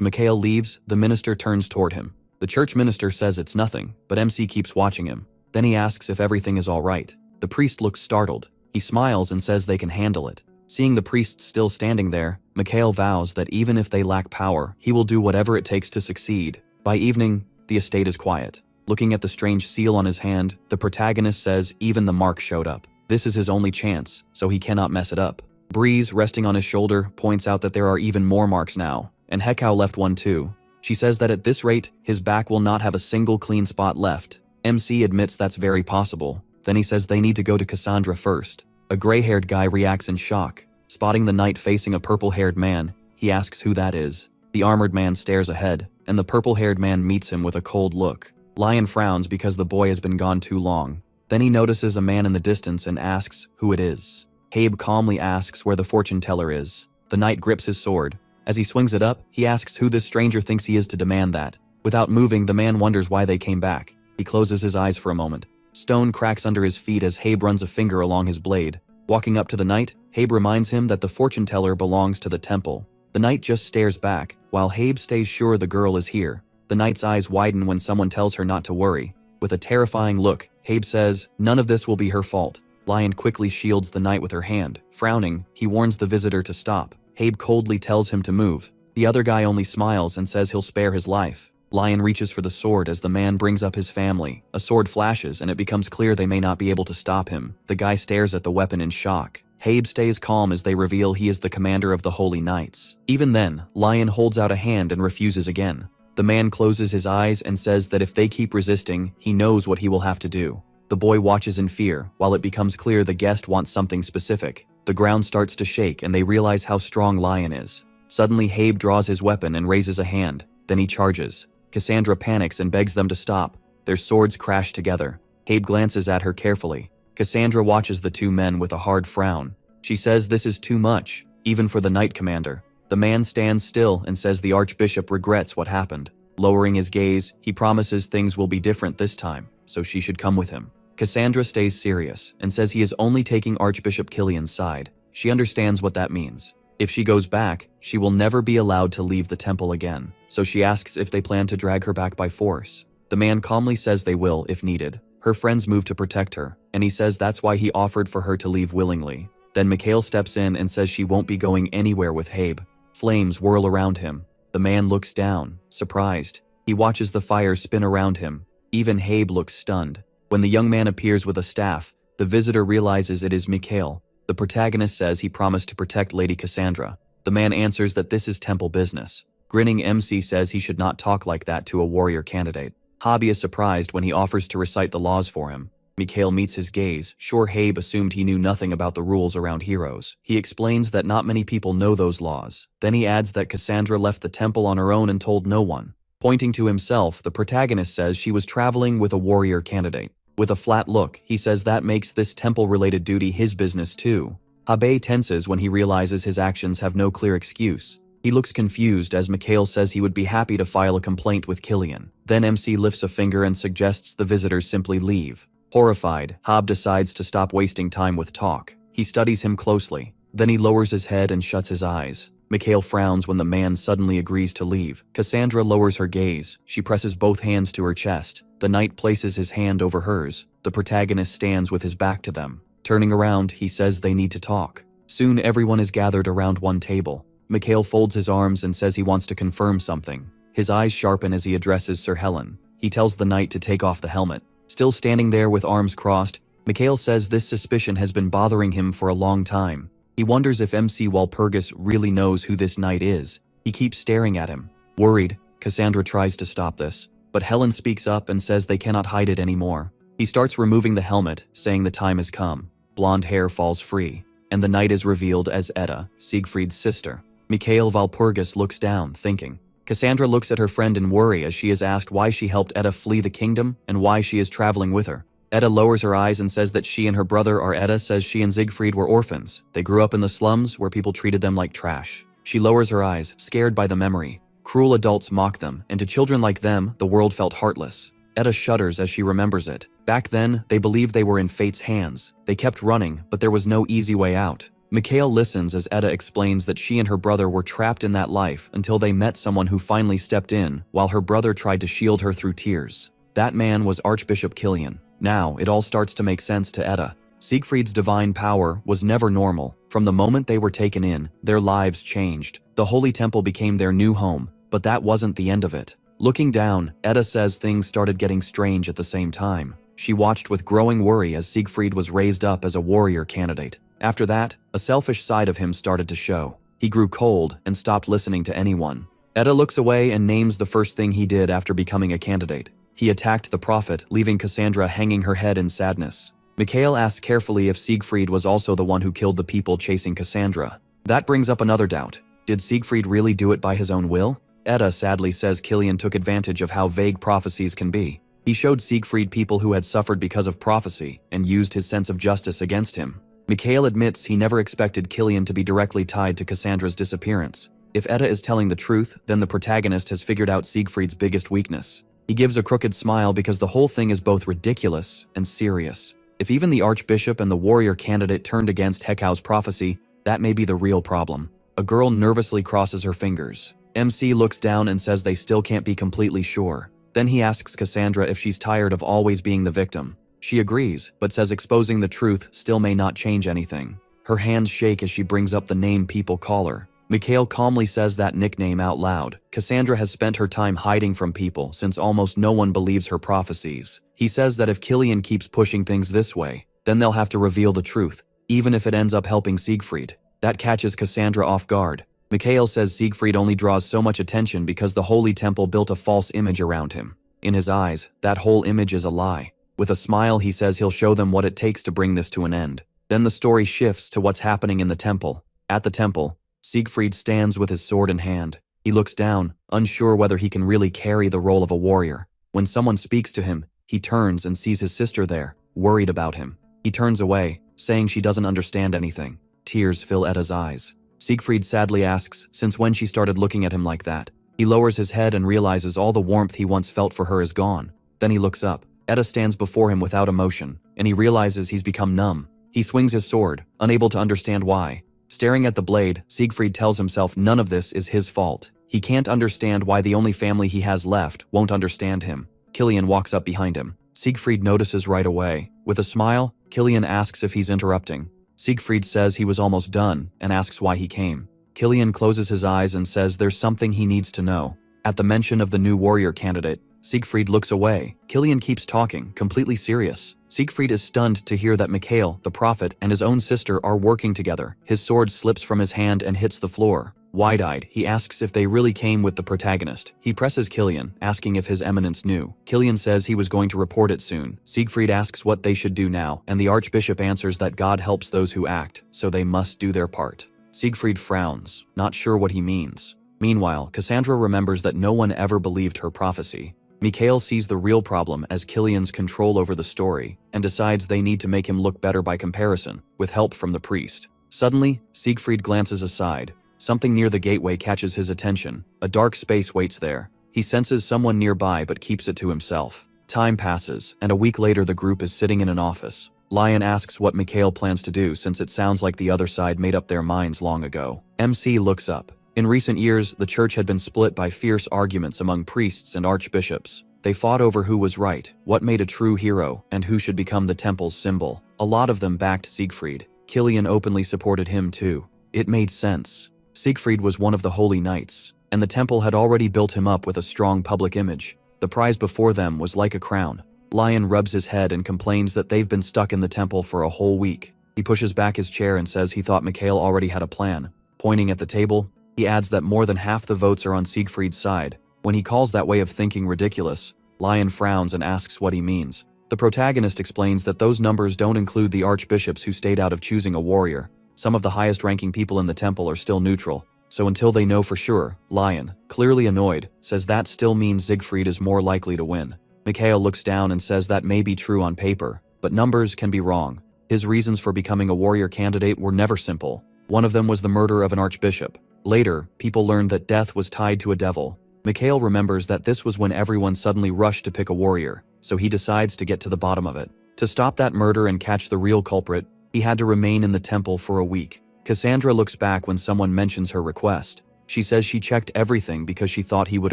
Mikhail leaves, the minister turns toward him. The church minister says it's nothing, but MC keeps watching him. Then he asks if everything is all right. The priest looks startled. He smiles and says they can handle it. Seeing the priest still standing there, Mikhail vows that even if they lack power, he will do whatever it takes to succeed. By evening, the estate is quiet. Looking at the strange seal on his hand, the protagonist says even the mark showed up. This is his only chance, so he cannot mess it up. Breeze, resting on his shoulder, points out that there are even more marks now, and Hekao left one too. She says that at this rate, his back will not have a single clean spot left. MC admits that's very possible. Then he says they need to go to Cassandra first. A gray-haired guy reacts in shock. Spotting the knight facing a purple-haired man, he asks who that is. The armored man stares ahead, and the purple-haired man meets him with a cold look. Lion frowns because the boy has been gone too long. Then he notices a man in the distance and asks who it is. Habe calmly asks where the fortune teller is. The knight grips his sword. As he swings it up, he asks who this stranger thinks he is to demand that. Without moving, the man wonders why they came back. He closes his eyes for a moment. Stone cracks under his feet as Habe runs a finger along his blade. Walking up to the knight, Habe reminds him that the fortune teller belongs to the temple. The knight just stares back, while Habe stays sure the girl is here. The knight's eyes widen when someone tells her not to worry. With a terrifying look, Habe says, none of this will be her fault. Lion quickly shields the knight with her hand. Frowning, he warns the visitor to stop. Habe coldly tells him to move. The other guy only smiles and says he'll spare his life. Lion reaches for the sword as the man brings up his family. A sword flashes and it becomes clear they may not be able to stop him. The guy stares at the weapon in shock. Habe stays calm as they reveal he is the commander of the Holy Knights. Even then, Lion holds out a hand and refuses again. The man closes his eyes and says that if they keep resisting, he knows what he will have to do. The boy watches in fear, while it becomes clear the guest wants something specific. The ground starts to shake and they realize how strong Lion is. Suddenly, Habe draws his weapon and raises a hand. Then he charges. Cassandra panics and begs them to stop. Their swords crash together. Habe glances at her carefully. Cassandra watches the two men with a hard frown. She says this is too much, even for the knight commander. The man stands still and says the archbishop regrets what happened. Lowering his gaze, he promises things will be different this time, so she should come with him. Cassandra stays serious and says he is only taking Archbishop Killian's side. She understands what that means. If she goes back, she will never be allowed to leave the temple again, so she asks if they plan to drag her back by force. The man calmly says they will if needed. Her friends move to protect her, and he says that's why he offered for her to leave willingly. Then Mikhail steps in and says she won't be going anywhere with Habe. Flames whirl around him. The man looks down, surprised. He watches the fire spin around him. Even Habe looks stunned. When the young man appears with a staff, the visitor realizes it is Mikhail. The protagonist says he promised to protect Lady Cassandra. The man answers that this is temple business. Grinning MC says he should not talk like that to a warrior candidate. Hobby is surprised when he offers to recite the laws for him. Mikhail meets his gaze, sure Habe assumed he knew nothing about the rules around heroes. He explains that not many people know those laws. Then he adds that Cassandra left the temple on her own and told no one. Pointing to himself, the protagonist says she was traveling with a warrior candidate. With a flat look, he says that makes this temple-related duty his business too. Habe tenses when he realizes his actions have no clear excuse. He looks confused as Mikhail says he would be happy to file a complaint with Killian. Then MC lifts a finger and suggests the visitors simply leave. Horrified, Habe decides to stop wasting time with talk. He studies him closely. Then he lowers his head and shuts his eyes. Mikhail frowns when the man suddenly agrees to leave. Cassandra lowers her gaze. She presses both hands to her chest. The knight places his hand over hers. The protagonist stands with his back to them. Turning around, he says they need to talk. Soon everyone is gathered around one table. Mikhail folds his arms and says he wants to confirm something. His eyes sharpen as he addresses Sir Helen. He tells the knight to take off the helmet. Still standing there with arms crossed, Mikhail says this suspicion has been bothering him for a long time. He wonders if MC Walpurgis really knows who this knight is. He keeps staring at him. Worried, Cassandra tries to stop this, but Helen speaks up and says they cannot hide it anymore. He starts removing the helmet, saying the time has come. Blonde hair falls free, and the knight is revealed as Edda, Siegfried's sister. Mikhail Walpurgis looks down, thinking. Cassandra looks at her friend in worry as she is asked why she helped Edda flee the kingdom and why she is traveling with her. Edda lowers her eyes and says that she and her brother are Edda says she and Siegfried were orphans. They grew up in the slums where people treated them like trash. She lowers her eyes, scared by the memory. Cruel adults mock them, and to children like them, the world felt heartless. Edda shudders as she remembers it. Back then, they believed they were in fate's hands. They kept running, but there was no easy way out. Mikhail listens as Edda explains that she and her brother were trapped in that life until they met someone who finally stepped in, while her brother tried to shield her through tears. That man was Archbishop Killian. Now, it all starts to make sense to Edda. Siegfried's divine power was never normal. From the moment they were taken in, their lives changed. The Holy Temple became their new home, but that wasn't the end of it. Looking down, Edda says things started getting strange at the same time. She watched with growing worry as Siegfried was raised up as a warrior candidate. After that, a selfish side of him started to show. He grew cold and stopped listening to anyone. Edda looks away and names the first thing he did after becoming a candidate. He attacked the prophet, leaving Cassandra hanging her head in sadness. Mikhail asks carefully if Siegfried was also the one who killed the people chasing Cassandra. That brings up another doubt. Did Siegfried really do it by his own will? Edda sadly says Killian took advantage of how vague prophecies can be. He showed Siegfried people who had suffered because of prophecy and used his sense of justice against him. Mikhail admits he never expected Killian to be directly tied to Cassandra's disappearance. If Edda is telling the truth, then the protagonist has figured out Siegfried's biggest weakness. He gives a crooked smile because the whole thing is both ridiculous and serious. If even the Archbishop and the warrior candidate turned against Hekau's prophecy, that may be the real problem. A girl nervously crosses her fingers. MC looks down and says they still can't be completely sure. Then he asks Cassandra if she's tired of always being the victim. She agrees, but says exposing the truth still may not change anything. Her hands shake as she brings up the name people call her. Mikhail calmly says that nickname out loud. Cassandra has spent her time hiding from people since almost no one believes her prophecies. He says that if Killian keeps pushing things this way, then they'll have to reveal the truth, even if it ends up helping Siegfried. That catches Cassandra off guard. Mikhail says Siegfried only draws so much attention because the Holy Temple built a false image around him. In his eyes, that whole image is a lie. With a smile, he says he'll show them what it takes to bring this to an end. Then the story shifts to what's happening in the temple. At the temple, Siegfried stands with his sword in hand. He looks down, unsure whether he can really carry the role of a warrior. When someone speaks to him, he turns and sees his sister there, worried about him. He turns away, saying she doesn't understand anything. Tears fill Edda's eyes. Siegfried sadly asks since when she started looking at him like that. He lowers his head and realizes all the warmth he once felt for her is gone. Then he looks up. Edda stands before him without emotion, and he realizes he's become numb. He swings his sword, unable to understand why. Staring at the blade, Siegfried tells himself none of this is his fault. He can't understand why the only family he has left won't understand him. Killian walks up behind him. Siegfried notices right away. With a smile, Killian asks if he's interrupting. Siegfried says he was almost done and asks why he came. Killian closes his eyes and says there's something he needs to know. At the mention of the new warrior candidate, Siegfried looks away. Killian keeps talking, completely serious. Siegfried is stunned to hear that Mikhail, the prophet, and his own sister are working together. His sword slips from his hand and hits the floor. Wide-eyed, he asks if they really came with the protagonist. He presses Killian, asking if His Eminence knew. Killian says he was going to report it soon. Siegfried asks what they should do now, and the Archbishop answers that God helps those who act, so they must do their part. Siegfried frowns, not sure what he means. Meanwhile, Cassandra remembers that no one ever believed her prophecy. Mikhail sees the real problem as Killian's control over the story, and decides they need to make him look better by comparison, with help from the priest. Suddenly, Siegfried glances aside. Something near the gateway catches his attention. A dark space waits there. He senses someone nearby but keeps it to himself. Time passes, and a week later the group is sitting in an office. Lion asks what Mikhail plans to do since it sounds like the other side made up their minds long ago. MC looks up. In recent years, the church had been split by fierce arguments among priests and archbishops. They fought over who was right, what made a true hero, and who should become the temple's symbol. A lot of them backed Siegfried. Killian openly supported him too. It made sense. Siegfried was one of the holy knights, and the temple had already built him up with a strong public image. The prize before them was like a crown. Lion rubs his head and complains that they've been stuck in the temple for a whole week. He pushes back his chair and says he thought Mikhail already had a plan. Pointing at the table, he adds that more than half the votes are on Siegfried's side. When he calls that way of thinking ridiculous, Lion frowns and asks what he means. The protagonist explains that those numbers don't include the archbishops who stayed out of choosing a warrior. Some of the highest-ranking people in the temple are still neutral, so until they know for sure, Lion, clearly annoyed, says that still means Siegfried is more likely to win. Mikhail looks down and says that may be true on paper, but numbers can be wrong. His reasons for becoming a warrior candidate were never simple. One of them was the murder of an archbishop. Later, people learned that death was tied to a devil. Mikhail remembers that this was when everyone suddenly rushed to pick a warrior, so he decides to get to the bottom of it. To stop that murder and catch the real culprit, he had to remain in the temple for a week. Cassandra looks back when someone mentions her request. She says she checked everything because she thought he would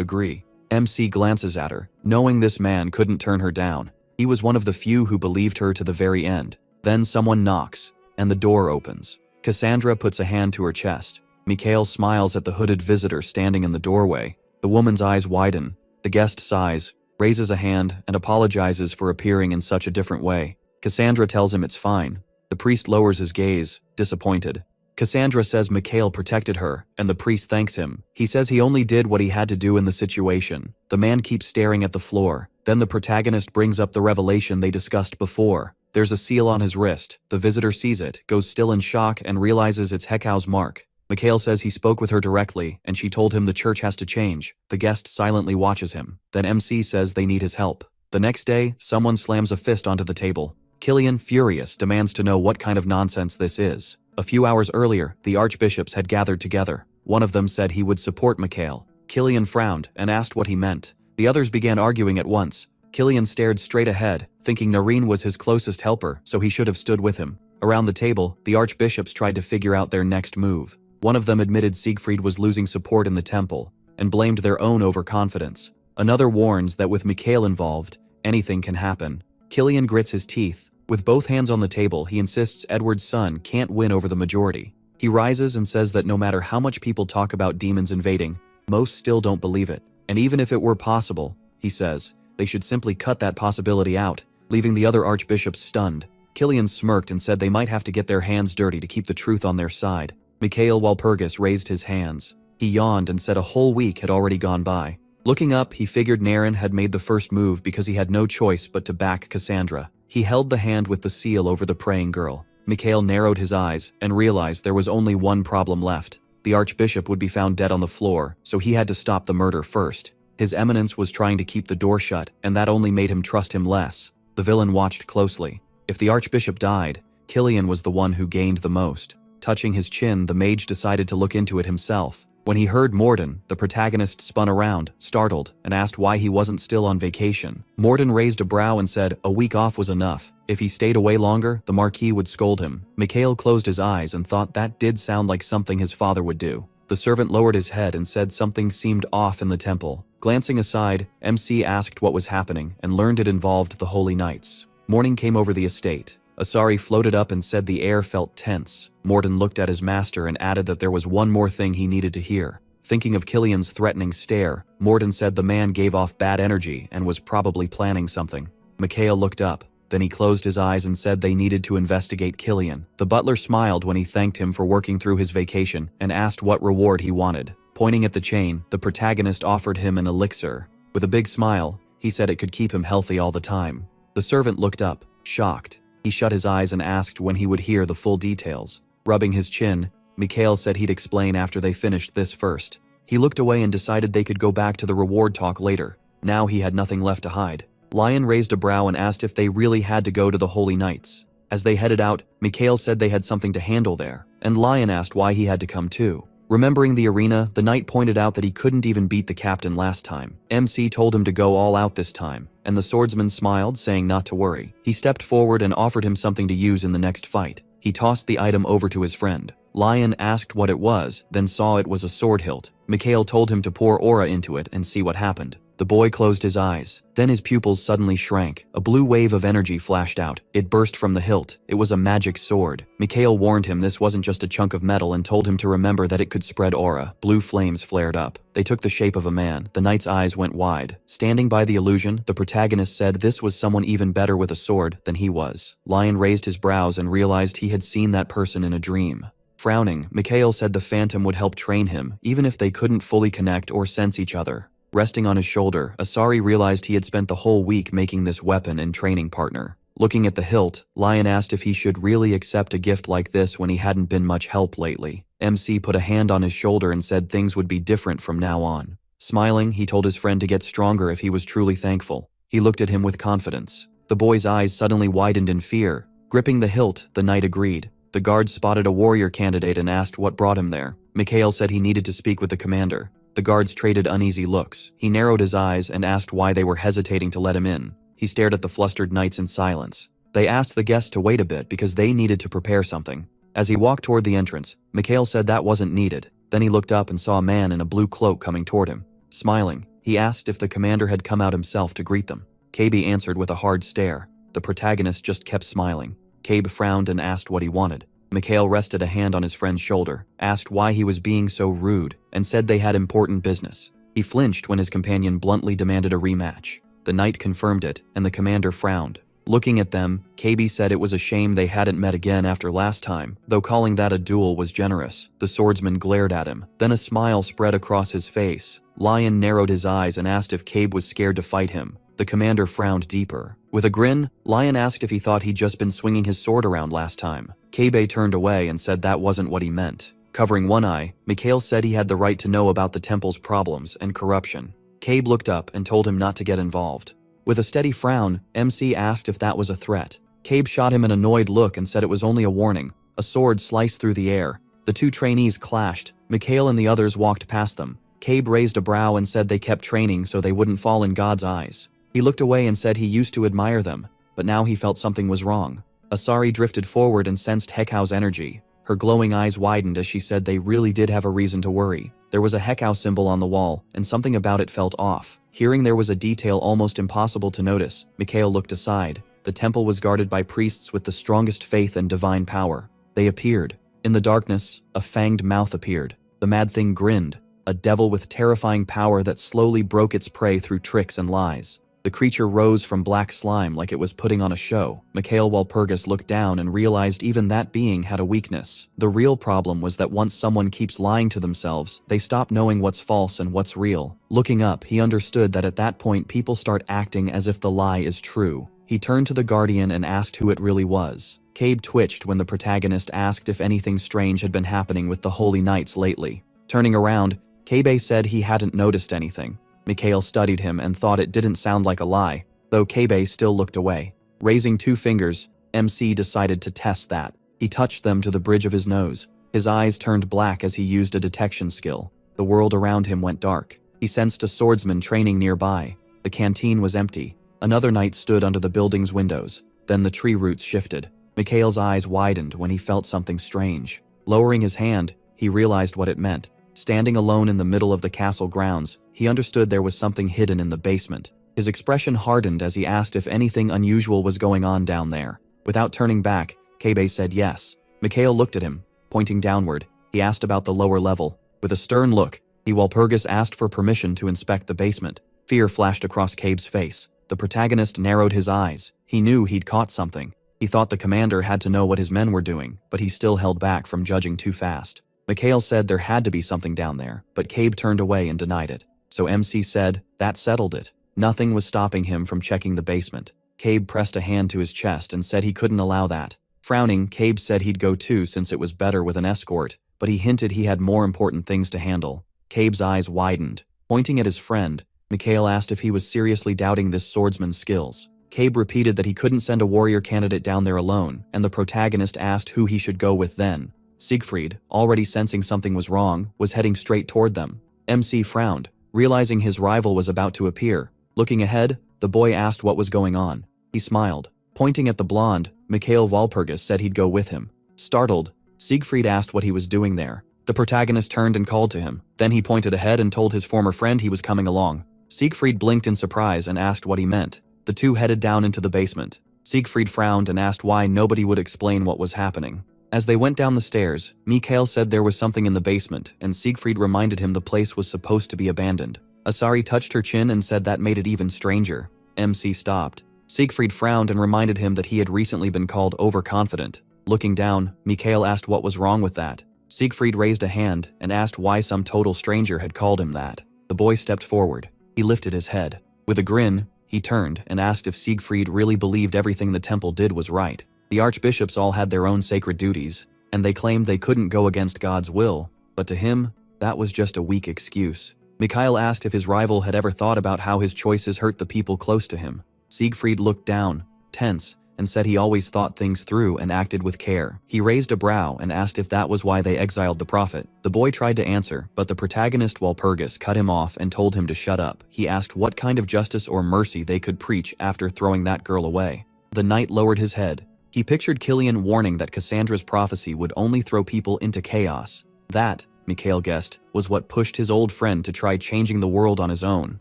agree. MC glances at her, knowing this man couldn't turn her down. He was one of the few who believed her to the very end. Then someone knocks, and the door opens. Cassandra puts a hand to her chest. Mikhail smiles at the hooded visitor standing in the doorway. The woman's eyes widen. The guest sighs, raises a hand, and apologizes for appearing in such a different way. Cassandra tells him it's fine. The priest lowers his gaze, disappointed. Cassandra says Mikhail protected her, and the priest thanks him. He says he only did what he had to do in the situation. The man keeps staring at the floor. Then the protagonist brings up the revelation they discussed before. There's a seal on his wrist. The visitor sees it, goes still in shock, and realizes it's Hekau's mark. Mikhail says he spoke with her directly, and she told him the church has to change. The guest silently watches him. Then MC says they need his help. The next day, someone slams a fist onto the table. Killian, furious, demands to know what kind of nonsense this is. A few hours earlier, the archbishops had gathered together. One of them said he would support Mikhail. Killian frowned and asked what he meant. The others began arguing at once. Killian stared straight ahead, thinking Nareen was his closest helper, so he should have stood with him. Around the table, the archbishops tried to figure out their next move. One of them admitted Siegfried was losing support in the temple, and blamed their own overconfidence. Another warns that with Mikhail involved, anything can happen. Killian grits his teeth. With both hands on the table, he insists Edward's son can't win over the majority. He rises and says that no matter how much people talk about demons invading, most still don't believe it. And even if it were possible, he says, they should simply cut that possibility out, leaving the other archbishops stunned. Killian smirked and said they might have to get their hands dirty to keep the truth on their side. Mikhail Walpurgis raised his hands. He yawned and said a whole week had already gone by. Looking up, he figured Naren had made the first move because he had no choice but to back Cassandra. He held the hand with the seal over the praying girl. Mikhail narrowed his eyes and realized there was only one problem left. The archbishop would be found dead on the floor, so he had to stop the murder first. His eminence was trying to keep the door shut, and that only made him trust him less. The villain watched closely. If the archbishop died, Killian was the one who gained the most. Touching his chin, the mage decided to look into it himself. When he heard Morden, the protagonist spun around, startled, and asked why he wasn't still on vacation. Morden raised a brow and said a week off was enough. If he stayed away longer, the Marquis would scold him. Mikhail closed his eyes and thought that did sound like something his father would do. The servant lowered his head and said something seemed off in the temple. Glancing aside, MC asked what was happening and learned it involved the Holy Knights. Morning came over the estate. Asari floated up and said the air felt tense. Morden looked at his master and added that there was one more thing he needed to hear. Thinking of Killian's threatening stare, Morden said the man gave off bad energy and was probably planning something. Mikhail looked up. Then he closed his eyes and said they needed to investigate Killian. The butler smiled when he thanked him for working through his vacation and asked what reward he wanted. Pointing at the chain, the protagonist offered him an elixir. With a big smile, he said it could keep him healthy all the time. The servant looked up, shocked. He shut his eyes and asked when he would hear the full details. Rubbing his chin, Mikhail said he'd explain after they finished this first. He looked away and decided they could go back to the reward talk later. Now he had nothing left to hide. Lion raised a brow and asked if they really had to go to the Holy Knights. As they headed out, Mikhail said they had something to handle there, and Lion asked why he had to come too. Remembering the arena, the knight pointed out that he couldn't even beat the captain last time. MC told him to go all out this time, and the swordsman smiled, saying not to worry. He stepped forward and offered him something to use in the next fight. He tossed the item over to his friend. Lion asked what it was, then saw it was a sword hilt. Mikhail told him to pour aura into it and see what happened. The boy closed his eyes. Then his pupils suddenly shrank. A blue wave of energy flashed out. It burst from the hilt. It was a magic sword. Mikhail warned him this wasn't just a chunk of metal and told him to remember that it could spread aura. Blue flames flared up. They took the shape of a man. The knight's eyes went wide. Standing by the illusion, the protagonist said this was someone even better with a sword than he was. Lion raised his brows and realized he had seen that person in a dream. Frowning, Mikhail said the phantom would help train him, even if they couldn't fully connect or sense each other. Resting on his shoulder, Asura realized he had spent the whole week making this weapon and training partner. Looking at the hilt, Lion asked if he should really accept a gift like this when he hadn't been much help lately. MC put a hand on his shoulder and said things would be different from now on. Smiling, he told his friend to get stronger if he was truly thankful. He looked at him with confidence. The boy's eyes suddenly widened in fear. Gripping the hilt, the knight agreed. The guard spotted a warrior candidate and asked what brought him there. Mikhail said he needed to speak with the commander. The guards traded uneasy looks. He narrowed his eyes and asked why they were hesitating to let him in. He stared at the flustered knights in silence. They asked the guest to wait a bit because they needed to prepare something. As he walked toward the entrance, Mikhail said that wasn't needed. Then he looked up and saw a man in a blue cloak coming toward him. Smiling, he asked if the commander had come out himself to greet them. KB answered with a hard stare. The protagonist just kept smiling. Cabe frowned and asked what he wanted. Mikhail rested a hand on his friend's shoulder, asked why he was being so rude, and said they had important business. He flinched when his companion bluntly demanded a rematch. The knight confirmed it, and the commander frowned. Looking at them, KB said it was a shame they hadn't met again after last time, though calling that a duel was generous. The swordsman glared at him. Then a smile spread across his face. Lion narrowed his eyes and asked if Cabe was scared to fight him. The commander frowned deeper. With a grin, Lion asked if he thought he'd just been swinging his sword around last time. Cabe turned away and said that wasn't what he meant. Covering one eye, Mikhail said he had the right to know about the temple's problems and corruption. Cabe looked up and told him not to get involved. With a steady frown, MC asked if that was a threat. Cabe shot him an annoyed look and said it was only a warning. A sword sliced through the air. The two trainees clashed. Mikhail and the others walked past them. Cabe raised a brow and said they kept training so they wouldn't fall in God's eyes. He looked away and said he used to admire them, but now he felt something was wrong. Asura drifted forward and sensed Hekau's energy. Her glowing eyes widened as she said they really did have a reason to worry. There was a Hekau symbol on the wall, and something about it felt off. Hearing there was a detail almost impossible to notice, Mikhail looked aside. The temple was guarded by priests with the strongest faith and divine power. They appeared. In the darkness, a fanged mouth appeared. The mad thing grinned, a devil with terrifying power that slowly broke its prey through tricks and lies. The creature rose from black slime like it was putting on a show. Mikhail Walpurgis looked down and realized even that being had a weakness. The real problem was that once someone keeps lying to themselves, they stop knowing what's false and what's real. Looking up, he understood that at that point people start acting as if the lie is true. He turned to the Guardian and asked who it really was. Cabe twitched when the protagonist asked if anything strange had been happening with the Holy Knights lately. Turning around, Cabe said he hadn't noticed anything. Mikhail studied him and thought it didn't sound like a lie, though Cabe still looked away. Raising two fingers, MC decided to test that. He touched them to the bridge of his nose. His eyes turned black as he used a detection skill. The world around him went dark. He sensed a swordsman training nearby. The canteen was empty. Another knight stood under the building's windows. Then the tree roots shifted. Mikhail's eyes widened when he felt something strange. Lowering his hand, he realized what it meant. Standing alone in the middle of the castle grounds, he understood there was something hidden in the basement. His expression hardened as he asked if anything unusual was going on down there. Without turning back, Cabe said yes. Mikhail looked at him, pointing downward. He asked about the lower level. With a stern look, Walpurgis asked for permission to inspect the basement. Fear flashed across Cabe's face. The protagonist narrowed his eyes. He knew he'd caught something. He thought the commander had to know what his men were doing, but he still held back from judging too fast. Mikhail said there had to be something down there, but Cabe turned away and denied it. So MC said, that settled it. Nothing was stopping him from checking the basement. Cabe pressed a hand to his chest and said he couldn't allow that. Frowning, Cabe said he'd go too since it was better with an escort, but he hinted he had more important things to handle. Cabe's eyes widened. Pointing at his friend, Mikhail asked if he was seriously doubting this swordsman's skills. Cabe repeated that he couldn't send a warrior candidate down there alone, and the protagonist asked who he should go with then. Siegfried, already sensing something was wrong, was heading straight toward them. MC frowned, realizing his rival was about to appear. Looking ahead, the boy asked what was going on. He smiled. Pointing at the blonde, Mikhail Walpurgis said he'd go with him. Startled, Siegfried asked what he was doing there. The protagonist turned and called to him. Then he pointed ahead and told his former friend he was coming along. Siegfried blinked in surprise and asked what he meant. The two headed down into the basement. Siegfried frowned and asked why nobody would explain what was happening. As they went down the stairs, Mikael said there was something in the basement, and Siegfried reminded him the place was supposed to be abandoned. Asari touched her chin and said that made it even stranger. MC stopped. Siegfried frowned and reminded him that he had recently been called overconfident. Looking down, Mikael asked what was wrong with that. Siegfried raised a hand and asked why some total stranger had called him that. The boy stepped forward. He lifted his head. With a grin, he turned and asked if Siegfried really believed everything the temple did was right. The archbishops all had their own sacred duties, and they claimed they couldn't go against God's will, but to him, that was just a weak excuse. Mikael asked if his rival had ever thought about how his choices hurt the people close to him. Siegfried looked down, tense, and said he always thought things through and acted with care. He raised a brow and asked if that was why they exiled the prophet. The boy tried to answer, but the protagonist Walpurgis cut him off and told him to shut up. He asked what kind of justice or mercy they could preach after throwing that girl away. The knight lowered his head. He pictured Killian warning that Cassandra's prophecy would only throw people into chaos. That, Mikael guessed, was what pushed his old friend to try changing the world on his own.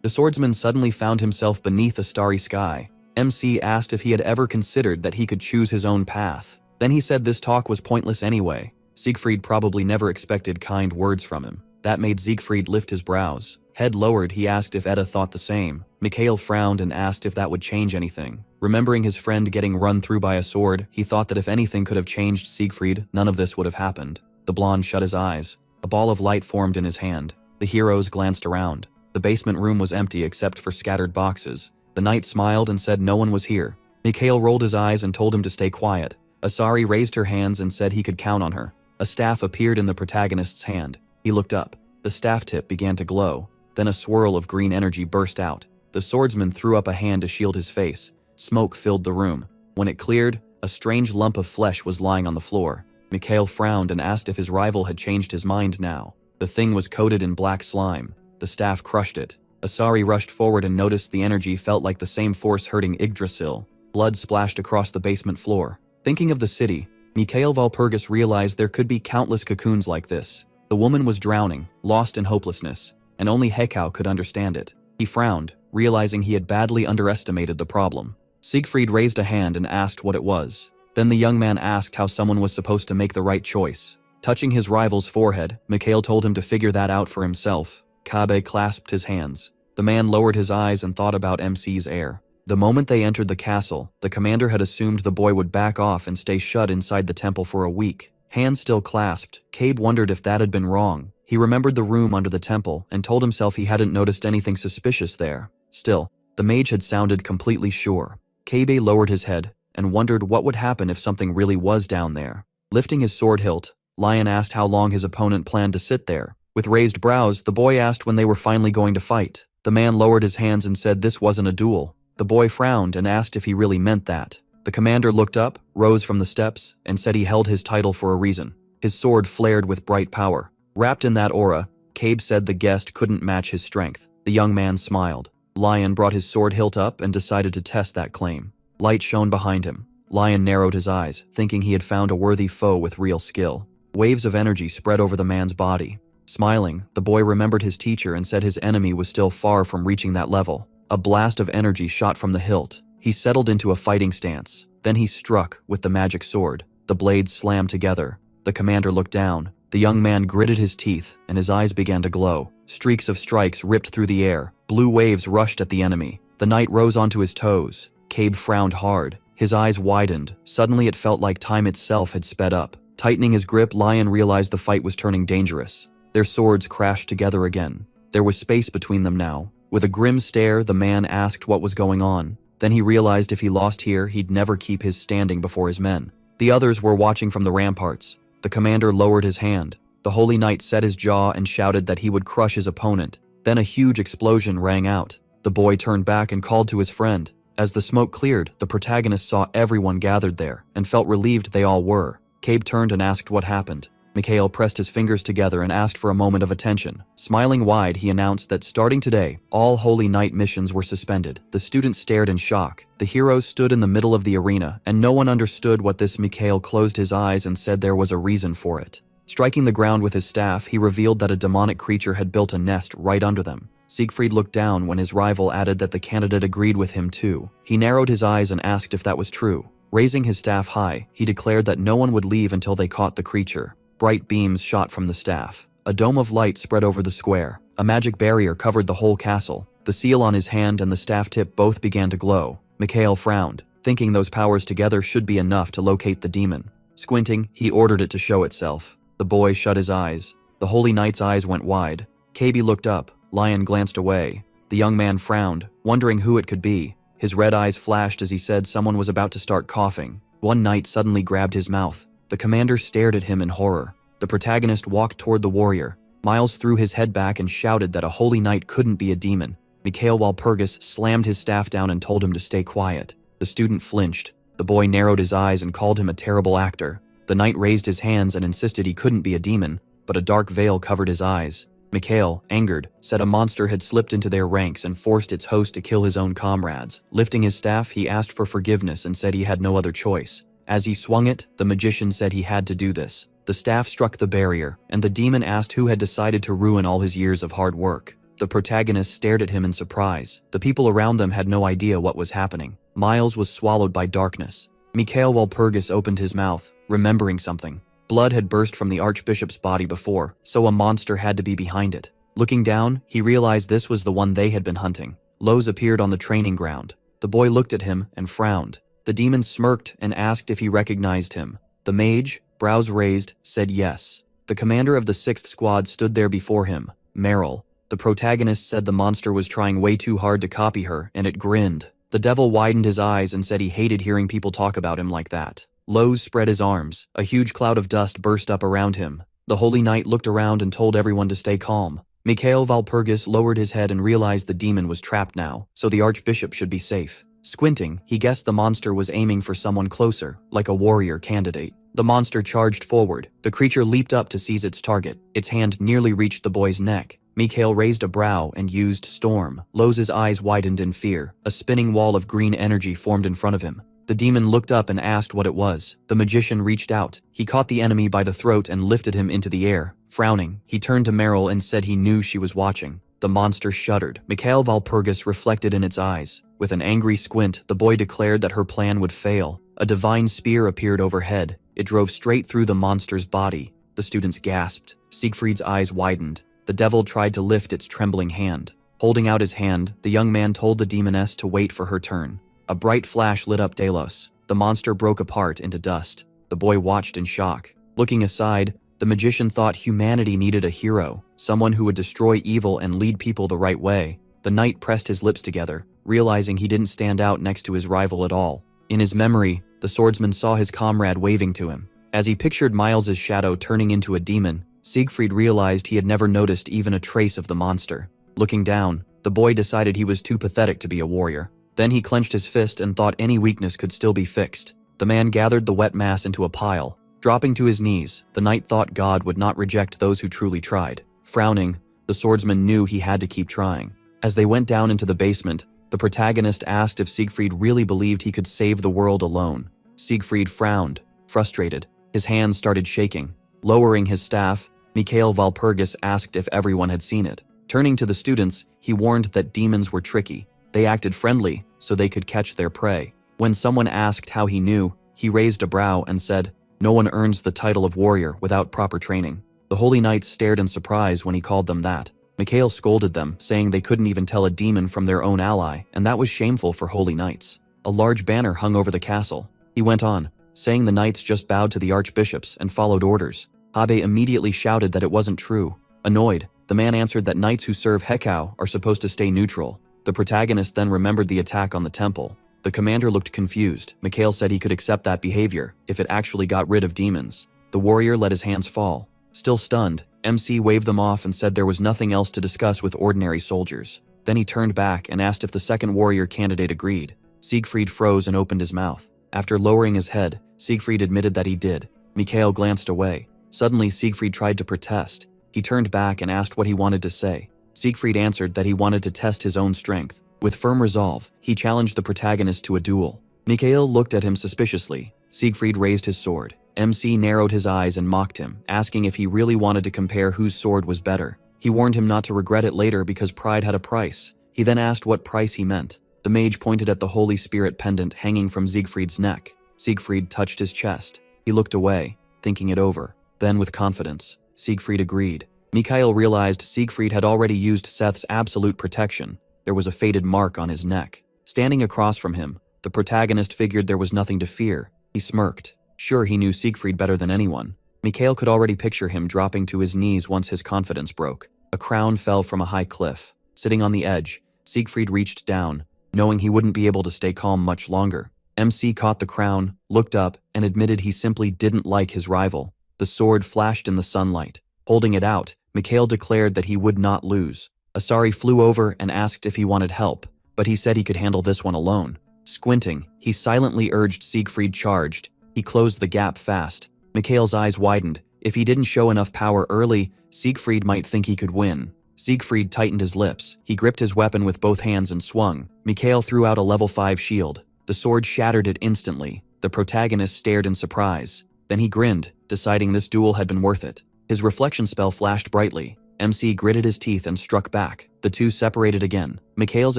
The swordsman suddenly found himself beneath a starry sky. MC asked if he had ever considered that he could choose his own path. Then he said this talk was pointless anyway. Siegfried probably never expected kind words from him. That made Siegfried lift his brows. Head lowered, he asked if Edda thought the same. Mikael frowned and asked if that would change anything. Remembering his friend getting run through by a sword, he thought that if anything could have changed Siegfried, none of this would have happened. The blonde shut his eyes. A ball of light formed in his hand. The heroes glanced around. The basement room was empty except for scattered boxes. The knight smiled and said no one was here. Mikael rolled his eyes and told him to stay quiet. Asari raised her hands and said he could count on her. A staff appeared in the protagonist's hand. He looked up. The staff tip began to glow. Then a swirl of green energy burst out. The swordsman threw up a hand to shield his face. Smoke filled the room. When it cleared, a strange lump of flesh was lying on the floor. Mikael frowned and asked if his rival had changed his mind now. The thing was coated in black slime. The staff crushed it. Asari rushed forward and noticed the energy felt like the same force hurting Yggdrasil. Blood splashed across the basement floor. Thinking of the city, Mikael Walpurgis realized there could be countless cocoons like this. The woman was drowning, lost in hopelessness, and only Hekau could understand it. He frowned, realizing he had badly underestimated the problem. Siegfried raised a hand and asked what it was. Then the young man asked how someone was supposed to make the right choice. Touching his rival's forehead, Mikael told him to figure that out for himself. Kabe clasped his hands. The man lowered his eyes and thought about MC's heir. The moment they entered the castle, the commander had assumed the boy would back off and stay shut inside the temple for a week. Hands still clasped, Kabe wondered if that had been wrong. He remembered the room under the temple and told himself he hadn't noticed anything suspicious there. Still, the mage had sounded completely sure. Kabe lowered his head and wondered what would happen if something really was down there. Lifting his sword hilt, Lion asked how long his opponent planned to sit there. With raised brows, the boy asked when they were finally going to fight. The man lowered his hands and said this wasn't a duel. The boy frowned and asked if he really meant that. The commander looked up, rose from the steps, and said he held his title for a reason. His sword flared with bright power. Wrapped in that aura, Kabe said the guest couldn't match his strength. The young man smiled. Lion brought his sword hilt up and decided to test that claim. Light shone behind him. Lion narrowed his eyes, thinking he had found a worthy foe with real skill. Waves of energy spread over the man's body. Smiling, the boy remembered his teacher and said his enemy was still far from reaching that level. A blast of energy shot from the hilt. He settled into a fighting stance. Then he struck with the magic sword. The blades slammed together. The commander looked down. The young man gritted his teeth, and his eyes began to glow. Streaks of strikes ripped through the air. Blue waves rushed at the enemy. The knight rose onto his toes. Kabe frowned hard. His eyes widened. Suddenly it felt like time itself had sped up. Tightening his grip, Lion realized the fight was turning dangerous. Their swords crashed together again. There was space between them now. With a grim stare, the man asked what was going on. Then he realized if he lost here, he'd never keep his standing before his men. The others were watching from the ramparts. The commander lowered his hand. The holy knight set his jaw and shouted that he would crush his opponent. Then a huge explosion rang out. The boy turned back and called to his friend. As the smoke cleared, the protagonist saw everyone gathered there and felt relieved they all were. Kabe turned and asked what happened. Mikael pressed his fingers together and asked for a moment of attention. Smiling wide, he announced that starting today, all Holy Knight missions were suspended. The students stared in shock. The heroes stood in the middle of the arena, and no one understood what this. Mikael closed his eyes and said there was a reason for it. Striking the ground with his staff, he revealed that a demonic creature had built a nest right under them. Siegfried looked down when his rival added that the candidate agreed with him too. He narrowed his eyes and asked if that was true. Raising his staff high, he declared that no one would leave until they caught the creature. Bright beams shot from the staff. A dome of light spread over the square. A magic barrier covered the whole castle. The seal on his hand and the staff tip both began to glow. Mikhail frowned, thinking those powers together should be enough to locate the demon. Squinting, he ordered it to show itself. The boy shut his eyes. The Holy Knight's eyes went wide. KB looked up. Lion glanced away. The young man frowned, wondering who it could be. His red eyes flashed as he said someone was about to start coughing. One knight suddenly grabbed his mouth. The commander stared at him in horror. The protagonist walked toward the warrior. Miles threw his head back and shouted that a holy knight couldn't be a demon. Mikhail Walpurgis slammed his staff down and told him to stay quiet. The student flinched. The boy narrowed his eyes and called him a terrible actor. The knight raised his hands and insisted he couldn't be a demon, but a dark veil covered his eyes. Mikhail, angered, said a monster had slipped into their ranks and forced its host to kill his own comrades. Lifting his staff, he asked for forgiveness and said he had no other choice. As he swung it, the magician said he had to do this. The staff struck the barrier, and the demon asked who had decided to ruin all his years of hard work. The protagonist stared at him in surprise. The people around them had no idea what was happening. Miles was swallowed by darkness. Mikhail Walpurgis opened his mouth, remembering something. Blood had burst from the archbishop's body before, so a monster had to be behind it. Looking down, he realized this was the one they had been hunting. Lowe's appeared on the training ground. The boy looked at him and frowned. The demon smirked and asked if he recognized him. The mage, brows raised, said yes. The commander of the 6th squad stood there before him, Meryl. The protagonist said the monster was trying way too hard to copy her, and it grinned. The devil widened his eyes and said he hated hearing people talk about him like that. Lowe's spread his arms. A huge cloud of dust burst up around him. The Holy Knight looked around and told everyone to stay calm. Mikhail Walpurgis lowered his head and realized the demon was trapped now, so the archbishop should be safe. Squinting, he guessed the monster was aiming for someone closer, like a warrior candidate. The monster charged forward. The creature leaped up to seize its target. Its hand nearly reached the boy's neck. Mikhail raised a brow and used Storm. Lowe's eyes widened in fear. A spinning wall of green energy formed in front of him. The demon looked up and asked what it was. The magician reached out. He caught the enemy by the throat and lifted him into the air. Frowning, he turned to Meryl and said he knew she was watching. The monster shuddered. Mikhail Walpurgis reflected in its eyes. With an angry squint, the boy declared that her plan would fail. A divine spear appeared overhead. It drove straight through the monster's body. The students gasped. Siegfried's eyes widened. The devil tried to lift its trembling hand. Holding out his hand, the young man told the demoness to wait for her turn. A bright flash lit up Delos. The monster broke apart into dust. The boy watched in shock. Looking aside, the magician thought humanity needed a hero, someone who would destroy evil and lead people the right way. The knight pressed his lips together, realizing he didn't stand out next to his rival at all. In his memory, the swordsman saw his comrade waving to him. As he pictured Miles's shadow turning into a demon, Siegfried realized he had never noticed even a trace of the monster. Looking down, the boy decided he was too pathetic to be a warrior. Then he clenched his fist and thought any weakness could still be fixed. The man gathered the wet mass into a pile. Dropping to his knees, the knight thought God would not reject those who truly tried. Frowning, the swordsman knew he had to keep trying. As they went down into the basement, the protagonist asked if Siegfried really believed he could save the world alone. Siegfried frowned, frustrated. His hands started shaking. Lowering his staff, Mikhail Walpurgis asked if everyone had seen it. Turning to the students, he warned that demons were tricky. They acted friendly, so they could catch their prey. When someone asked how he knew, he raised a brow and said, "No one earns the title of warrior without proper training." The Holy Knights stared in surprise when he called them that. Mikhail scolded them, saying they couldn't even tell a demon from their own ally, and that was shameful for Holy Knights. A large banner hung over the castle. He went on, saying the knights just bowed to the archbishops and followed orders. Abe immediately shouted that it wasn't true. Annoyed, the man answered that knights who serve Hekau are supposed to stay neutral. The protagonist then remembered the attack on the temple. The commander looked confused. Mikhail said he could accept that behavior if it actually got rid of demons. The warrior let his hands fall. Still stunned, MC waved them off and said there was nothing else to discuss with ordinary soldiers. Then he turned back and asked if the second warrior candidate agreed. Siegfried froze and opened his mouth. After lowering his head, Siegfried admitted that he did. Mikhail glanced away. Suddenly, Siegfried tried to protest. He turned back and asked what he wanted to say. Siegfried answered that he wanted to test his own strength. With firm resolve, he challenged the protagonist to a duel. Mikhail looked at him suspiciously. Siegfried raised his sword. MC narrowed his eyes and mocked him, asking if he really wanted to compare whose sword was better. He warned him not to regret it later because pride had a price. He then asked what price he meant. The mage pointed at the Holy Spirit pendant hanging from Siegfried's neck. Siegfried touched his chest. He looked away, thinking it over. Then, with confidence, Siegfried agreed. Mikael realized Siegfried had already used Seth's absolute protection. There was a faded mark on his neck. Standing across from him, the protagonist figured there was nothing to fear. He smirked. Sure, he knew Siegfried better than anyone. Mikael could already picture him dropping to his knees once his confidence broke. A crown fell from a high cliff. Sitting on the edge, Siegfried reached down, knowing he wouldn't be able to stay calm much longer. MC caught the crown, looked up, and admitted he simply didn't like his rival. The sword flashed in the sunlight. Holding it out, Mikael declared that he would not lose. Asari flew over and asked if he wanted help, but he said he could handle this one alone. Squinting, he silently urged Siegfried charged. He closed the gap fast. Mikael's eyes widened. If he didn't show enough power early, Siegfried might think he could win. Siegfried tightened his lips. He gripped his weapon with both hands and swung. Mikael threw out a level 5 shield. The sword shattered it instantly. The protagonist stared in surprise. Then he grinned, deciding this duel had been worth it. His reflection spell flashed brightly. MC gritted his teeth and struck back. The two separated again. Mikael's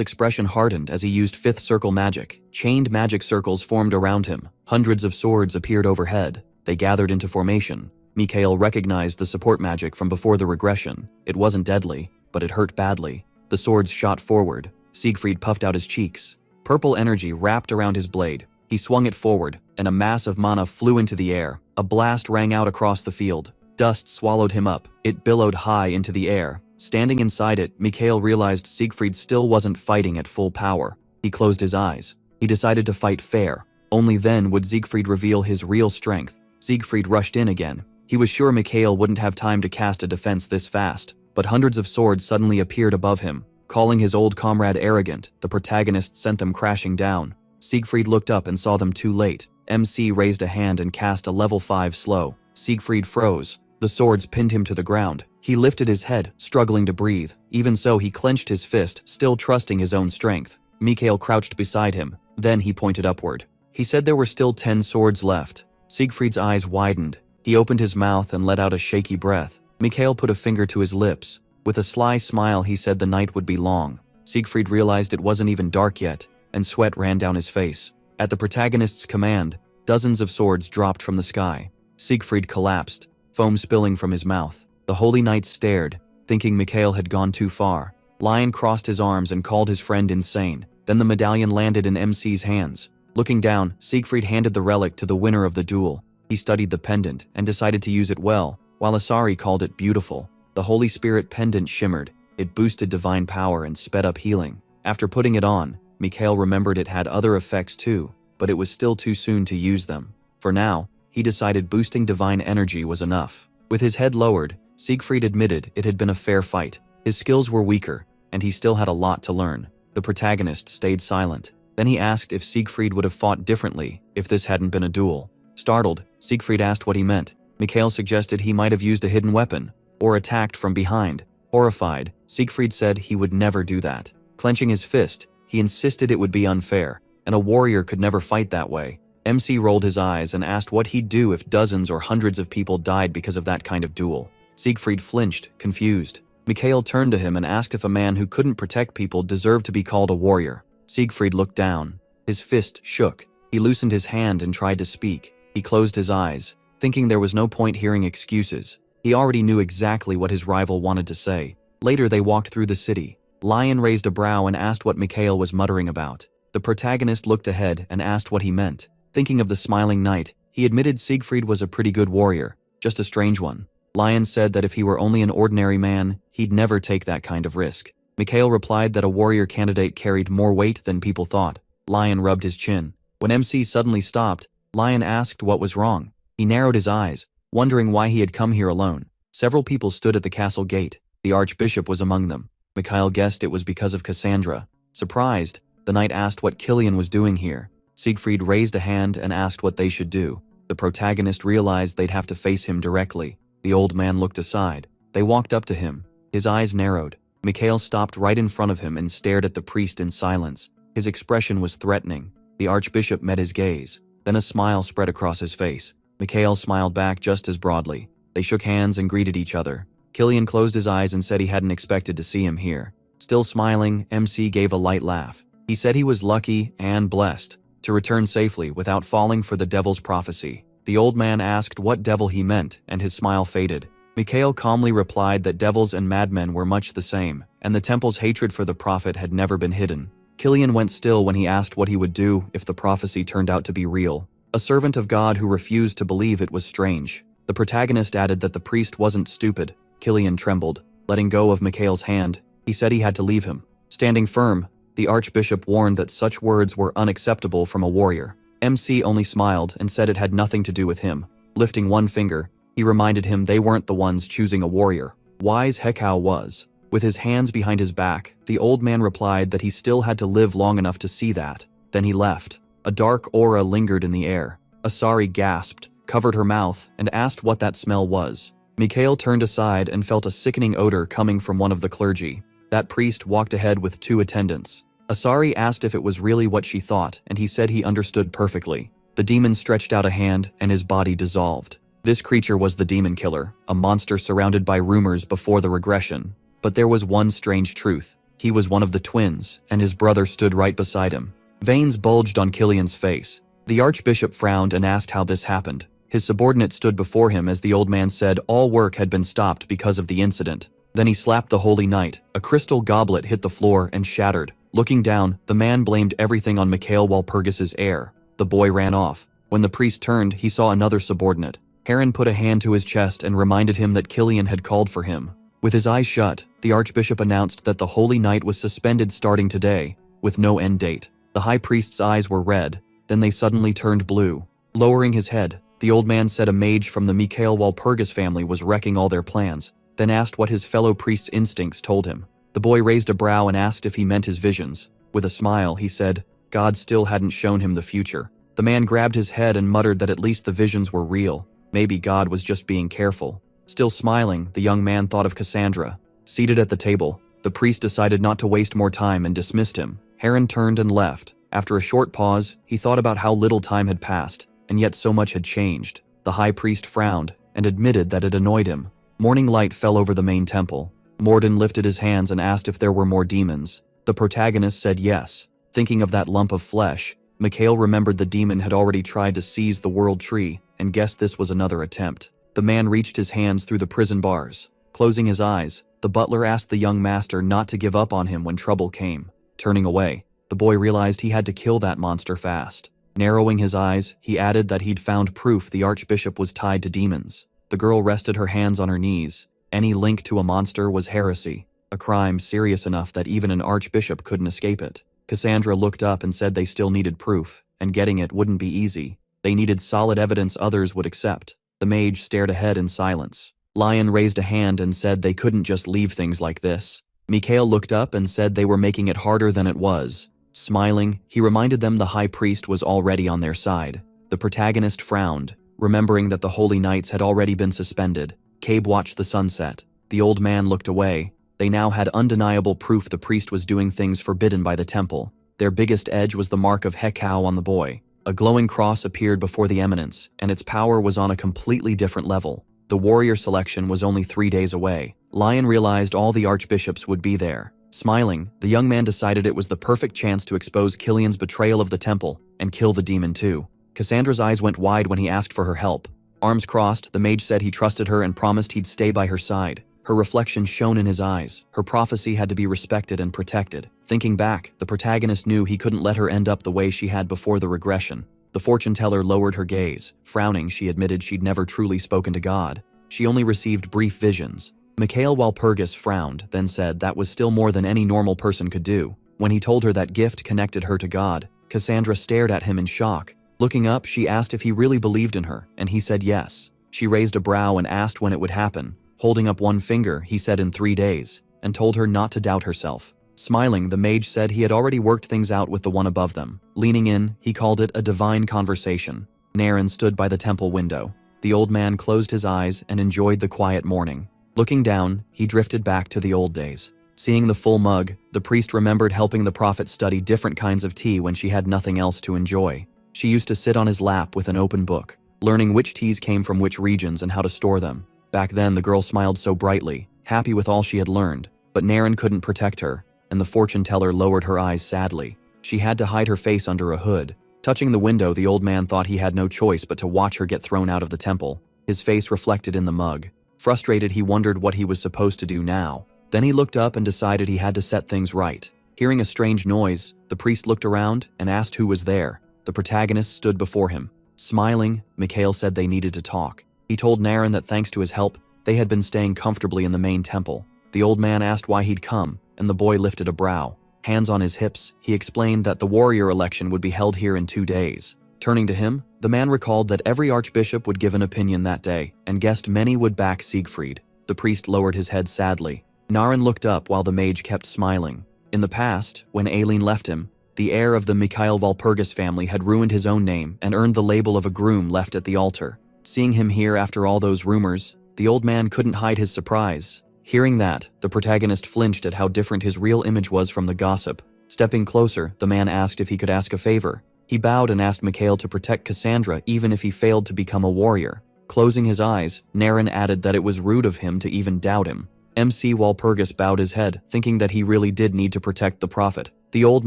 expression hardened as he used 5th circle magic. Chained magic circles formed around him. Hundreds of swords appeared overhead. They gathered into formation. Mikael recognized the support magic from before the regression. It wasn't deadly, but it hurt badly. The swords shot forward. Siegfried puffed out his cheeks. Purple energy wrapped around his blade. He swung it forward, and a mass of mana flew into the air. A blast rang out across the field. Dust swallowed him up. It billowed high into the air. Standing inside it, Mikael realized Siegfried still wasn't fighting at full power. He closed his eyes. He decided to fight fair. Only then would Siegfried reveal his real strength. Siegfried rushed in again. He was sure Mikael wouldn't have time to cast a defense this fast, but hundreds of swords suddenly appeared above him. Calling his old comrade arrogant, the protagonist sent them crashing down. Siegfried looked up and saw them too late. MC raised a hand and cast a level 5 slow. Siegfried froze. The swords pinned him to the ground. He lifted his head, struggling to breathe. Even so, he clenched his fist, still trusting his own strength. Mikael crouched beside him. Then he pointed upward. He said there were still 10 swords left. Siegfried's eyes widened. He opened his mouth and let out a shaky breath. Mikael put a finger to his lips. With a sly smile, he said the night would be long. Siegfried realized it wasn't even dark yet, and sweat ran down his face. At the protagonist's command, dozens of swords dropped from the sky. Siegfried collapsed, foam spilling from his mouth. The holy knight stared, thinking Mikael had gone too far. Lion crossed his arms and called his friend insane. Then the medallion landed in MC's hands. Looking down, Siegfried handed the relic to the winner of the duel. He studied the pendant and decided to use it well, while Asari called it beautiful. The Holy Spirit pendant shimmered. It boosted divine power and sped up healing. After putting it on, Mikael remembered it had other effects too, but it was still too soon to use them. For now, he decided boosting divine energy was enough. With his head lowered, Siegfried admitted it had been a fair fight. His skills were weaker, and he still had a lot to learn. The protagonist stayed silent. Then he asked if Siegfried would have fought differently if this hadn't been a duel. Startled, Siegfried asked what he meant. Mikael suggested he might have used a hidden weapon, or attacked from behind. Horrified, Siegfried said he would never do that. Clenching his fist, he insisted it would be unfair, and a warrior could never fight that way. MC rolled his eyes and asked what he'd do if dozens or hundreds of people died because of that kind of duel. Siegfried flinched, confused. Mikael turned to him and asked if a man who couldn't protect people deserved to be called a warrior. Siegfried looked down. His fist shook. He loosened his hand and tried to speak. He closed his eyes, thinking there was no point hearing excuses. He already knew exactly what his rival wanted to say. Later they walked through the city. Lion raised a brow and asked what Mikael was muttering about. The protagonist looked ahead and asked what he meant. Thinking of the smiling knight, he admitted Siegfried was a pretty good warrior, just a strange one. Lion said that if he were only an ordinary man, he'd never take that kind of risk. Mikael replied that a warrior candidate carried more weight than people thought. Lion rubbed his chin. When MC suddenly stopped, Lion asked what was wrong. He narrowed his eyes, wondering why he had come here alone. Several people stood at the castle gate. The archbishop was among them. Mikael guessed it was because of Cassandra. Surprised, the knight asked what Killian was doing here. Siegfried raised a hand and asked what they should do. The protagonist realized they'd have to face him directly. The old man looked aside. They walked up to him. His eyes narrowed. Mikael stopped right in front of him and stared at the priest in silence. His expression was threatening. The archbishop met his gaze. Then a smile spread across his face. Mikael smiled back just as broadly. They shook hands and greeted each other. Killian closed his eyes and said he hadn't expected to see him here. Still smiling, MC gave a light laugh. He said he was lucky and blessed to return safely without falling for the devil's prophecy. The old man asked what devil he meant, and his smile faded. Mikhail calmly replied that devils and madmen were much the same, and the temple's hatred for the prophet had never been hidden. Killian went still when he asked what he would do if the prophecy turned out to be real. A servant of God who refused to believe it was strange. The protagonist added that the priest wasn't stupid. Killian trembled. Letting go of Mikhail's hand, he said he had to leave him. Standing firm, the archbishop warned that such words were unacceptable from a warrior. MC only smiled and said it had nothing to do with him. Lifting one finger, he reminded him they weren't the ones choosing a warrior. Wise Hekau was. With his hands behind his back, the old man replied that he still had to live long enough to see that. Then he left. A dark aura lingered in the air. Asari gasped, covered her mouth, and asked what that smell was. Mikhail turned aside and felt a sickening odor coming from one of the clergy. That priest walked ahead with 2 attendants. Asari asked if it was really what she thought, and he said he understood perfectly. The demon stretched out a hand, and his body dissolved. This creature was the demon killer, a monster surrounded by rumors before the regression. But there was one strange truth. He was one of the twins, and his brother stood right beside him. Veins bulged on Killian's face. The archbishop frowned and asked how this happened. His subordinate stood before him as the old man said all work had been stopped because of the incident. Then he slapped the holy knight. A crystal goblet hit the floor and shattered. Looking down, the man blamed everything on Mikhail Walpurgis's heir. The boy ran off. When the priest turned, he saw another subordinate. Heron put a hand to his chest and reminded him that Killian had called for him. With his eyes shut, the archbishop announced that the holy knight was suspended starting today, with no end date. The high priest's eyes were red, then they suddenly turned blue. Lowering his head, the old man said a mage from the Mikhail Walpurgis family was wrecking all their plans, then asked what his fellow priest's instincts told him. The boy raised a brow and asked if he meant his visions. With a smile, he said, God still hadn't shown him the future. The man grabbed his head and muttered that at least the visions were real. Maybe God was just being careful. Still smiling, the young man thought of Cassandra. Seated at the table, the priest decided not to waste more time and dismissed him. Heron turned and left. After a short pause, he thought about how little time had passed, and yet so much had changed. The high priest frowned and admitted that it annoyed him. Morning light fell over the main temple. Morden lifted his hands and asked if there were more demons. The protagonist said yes. Thinking of that lump of flesh, Mikhail remembered the demon had already tried to seize the world tree and guessed this was another attempt. The man reached his hands through the prison bars. Closing his eyes, the butler asked the young master not to give up on him when trouble came. Turning away, the boy realized he had to kill that monster fast. Narrowing his eyes, he added that he'd found proof the archbishop was tied to demons. The girl rested her hands on her knees. Any link to a monster was heresy, a crime serious enough that even an archbishop couldn't escape it. Cassandra looked up and said they still needed proof, and getting it wouldn't be easy. They needed solid evidence others would accept. The mage stared ahead in silence. Lion raised a hand and said they couldn't just leave things like this. Mikhail looked up and said they were making it harder than it was. Smiling, he reminded them the high priest was already on their side. The protagonist frowned, remembering that the holy knights had already been suspended. Cabe watched the sunset. The old man looked away. They now had undeniable proof the priest was doing things forbidden by the temple. Their biggest edge was the mark of Hekau on the boy. A glowing cross appeared before the eminence, and its power was on a completely different level. The warrior selection was only 3 days away. Lion realized all the archbishops would be there. Smiling, the young man decided it was the perfect chance to expose Killian's betrayal of the temple and kill the demon too. Cassandra's eyes went wide when he asked for her help. Arms crossed, the mage said he trusted her and promised he'd stay by her side. Her reflection shone in his eyes. Her prophecy had to be respected and protected. Thinking back, the protagonist knew he couldn't let her end up the way she had before the regression. The fortune teller lowered her gaze. Frowning, she admitted she'd never truly spoken to God. She only received brief visions. Mikhail Walpurgis frowned, then said that was still more than any normal person could do. When he told her that gift connected her to God, Cassandra stared at him in shock. Looking up, she asked if he really believed in her, and he said yes. She raised a brow and asked when it would happen. Holding up one finger, he said in 3 days, and told her not to doubt herself. Smiling, the mage said he had already worked things out with the one above them. Leaning in, he called it a divine conversation. Naren stood by the temple window. The old man closed his eyes and enjoyed the quiet morning. Looking down, he drifted back to the old days. Seeing the full mug, the priest remembered helping the prophet study different kinds of tea when she had nothing else to enjoy. She used to sit on his lap with an open book, learning which teas came from which regions and how to store them. Back then, the girl smiled so brightly, happy with all she had learned, but Naren couldn't protect her, and the fortune teller lowered her eyes sadly. She had to hide her face under a hood. Touching the window, the old man thought he had no choice but to watch her get thrown out of the temple, his face reflected in the mug. Frustrated, he wondered what he was supposed to do now. Then he looked up and decided he had to set things right. Hearing a strange noise, the priest looked around and asked who was there. The protagonist stood before him. Smiling, Mikhail said they needed to talk. He told Naren that thanks to his help, they had been staying comfortably in the main temple. The old man asked why he'd come, and the boy lifted a brow. Hands on his hips, he explained that the warrior election would be held here in 2 days. Turning to him, the man recalled that every archbishop would give an opinion that day, and guessed many would back Siegfried. The priest lowered his head sadly. Naren looked up while the mage kept smiling. In the past, when Aileen left him, the heir of the Mikhail Walpurgis family had ruined his own name and earned the label of a groom left at the altar. Seeing him here after all those rumors, the old man couldn't hide his surprise. Hearing that, the protagonist flinched at how different his real image was from the gossip. Stepping closer, the man asked if he could ask a favor. He bowed and asked Mikhail to protect Cassandra even if he failed to become a warrior. Closing his eyes, Naren added that it was rude of him to even doubt him. MC Walpurgis bowed his head, thinking that he really did need to protect the prophet. The old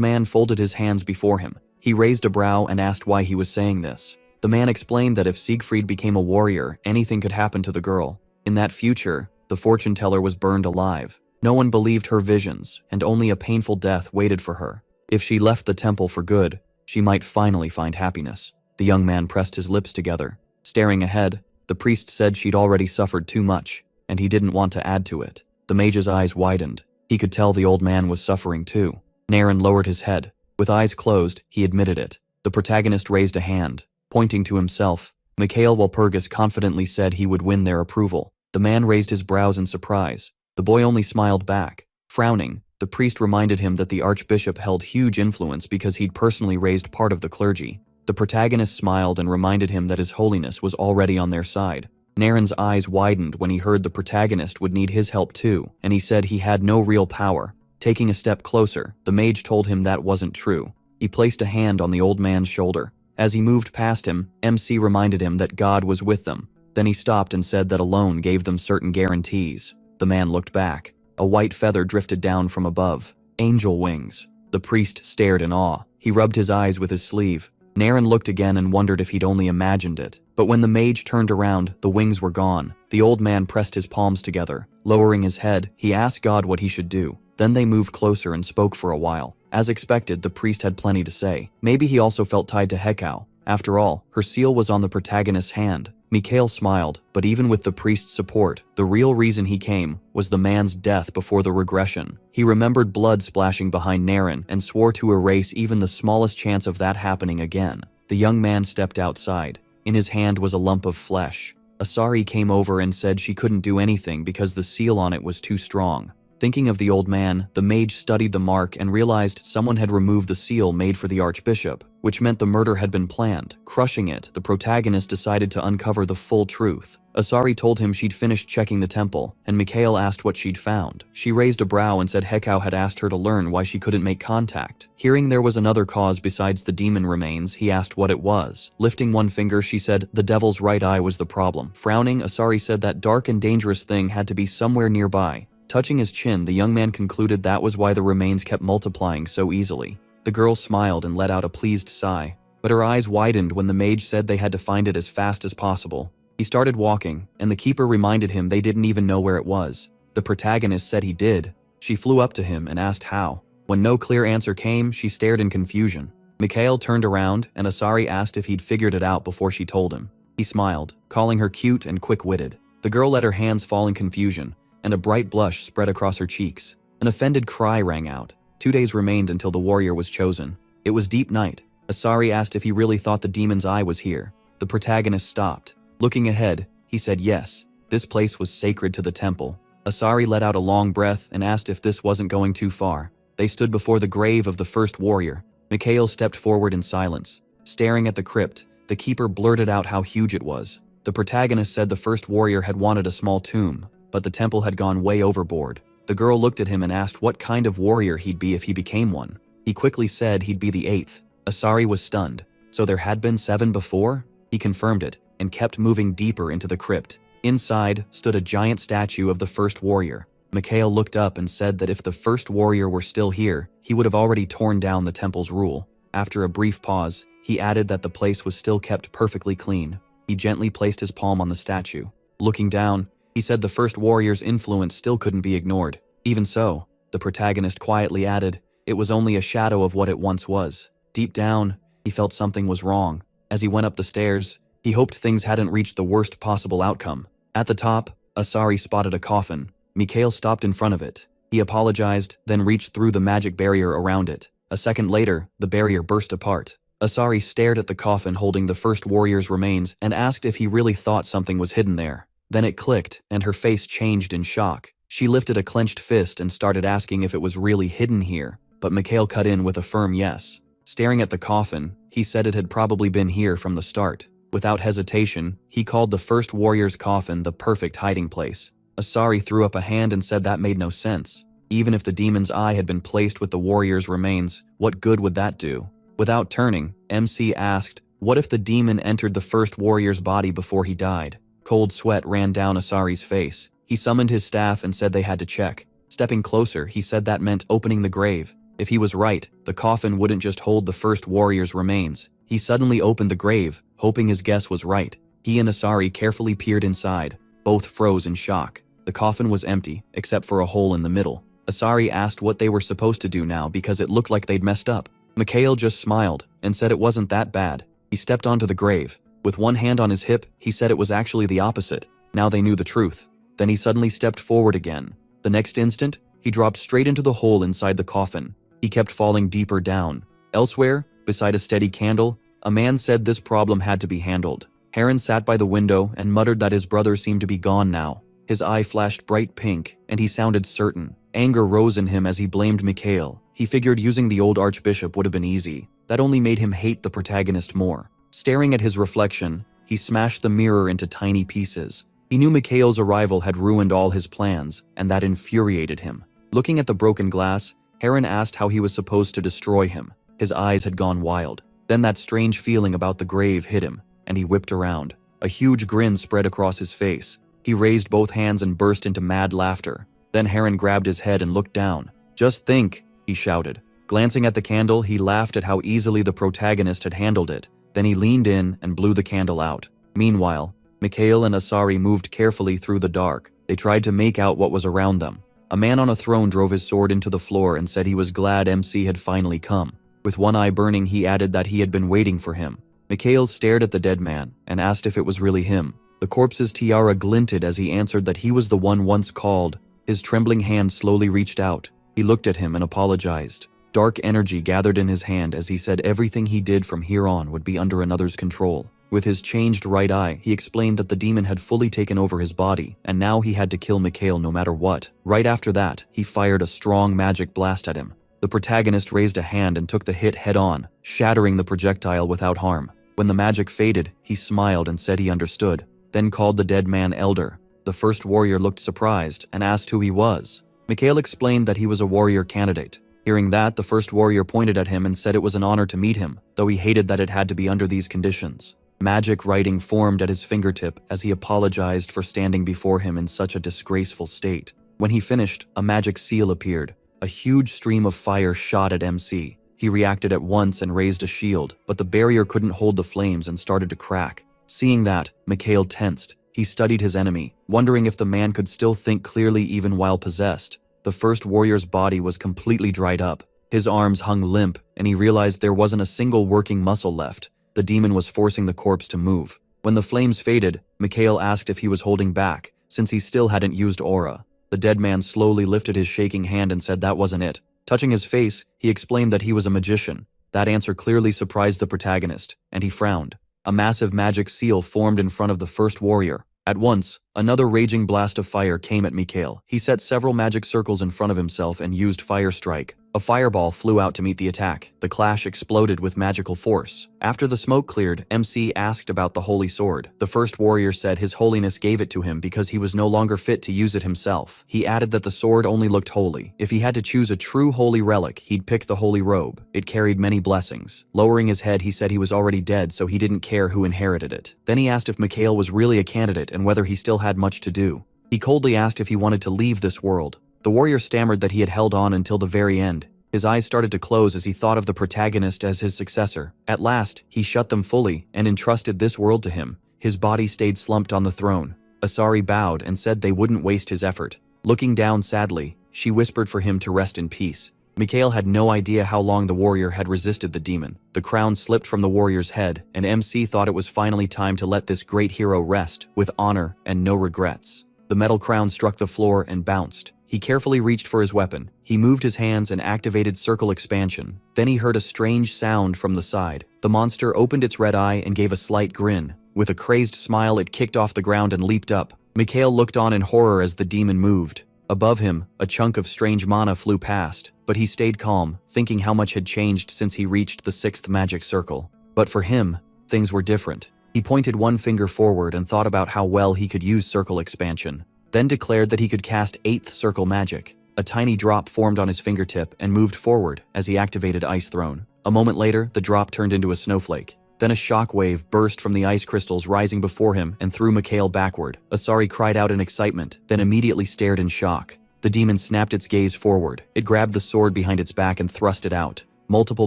man folded his hands before him. He raised a brow and asked why he was saying this. The man explained that if Siegfried became a warrior, anything could happen to the girl. In that future, the fortune teller was burned alive. No one believed her visions, and only a painful death waited for her. If she left the temple for good, she might finally find happiness. The young man pressed his lips together. Staring ahead, the priest said she'd already suffered too much, and he didn't want to add to it. The mage's eyes widened. He could tell the old man was suffering too. Naren lowered his head. With eyes closed, he admitted it. The protagonist raised a hand. Pointing to himself, Mikhail Walpurgis confidently said he would win their approval. The man raised his brows in surprise. The boy only smiled back. Frowning, the priest reminded him that the archbishop held huge influence because he'd personally raised part of the clergy. The protagonist smiled and reminded him that his holiness was already on their side. Naren's eyes widened when he heard the protagonist would need his help too, and he said he had no real power. Taking a step closer, the mage told him that wasn't true. He placed a hand on the old man's shoulder. As he moved past him, MC reminded him that God was with them. Then he stopped and said that alone gave them certain guarantees. The man looked back. A white feather drifted down from above. Angel wings. The priest stared in awe. He rubbed his eyes with his sleeve. Naren looked again and wondered if he'd only imagined it. But when the mage turned around, the wings were gone. The old man pressed his palms together. Lowering his head, he asked God what he should do. Then they moved closer and spoke for a while. As expected, the priest had plenty to say. Maybe he also felt tied to Hekau. After all, her seal was on the protagonist's hand. Mikhail smiled, but even with the priest's support, the real reason he came was the man's death before the regression. He remembered blood splashing behind Naren and swore to erase even the smallest chance of that happening again. The young man stepped outside. In his hand was a lump of flesh. Asari came over and said she couldn't do anything because the seal on it was too strong. Thinking of the old man, the mage studied the mark and realized someone had removed the seal made for the archbishop, which meant the murder had been planned. Crushing it, the protagonist decided to uncover the full truth. Asari told him she'd finished checking the temple, and Mikhail asked what she'd found. She raised a brow and said Hekau had asked her to learn why she couldn't make contact. Hearing there was another cause besides the demon remains, he asked what it was. Lifting one finger, she said the devil's right eye was the problem. Frowning, Asari said that dark and dangerous thing had to be somewhere nearby. Touching his chin, the young man concluded that was why the remains kept multiplying so easily. The girl smiled and let out a pleased sigh, but her eyes widened when the mage said they had to find it as fast as possible. He started walking, and the keeper reminded him they didn't even know where it was. The protagonist said he did. She flew up to him and asked how. When no clear answer came, she stared in confusion. Mikhail turned around, and Asari asked if he'd figured it out before she told him. He smiled, calling her cute and quick-witted. The girl let her hands fall in confusion, and a bright blush spread across her cheeks. An offended cry rang out. 2 days remained until the warrior was chosen. It was deep night. Asari asked if he really thought the demon's eye was here. The protagonist stopped. Looking ahead, he said yes. This place was sacred to the temple. Asari let out a long breath and asked if this wasn't going too far. They stood before the grave of the first warrior. Mikhail stepped forward in silence. Staring at the crypt, the keeper blurted out how huge it was. The protagonist said the first warrior had wanted a small tomb, but the temple had gone way overboard. The girl looked at him and asked what kind of warrior he'd be if he became one. He quickly said he'd be the 8th. Asari was stunned. So there had been 7 before? He confirmed it, and kept moving deeper into the crypt. Inside stood a giant statue of the first warrior. Mikhail looked up and said that if the first warrior were still here, he would have already torn down the temple's rule. After a brief pause, he added that the place was still kept perfectly clean. He gently placed his palm on the statue. Looking down, he said the first warrior's influence still couldn't be ignored. Even so, the protagonist quietly added, it was only a shadow of what it once was. Deep down, he felt something was wrong. As he went up the stairs, he hoped things hadn't reached the worst possible outcome. At the top, Asura spotted a coffin. Mikhail stopped in front of it. He apologized, then reached through the magic barrier around it. A second later, the barrier burst apart. Asura stared at the coffin holding the first warrior's remains and asked if he really thought something was hidden there. Then it clicked, and her face changed in shock. She lifted a clenched fist and started asking if it was really hidden here, but Mikhail cut in with a firm yes. Staring at the coffin, he said it had probably been here from the start. Without hesitation, he called the first warrior's coffin the perfect hiding place. Asura threw up a hand and said that made no sense. Even if the demon's eye had been placed with the warrior's remains, what good would that do? Without turning, MC asked, what if the demon entered the first warrior's body before he died? Cold sweat ran down Asari's face. He summoned his staff and said they had to check. Stepping closer, he said that meant opening the grave. If he was right, the coffin wouldn't just hold the first warrior's remains. He suddenly opened the grave, hoping his guess was right. He and Asura carefully peered inside. Both froze in shock. The coffin was empty, except for a hole in the middle. Asura asked what they were supposed to do now because it looked like they'd messed up. Mikhail just smiled and said it wasn't that bad. He stepped onto the grave. With one hand on his hip, he said it was actually the opposite. Now they knew the truth. Then he suddenly stepped forward again. The next instant, he dropped straight into the hole inside the coffin. He kept falling deeper down. Elsewhere, beside a steady candle, a man said this problem had to be handled. Heron sat by the window and muttered that his brother seemed to be gone now. His eye flashed bright pink, and he sounded certain. Anger rose in him as he blamed Mikhail. He figured using the old archbishop would have been easy. That only made him hate the protagonist more. Staring at his reflection, he smashed the mirror into tiny pieces. He knew Mikhail's arrival had ruined all his plans, and that infuriated him. Looking at the broken glass, Heron asked how he was supposed to destroy him. His eyes had gone wild. Then that strange feeling about the grave hit him, and he whipped around. A huge grin spread across his face. He raised both hands and burst into mad laughter. Then Heron grabbed his head and looked down. "Just think," he shouted. Glancing at the candle, he laughed at how easily the protagonist had handled it. Then he leaned in and blew the candle out. Meanwhile, Mikhail and Asura moved carefully through the dark. They tried to make out what was around them. A man on a throne drove his sword into the floor and said he was glad MC had finally come. With one eye burning, he added that he had been waiting for him. Mikhail stared at the dead man and asked if it was really him. The corpse's tiara glinted as he answered that he was the one once called. His trembling hand slowly reached out. He looked at him and apologized. Dark energy gathered in his hand as he said everything he did from here on would be under another's control. With his changed right eye, he explained that the demon had fully taken over his body, and now he had to kill Mikhail no matter what. Right after that, he fired a strong magic blast at him. The protagonist raised a hand and took the hit head-on, shattering the projectile without harm. When the magic faded, he smiled and said he understood, then called the dead man Elder. The first warrior looked surprised and asked who he was. Mikhail explained that he was a warrior candidate. Hearing that, the first warrior pointed at him and said it was an honor to meet him, though he hated that it had to be under these conditions. Magic writing formed at his fingertip as he apologized for standing before him in such a disgraceful state. When he finished, a magic seal appeared. A huge stream of fire shot at MC. He reacted at once and raised a shield, but the barrier couldn't hold the flames and started to crack. Seeing that, Mikhail tensed. He studied his enemy, wondering if the man could still think clearly even while possessed. The first warrior's body was completely dried up. His arms hung limp, and he realized there wasn't a single working muscle left. The demon was forcing the corpse to move. When the flames faded, Mikhail asked if he was holding back, since he still hadn't used aura. The dead man slowly lifted his shaking hand and said that wasn't it. Touching his face, he explained that he was a magician. That answer clearly surprised the protagonist, and he frowned. A massive magic seal formed in front of the first warrior. At once, another raging blast of fire came at Mikhail. He set several magic circles in front of himself and used Fire Strike. A fireball flew out to meet the attack. The clash exploded with magical force. After the smoke cleared, MC asked about the holy sword. The first warrior said His Holiness gave it to him because he was no longer fit to use it himself. He added that the sword only looked holy. If he had to choose a true holy relic, he'd pick the holy robe. It carried many blessings. Lowering his head, he said he was already dead, so he didn't care who inherited it. Then he asked if Mikhail was really a candidate and whether he still had much to do. He coldly asked if he wanted to leave this world. The warrior stammered that he had held on until the very end. His eyes started to close as he thought of the protagonist as his successor. At last, he shut them fully and entrusted this world to him. His body stayed slumped on the throne. Asura bowed and said they wouldn't waste his effort. Looking down sadly, she whispered for him to rest in peace. Mikhail had no idea how long the warrior had resisted the demon. The crown slipped from the warrior's head, and MC thought it was finally time to let this great hero rest with honor and no regrets. The metal crown struck the floor and bounced. He carefully reached for his weapon. He moved his hands and activated circle expansion. Then he heard a strange sound from the side. The monster opened its red eye and gave a slight grin. With a crazed smile, it kicked off the ground and leaped up. Mikhail looked on in horror as the demon moved. Above him, a chunk of strange mana flew past, but he stayed calm, thinking how much had changed since he reached the 6th magic circle. But for him, things were different. He pointed one finger forward and thought about how well he could use circle expansion. Then declared that he could cast 8th circle magic. A tiny drop formed on his fingertip and moved forward as he activated Ice Throne. A moment later, the drop turned into a snowflake. Then a shockwave burst from the ice crystals rising before him and threw Mikhail backward. Asura cried out in excitement, then immediately stared in shock. The demon snapped its gaze forward. It grabbed the sword behind its back and thrust it out. Multiple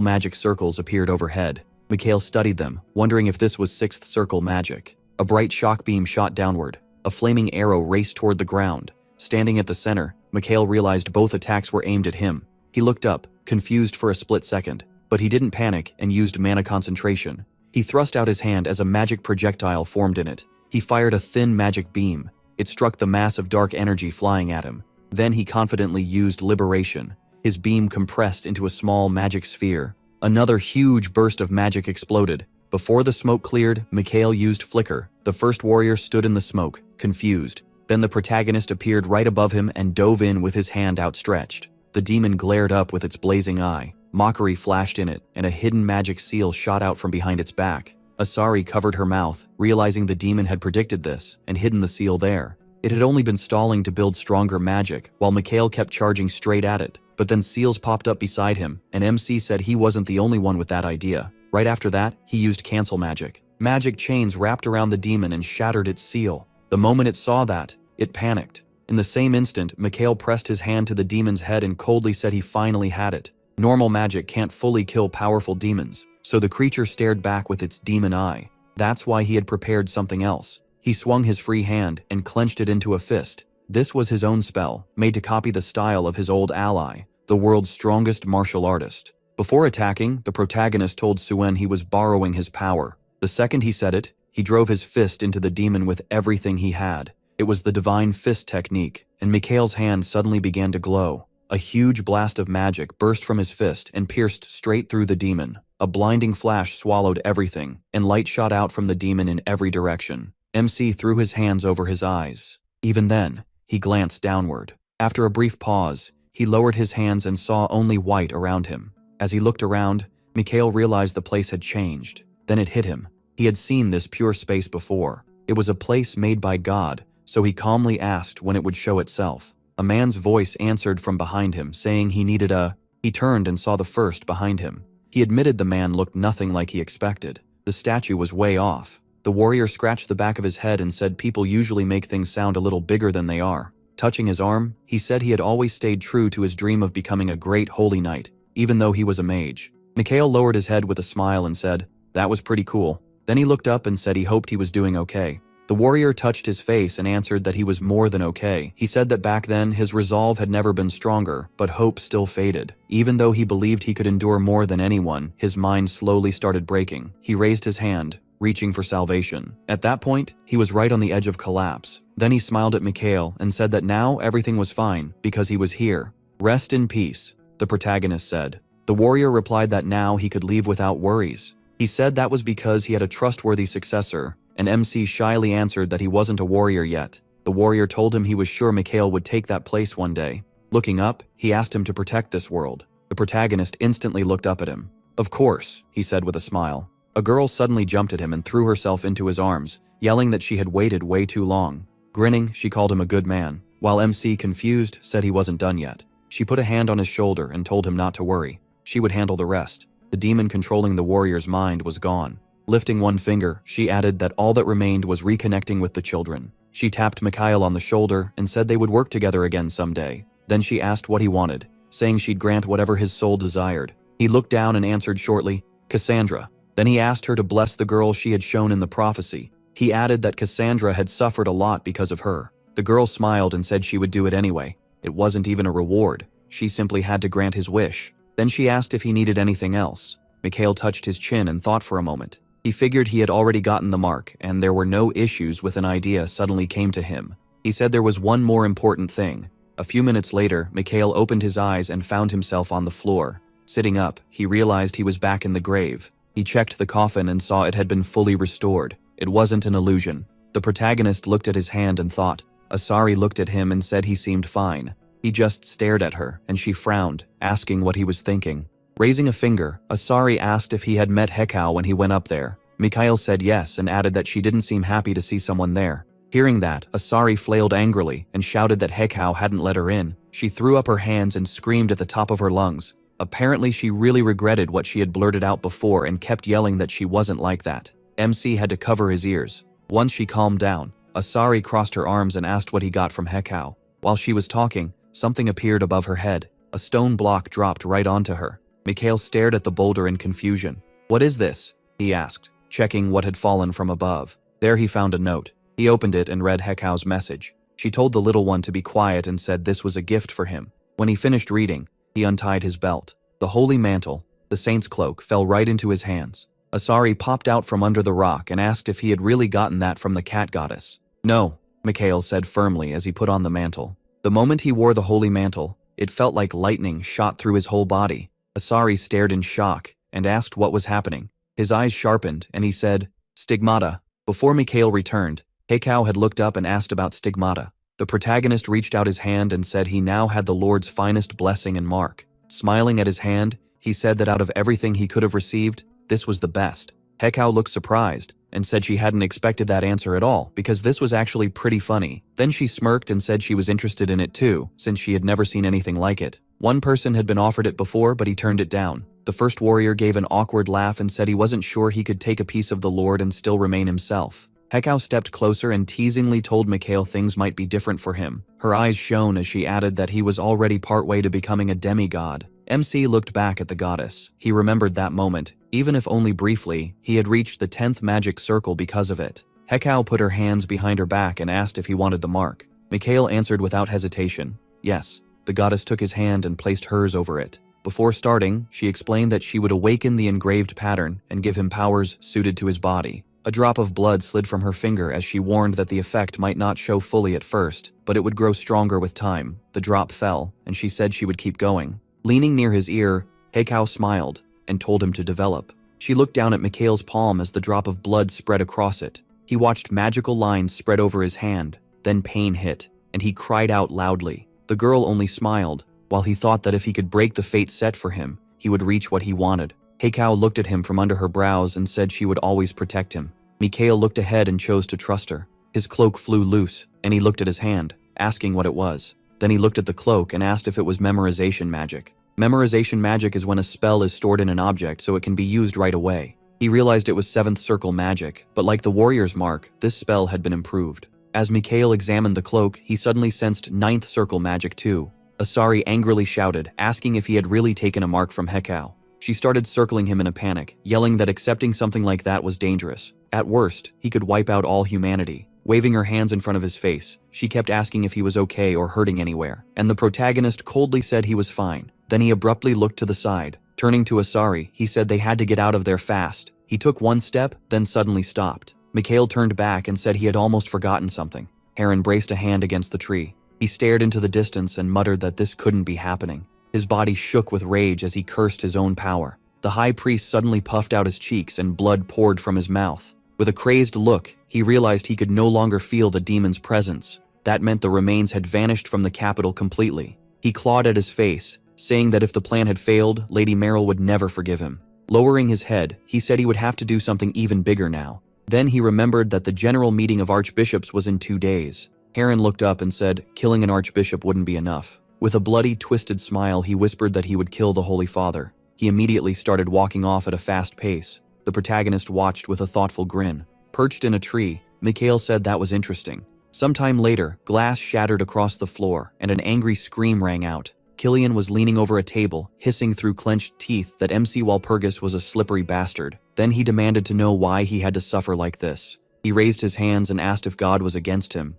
magic circles appeared overhead. Mikhail studied them, wondering if this was 6th circle magic. A bright shock beam shot downward. A flaming arrow raced toward the ground. Standing at the center, Mikhail realized both attacks were aimed at him. He looked up, confused for a split second, but he didn't panic and used mana concentration. He thrust out his hand as a magic projectile formed in it. He fired a thin magic beam. It struck the mass of dark energy flying at him. Then he confidently used Liberation. His beam compressed into a small magic sphere. Another huge burst of magic exploded. Before the smoke cleared, Mikhail used Flicker. The first warrior stood in the smoke, confused. Then the protagonist appeared right above him and dove in with his hand outstretched. The demon glared up with its blazing eye. Mockery flashed in it, and a hidden magic seal shot out from behind its back. Asura covered her mouth, realizing the demon had predicted this, and hidden the seal there. It had only been stalling to build stronger magic, while Mikhail kept charging straight at it. But then seals popped up beside him, and MC said he wasn't the only one with that idea. Right after that, he used cancel magic. Magic chains wrapped around the demon and shattered its seal. The moment it saw that, it panicked. In the same instant, Mikhail pressed his hand to the demon's head and coldly said he finally had it. Normal magic can't fully kill powerful demons, so the creature stared back with its demon eye. That's why he had prepared something else. He swung his free hand and clenched it into a fist. This was his own spell, made to copy the style of his old ally, the world's strongest martial artist. Before attacking, the protagonist told Suen he was borrowing his power. The second he said it, he drove his fist into the demon with everything he had. It was the divine fist technique, and Mikhail's hand suddenly began to glow. A huge blast of magic burst from his fist and pierced straight through the demon. A blinding flash swallowed everything, and light shot out from the demon in every direction. MC threw his hands over his eyes. Even then, he glanced downward. After a brief pause, he lowered his hands and saw only white around him. As he looked around, Mikhail realized the place had changed. Then it hit him. He had seen this pure space before. It was a place made by God, so he calmly asked when it would show itself. A man's voice answered from behind him, saying he needed a... He turned and saw the first behind him. He admitted the man looked nothing like he expected. The statue was way off. The warrior scratched the back of his head and said people usually make things sound a little bigger than they are. Touching his arm, he said he had always stayed true to his dream of becoming a great holy knight, even though he was a mage. Mikhail lowered his head with a smile and said, "That was pretty cool." Then he looked up and said he hoped he was doing okay. The warrior touched his face and answered that he was more than okay. He said that back then his resolve had never been stronger, but hope still faded. Even though he believed he could endure more than anyone, his mind slowly started breaking. He raised his hand, reaching for salvation. At that point, he was right on the edge of collapse. Then he smiled at Mikhail and said that now everything was fine because he was here. "Rest in peace," the protagonist said. The warrior replied that now he could leave without worries. He said that was because he had a trustworthy successor, and MC shyly answered that he wasn't a warrior yet. The warrior told him he was sure Mikhail would take that place one day. Looking up, he asked him to protect this world. The protagonist instantly looked up at him. "Of course," he said with a smile. A girl suddenly jumped at him and threw herself into his arms, yelling that she had waited way too long. Grinning, she called him a good man, while MC, confused, said he wasn't done yet. She put a hand on his shoulder and told him not to worry. She would handle the rest. The demon controlling the warrior's mind was gone. Lifting one finger, she added that all that remained was reconnecting with the children. She tapped Mikhail on the shoulder and said they would work together again someday. Then she asked what he wanted, saying she'd grant whatever his soul desired. He looked down and answered shortly, "Cassandra." Then he asked her to bless the girl she had shown in the prophecy. He added that Cassandra had suffered a lot because of her. The girl smiled and said she would do it anyway. It wasn't even a reward. She simply had to grant his wish. Then she asked if he needed anything else. Mikhail touched his chin and thought for a moment. He figured he had already gotten the mark, and there were no issues with an idea suddenly came to him. He said there was one more important thing. A few minutes later, Mikhail opened his eyes and found himself on the floor. Sitting up, he realized he was back in the grave. He checked the coffin and saw it had been fully restored. It wasn't an illusion. The protagonist looked at his hand and thought. Asari looked at him and said he seemed fine. He just stared at her, and she frowned, asking what he was thinking. Raising a finger, Asari asked if he had met Hekau when he went up there. Mikhail said yes and added that she didn't seem happy to see someone there. Hearing that, Asari flailed angrily and shouted that Hekau hadn't let her in. She threw up her hands and screamed at the top of her lungs. Apparently she really regretted what she had blurted out before and kept yelling that she wasn't like that. MC had to cover his ears. Once she calmed down, Asari crossed her arms and asked what he got from Hekau. While she was talking, something appeared above her head. A stone block dropped right onto her. Mikhail stared at the boulder in confusion. "What is this?" he asked, checking what had fallen from above. There he found a note. He opened it and read Hekau's message. She told the little one to be quiet and said this was a gift for him. When he finished reading, he untied his belt. The holy mantle, the saint's cloak, fell right into his hands. Asari popped out from under the rock and asked if he had really gotten that from the cat goddess. "No," Mikhail said firmly as he put on the mantle. The moment he wore the holy mantle, it felt like lightning shot through his whole body. Asari stared in shock and asked what was happening. His eyes sharpened and he said, "Stigmata." Before Mikhail returned, Hekau had looked up and asked about Stigmata. The protagonist reached out his hand and said he now had the Lord's finest blessing and mark. Smiling at his hand, he said that out of everything he could have received, this was the best. Hekau looked surprised and said she hadn't expected that answer at all because this was actually pretty funny. Then she smirked and said she was interested in it too, since she had never seen anything like it. One person had been offered it before, but he turned it down. The first warrior gave an awkward laugh and said he wasn't sure he could take a piece of the Lord and still remain himself. Hekau stepped closer and teasingly told Mikhail things might be different for him. Her eyes shone as she added that he was already partway to becoming a demigod. MC looked back at the goddess. He remembered that moment. Even if only briefly, he had reached the 10th magic circle because of it. Hekau put her hands behind her back and asked if he wanted the mark. Mikhail answered without hesitation, yes. The goddess took his hand and placed hers over it. Before starting, she explained that she would awaken the engraved pattern and give him powers suited to his body. A drop of blood slid from her finger as she warned that the effect might not show fully at first, but it would grow stronger with time. The drop fell, and she said she would keep going. Leaning near his ear, Hekau smiled and told him to develop. She looked down at Mikhail's palm as the drop of blood spread across it. He watched magical lines spread over his hand, then pain hit, and he cried out loudly. The girl only smiled, while he thought that if he could break the fate set for him, he would reach what he wanted. Hekau looked at him from under her brows and said she would always protect him. Mikhail looked ahead and chose to trust her. His cloak flew loose, and he looked at his hand, asking what it was. Then he looked at the cloak and asked if it was memorization magic. Memorization magic is when a spell is stored in an object so it can be used right away. He realized it was 7th circle magic, but like the warrior's mark, this spell had been improved. As Mikhail examined the cloak, he suddenly sensed 9th circle magic too. Asari angrily shouted, asking if he had really taken a mark from Hekau. She started circling him in a panic, yelling that accepting something like that was dangerous. At worst, he could wipe out all humanity. Waving her hands in front of his face, she kept asking if he was okay or hurting anywhere, and the protagonist coldly said he was fine. Then he abruptly looked to the side. Turning to Asari, he said they had to get out of there fast. He took one step, then suddenly stopped. Mikhail turned back and said he had almost forgotten something. Heron braced a hand against the tree. He stared into the distance and muttered that this couldn't be happening. His body shook with rage as he cursed his own power. The high priest suddenly puffed out his cheeks and blood poured from his mouth. With a crazed look, he realized he could no longer feel the demon's presence. That meant the remains had vanished from the capital completely. He clawed at his face, saying that if the plan had failed, Lady Meryl would never forgive him. Lowering his head, he said he would have to do something even bigger now. Then he remembered that the general meeting of archbishops was in 2 days. Heron looked up and said, killing an archbishop wouldn't be enough. With a bloody, twisted smile, he whispered that he would kill the Holy Father. He immediately started walking off at a fast pace. The protagonist watched with a thoughtful grin. Perched in a tree, Mikhail said that was interesting. Sometime later, glass shattered across the floor, and an angry scream rang out. Killian was leaning over a table, hissing through clenched teeth that MC Walpurgis was a slippery bastard. Then he demanded to know why he had to suffer like this. He raised his hands and asked if God was against him.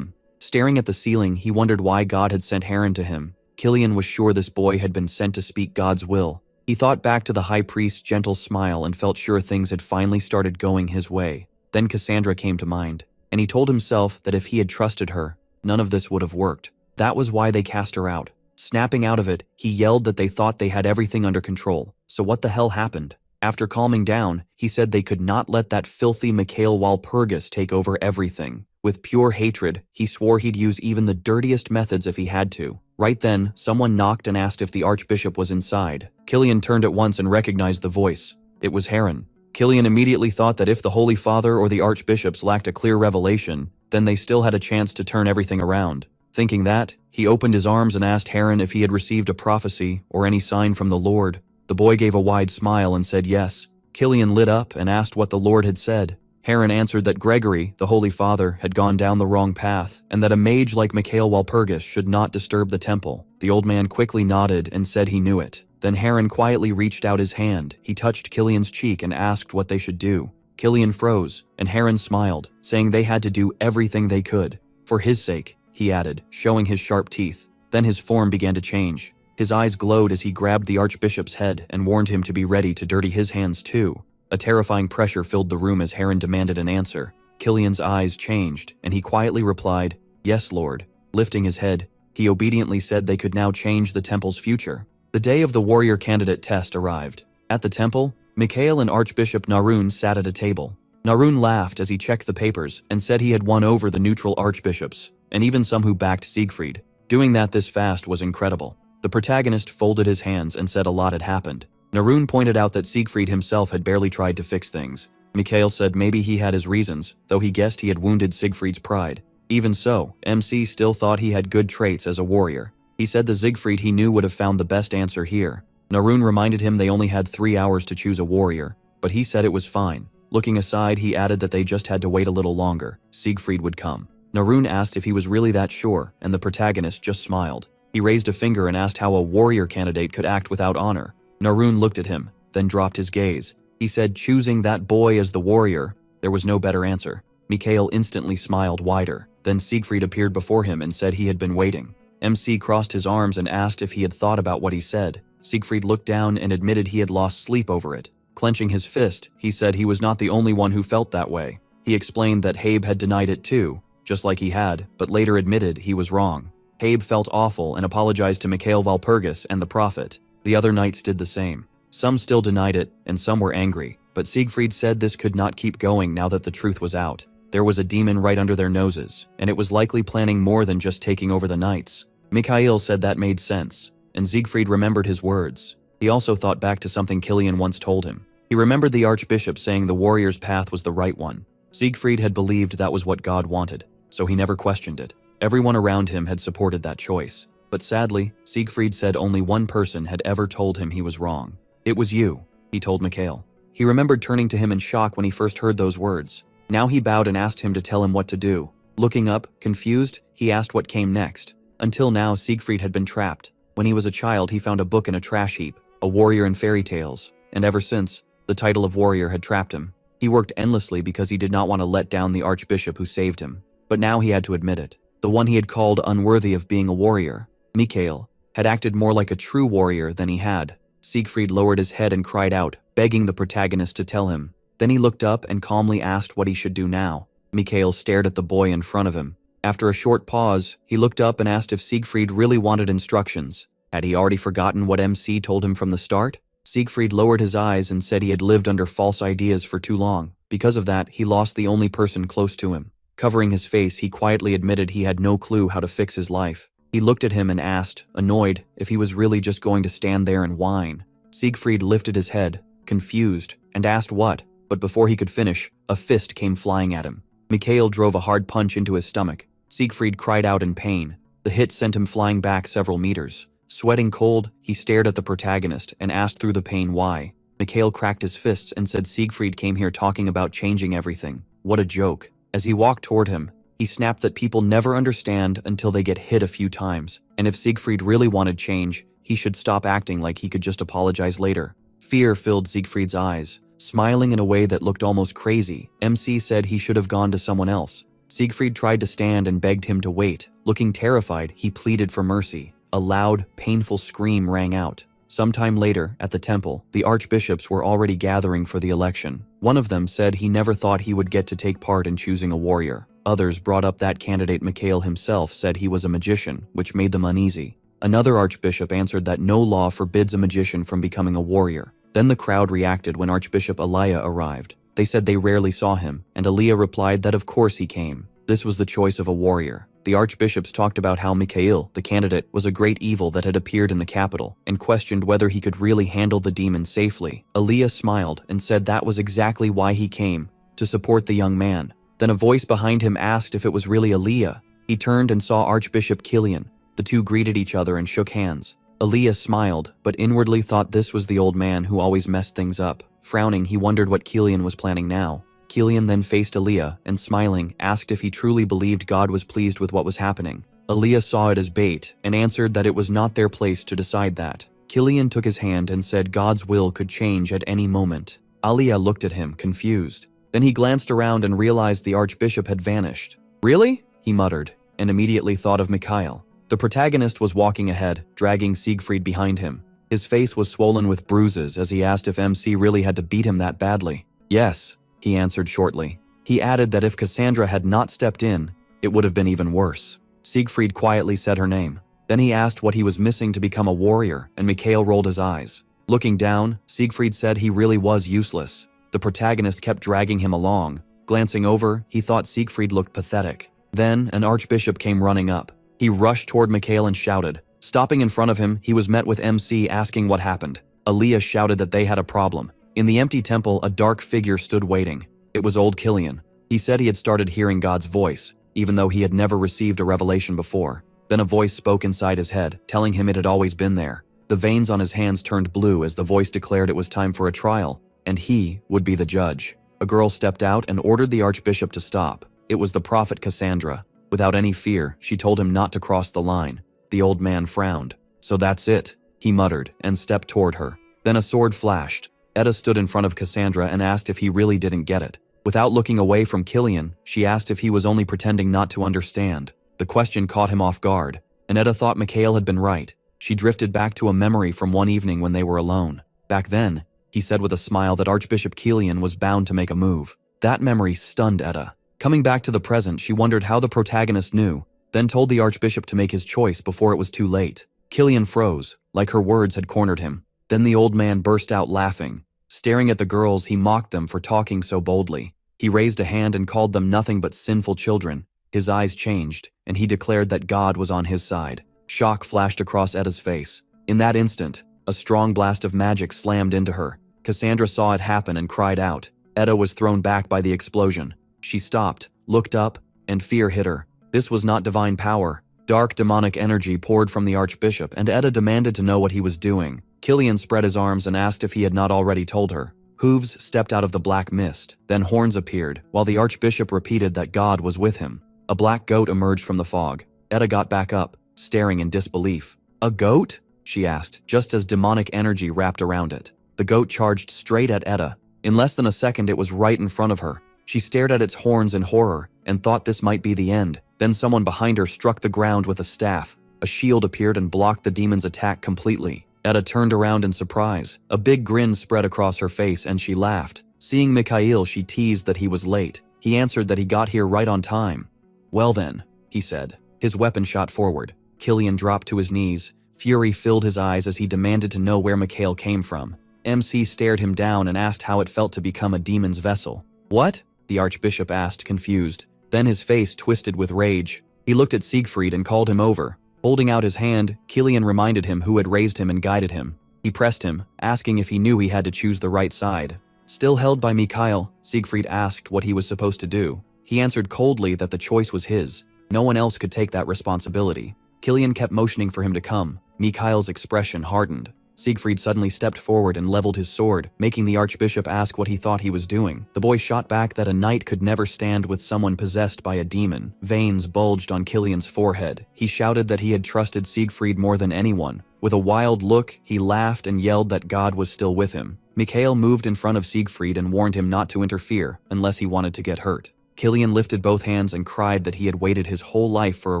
Staring at the ceiling, he wondered why God had sent Heron to him. Killian was sure this boy had been sent to speak God's will. He thought back to the high priest's gentle smile and felt sure things had finally started going his way. Then Cassandra came to mind, and he told himself that if he had trusted her, none of this would have worked. That was why they cast her out. Snapping out of it, he yelled that they thought they had everything under control. So what the hell happened? After calming down, he said they could not let that filthy Mikhail Walpurgis take over everything. With pure hatred, he swore he'd use even the dirtiest methods if he had to. Right then, someone knocked and asked if the archbishop was inside. Killian turned at once and recognized the voice. It was Heron. Killian immediately thought that if the Holy Father or the archbishops lacked a clear revelation, then they still had a chance to turn everything around. Thinking that, he opened his arms and asked Heron if he had received a prophecy or any sign from the Lord. The boy gave a wide smile and said yes. Killian lit up and asked what the Lord had said. Heron answered that Gregory, the Holy Father, had gone down the wrong path, and that a mage like Mikhail Walpurgis should not disturb the temple. The old man quickly nodded and said he knew it. Then Heron quietly reached out his hand. He touched Killian's cheek and asked what they should do. Killian froze, and Heron smiled, saying they had to do everything they could. For his sake, he added, showing his sharp teeth. Then his form began to change. His eyes glowed as he grabbed the archbishop's head and warned him to be ready to dirty his hands too. A terrifying pressure filled the room as Heron demanded an answer. Killian's eyes changed, and he quietly replied, "Yes, Lord." Lifting his head, he obediently said they could now change the temple's future. The day of the warrior candidate test arrived. At the temple, Mikhail and Archbishop Narun sat at a table. Narun laughed as he checked the papers and said he had won over the neutral archbishops, and even some who backed Siegfried. Doing that this fast was incredible. The protagonist folded his hands and said a lot had happened. Narun pointed out that Siegfried himself had barely tried to fix things. Mikhail said maybe he had his reasons, though he guessed he had wounded Siegfried's pride. Even so, MC still thought he had good traits as a warrior. He said the Siegfried he knew would have found the best answer here. Narun reminded him they only had 3 hours to choose a warrior, but he said it was fine. Looking aside, he added that they just had to wait a little longer. Siegfried would come. Narun asked if he was really that sure, and the protagonist just smiled. He raised a finger and asked how a warrior candidate could act without honor. Narun looked at him, then dropped his gaze. He said choosing that boy as the warrior, there was no better answer. Mikhail instantly smiled wider. Then Siegfried appeared before him and said he had been waiting. MC crossed his arms and asked if he had thought about what he said. Siegfried looked down and admitted he had lost sleep over it. Clenching his fist, he said he was not the only one who felt that way. He explained that Habe had denied it too, just like he had, but later admitted he was wrong. Habe felt awful and apologized to Mikhail Walpurgis and the prophet. The other knights did the same. Some still denied it, and some were angry, but Siegfried said this could not keep going now that the truth was out. There was a demon right under their noses, and it was likely planning more than just taking over the knights. Mikhail said that made sense, and Siegfried remembered his words. He also thought back to something Killian once told him. He remembered the archbishop saying the warrior's path was the right one. Siegfried had believed that was what God wanted, so he never questioned it. Everyone around him had supported that choice. But sadly, Siegfried said only one person had ever told him he was wrong. "It was you," he told Mikhail. He remembered turning to him in shock when he first heard those words. Now he bowed and asked him to tell him what to do. Looking up, confused, he asked what came next. Until now, Siegfried had been trapped. When he was a child, he found a book in a trash heap, A Warrior in Fairy Tales, and ever since, the title of warrior had trapped him. He worked endlessly because he did not want to let down the archbishop who saved him. But now he had to admit it. The one he had called unworthy of being a warrior, Mikhail, had acted more like a true warrior than he had. Siegfried lowered his head and cried out, begging the protagonist to tell him. Then he looked up and calmly asked what he should do now. Mikhail stared at the boy in front of him. After a short pause, he looked up and asked if Siegfried really wanted instructions. Had he already forgotten what MC told him from the start? Siegfried lowered his eyes and said he had lived under false ideas for too long. Because of that, he lost the only person close to him. Covering his face, he quietly admitted he had no clue how to fix his life. He looked at him and asked, annoyed, if he was really just going to stand there and whine. Siegfried lifted his head, confused, and asked what, but before he could finish, a fist came flying at him. Mikhail drove a hard punch into his stomach. Siegfried cried out in pain. The hit sent him flying back several meters. Sweating cold, he stared at the protagonist and asked through the pain why. Mikhail cracked his fists and said Siegfried came here talking about changing everything. What a joke. As he walked toward him, he snapped that people never understand until they get hit a few times, and if Siegfried really wanted change, he should stop acting like he could just apologize later. Fear filled Siegfried's eyes. Smiling in a way that looked almost crazy, MC said he should have gone to someone else. Siegfried tried to stand and begged him to wait. Looking terrified, he pleaded for mercy. A loud, painful scream rang out. Sometime later, at the temple, the archbishops were already gathering for the election. One of them said he never thought he would get to take part in choosing a warrior. Others brought up that candidate Mikhail himself said he was a magician, which made them uneasy. Another archbishop answered that no law forbids a magician from becoming a warrior. Then the crowd reacted when Archbishop Elia arrived. They said they rarely saw him, and Elia replied that of course he came. This was the choice of a warrior. The archbishops talked about how Mikhail, the candidate, was a great evil that had appeared in the capital, and questioned whether he could really handle the demon safely. Elia smiled and said that was exactly why he came, to support the young man. Then a voice behind him asked if it was really Elia. He turned and saw Archbishop Kilian. The two greeted each other and shook hands. Elia smiled, but inwardly thought this was the old man who always messed things up. Frowning, he wondered what Kilian was planning now. Kilian then faced Elia and, smiling, asked if he truly believed God was pleased with what was happening. Elia saw it as bait and answered that it was not their place to decide that. Kilian took his hand and said God's will could change at any moment. Elia looked at him, confused. Then he glanced around and realized the archbishop had vanished. "Really?" he muttered, and immediately thought of Mikhail. The protagonist was walking ahead, dragging Siegfried behind him. His face was swollen with bruises as he asked if MC really had to beat him that badly. "Yes," he answered shortly. He added that if Cassandra had not stepped in, it would have been even worse. Siegfried quietly said her name. Then he asked what he was missing to become a warrior, and Mikhail rolled his eyes. Looking down, Siegfried said he really was useless. The protagonist kept dragging him along. Glancing over, he thought Siegfried looked pathetic. Then, an archbishop came running up. He rushed toward Mikhail and shouted. Stopping in front of him, he was met with MC asking what happened. Elia shouted that they had a problem. In the empty temple, a dark figure stood waiting. It was old Kilian. He said he had started hearing God's voice, even though he had never received a revelation before. Then a voice spoke inside his head, telling him it had always been there. The veins on his hands turned blue as the voice declared it was time for a trial, and he would be the judge. A girl stepped out and ordered the archbishop to stop. It was the prophet Cassandra. Without any fear, she told him not to cross the line. The old man frowned. "So that's it," he muttered and stepped toward her. Then a sword flashed. Edda stood in front of Cassandra and asked if he really didn't get it. Without looking away from Kilian, she asked if he was only pretending not to understand. The question caught him off guard, and Edda thought Mikhail had been right. She drifted back to a memory from one evening when they were alone. Back then, he said with a smile that Archbishop Kilian was bound to make a move. That memory stunned Edda. Coming back to the present, she wondered how the protagonist knew, then told the archbishop to make his choice before it was too late. Kilian froze, like her words had cornered him. Then the old man burst out laughing. Staring at the girls, he mocked them for talking so boldly. He raised a hand and called them nothing but sinful children. His eyes changed, and he declared that God was on his side. Shock flashed across Edda's face. In that instant, a strong blast of magic slammed into her. Cassandra saw it happen and cried out. Edda was thrown back by the explosion. She stopped, looked up, and fear hit her. This was not divine power. Dark demonic energy poured from the archbishop, and Edda demanded to know what he was doing. Kilian spread his arms and asked if he had not already told her. Hooves stepped out of the black mist, then horns appeared, while the archbishop repeated that God was with him. A black goat emerged from the fog. Edda got back up, staring in disbelief. "A goat?" she asked, just as demonic energy wrapped around it. The goat charged straight at Edda. In less than a second, it was right in front of her. She stared at its horns in horror and thought this might be the end. Then someone behind her struck the ground with a staff. A shield appeared and blocked the demon's attack completely. Edda turned around in surprise. A big grin spread across her face and she laughed. Seeing Mikhail, she teased that he was late. He answered that he got here right on time. "Well then," he said. His weapon shot forward. Kilian dropped to his knees. Fury filled his eyes as he demanded to know where Mikhail came from. MC stared him down and asked how it felt to become a demon's vessel. "What?" the archbishop asked, confused. Then his face twisted with rage. He looked at Siegfried and called him over. Holding out his hand, Killian reminded him who had raised him and guided him. He pressed him, asking if he knew he had to choose the right side. Still held by Mikhail, Siegfried asked what he was supposed to do. He answered coldly that the choice was his. No one else could take that responsibility. Killian kept motioning for him to come. Mikhail's expression hardened. Siegfried suddenly stepped forward and leveled his sword, making the archbishop ask what he thought he was doing. The boy shot back that a knight could never stand with someone possessed by a demon. Veins bulged on Killian's forehead. He shouted that he had trusted Siegfried more than anyone. With a wild look, he laughed and yelled that God was still with him. Mikhail moved in front of Siegfried and warned him not to interfere unless he wanted to get hurt. Killian lifted both hands and cried that he had waited his whole life for a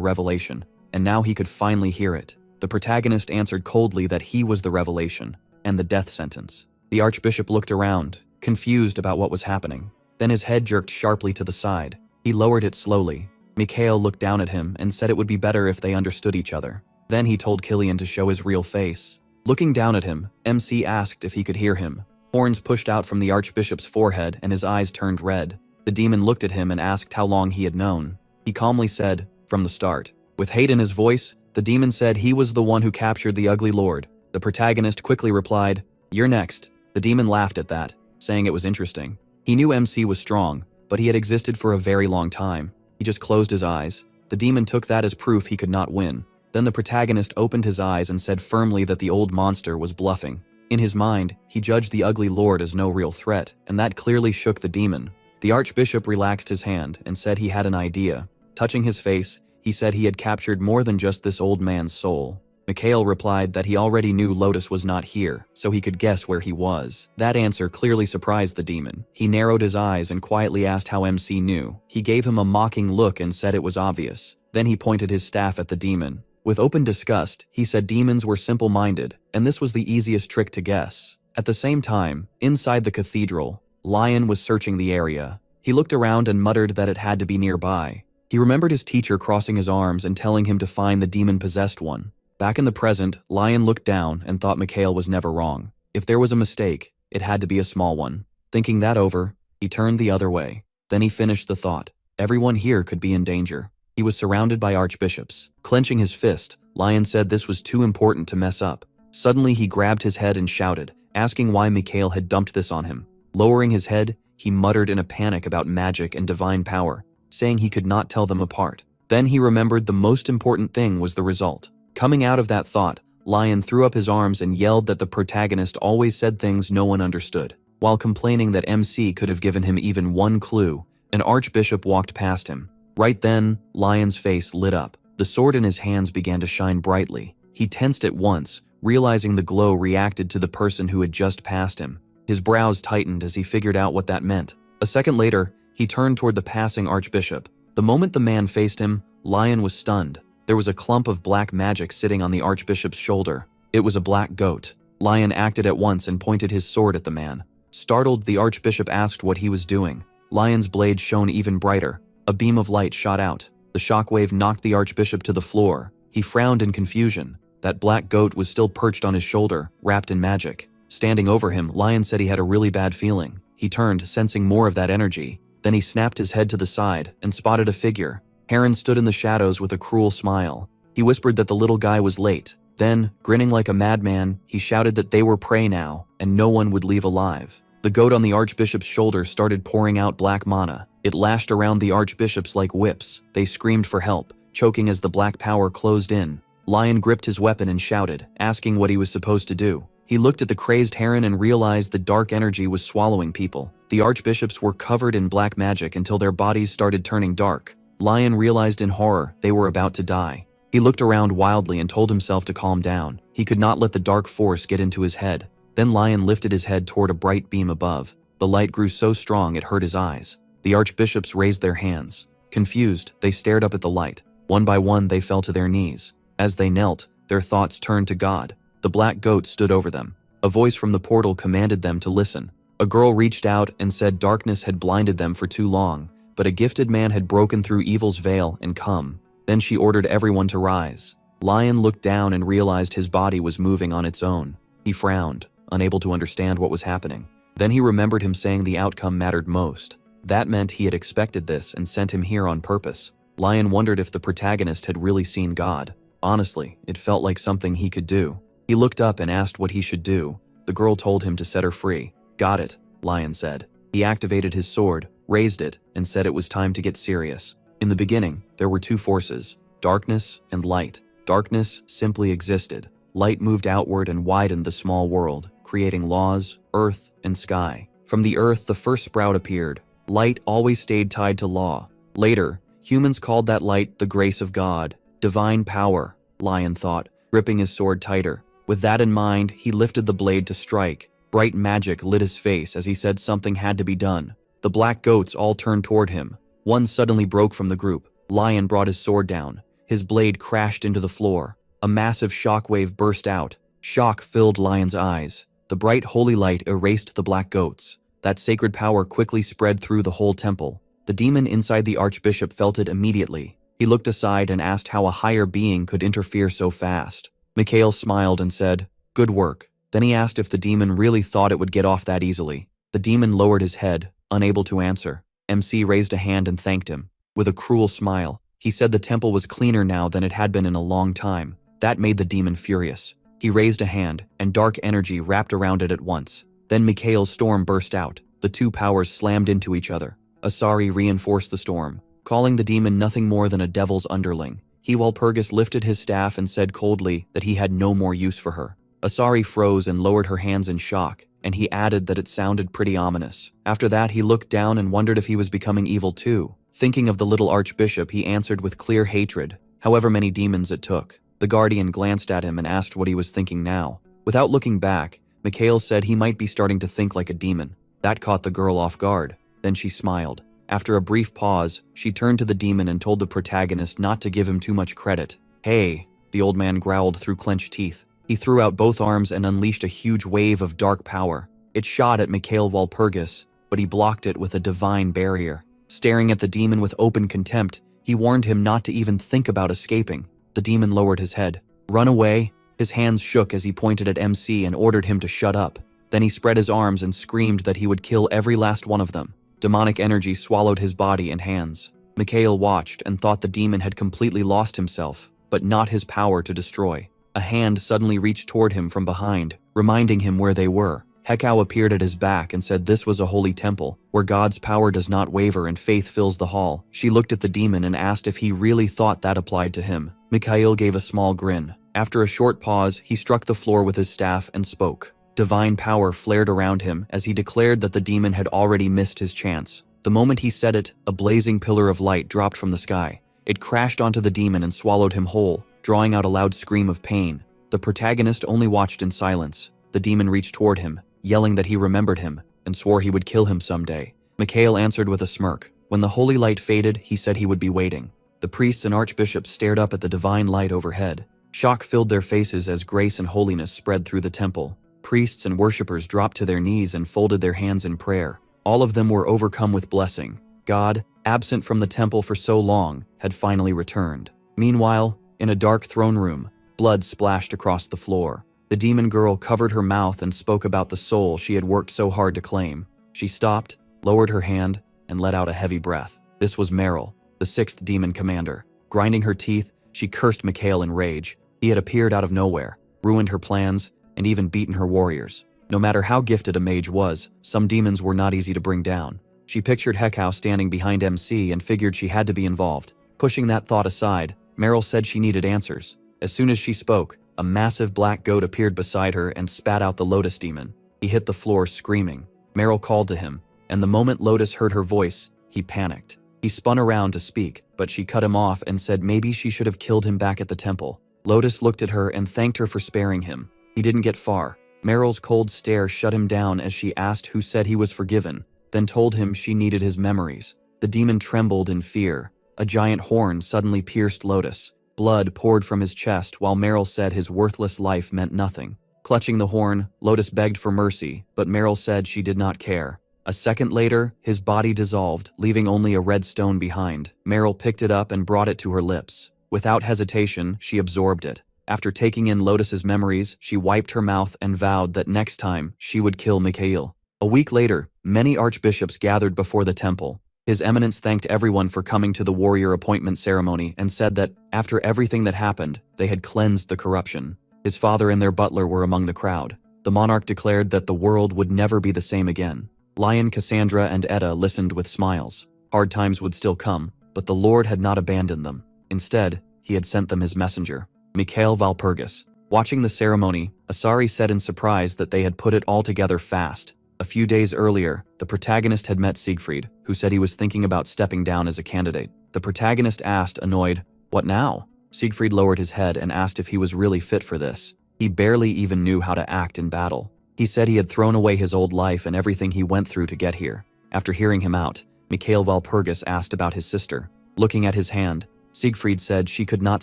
revelation, and now he could finally hear it. The protagonist answered coldly that he was the revelation and the death sentence. The archbishop looked around, confused about what was happening. Then his head jerked sharply to the side. He lowered it slowly. Mikhail looked down at him and said it would be better if they understood each other. Then he told Killian to show his real face. Looking down at him, MC asked if he could hear him. Horns pushed out from the archbishop's forehead and his eyes turned red. The demon looked at him and asked how long he had known. He calmly said, "From the start." With hate in his voice, the demon said he was the one who captured the ugly lord. The protagonist quickly replied, "You're next." The demon laughed at that, saying it was interesting. He knew MC was strong, but he had existed for a very long time. He just closed his eyes. The demon took that as proof he could not win. Then the protagonist opened his eyes and said firmly that the old monster was bluffing. In his mind, he judged the ugly lord as no real threat, and that clearly shook the demon. The archbishop relaxed his hand and said he had an idea. Touching his face, he said he had captured more than just this old man's soul. Mikhail replied that he already knew Lotus was not here, so he could guess where he was. That answer clearly surprised the demon. He narrowed his eyes and quietly asked how MC knew. He gave him a mocking look and said it was obvious. Then he pointed his staff at the demon. With open disgust, he said demons were simple-minded, and this was the easiest trick to guess. At the same time, inside the cathedral, Lion was searching the area. He looked around and muttered that it had to be nearby. He remembered his teacher crossing his arms and telling him to find the demon-possessed one. Back in the present, Lion looked down and thought Mikhail was never wrong. If there was a mistake, it had to be a small one. Thinking that over, he turned the other way. Then he finished the thought. Everyone here could be in danger. He was surrounded by archbishops. Clenching his fist, Lion said this was too important to mess up. Suddenly he grabbed his head and shouted, asking why Mikhail had dumped this on him. Lowering his head, he muttered in a panic about magic and divine power, saying he could not tell them apart. Then he remembered the most important thing was the result. Coming out of that thought, Lion threw up his arms and yelled that the protagonist always said things no one understood. While complaining that MC could have given him even one clue, an archbishop walked past him. Right then, Lion's face lit up. The sword in his hands began to shine brightly. He tensed at once, realizing the glow reacted to the person who had just passed him. His brows tightened as he figured out what that meant. A second later, he turned toward the passing archbishop. The moment the man faced him, Lion was stunned. There was a clump of black magic sitting on the archbishop's shoulder. It was a black goat. Lion acted at once and pointed his sword at the man. Startled, the archbishop asked what he was doing. Lion's blade shone even brighter. A beam of light shot out. The shockwave knocked the archbishop to the floor. He frowned in confusion. That black goat was still perched on his shoulder, wrapped in magic. Standing over him, Lion said he had a really bad feeling. He turned, sensing more of that energy. Then he snapped his head to the side and spotted a figure. Heron stood in the shadows with a cruel smile. He whispered that the little guy was late. Then, grinning like a madman, he shouted that they were prey now, and no one would leave alive. The goat on the archbishop's shoulder started pouring out black mana. It lashed around the archbishops like whips. They screamed for help, choking as the black power closed in. Lion gripped his weapon and shouted, asking what he was supposed to do. He looked at the crazed Heron and realized the dark energy was swallowing people. The archbishops were covered in black magic until their bodies started turning dark. Lion realized in horror they were about to die. He looked around wildly and told himself to calm down. He could not let the dark force get into his head. Then Lion lifted his head toward a bright beam above. The light grew so strong it hurt his eyes. The archbishops raised their hands. Confused, they stared up at the light. One by one, they fell to their knees. As they knelt, their thoughts turned to God. The black goat stood over them. A voice from the portal commanded them to listen. A girl reached out and said darkness had blinded them for too long, but a gifted man had broken through evil's veil and come. Then she ordered everyone to rise. Lion looked down and realized his body was moving on its own. He frowned, unable to understand what was happening. Then he remembered him saying the outcome mattered most. That meant he had expected this and sent him here on purpose. Lion wondered if the protagonist had really seen God. Honestly, it felt like something he could do. He looked up and asked what he should do. The girl told him to set her free. Got it, Lion said. He activated his sword, raised it, and said it was time to get serious. In the beginning, there were two forces, darkness and light. Darkness simply existed. Light moved outward and widened the small world, creating laws, earth, and sky. From the earth, the first sprout appeared. Light always stayed tied to law. Later, humans called that light the grace of God. Divine power, Lion thought, gripping his sword tighter. With that in mind, he lifted the blade to strike. Bright magic lit his face as he said something had to be done. The black goats all turned toward him. One suddenly broke from the group. Lion brought his sword down. His blade crashed into the floor. A massive shockwave burst out. Shock filled Lion's eyes. The bright holy light erased the black goats. That sacred power quickly spread through the whole temple. The demon inside the archbishop felt it immediately. He looked aside and asked how a higher being could interfere so fast. Mikhail smiled and said, "Good work." Then he asked if the demon really thought it would get off that easily. The demon lowered his head, unable to answer. MC raised a hand and thanked him. With a cruel smile, he said the temple was cleaner now than it had been in a long time. That made the demon furious. He raised a hand, and dark energy wrapped around it at once. Then Mikhail's storm burst out. The two powers slammed into each other. Asari reinforced the storm, calling the demon nothing more than a devil's underling. Walpurgis lifted his staff and said coldly that he had no more use for her. Asari froze and lowered her hands in shock, and he added that it sounded pretty ominous. After that, he looked down and wondered if he was becoming evil too. Thinking of the little archbishop, he answered with clear hatred, however many demons it took. The guardian glanced at him and asked what he was thinking now. Without looking back, Mikhail said he might be starting to think like a demon. That caught the girl off guard. Then she smiled. After a brief pause, she turned to the demon and told the protagonist not to give him too much credit. "Hey," the old man growled through clenched teeth. He threw out both arms and unleashed a huge wave of dark power. It shot at Mikhail Walpurgis, but he blocked it with a divine barrier. Staring at the demon with open contempt, he warned him not to even think about escaping. The demon lowered his head. "Run away." His hands shook as he pointed at MC and ordered him to shut up. Then he spread his arms and screamed that he would kill every last one of them. Demonic energy swallowed his body and hands. Mikhail watched and thought the demon had completely lost himself, but not his power to destroy. A hand suddenly reached toward him from behind, reminding him where they were. Hekau appeared at his back and said this was a holy temple, where God's power does not waver and faith fills the hall. She looked at the demon and asked if he really thought that applied to him. Mikhail gave a small grin. After a short pause, he struck the floor with his staff and spoke. Divine power flared around him as he declared that the demon had already missed his chance. The moment he said it, a blazing pillar of light dropped from the sky. It crashed onto the demon and swallowed him whole, drawing out a loud scream of pain. The protagonist only watched in silence. The demon reached toward him, yelling that he remembered him, and swore he would kill him someday. Mikhail answered with a smirk. When the holy light faded, he said he would be waiting. The priests and archbishops stared up at the divine light overhead. Shock filled their faces as grace and holiness spread through the temple. Priests and worshippers dropped to their knees and folded their hands in prayer. All of them were overcome with blessing. God, absent from the temple for so long, had finally returned. Meanwhile, in a dark throne room, blood splashed across the floor. The demon girl covered her mouth and spoke about the soul she had worked so hard to claim. She stopped, lowered her hand, and let out a heavy breath. This was Meryl, the sixth demon commander. Grinding her teeth, she cursed Mikhail in rage. He had appeared out of nowhere, ruined her plans, and even beaten her warriors. No matter how gifted a mage was, some demons were not easy to bring down. She pictured Hekau standing behind MC and figured she had to be involved. Pushing that thought aside, Meryl said she needed answers. As soon as she spoke, a massive black goat appeared beside her and spat out the Lotus demon. He hit the floor screaming. Meryl called to him, and the moment Lotus heard her voice, he panicked. He spun around to speak, but she cut him off and said maybe she should have killed him back at the temple. Lotus looked at her and thanked her for sparing him. He didn't get far. Meryl's cold stare shut him down as she asked who said he was forgiven, then told him she needed his memories. The demon trembled in fear. A giant horn suddenly pierced Lotus. Blood poured from his chest while Meryl said his worthless life meant nothing. Clutching the horn, Lotus begged for mercy, but Meryl said she did not care. A second later, his body dissolved, leaving only a red stone behind. Meryl picked it up and brought it to her lips. Without hesitation, she absorbed it. After taking in Lotus's memories, she wiped her mouth and vowed that next time she would kill Mikhail. A week later, many archbishops gathered before the temple. His Eminence thanked everyone for coming to the warrior appointment ceremony and said that, after everything that happened, they had cleansed the corruption. His father and their butler were among the crowd. The monarch declared that the world would never be the same again. Lion, Cassandra, and Etta listened with smiles. Hard times would still come, but the Lord had not abandoned them. Instead, he had sent them his messenger, Mikhail Walpurgis. Watching the ceremony, Asari said in surprise that they had put it all together fast. A few days earlier, the protagonist had met Siegfried, who said he was thinking about stepping down as a candidate. The protagonist asked, annoyed, "What now?" Siegfried lowered his head and asked if he was really fit for this. He barely even knew how to act in battle. He said he had thrown away his old life and everything he went through to get here. After hearing him out, Mikhail Walpurgis asked about his sister. Looking at his hand, Siegfried said she could not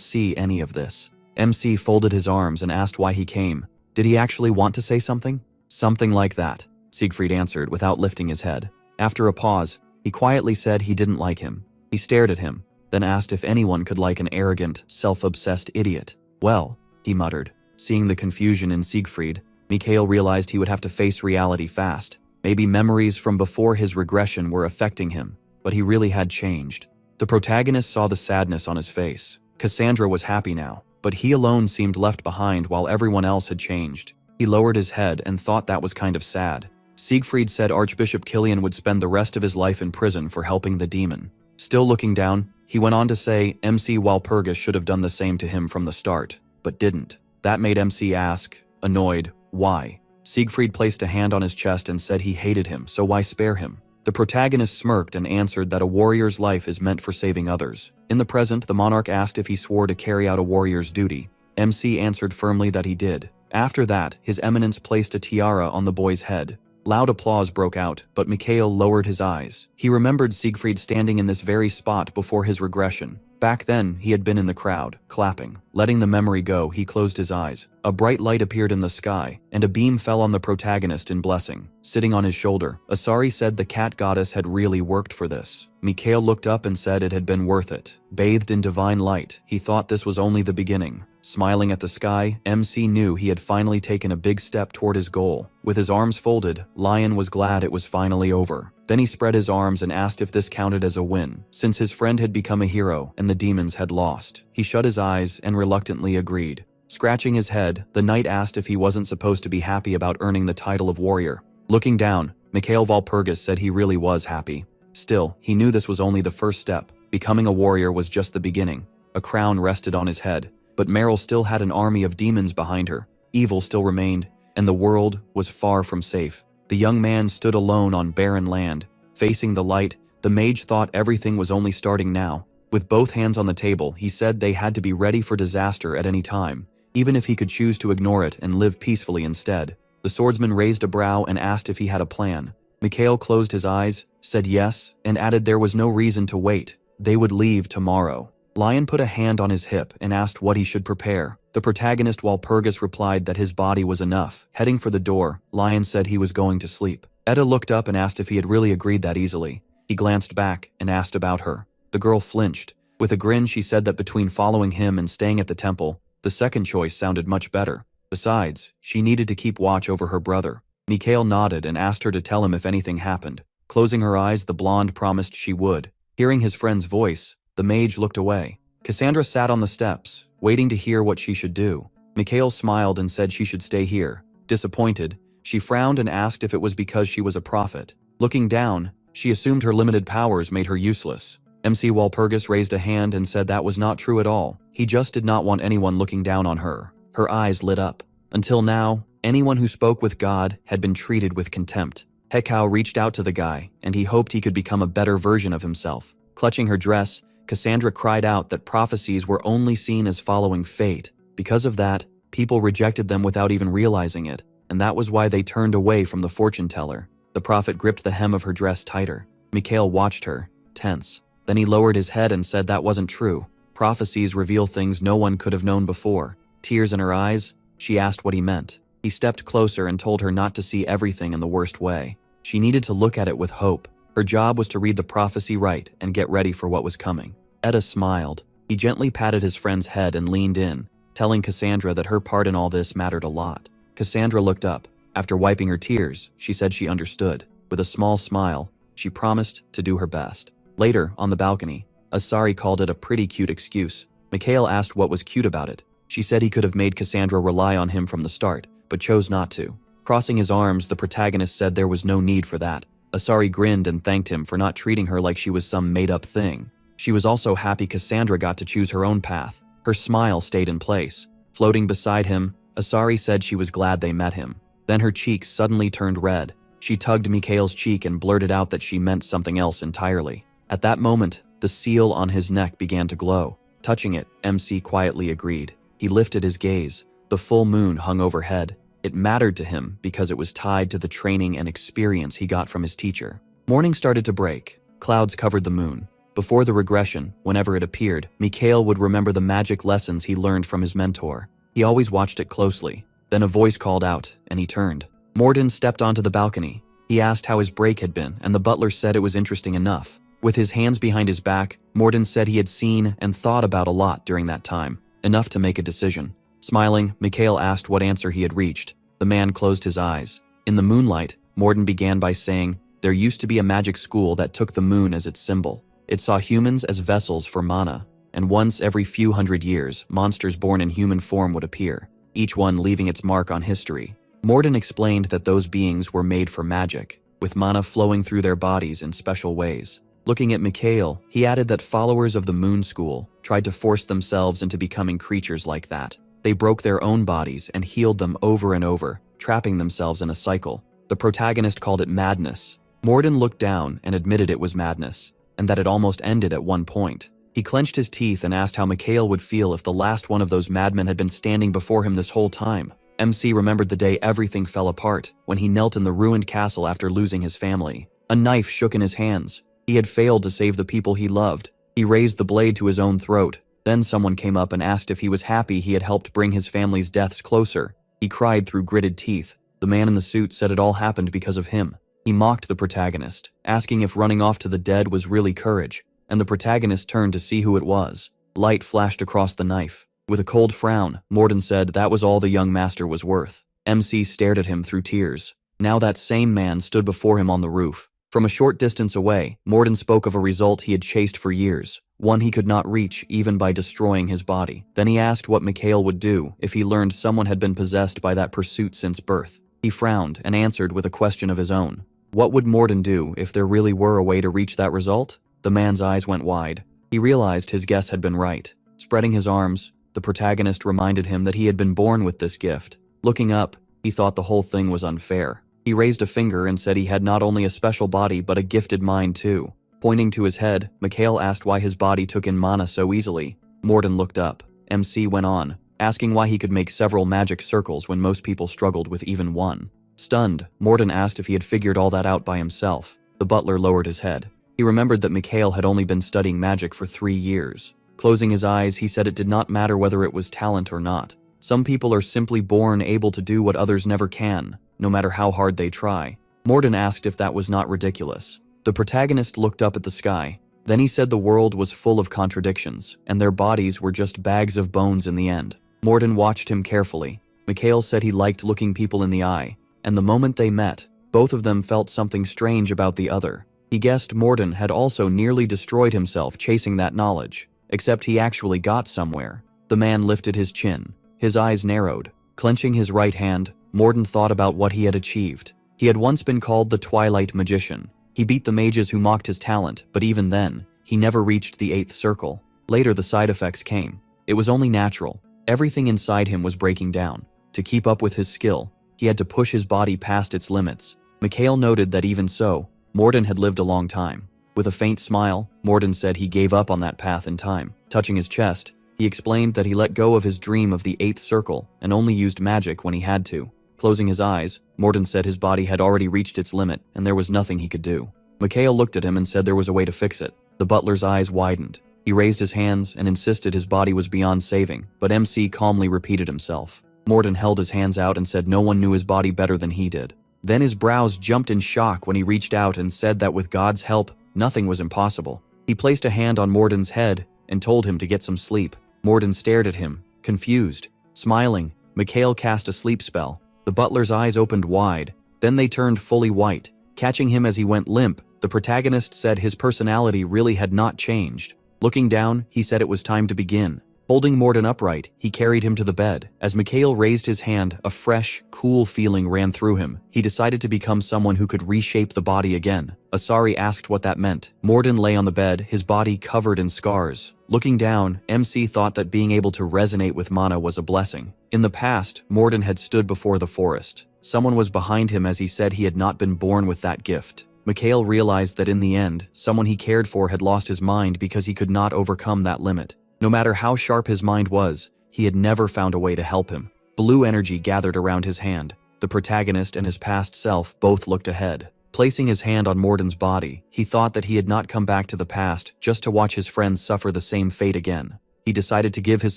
see any of this. MC folded his arms and asked why he came. Did he actually want to say something? Something like that, Siegfried answered without lifting his head. After a pause, he quietly said he didn't like him. He stared at him, then asked if anyone could like an arrogant, self-obsessed idiot. Well, he muttered. Seeing the confusion in Siegfried, Mikhail realized he would have to face reality fast. Maybe memories from before his regression were affecting him, but he really had changed. The protagonist saw the sadness on his face. Cassandra was happy now, but he alone seemed left behind while everyone else had changed. He lowered his head and thought that was kind of sad. Siegfried said Archbishop Killian would spend the rest of his life in prison for helping the demon. Still looking down, he went on to say MC Walpurgis should have done the same to him from the start, but didn't. That made MC ask, annoyed, why? Siegfried placed a hand on his chest and said he hated him, so why spare him? The protagonist smirked and answered that a warrior's life is meant for saving others. In the present, the monarch asked if he swore to carry out a warrior's duty. MC answered firmly that he did. After that, His Eminence placed a tiara on the boy's head. Loud applause broke out, but Mikhail lowered his eyes. He remembered Siegfried standing in this very spot before his regression. Back then, he had been in the crowd, clapping. Letting the memory go, he closed his eyes. A bright light appeared in the sky, and a beam fell on the protagonist in blessing. Sitting on his shoulder, Asari said the cat goddess had really worked for this. Mikhail looked up and said it had been worth it. Bathed in divine light, he thought this was only the beginning. Smiling at the sky, MC knew he had finally taken a big step toward his goal. With his arms folded, Lion was glad it was finally over. Then he spread his arms and asked if this counted as a win, since his friend had become a hero and the demons had lost. He shut his eyes and reluctantly agreed. Scratching his head, the knight asked if he wasn't supposed to be happy about earning the title of warrior. Looking down, Mikhail Walpurgis said he really was happy. Still, he knew this was only the first step. Becoming a warrior was just the beginning. A crown rested on his head, but Meryl still had an army of demons behind her. Evil still remained, and the world was far from safe. The young man stood alone on barren land. Facing the light, the mage thought everything was only starting now. With both hands on the table, he said they had to be ready for disaster at any time, even if he could choose to ignore it and live peacefully instead. The swordsman raised a brow and asked if he had a plan. Mikhail closed his eyes, said yes, and added there was no reason to wait. They would leave tomorrow. Lion put a hand on his hip and asked what he should prepare. The protagonist Walpurgis replied that his body was enough. Heading for the door, Lion said he was going to sleep. Etta looked up and asked if he had really agreed that easily. He glanced back and asked about her. The girl flinched. With a grin, she said that between following him and staying at the temple, the second choice sounded much better. Besides, she needed to keep watch over her brother. Mikhail nodded and asked her to tell him if anything happened. Closing her eyes, the blonde promised she would. Hearing his friend's voice, the mage looked away. Cassandra sat on the steps, waiting to hear what she should do. Mikhail smiled and said she should stay here. Disappointed, she frowned and asked if it was because she was a prophet. Looking down, she assumed her limited powers made her useless. MC Walpurgis raised a hand and said that was not true at all. He just did not want anyone looking down on her. Her eyes lit up. Until now, anyone who spoke with God had been treated with contempt. Hekau reached out to the guy, and he hoped he could become a better version of himself. Clutching her dress, Cassandra cried out that prophecies were only seen as following fate. Because of that, people rejected them without even realizing it, and that was why they turned away from the fortune teller. The prophet gripped the hem of her dress tighter. Mikhail watched her, tense. Then he lowered his head and said that wasn't true. Prophecies reveal things no one could have known before. Tears in her eyes, she asked what he meant. He stepped closer and told her not to see everything in the worst way. She needed to look at it with hope. Her job was to read the prophecy right and get ready for what was coming. Etta smiled. He gently patted his friend's head and leaned in, telling Cassandra that her part in all this mattered a lot. Cassandra looked up. After wiping her tears, she said she understood. With a small smile, she promised to do her best. Later, on the balcony, Asari called it a pretty cute excuse. Mikhail asked what was cute about it. She said he could have made Cassandra rely on him from the start, but chose not to. Crossing his arms, the protagonist said there was no need for that. Asari grinned and thanked him for not treating her like she was some made-up thing. She was also happy Cassandra got to choose her own path. Her smile stayed in place. Floating beside him, Asari said she was glad they met him. Then her cheeks suddenly turned red. She tugged Mikhail's cheek and blurted out that she meant something else entirely. At that moment, the seal on his neck began to glow. Touching it, MC quietly agreed. He lifted his gaze. The full moon hung overhead. It mattered to him because it was tied to the training and experience he got from his teacher. Morning started to break. Clouds covered the moon. Before the regression, whenever it appeared, Mikhail would remember the magic lessons he learned from his mentor. He always watched it closely. Then a voice called out, and he turned. Morden stepped onto the balcony. He asked how his break had been, and the butler said it was interesting enough. With his hands behind his back, Morden said he had seen and thought about a lot during that time, enough to make a decision. Smiling, Mikhail asked what answer he had reached. The man closed his eyes. In the moonlight, Morden began by saying, there used to be a magic school that took the moon as its symbol. It saw humans as vessels for mana, and once every few hundred years, monsters born in human form would appear, each one leaving its mark on history. Morden explained that those beings were made for magic, with mana flowing through their bodies in special ways. Looking at Mikhail, he added that followers of the Moon School tried to force themselves into becoming creatures like that. They broke their own bodies and healed them over and over, trapping themselves in a cycle. The protagonist called it madness. Morden looked down and admitted it was madness, and that it almost ended at one point. He clenched his teeth and asked how Mikhail would feel if the last one of those madmen had been standing before him this whole time. MC remembered the day everything fell apart, when he knelt in the ruined castle after losing his family. A knife shook in his hands. He had failed to save the people he loved. He raised the blade to his own throat. Then someone came up and asked if he was happy he had helped bring his family's deaths closer. He cried through gritted teeth. The man in the suit said it all happened because of him. He mocked the protagonist, asking if running off to the dead was really courage, and the protagonist turned to see who it was. Light flashed across the knife. With a cold frown, Morden said that was all the young master was worth. MC stared at him through tears. Now that same man stood before him on the roof. From a short distance away, Morden spoke of a result he had chased for years, one he could not reach even by destroying his body. Then he asked what Mikhail would do if he learned someone had been possessed by that pursuit since birth. He frowned and answered with a question of his own. What would Morden do if there really were a way to reach that result? The man's eyes went wide. He realized his guess had been right. Spreading his arms, the protagonist reminded him that he had been born with this gift. Looking up, he thought the whole thing was unfair. He raised a finger and said he had not only a special body but a gifted mind too. Pointing to his head, Mikhail asked why his body took in mana so easily. Morden looked up. MC went on, asking why he could make several magic circles when most people struggled with even one. Stunned, Morden asked if he had figured all that out by himself. The butler lowered his head. He remembered that Mikhail had only been studying magic for 3 years. Closing his eyes, he said it did not matter whether it was talent or not. Some people are simply born able to do what others never can, no matter how hard they try. Morden asked if that was not ridiculous. The protagonist looked up at the sky. Then he said the world was full of contradictions, and their bodies were just bags of bones in the end. Morden watched him carefully. Mikhail said he liked looking people in the eye, and the moment they met, both of them felt something strange about the other. He guessed Morden had also nearly destroyed himself chasing that knowledge, except he actually got somewhere. The man lifted his chin. His eyes narrowed. Clenching his right hand, Morden thought about what he had achieved. He had once been called the Twilight Magician. He beat the mages who mocked his talent, but even then, he never reached the 8th circle. Later, the side effects came. It was only natural. Everything inside him was breaking down. To keep up with his skill, he had to push his body past its limits. Mikhail noted that even so, Morden had lived a long time. With a faint smile, Morden said he gave up on that path in time. Touching his chest, he explained that he let go of his dream of the 8th circle and only used magic when he had to. Closing his eyes, Morden said his body had already reached its limit and there was nothing he could do. Mikhail looked at him and said there was a way to fix it. The butler's eyes widened. He raised his hands and insisted his body was beyond saving, but MC calmly repeated himself. Morden held his hands out and said no one knew his body better than he did. Then his brows jumped in shock when he reached out and said that with God's help, nothing was impossible. He placed a hand on Morden's head and told him to get some sleep. Morden stared at him, confused. Smiling, Mikhail cast a sleep spell. The butler's eyes opened wide, then they turned fully white. Catching him as he went limp, The protagonist said his personality really had not changed. Looking down, he said it was time to begin. Holding Morden upright, he carried him to the bed. As Mikhail raised his hand, a fresh, cool feeling ran through him. He decided to become someone who could reshape the body again. Asari asked what that meant. Morden lay on the bed, his body covered in scars. Looking down, MC thought that being able to resonate with mana was a blessing. In the past, Morden had stood before the forest. Someone was behind him as he said he had not been born with that gift. Mikhail realized that in the end, someone he cared for had lost his mind because he could not overcome that limit. No matter how sharp his mind was, he had never found a way to help him. Blue energy gathered around his hand. The protagonist and his past self both looked ahead. Placing his hand on Morden's body, he thought that he had not come back to the past just to watch his friends suffer the same fate again. He decided to give his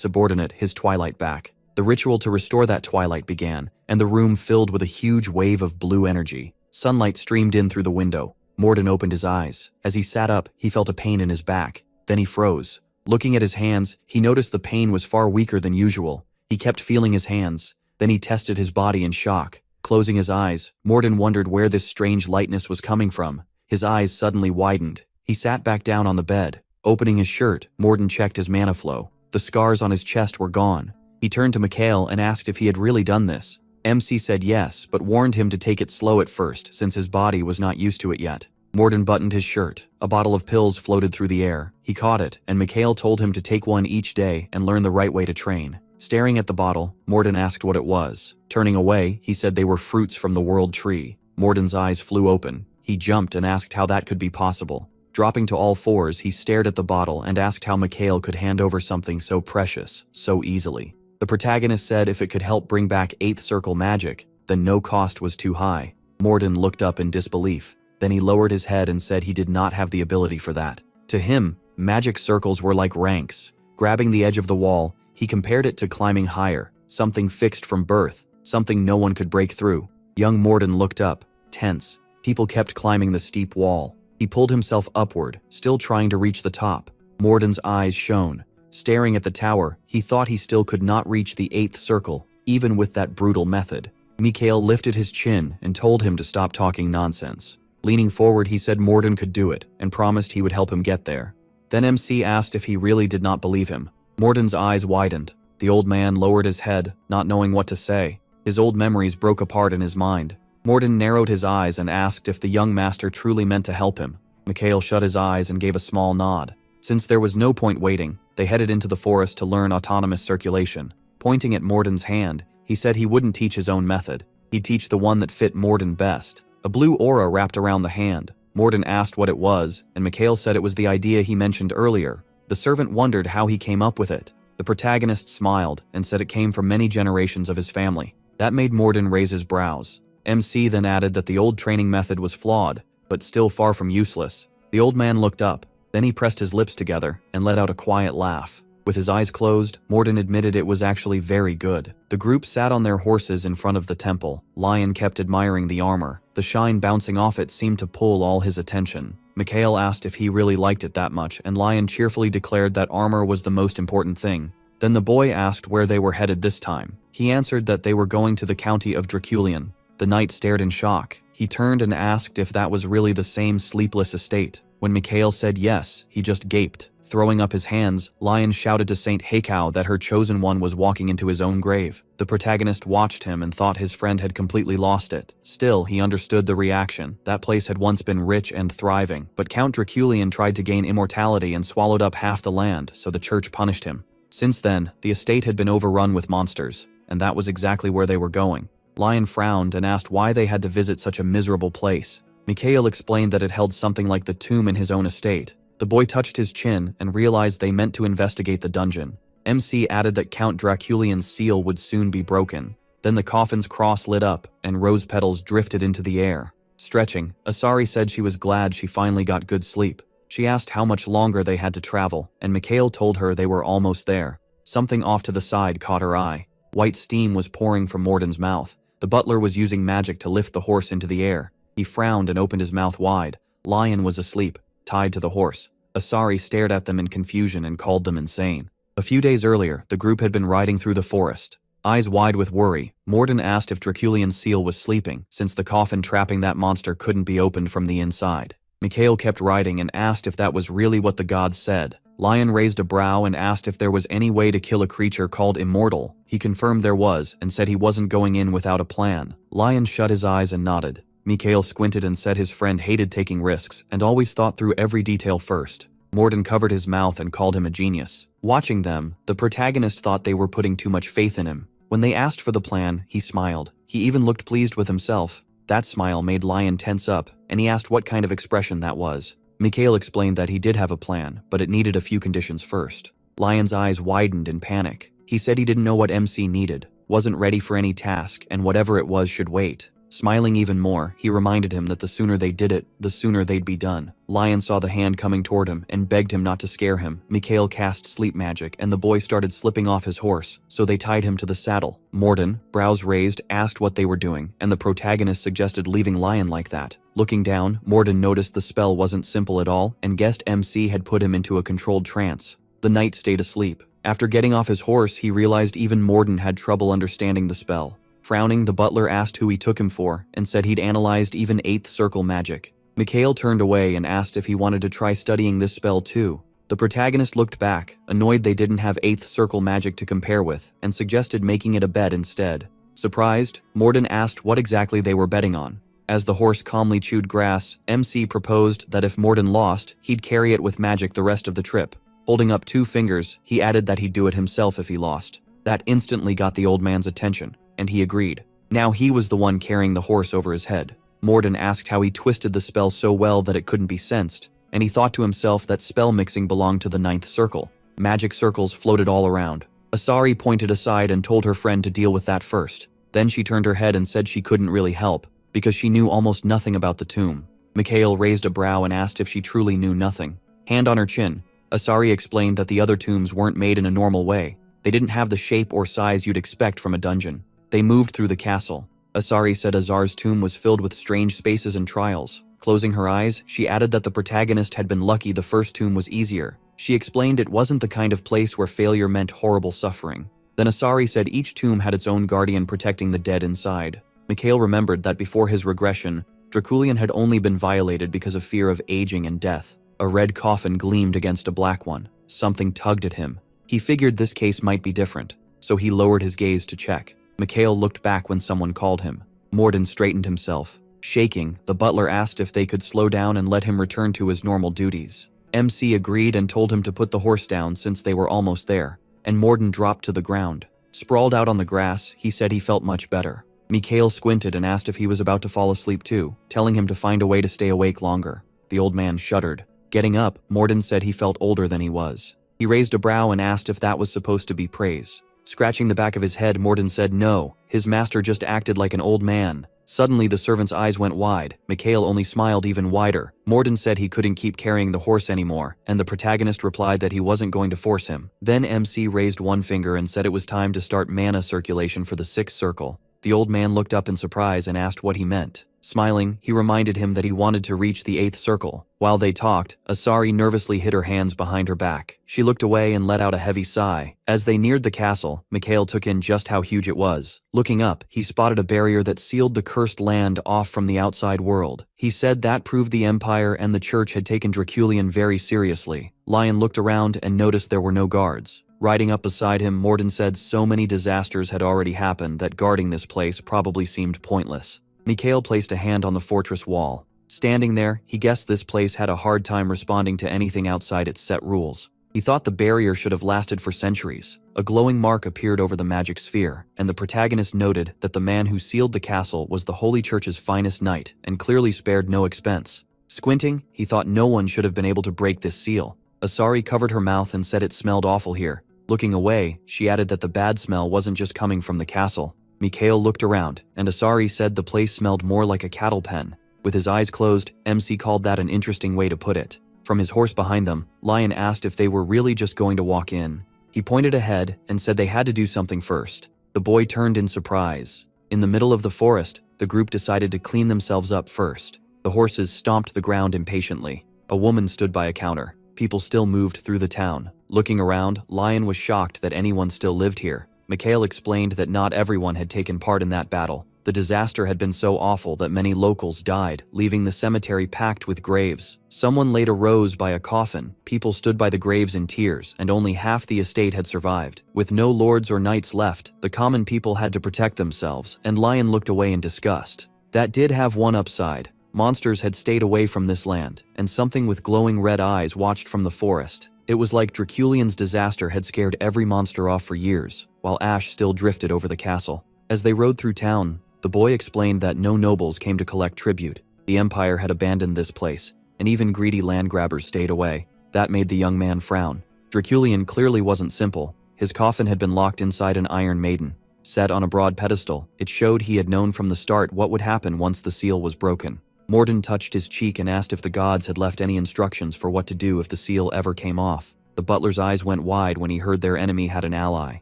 subordinate his twilight back. The ritual to restore that twilight began, and the room filled with a huge wave of blue energy. Sunlight streamed in through the window. Morden opened his eyes. As he sat up, he felt a pain in his back. Then he froze. Looking at his hands, he noticed the pain was far weaker than usual. He kept feeling his hands. Then he tested his body in shock. Closing his eyes, Morden wondered where this strange lightness was coming from. His eyes suddenly widened. He sat back down on the bed. Opening his shirt, Morden checked his mana flow. The scars on his chest were gone. He turned to Mikhail and asked if he had really done this. MC said yes, but warned him to take it slow at first since his body was not used to it yet. Morden buttoned his shirt. A bottle of pills floated through the air. He caught it, and Mikhail told him to take one each day and learn the right way to train. Staring at the bottle, Morden asked what it was. Turning away, he said they were fruits from the world tree. Morden's eyes flew open. He jumped and asked how that could be possible. Dropping to all fours, he stared at the bottle and asked how Mikhail could hand over something so precious, so easily. The protagonist said if it could help bring back 8th circle magic, then no cost was too high. Morden looked up in disbelief. Then he lowered his head and said he did not have the ability for that. To him, magic circles were like ranks. Grabbing the edge of the wall, he compared it to climbing higher, something fixed from birth, something no one could break through. Young Morden looked up, tense. People kept climbing the steep wall. He pulled himself upward, still trying to reach the top. Morden's eyes shone. Staring at the tower, he thought he still could not reach the 8th circle, even with that brutal method. Mikhail lifted his chin and told him to stop talking nonsense. Leaning forward, he said Morden could do it and promised he would help him get there. Then MC asked if he really did not believe him. Morden's eyes widened. The old man lowered his head, not knowing what to say. His old memories broke apart in his mind. Morden narrowed his eyes and asked if the young master truly meant to help him. Mikhail shut his eyes and gave a small nod. Since there was no point waiting, they headed into the forest to learn autonomous circulation. Pointing at Morden's hand, he said he wouldn't teach his own method. He'd teach the one that fit Morden best. A blue aura wrapped around the hand. Morden asked what it was, and Mikhail said it was the idea he mentioned earlier. The servant wondered how he came up with it. The protagonist smiled and said it came from many generations of his family. That made Morden raise his brows. MC then added that the old training method was flawed, but still far from useless. The old man looked up. Then he pressed his lips together and let out a quiet laugh. With his eyes closed, Morden admitted it was actually very good. The group sat on their horses in front of the temple. Lion kept admiring the armor. The shine bouncing off it seemed to pull all his attention. Mikhail asked if he really liked it that much, and Lion cheerfully declared that armor was the most important thing. Then the boy asked where they were headed this time. He answered that they were going to the county of Draculian. The knight stared in shock. He turned and asked if that was really the same sleepless estate. When Mikhail said yes, he just gaped. Throwing up his hands, Lion shouted to Saint Heikau that her chosen one was walking into his own grave. The protagonist watched him and thought his friend had completely lost it. Still, he understood the reaction. That place had once been rich and thriving, but Count Draculian tried to gain immortality and swallowed up half the land, so the church punished him. Since then, the estate had been overrun with monsters, and that was exactly where they were going. Lion frowned and asked why they had to visit such a miserable place. Mikhail explained that it held something like the tomb in his own estate. The boy touched his chin and realized they meant to investigate the dungeon. MC added that Count Draculian's seal would soon be broken. Then the coffin's cross lit up and rose petals drifted into the air. Stretching, Asari said she was glad she finally got good sleep. She asked how much longer they had to travel, and Mikhail told her they were almost there. Something off to the side caught her eye. White steam was pouring from Morden's mouth. The butler was using magic to lift the horse into the air. He frowned and opened his mouth wide. Lion was asleep, tied to the horse. Asari stared at them in confusion and called them insane. A few days earlier, the group had been riding through the forest. Eyes wide with worry, Morden asked if Draculian's seal was sleeping, since the coffin trapping that monster couldn't be opened from the inside. Mikhail kept riding and asked if that was really what the gods said. Lion raised a brow and asked if there was any way to kill a creature called immortal. He confirmed there was and said he wasn't going in without a plan. Lion shut his eyes and nodded. Mikhail squinted and said his friend hated taking risks and always thought through every detail first. Morden covered his mouth and called him a genius. Watching them, the protagonist thought they were putting too much faith in him. When they asked for the plan, he smiled. He even looked pleased with himself. That smile made Lion tense up, and he asked what kind of expression that was. Mikhail explained that he did have a plan, but it needed a few conditions first. Lion's eyes widened in panic. He said he didn't know what MC needed, wasn't ready for any task, and whatever it was should wait. Smiling even more, he reminded him that the sooner they did it, the sooner they'd be done. Lion saw the hand coming toward him and begged him not to scare him. Mikhail cast sleep magic and the boy started slipping off his horse, so they tied him to the saddle. Morden, brows raised, asked what they were doing, and the protagonist suggested leaving Lion like that. Looking down, Morden noticed the spell wasn't simple at all and guessed MC had put him into a controlled trance. The knight stayed asleep. After getting off his horse, he realized even Morden had trouble understanding the spell. Frowning, the butler asked who he took him for and said he'd analyzed even 8th circle magic. Mikhail turned away and asked if he wanted to try studying this spell too. The protagonist looked back, annoyed they didn't have 8th circle magic to compare with, and suggested making it a bet instead. Surprised, Morden asked what exactly they were betting on. As the horse calmly chewed grass, MC proposed that if Morden lost, he'd carry it with magic the rest of the trip. Holding up 2 fingers, he added that he'd do it himself if he lost. That instantly got the old man's attention, and he agreed. Now he was the one carrying the horse over his head. Morden asked how he twisted the spell so well that it couldn't be sensed, and he thought to himself that spell mixing belonged to the 9th circle. Magic circles floated all around. Asari pointed aside and told her friend to deal with that first. Then she turned her head and said she couldn't really help, because she knew almost nothing about the tomb. Mikhail raised a brow and asked if she truly knew nothing. Hand on her chin, Asari explained that the other tombs weren't made in a normal way. They didn't have the shape or size you'd expect from a dungeon. They moved through the castle. Asari said Azar's tomb was filled with strange spaces and trials. Closing her eyes, she added that the protagonist had been lucky the first tomb was easier. She explained it wasn't the kind of place where failure meant horrible suffering. Then Asari said each tomb had its own guardian protecting the dead inside. Mikhail remembered that before his regression, Draculian had only been violated because of fear of aging and death. A red coffin gleamed against a black one. Something tugged at him. He figured this case might be different, so he lowered his gaze to check. Mikhail looked back when someone called him. Morden straightened himself. Shaking, the butler asked if they could slow down and let him return to his normal duties. MC agreed and told him to put the horse down since they were almost there, and Morden dropped to the ground. Sprawled out on the grass, he said he felt much better. Mikhail squinted and asked if he was about to fall asleep too, telling him to find a way to stay awake longer. The old man shuddered. Getting up, Morden said he felt older than he was. He raised a brow and asked if that was supposed to be praise. Scratching the back of his head, Morden said no, his master just acted like an old man. Suddenly the servant's eyes went wide. Mikhail only smiled even wider. Morden said he couldn't keep carrying the horse anymore, and the protagonist replied that he wasn't going to force him. Then MC raised one finger and said it was time to start mana circulation for the 6th circle. The old man looked up in surprise and asked what he meant. Smiling, he reminded him that he wanted to reach the 8th circle. While they talked, Asari nervously hid her hands behind her back. She looked away and let out a heavy sigh. As they neared the castle, Mikhail took in just how huge it was. Looking up, he spotted a barrier that sealed the cursed land off from the outside world. He said that proved the Empire and the Church had taken Draculian very seriously. Lion looked around and noticed there were no guards. Riding up beside him, Morden said so many disasters had already happened that guarding this place probably seemed pointless. Mikhail placed a hand on the fortress wall. Standing there, he guessed this place had a hard time responding to anything outside its set rules. He thought the barrier should have lasted for centuries. A glowing mark appeared over the magic sphere, and the protagonist noted that the man who sealed the castle was the Holy Church's finest knight and clearly spared no expense. Squinting, he thought no one should have been able to break this seal. Asari covered her mouth and said it smelled awful here. Looking away, she added that the bad smell wasn't just coming from the castle. Mikhail looked around, and Asari said the place smelled more like a cattle pen. With his eyes closed, MC called that an interesting way to put it. From his horse behind them, Lion asked if they were really just going to walk in. He pointed ahead and said they had to do something first. The boy turned in surprise. In the middle of the forest, the group decided to clean themselves up first. The horses stomped the ground impatiently. A woman stood by a counter. People still moved through the town. Looking around, Lion was shocked that anyone still lived here. Mikhail explained that not everyone had taken part in that battle. The disaster had been so awful that many locals died, leaving the cemetery packed with graves. Someone laid a rose by a coffin, people stood by the graves in tears, and only half the estate had survived. With no lords or knights left, the common people had to protect themselves, and Lion looked away in disgust. That did have one upside. Monsters had stayed away from this land, and something with glowing red eyes watched from the forest. It was like Draculian's disaster had scared every monster off for years, while ash still drifted over the castle. As they rode through town, the boy explained that no nobles came to collect tribute. The empire had abandoned this place, and even greedy land grabbers stayed away. That made the young man frown. Draculian clearly wasn't simple. His coffin had been locked inside an iron maiden. Set on a broad pedestal, it showed he had known from the start what would happen once the seal was broken. Morden touched his cheek and asked if the gods had left any instructions for what to do if the seal ever came off. The butler's eyes went wide when he heard their enemy had an ally.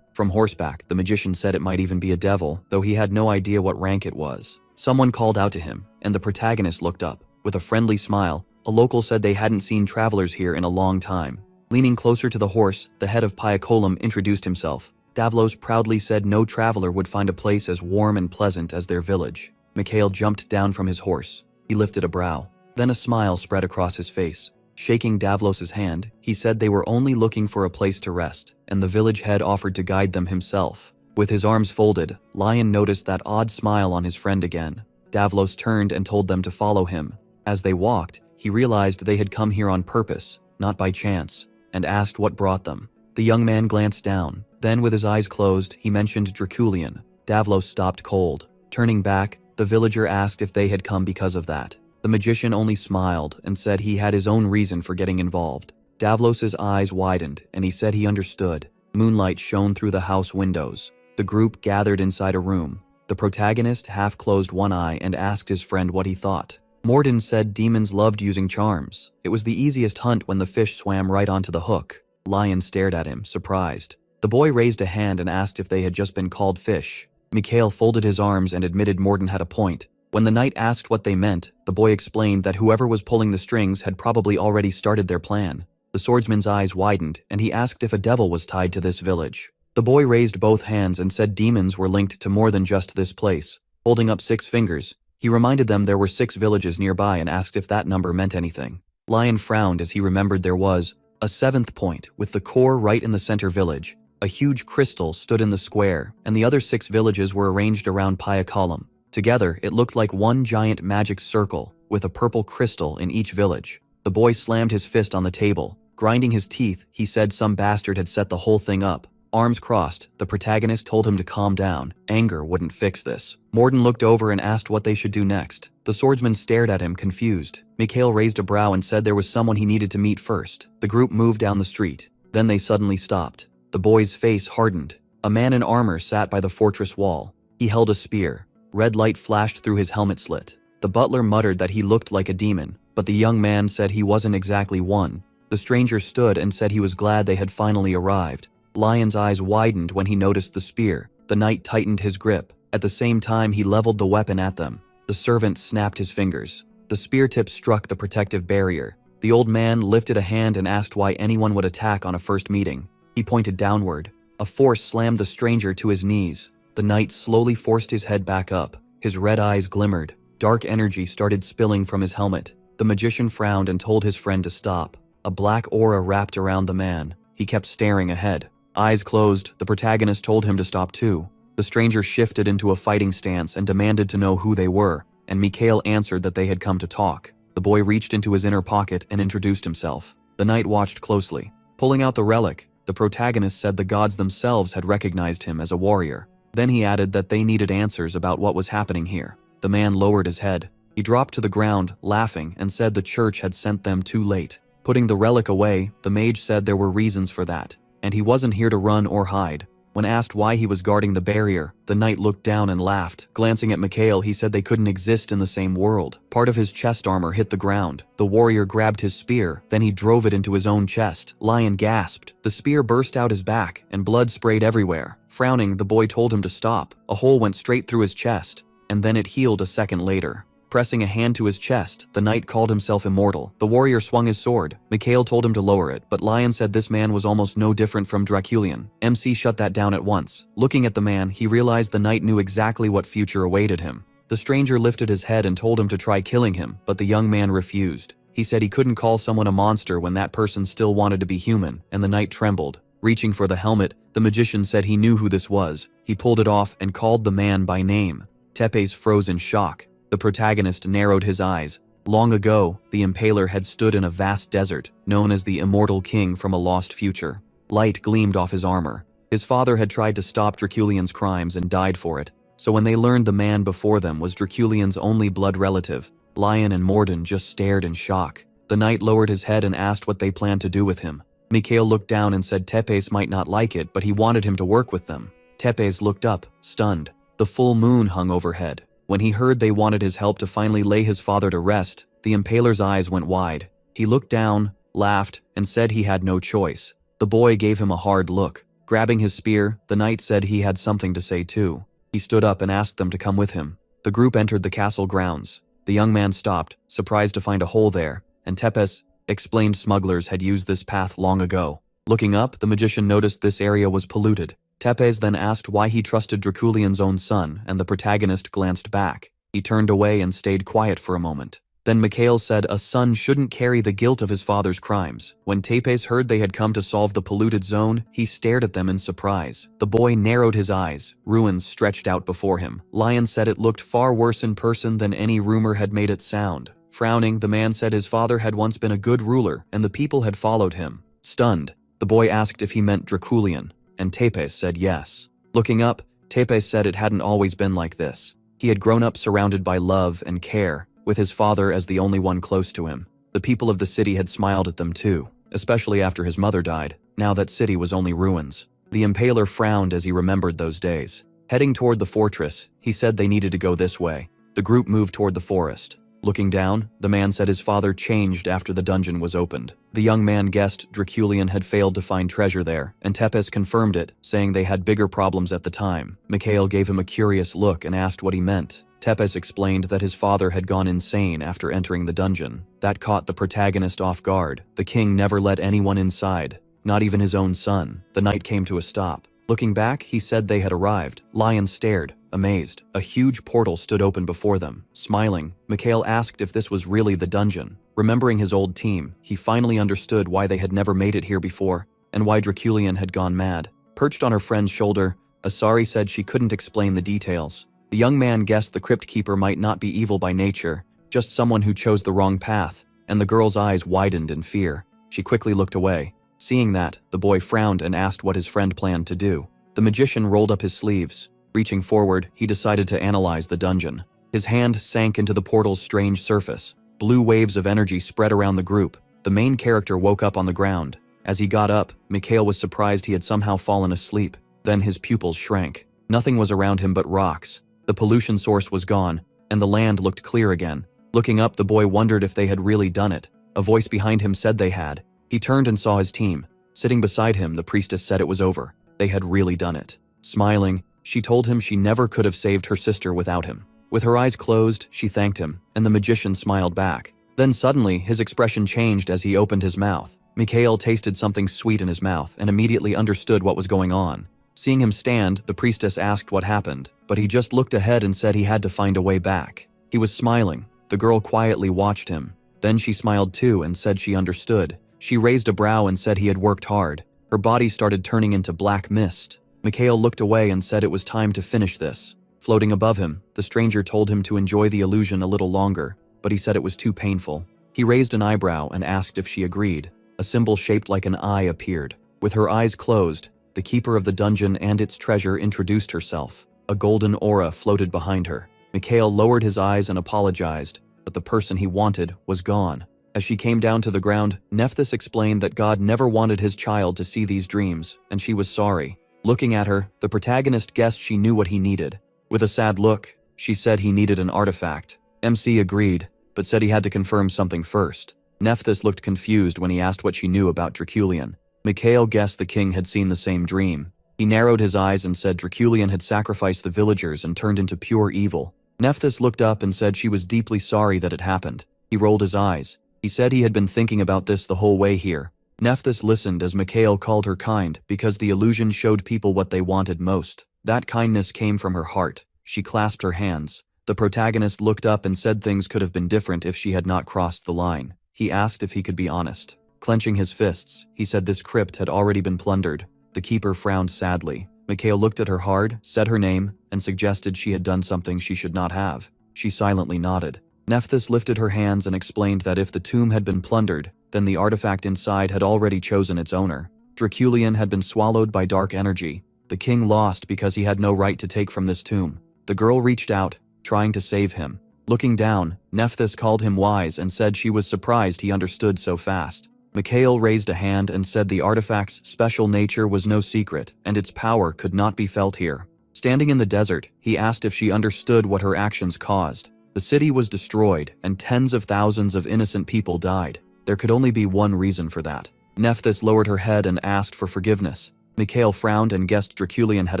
From horseback, the magician said it might even be a devil, though he had no idea what rank it was. Someone called out to him, and the protagonist looked up. With a friendly smile, a local said they hadn't seen travelers here in a long time. Leaning closer to the horse, the head of Piacolum introduced himself. Davlos proudly said no traveler would find a place as warm and pleasant as their village. Mikhail jumped down from his horse. He lifted a brow. Then a smile spread across his face. Shaking Davlos's hand, he said they were only looking for a place to rest, and the village head offered to guide them himself. With his arms folded, Lion noticed that odd smile on his friend again. Davlos turned and told them to follow him. As they walked, he realized they had come here on purpose, not by chance, and asked what brought them. The young man glanced down. Then, with his eyes closed, he mentioned Draculian. Davlos stopped cold. Turning back, the villager asked if they had come because of that. The magician only smiled and said he had his own reason for getting involved. Davlos's eyes widened, and he said he understood. Moonlight shone through the house windows. The group gathered inside a room. The protagonist half closed one eye and asked his friend what he thought. Morden said demons loved using charms. It was the easiest hunt when the fish swam right onto the hook. Lion stared at him, surprised. The boy raised a hand and asked if they had just been called fish. Mikhail folded his arms and admitted Morden had a point. When the knight asked what they meant, the boy explained that whoever was pulling the strings had probably already started their plan. The swordsman's eyes widened, and he asked if a devil was tied to this village. The boy raised both hands and said demons were linked to more than just this place. Holding up 6 fingers, he reminded them there were 6 villages nearby and asked if that number meant anything. Lion frowned as he remembered there was a 7th point, with the core right in the center village. A huge crystal stood in the square, and the other 6 villages were arranged around Piacolum. Together, it looked like one giant magic circle, with a purple crystal in each village. The boy slammed his fist on the table. Grinding his teeth, he said some bastard had set the whole thing up. Arms crossed, the protagonist told him to calm down. Anger wouldn't fix this. Morden looked over and asked what they should do next. The swordsman stared at him, confused. Mikhail raised a brow and said there was someone he needed to meet first. The group moved down the street. Then they suddenly stopped. The boy's face hardened. A man in armor sat by the fortress wall. He held a spear. Red light flashed through his helmet slit. The butler muttered that he looked like a demon, but the young man said he wasn't exactly one. The stranger stood and said he was glad they had finally arrived. Lion's eyes widened when he noticed the spear. The knight tightened his grip. At the same time, he leveled the weapon at them. The servant snapped his fingers. The spear tip struck the protective barrier. The old man lifted a hand and asked why anyone would attack on a first meeting. He pointed downward. A force slammed the stranger to his knees. The knight slowly forced his head back up. His red eyes glimmered. Dark energy started spilling from his helmet. The magician frowned and told his friend to stop. A black aura wrapped around the man. He kept staring ahead. Eyes closed, the protagonist told him to stop too. The stranger shifted into a fighting stance and demanded to know who they were, and Mikhail answered that they had come to talk. The boy reached into his inner pocket and introduced himself. The knight watched closely. Pulling out the relic, the protagonist said the gods themselves had recognized him as a warrior. Then he added that they needed answers about what was happening here. The man lowered his head. He dropped to the ground, laughing, and said the church had sent them too late. Putting the relic away, the mage said there were reasons for that, and he wasn't here to run or hide. When asked why he was guarding the barrier, the knight looked down and laughed. Glancing at Mikhail, he said they couldn't exist in the same world. Part of his chest armor hit the ground. The warrior grabbed his spear, then he drove it into his own chest. Lion gasped. The spear burst out his back, and blood sprayed everywhere. Frowning, the boy told him to stop. A hole went straight through his chest, and then it healed a second later. Pressing a hand to his chest, the knight called himself immortal. The warrior swung his sword. Mikhail told him to lower it, but Lion said this man was almost no different from Draculian. MC shut that down at once. Looking at the man, he realized the knight knew exactly what future awaited him. The stranger lifted his head and told him to try killing him, but the young man refused. He said he couldn't call someone a monster when that person still wanted to be human, and the knight trembled. Reaching for the helmet, the magician said he knew who this was. He pulled it off and called the man by name. Tepes froze in shock. The protagonist narrowed his eyes. Long ago, the Impaler had stood in a vast desert, known as the Immortal King from a lost future. Light gleamed off his armor. His father had tried to stop Draculian's crimes and died for it. So when they learned the man before them was Draculian's only blood relative, Lion and Morden just stared in shock. The knight lowered his head and asked what they planned to do with him. Mikhail looked down and said Tepes might not like it, but he wanted him to work with them. Tepes looked up, stunned. The full moon hung overhead. When he heard they wanted his help to finally lay his father to rest, the Impaler's eyes went wide. He looked down, laughed, and said he had no choice. The boy gave him a hard look. Grabbing his spear, the knight said he had something to say too. He stood up and asked them to come with him. The group entered the castle grounds. The young man stopped, surprised to find a hole there, and Tepes explained smugglers had used this path long ago. Looking up, the magician noticed this area was polluted. Tepes then asked why he trusted Draculian's own son, and the protagonist glanced back. He turned away and stayed quiet for a moment. Then Mikhail said a son shouldn't carry the guilt of his father's crimes. When Tepes heard they had come to solve the polluted zone, he stared at them in surprise. The boy narrowed his eyes. Ruins stretched out before him. Lion said it looked far worse in person than any rumor had made it sound. Frowning, the man said his father had once been a good ruler, and the people had followed him. Stunned, the boy asked if he meant Draculian, and Tepes said yes. Looking up, Tepes said it hadn't always been like this. He had grown up surrounded by love and care, with his father as the only one close to him. The people of the city had smiled at them too, especially after his mother died. Now that city was only ruins. The Impaler frowned as he remembered those days. Heading toward the fortress, he said they needed to go this way. The group moved toward the forest. Looking down, the man said his father changed after the dungeon was opened. The young man guessed Draculian had failed to find treasure there, and Tepes confirmed it, saying they had bigger problems at the time. Mikhail gave him a curious look and asked what he meant. Tepes explained that his father had gone insane after entering the dungeon. That caught the protagonist off guard. The king never let anyone inside, not even his own son. The knight came to a stop. Looking back, he said they had arrived. Lion stared, amazed. A huge portal stood open before them. Smiling, Mikhail asked if this was really the dungeon. Remembering his old team, he finally understood why they had never made it here before, and why Draculian had gone mad. Perched on her friend's shoulder, Asari said she couldn't explain the details. The young man guessed the crypt keeper might not be evil by nature, just someone who chose the wrong path, and the girl's eyes widened in fear. She quickly looked away. Seeing that, the boy frowned and asked what his friend planned to do. The magician rolled up his sleeves. Reaching forward, he decided to analyze the dungeon. His hand sank into the portal's strange surface. Blue waves of energy spread around the group. The main character woke up on the ground. As he got up, Mikhail was surprised he had somehow fallen asleep. Then his pupils shrank. Nothing was around him but rocks. The pollution source was gone, and the land looked clear again. Looking up, the boy wondered if they had really done it. A voice behind him said they had. He turned and saw his team. Sitting beside him, the priestess said it was over. They had really done it. Smiling, she told him she never could have saved her sister without him. With her eyes closed, she thanked him, and the magician smiled back. Then suddenly, his expression changed as he opened his mouth. Mikhail tasted something sweet in his mouth and immediately understood what was going on. Seeing him stand, the priestess asked what happened, but he just looked ahead and said he had to find a way back. He was smiling. The girl quietly watched him. Then she smiled too and said she understood. She raised a brow and said he had worked hard. Her body started turning into black mist. Mikhail looked away and said it was time to finish this. Floating above him, the stranger told him to enjoy the illusion a little longer, but he said it was too painful. He raised an eyebrow and asked if she agreed. A symbol shaped like an eye appeared. With her eyes closed, the keeper of the dungeon and its treasure introduced herself. A golden aura floated behind her. Mikhail lowered his eyes and apologized, but the person he wanted was gone. As she came down to the ground, Nephthys explained that God never wanted his child to see these dreams, and she was sorry. Looking at her, the protagonist guessed she knew what he needed. With a sad look, she said he needed an artifact. MC agreed, but said he had to confirm something first. Nephthys looked confused when he asked what she knew about Draculian. Mikhail guessed the king had seen the same dream. He narrowed his eyes and said Draculian had sacrificed the villagers and turned into pure evil. Nephthys looked up and said she was deeply sorry that it happened. He rolled his eyes. He said he had been thinking about this the whole way here. Nephthys listened as Mikhail called her kind because the illusion showed people what they wanted most. That kindness came from her heart. She clasped her hands. The protagonist looked up and said things could have been different if she had not crossed the line. He asked if he could be honest. Clenching his fists, he said this crypt had already been plundered. The keeper frowned sadly. Mikhail looked at her hard, said her name, and suggested she had done something she should not have. She silently nodded. Nephthys lifted her hands and explained that if the tomb had been plundered, then the artifact inside had already chosen its owner. Draculian had been swallowed by dark energy. The king lost because he had no right to take from this tomb. The girl reached out, trying to save him. Looking down, Nephthys called him wise and said she was surprised he understood so fast. Mikhail raised a hand and said the artifact's special nature was no secret and its power could not be felt here. Standing in the desert, he asked if she understood what her actions caused. The city was destroyed and tens of thousands of innocent people died. There could only be one reason for that. Nephthys lowered her head and asked for forgiveness. Mikhail frowned and guessed Draculian had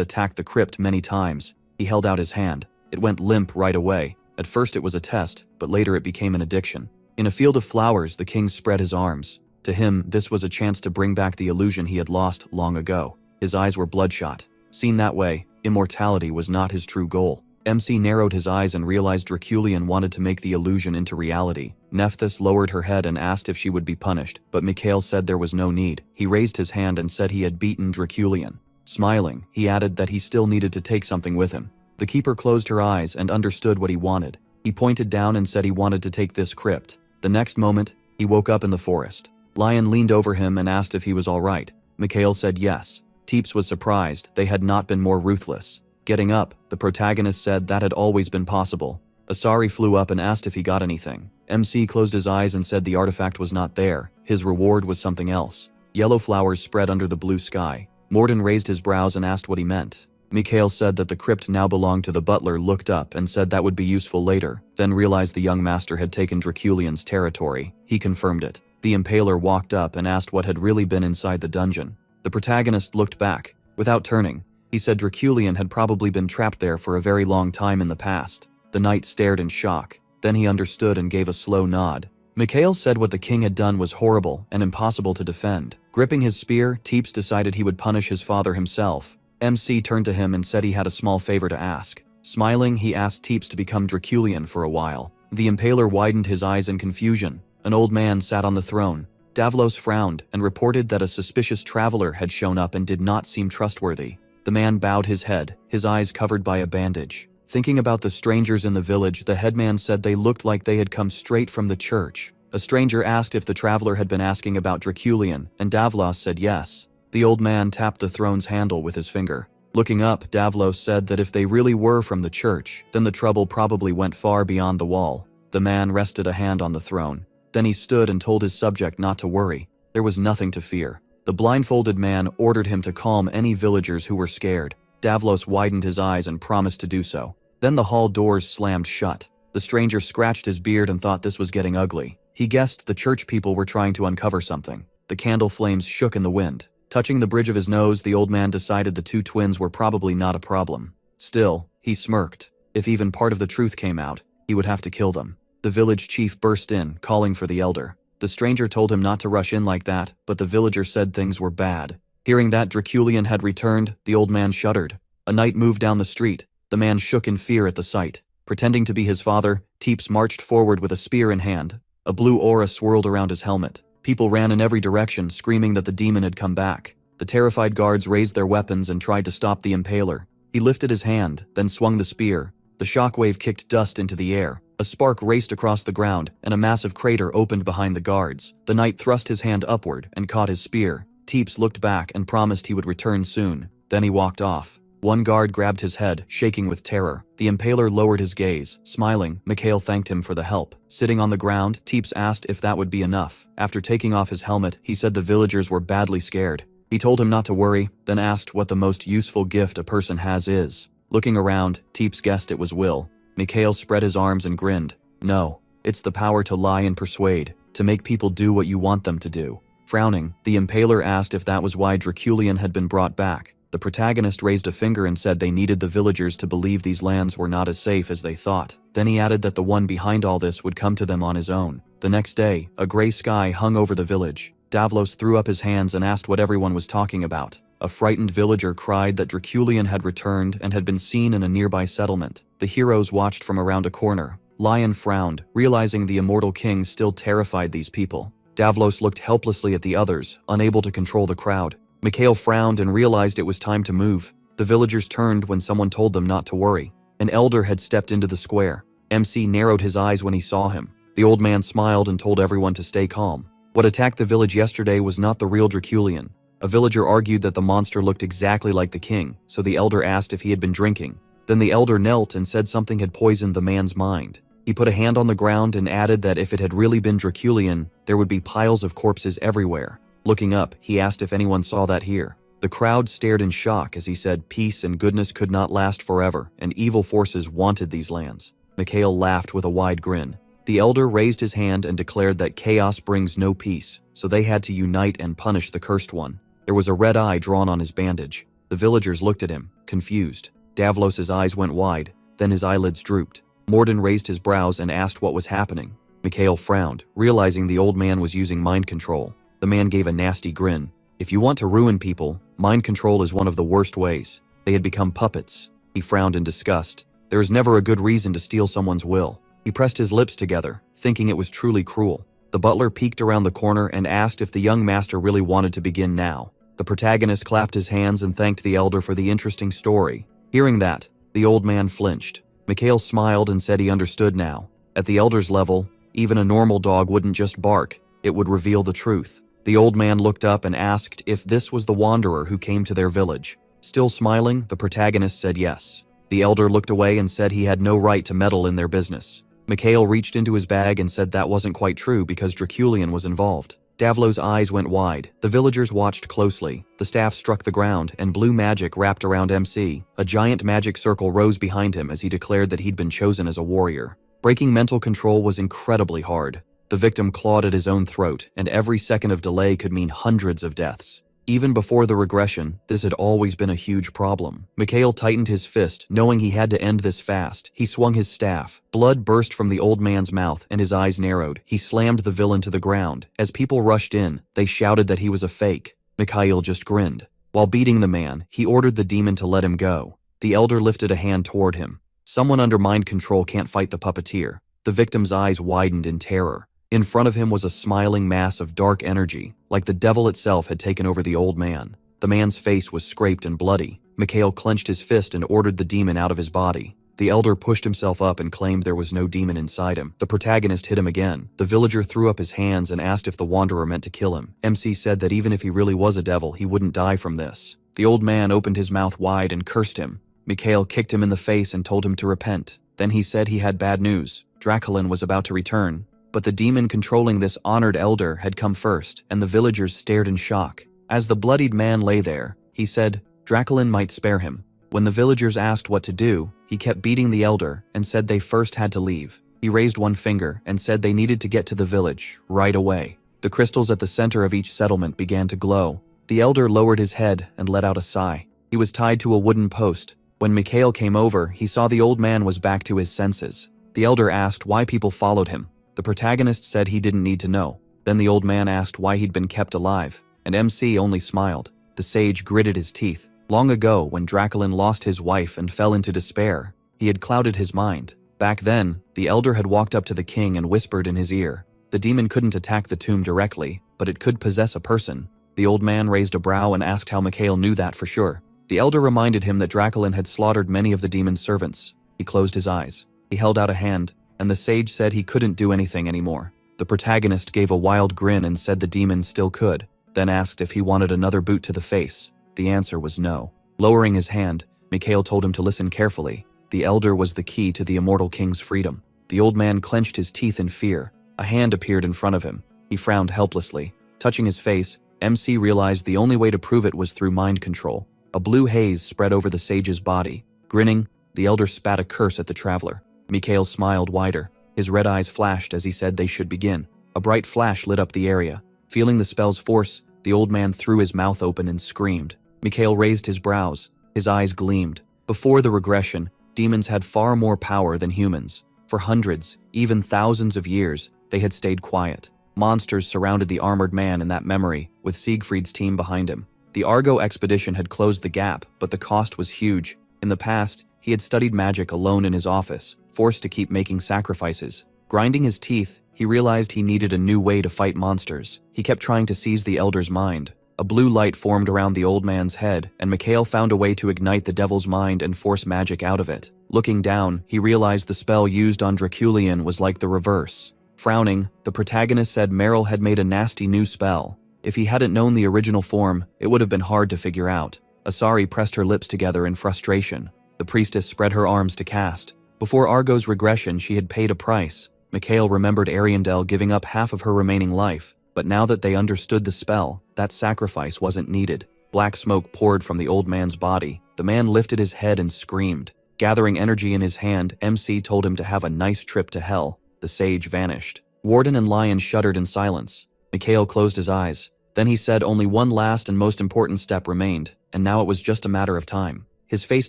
attacked the crypt many times. He held out his hand. It went limp right away. At first it was a test, but later it became an addiction. In a field of flowers, the king spread his arms. To him, this was a chance to bring back the illusion he had lost long ago. His eyes were bloodshot. Seen that way, immortality was not his true goal. MC narrowed his eyes and realized Draculian wanted to make the illusion into reality. Nephthys lowered her head and asked if she would be punished, but Mikhail said there was no need. He raised his hand and said he had beaten Draculian. Smiling, he added that he still needed to take something with him. The keeper closed her eyes and understood what he wanted. He pointed down and said he wanted to take this crypt. The next moment, he woke up in the forest. Lion leaned over him and asked if he was all right. Mikhail said yes. Teeps was surprised they had not been more ruthless. Getting up, the protagonist said that had always been possible. Asari flew up and asked if he got anything. MC closed his eyes and said the artifact was not there. His reward was something else. Yellow flowers spread under the blue sky. Morden raised his brows and asked what he meant. Mikhail said that the crypt now belonged to the butler, looked up and said that would be useful later, then realized the young master had taken Draculian's territory. He confirmed it. The impaler walked up and asked what had really been inside the dungeon. The protagonist looked back. Without turning, he said Draculian had probably been trapped there for a very long time in the past. The knight stared in shock. Then he understood and gave a slow nod. Mikhail said what the king had done was horrible and impossible to defend. Gripping his spear, Teeps decided he would punish his father himself. MC turned to him and said he had a small favor to ask. Smiling, he asked Teeps to become Draculian for a while. The impaler widened his eyes in confusion. An old man sat on the throne. Davlos frowned and reported that a suspicious traveler had shown up and did not seem trustworthy. The man bowed his head, his eyes covered by a bandage. Thinking about the strangers in the village, the headman said they looked like they had come straight from the church. A stranger asked if the traveler had been asking about Draculian, and Davlos said yes. The old man tapped the throne's handle with his finger. Looking up, Davlos said that if they really were from the church, then the trouble probably went far beyond the wall. The man rested a hand on the throne. Then he stood and told his subject not to worry. There was nothing to fear. The blindfolded man ordered him to calm any villagers who were scared. Davlos widened his eyes and promised to do so. Then the hall doors slammed shut. The stranger scratched his beard and thought this was getting ugly. He guessed the church people were trying to uncover something. The candle flames shook in the wind. Touching the bridge of his nose, the old man decided the two twins were probably not a problem. Still, he smirked. If even part of the truth came out, he would have to kill them. The village chief burst in, calling for the elder. The stranger told him not to rush in like that, but the villager said things were bad. Hearing that Draculian had returned, the old man shuddered. A knight moved down the street. The man shook in fear at the sight. Pretending to be his father, Teeps marched forward with a spear in hand. A blue aura swirled around his helmet. People ran in every direction, screaming that the demon had come back. The terrified guards raised their weapons and tried to stop the impaler. He lifted his hand, then swung the spear. The shockwave kicked dust into the air. A spark raced across the ground, and a massive crater opened behind the guards. The knight thrust his hand upward and caught his spear. Teeps looked back and promised he would return soon. Then he walked off. One guard grabbed his head, shaking with terror. The impaler lowered his gaze. Smiling, Mikhail thanked him for the help. Sitting on the ground, Teeps asked if that would be enough. After taking off his helmet, he said the villagers were badly scared. He told him not to worry, then asked what the most useful gift a person has is. Looking around, Teeps guessed it was will. Mikhail spread his arms and grinned. No, it's the power to lie and persuade, to make people do what you want them to do. Frowning, the impaler asked if that was why Draculian had been brought back. The protagonist raised a finger and said they needed the villagers to believe these lands were not as safe as they thought. Then he added that the one behind all this would come to them on his own. The next day, a gray sky hung over the village. Davlos threw up his hands and asked what everyone was talking about. A frightened villager cried that Draculian had returned and had been seen in a nearby settlement. The heroes watched from around a corner. Lion frowned, realizing the immortal king still terrified these people. Davlos looked helplessly at the others, unable to control the crowd. Mikhail frowned and realized it was time to move. The villagers turned when someone told them not to worry. An elder had stepped into the square. MC narrowed his eyes when he saw him. The old man smiled and told everyone to stay calm. What attacked the village yesterday was not the real Draculian. A villager argued that the monster looked exactly like the king, so the elder asked if he had been drinking. Then the elder knelt and said something had poisoned the man's mind. He put a hand on the ground and added that if it had really been Draculian, there would be piles of corpses everywhere. Looking up, he asked if anyone saw that here. The crowd stared in shock as he said peace and goodness could not last forever, and evil forces wanted these lands. Mikhail laughed with a wide grin. The elder raised his hand and declared that chaos brings no peace, so they had to unite and punish the cursed one. There was a red eye drawn on his bandage. The villagers looked at him, confused. Davlos's eyes went wide, then his eyelids drooped. Morden raised his brows and asked what was happening. Mikhail frowned, realizing the old man was using mind control. The man gave a nasty grin. If you want to ruin people, mind control is one of the worst ways. They had become puppets. He frowned in disgust. There is never a good reason to steal someone's will. He pressed his lips together, thinking it was truly cruel. The butler peeked around the corner and asked if the young master really wanted to begin now. The protagonist clapped his hands and thanked the elder for the interesting story. Hearing that, the old man flinched. Mikhail smiled and said he understood now. At the elder's level, even a normal dog wouldn't just bark, it would reveal the truth. The old man looked up and asked if this was the wanderer who came to their village. Still smiling, the protagonist said yes. The elder looked away and said he had no right to meddle in their business. Mikhail reached into his bag and said that wasn't quite true because Draculian was involved. Davlo's eyes went wide. The villagers watched closely. The staff struck the ground, and blue magic wrapped around MC. A giant magic circle rose behind him as he declared that he'd been chosen as a warrior. Breaking mental control was incredibly hard. The victim clawed at his own throat, and every second of delay could mean hundreds of deaths. Even before the regression, this had always been a huge problem. Mikhail tightened his fist, knowing he had to end this fast. He swung his staff. Blood burst from the old man's mouth, and his eyes narrowed. He slammed the villain to the ground. As people rushed in, they shouted that he was a fake. Mikhail just grinned. While beating the man, he ordered the demon to let him go. The elder lifted a hand toward him. Someone under mind control can't fight the puppeteer. The victim's eyes widened in terror. In front of him was a smiling mass of dark energy, like the devil itself had taken over the old man. The man's face was scraped and bloody. Mikhail clenched his fist and ordered the demon out of his body. The elder pushed himself up and claimed there was no demon inside him. The protagonist hit him again. The villager threw up his hands and asked if the wanderer meant to kill him. MC said that even if he really was a devil, he wouldn't die from this. The old man opened his mouth wide and cursed him. Mikhail kicked him in the face and told him to repent. Then he said he had bad news. Draculin was about to return. But the demon controlling this honored elder had come first, and the villagers stared in shock. As the bloodied man lay there, he said Draculin might spare him. When the villagers asked what to do, he kept beating the elder and said they first had to leave. He raised one finger and said they needed to get to the village right away. The crystals at the center of each settlement began to glow. The elder lowered his head and let out a sigh. He was tied to a wooden post. When Mikhail came over, he saw the old man was back to his senses. The elder asked why people followed him. The protagonist said he didn't need to know. Then the old man asked why he'd been kept alive, and MC only smiled. The sage gritted his teeth. Long ago, when Draculin lost his wife and fell into despair, he had clouded his mind. Back then, the elder had walked up to the king and whispered in his ear. The demon couldn't attack the tomb directly, but it could possess a person. The old man raised a brow and asked how Mikhail knew that for sure. The elder reminded him that Draculin had slaughtered many of the demon's servants. He closed his eyes. He held out a hand, and the sage said he couldn't do anything anymore. The protagonist gave a wild grin and said the demon still could, then asked if he wanted another boot to the face. The answer was no. Lowering his hand, Mikhail told him to listen carefully. The elder was the key to the immortal king's freedom. The old man clenched his teeth in fear. A hand appeared in front of him. He frowned helplessly. Touching his face, MC realized the only way to prove it was through mind control. A blue haze spread over the sage's body. Grinning, the elder spat a curse at the traveler. Mikhail smiled wider. His red eyes flashed as he said they should begin. A bright flash lit up the area. Feeling the spell's force, the old man threw his mouth open and screamed. Mikhail raised his brows. His eyes gleamed. Before the regression, demons had far more power than humans. For hundreds, even thousands of years, they had stayed quiet. Monsters surrounded the armored man in that memory, with Siegfried's team behind him. The Argo expedition had closed the gap, but the cost was huge. In the past, he had studied magic alone in his office, forced to keep making sacrifices. Grinding his teeth, he realized he needed a new way to fight monsters. He kept trying to seize the elder's mind. A blue light formed around the old man's head, and Mikhail found a way to ignite the devil's mind and force magic out of it. Looking down, he realized the spell used on Draculian was like the reverse. Frowning, the protagonist said Meryl had made a nasty new spell. If he hadn't known the original form, it would have been hard to figure out. Asari pressed her lips together in frustration. The priestess spread her arms to cast. Before Argo's regression, she had paid a price. Mikhail remembered Ariandel giving up half of her remaining life, but now that they understood the spell, that sacrifice wasn't needed. Black smoke poured from the old man's body. The man lifted his head and screamed. Gathering energy in his hand, MC told him to have a nice trip to hell. The sage vanished. Warden and Lion shuddered in silence. Mikhail closed his eyes. Then he said only one last and most important step remained, and now it was just a matter of time. His face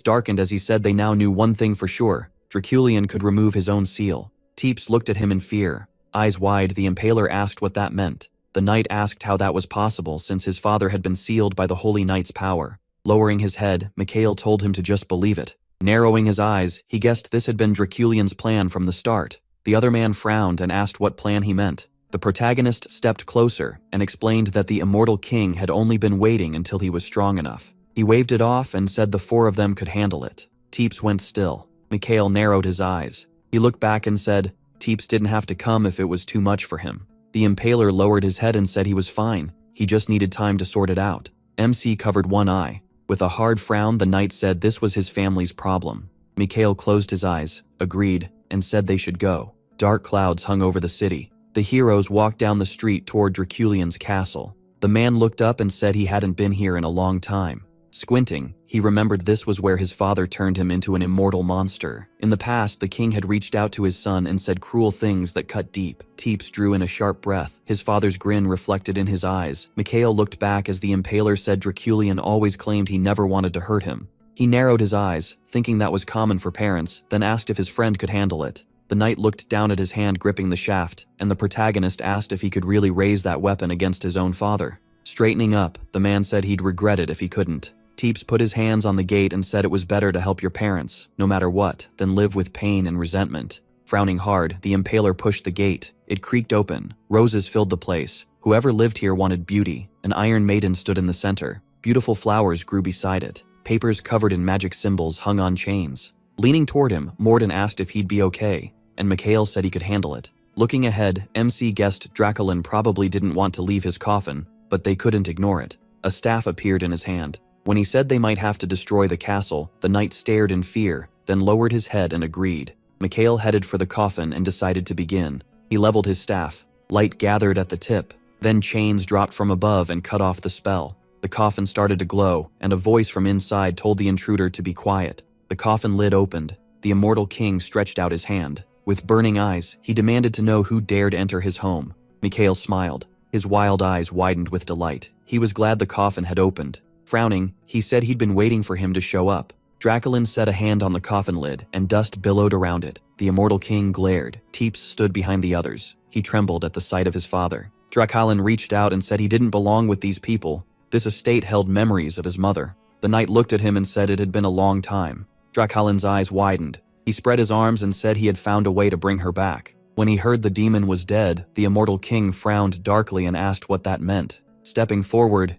darkened as he said they now knew one thing for sure. Draculian could remove his own seal. Teeps looked at him in fear. Eyes wide, the Impaler asked what that meant. The knight asked how that was possible since his father had been sealed by the Holy Knight's power. Lowering his head, Mikhail told him to just believe it. Narrowing his eyes, he guessed this had been Draculian's plan from the start. The other man frowned and asked what plan he meant. The protagonist stepped closer and explained that the immortal king had only been waiting until he was strong enough. He waved it off and said the four of them could handle it. Teeps went still. Mikhail narrowed his eyes. He looked back and said, Teeps didn't have to come if it was too much for him. The Impaler lowered his head and said he was fine. He just needed time to sort it out. MC covered one eye. With a hard frown, the knight said this was his family's problem. Mikhail closed his eyes, agreed, and said they should go. Dark clouds hung over the city. The heroes walked down the street toward Draculian's castle. The man looked up and said he hadn't been here in a long time. Squinting, he remembered this was where his father turned him into an immortal monster. In the past, the king had reached out to his son and said cruel things that cut deep. Teeps drew in a sharp breath, his father's grin reflected in his eyes. Mikhail looked back as the Impaler said Draculian always claimed he never wanted to hurt him. He narrowed his eyes, thinking that was common for parents, then asked if his friend could handle it. The knight looked down at his hand gripping the shaft, and the protagonist asked if he could really raise that weapon against his own father. Straightening up, the man said he'd regret it if he couldn't. Teeps put his hands on the gate and said it was better to help your parents, no matter what, than live with pain and resentment. Frowning hard, the Impaler pushed the gate. It creaked open. Roses filled the place. Whoever lived here wanted beauty. An iron maiden stood in the center. Beautiful flowers grew beside it. Papers covered in magic symbols hung on chains. Leaning toward him, Morden asked if he'd be okay, and Mikhail said he could handle it. Looking ahead, MC guessed Draculin probably didn't want to leave his coffin, but they couldn't ignore it. A staff appeared in his hand. When he said they might have to destroy the castle, the knight stared in fear, then lowered his head and agreed. Mikhail headed for the coffin and decided to begin. He leveled his staff. Light gathered at the tip. Then chains dropped from above and cut off the spell. The coffin started to glow, and a voice from inside told the intruder to be quiet. The coffin lid opened. The immortal king stretched out his hand. With burning eyes, he demanded to know who dared enter his home. Mikhail smiled. His wild eyes widened with delight. He was glad the coffin had opened. Frowning, he said he'd been waiting for him to show up. Draculin set a hand on the coffin lid, and dust billowed around it. The immortal king glared. Teeps stood behind the others. He trembled at the sight of his father. Draculin reached out and said he didn't belong with these people. This estate held memories of his mother. The knight looked at him and said it had been a long time. Draculin's eyes widened. He spread his arms and said he had found a way to bring her back. When he heard the demon was dead, the immortal king frowned darkly and asked what that meant. Stepping forward,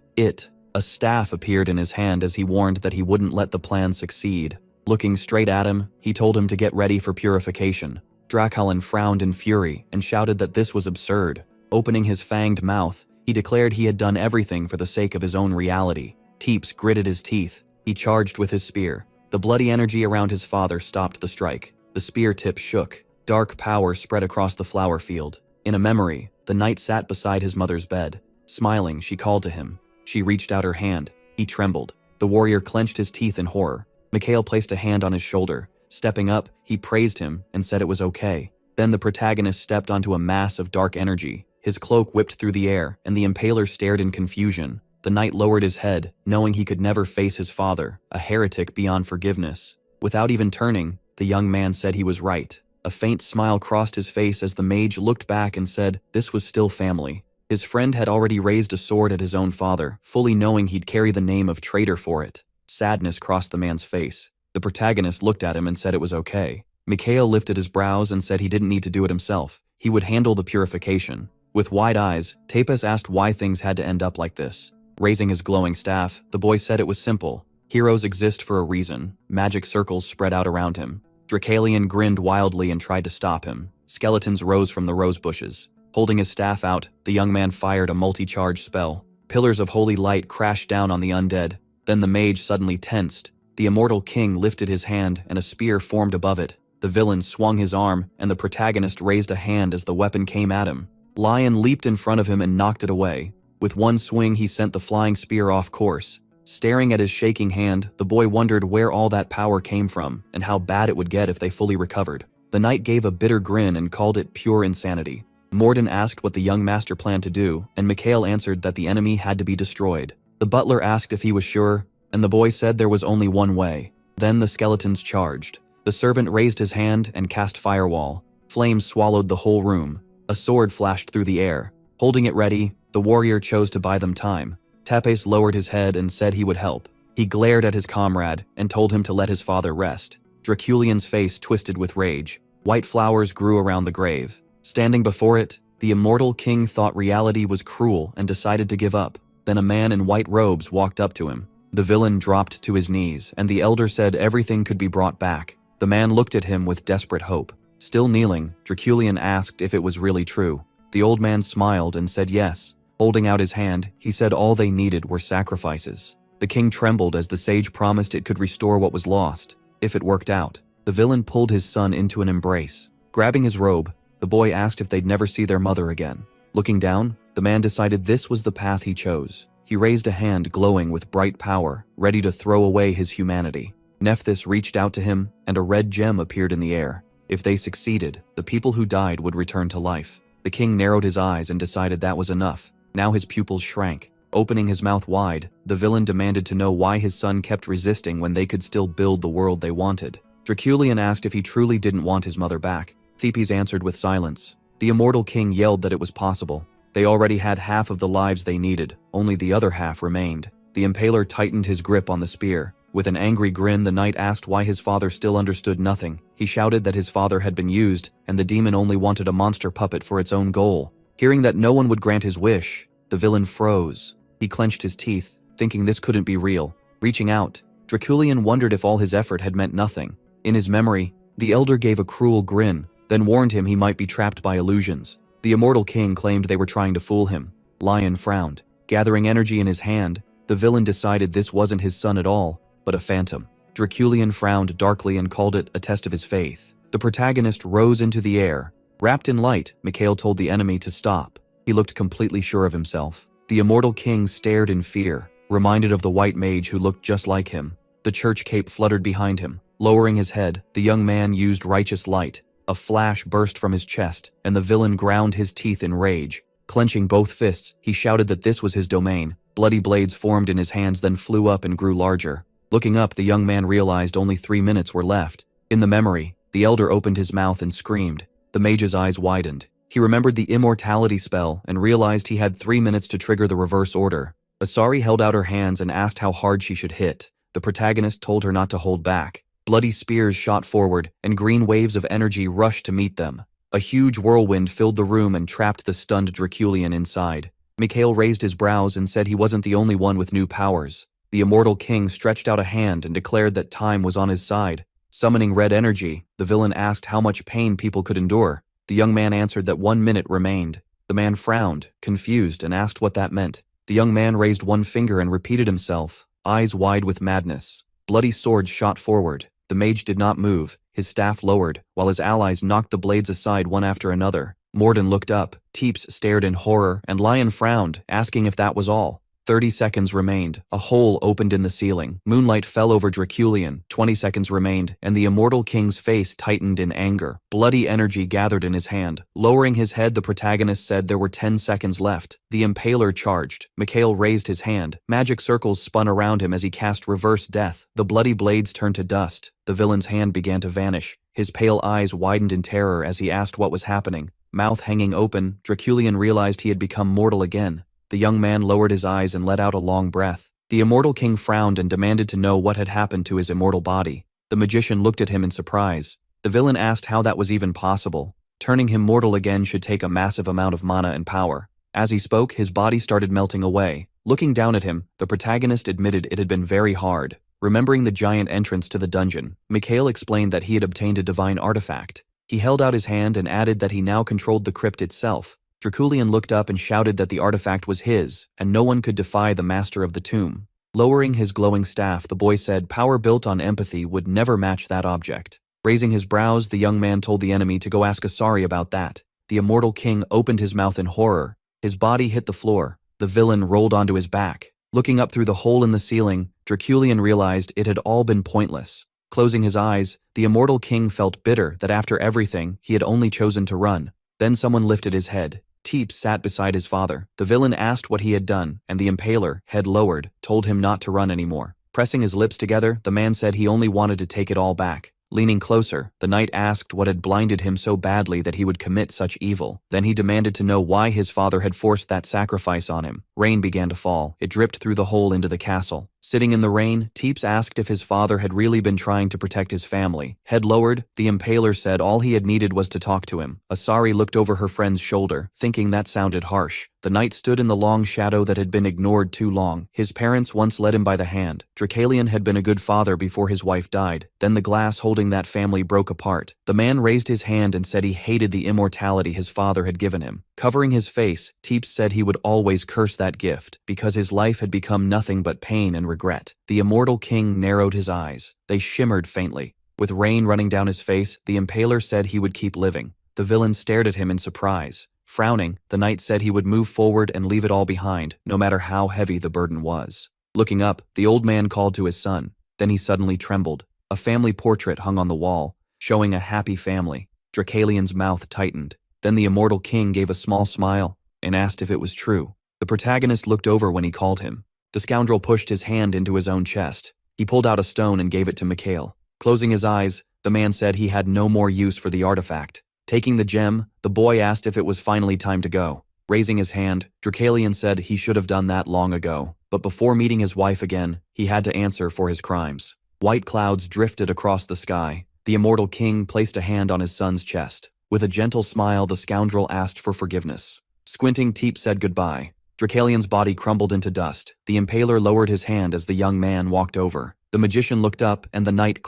a staff appeared in his hand as he warned that he wouldn't let the plan succeed. Looking straight at him, he told him to get ready for purification. Draculin frowned in fury and shouted that this was absurd. Opening his fanged mouth, he declared he had done everything for the sake of his own reality. Teeps gritted his teeth. He charged with his spear. The bloody energy around his father stopped the strike. The spear tip shook. Dark power spread across the flower field. In a memory, the knight sat beside his mother's bed. Smiling, she called to him. She reached out her hand. He trembled. The warrior clenched his teeth in horror. Mikhail placed a hand on his shoulder. Stepping up, he praised him and said it was okay. Then the protagonist stepped onto a mass of dark energy. His cloak whipped through the air, and the Impaler stared in confusion. The knight lowered his head, knowing he could never face his father, a heretic beyond forgiveness. Without even turning, the young man said he was right. A faint smile crossed his face as the mage looked back and said this was still family. His friend had already raised a sword at his own father, fully knowing he'd carry the name of traitor for it. Sadness crossed the man's face. The protagonist looked at him and said it was okay. Mikhail lifted his brows and said he didn't need to do it himself. He would handle the purification. With wide eyes, Tapes asked why things had to end up like this. Raising his glowing staff, the boy said it was simple. Heroes exist for a reason. Magic circles spread out around him. Dracalion grinned wildly and tried to stop him. Skeletons rose from the rose bushes. Holding his staff out, the young man fired a multi-charge spell. Pillars of holy light crashed down on the undead. Then the mage suddenly tensed. The immortal king lifted his hand and a spear formed above it. The villain swung his arm and the protagonist raised a hand as the weapon came at him. Lion leaped in front of him and knocked it away. With one swing, he sent the flying spear off course. Staring at his shaking hand, the boy wondered where all that power came from and how bad it would get if they fully recovered. The knight gave a bitter grin and called it pure insanity. Morden asked what the young master planned to do, and Mikhail answered that the enemy had to be destroyed. The butler asked if he was sure, and the boy said there was only one way. Then the skeletons charged. The servant raised his hand and cast firewall. Flames swallowed the whole room. A sword flashed through the air. Holding it ready, the warrior chose to buy them time. Tapes lowered his head and said he would help. He glared at his comrade and told him to let his father rest. Draculion's face twisted with rage. White flowers grew around the grave. Standing before it, the immortal king thought reality was cruel and decided to give up. Then a man in white robes walked up to him. The villain dropped to his knees, and the elder said everything could be brought back. The man looked at him with desperate hope. Still kneeling, Draculion asked if it was really true. The old man smiled and said yes. Holding out his hand, he said all they needed were sacrifices. The king trembled as the sage promised it could restore what was lost, if it worked out. The villain pulled his son into an embrace. Grabbing his robe, the boy asked if they'd never see their mother again. Looking down, the man decided this was the path he chose. He raised a hand glowing with bright power, ready to throw away his humanity. Nephthys reached out to him, and a red gem appeared in the air. If they succeeded, the people who died would return to life. The king narrowed his eyes and decided that was enough. Now his pupils shrank. Opening his mouth wide, the villain demanded to know why his son kept resisting when they could still build the world they wanted. Draculion asked if he truly didn't want his mother back. Thebes answered with silence. The immortal king yelled that it was possible. They already had half of the lives they needed, only the other half remained. The impaler tightened his grip on the spear. With an angry grin, the knight asked why his father still understood nothing. He shouted that his father had been used, and the demon only wanted a monster puppet for its own goal. Hearing that no one would grant his wish, the villain froze. He clenched his teeth, thinking this couldn't be real. Reaching out, Draculion wondered if all his effort had meant nothing. In his memory, the elder gave a cruel grin, then warned him he might be trapped by illusions. The immortal king claimed they were trying to fool him. Lion frowned. Gathering energy in his hand, the villain decided this wasn't his son at all, but a phantom. Draculion frowned darkly and called it a test of his faith. The protagonist rose into the air. Wrapped in light, Mikhail told the enemy to stop. He looked completely sure of himself. The immortal king stared in fear, reminded of the white mage who looked just like him. The church cape fluttered behind him. Lowering his head, the young man used righteous light. A flash burst from his chest, and the villain ground his teeth in rage. Clenching both fists, he shouted that this was his domain. Bloody blades formed in his hands, then flew up and grew larger. Looking up, the young man realized only 3 minutes were left. In the memory, the elder opened his mouth and screamed. The mage's eyes widened. He remembered the immortality spell and realized he had 3 minutes to trigger the reverse order. Asari held out her hands and asked how hard she should hit. The protagonist told her not to hold back. Bloody spears shot forward, and green waves of energy rushed to meet them. A huge whirlwind filled the room and trapped the stunned Draculion inside. Mikhail raised his brows and said he wasn't the only one with new powers. The immortal king stretched out a hand and declared that time was on his side. Summoning red energy, the villain asked how much pain people could endure. The young man answered that 1 minute remained. The man frowned, confused, and asked what that meant. The young man raised one finger and repeated himself, eyes wide with madness. Bloody swords shot forward. The mage did not move, his staff lowered, while his allies knocked the blades aside one after another. Morden looked up, Teeps stared in horror, and Lion frowned, asking if that was all. 30 seconds remained. A hole opened in the ceiling. Moonlight fell over Draculian. 20 seconds remained, and the immortal king's face tightened in anger. Bloody energy gathered in his hand. Lowering his head, the protagonist said there were 10 seconds left. The impaler charged. Mikhail raised his hand. Magic circles spun around him as he cast reverse death. The bloody blades turned to dust. The villain's hand began to vanish. His pale eyes widened in terror as he asked what was happening. Mouth hanging open, Draculian realized he had become mortal again. The young man lowered his eyes and let out a long breath. The immortal king frowned and demanded to know what had happened to his immortal body. The magician looked at him in surprise. The villain asked how that was even possible. Turning him mortal again should take a massive amount of mana and power. As he spoke, his body started melting away. Looking down at him, the protagonist admitted it had been very hard. Remembering the giant entrance to the dungeon, Mikhail explained that he had obtained a divine artifact. He held out his hand and added that he now controlled the crypt itself. Draculian looked up and shouted that the artifact was his, and no one could defy the master of the tomb. Lowering his glowing staff, the boy said power built on empathy would never match that object. Raising his brows, the young man told the enemy to go ask Asura about that. The immortal king opened his mouth in horror. His body hit the floor. The villain rolled onto his back. Looking up through the hole in the ceiling, Draculian realized it had all been pointless. Closing his eyes, the immortal king felt bitter that after everything, he had only chosen to run. Then someone lifted his head. Teeps sat beside his father. The villain asked what he had done, and the impaler, head lowered, told him not to run anymore. Pressing his lips together, the man said he only wanted to take it all back. Leaning closer, the knight asked what had blinded him so badly that he would commit such evil. Then he demanded to know why his father had forced that sacrifice on him. Rain began to fall. It dripped through the hole into the castle. Sitting in the rain, Teeps asked if his father had really been trying to protect his family. Head lowered, the impaler said all he had needed was to talk to him. Asari looked over her friend's shoulder, thinking that sounded harsh. The knight stood in the long shadow that had been ignored too long. His parents once led him by the hand. Draculian had been a good father before his wife died. Then the glass holding that family broke apart. The man raised his hand and said he hated the immortality his father had given him. Covering his face, Teeps said he would always curse that gift, because his life had become nothing but pain and regret. The immortal king narrowed his eyes. They shimmered faintly. With rain running down his face, the impaler said he would keep living. The villain stared at him in surprise. Frowning, the knight said he would move forward and leave it all behind, no matter how heavy the burden was. Looking up, the old man called to his son. Then he suddenly trembled. A family portrait hung on the wall, showing a happy family. Draculian's mouth tightened. Then the immortal king gave a small smile and asked if it was true. The protagonist looked over when he called him. The scoundrel pushed his hand into his own chest. He pulled out a stone and gave it to Mikhail. Closing his eyes, the man said he had no more use for the artifact. Taking the gem, the boy asked if it was finally time to go. Raising his hand, Draculian said he should have done that long ago. But before meeting his wife again, he had to answer for his crimes. White clouds drifted across the sky. The immortal king placed a hand on his son's chest. With a gentle smile, the scoundrel asked for forgiveness. Squinting, Teep said goodbye. Draculian's body crumbled into dust. The impaler lowered his hand as the young man walked over. The magician looked up, and the knight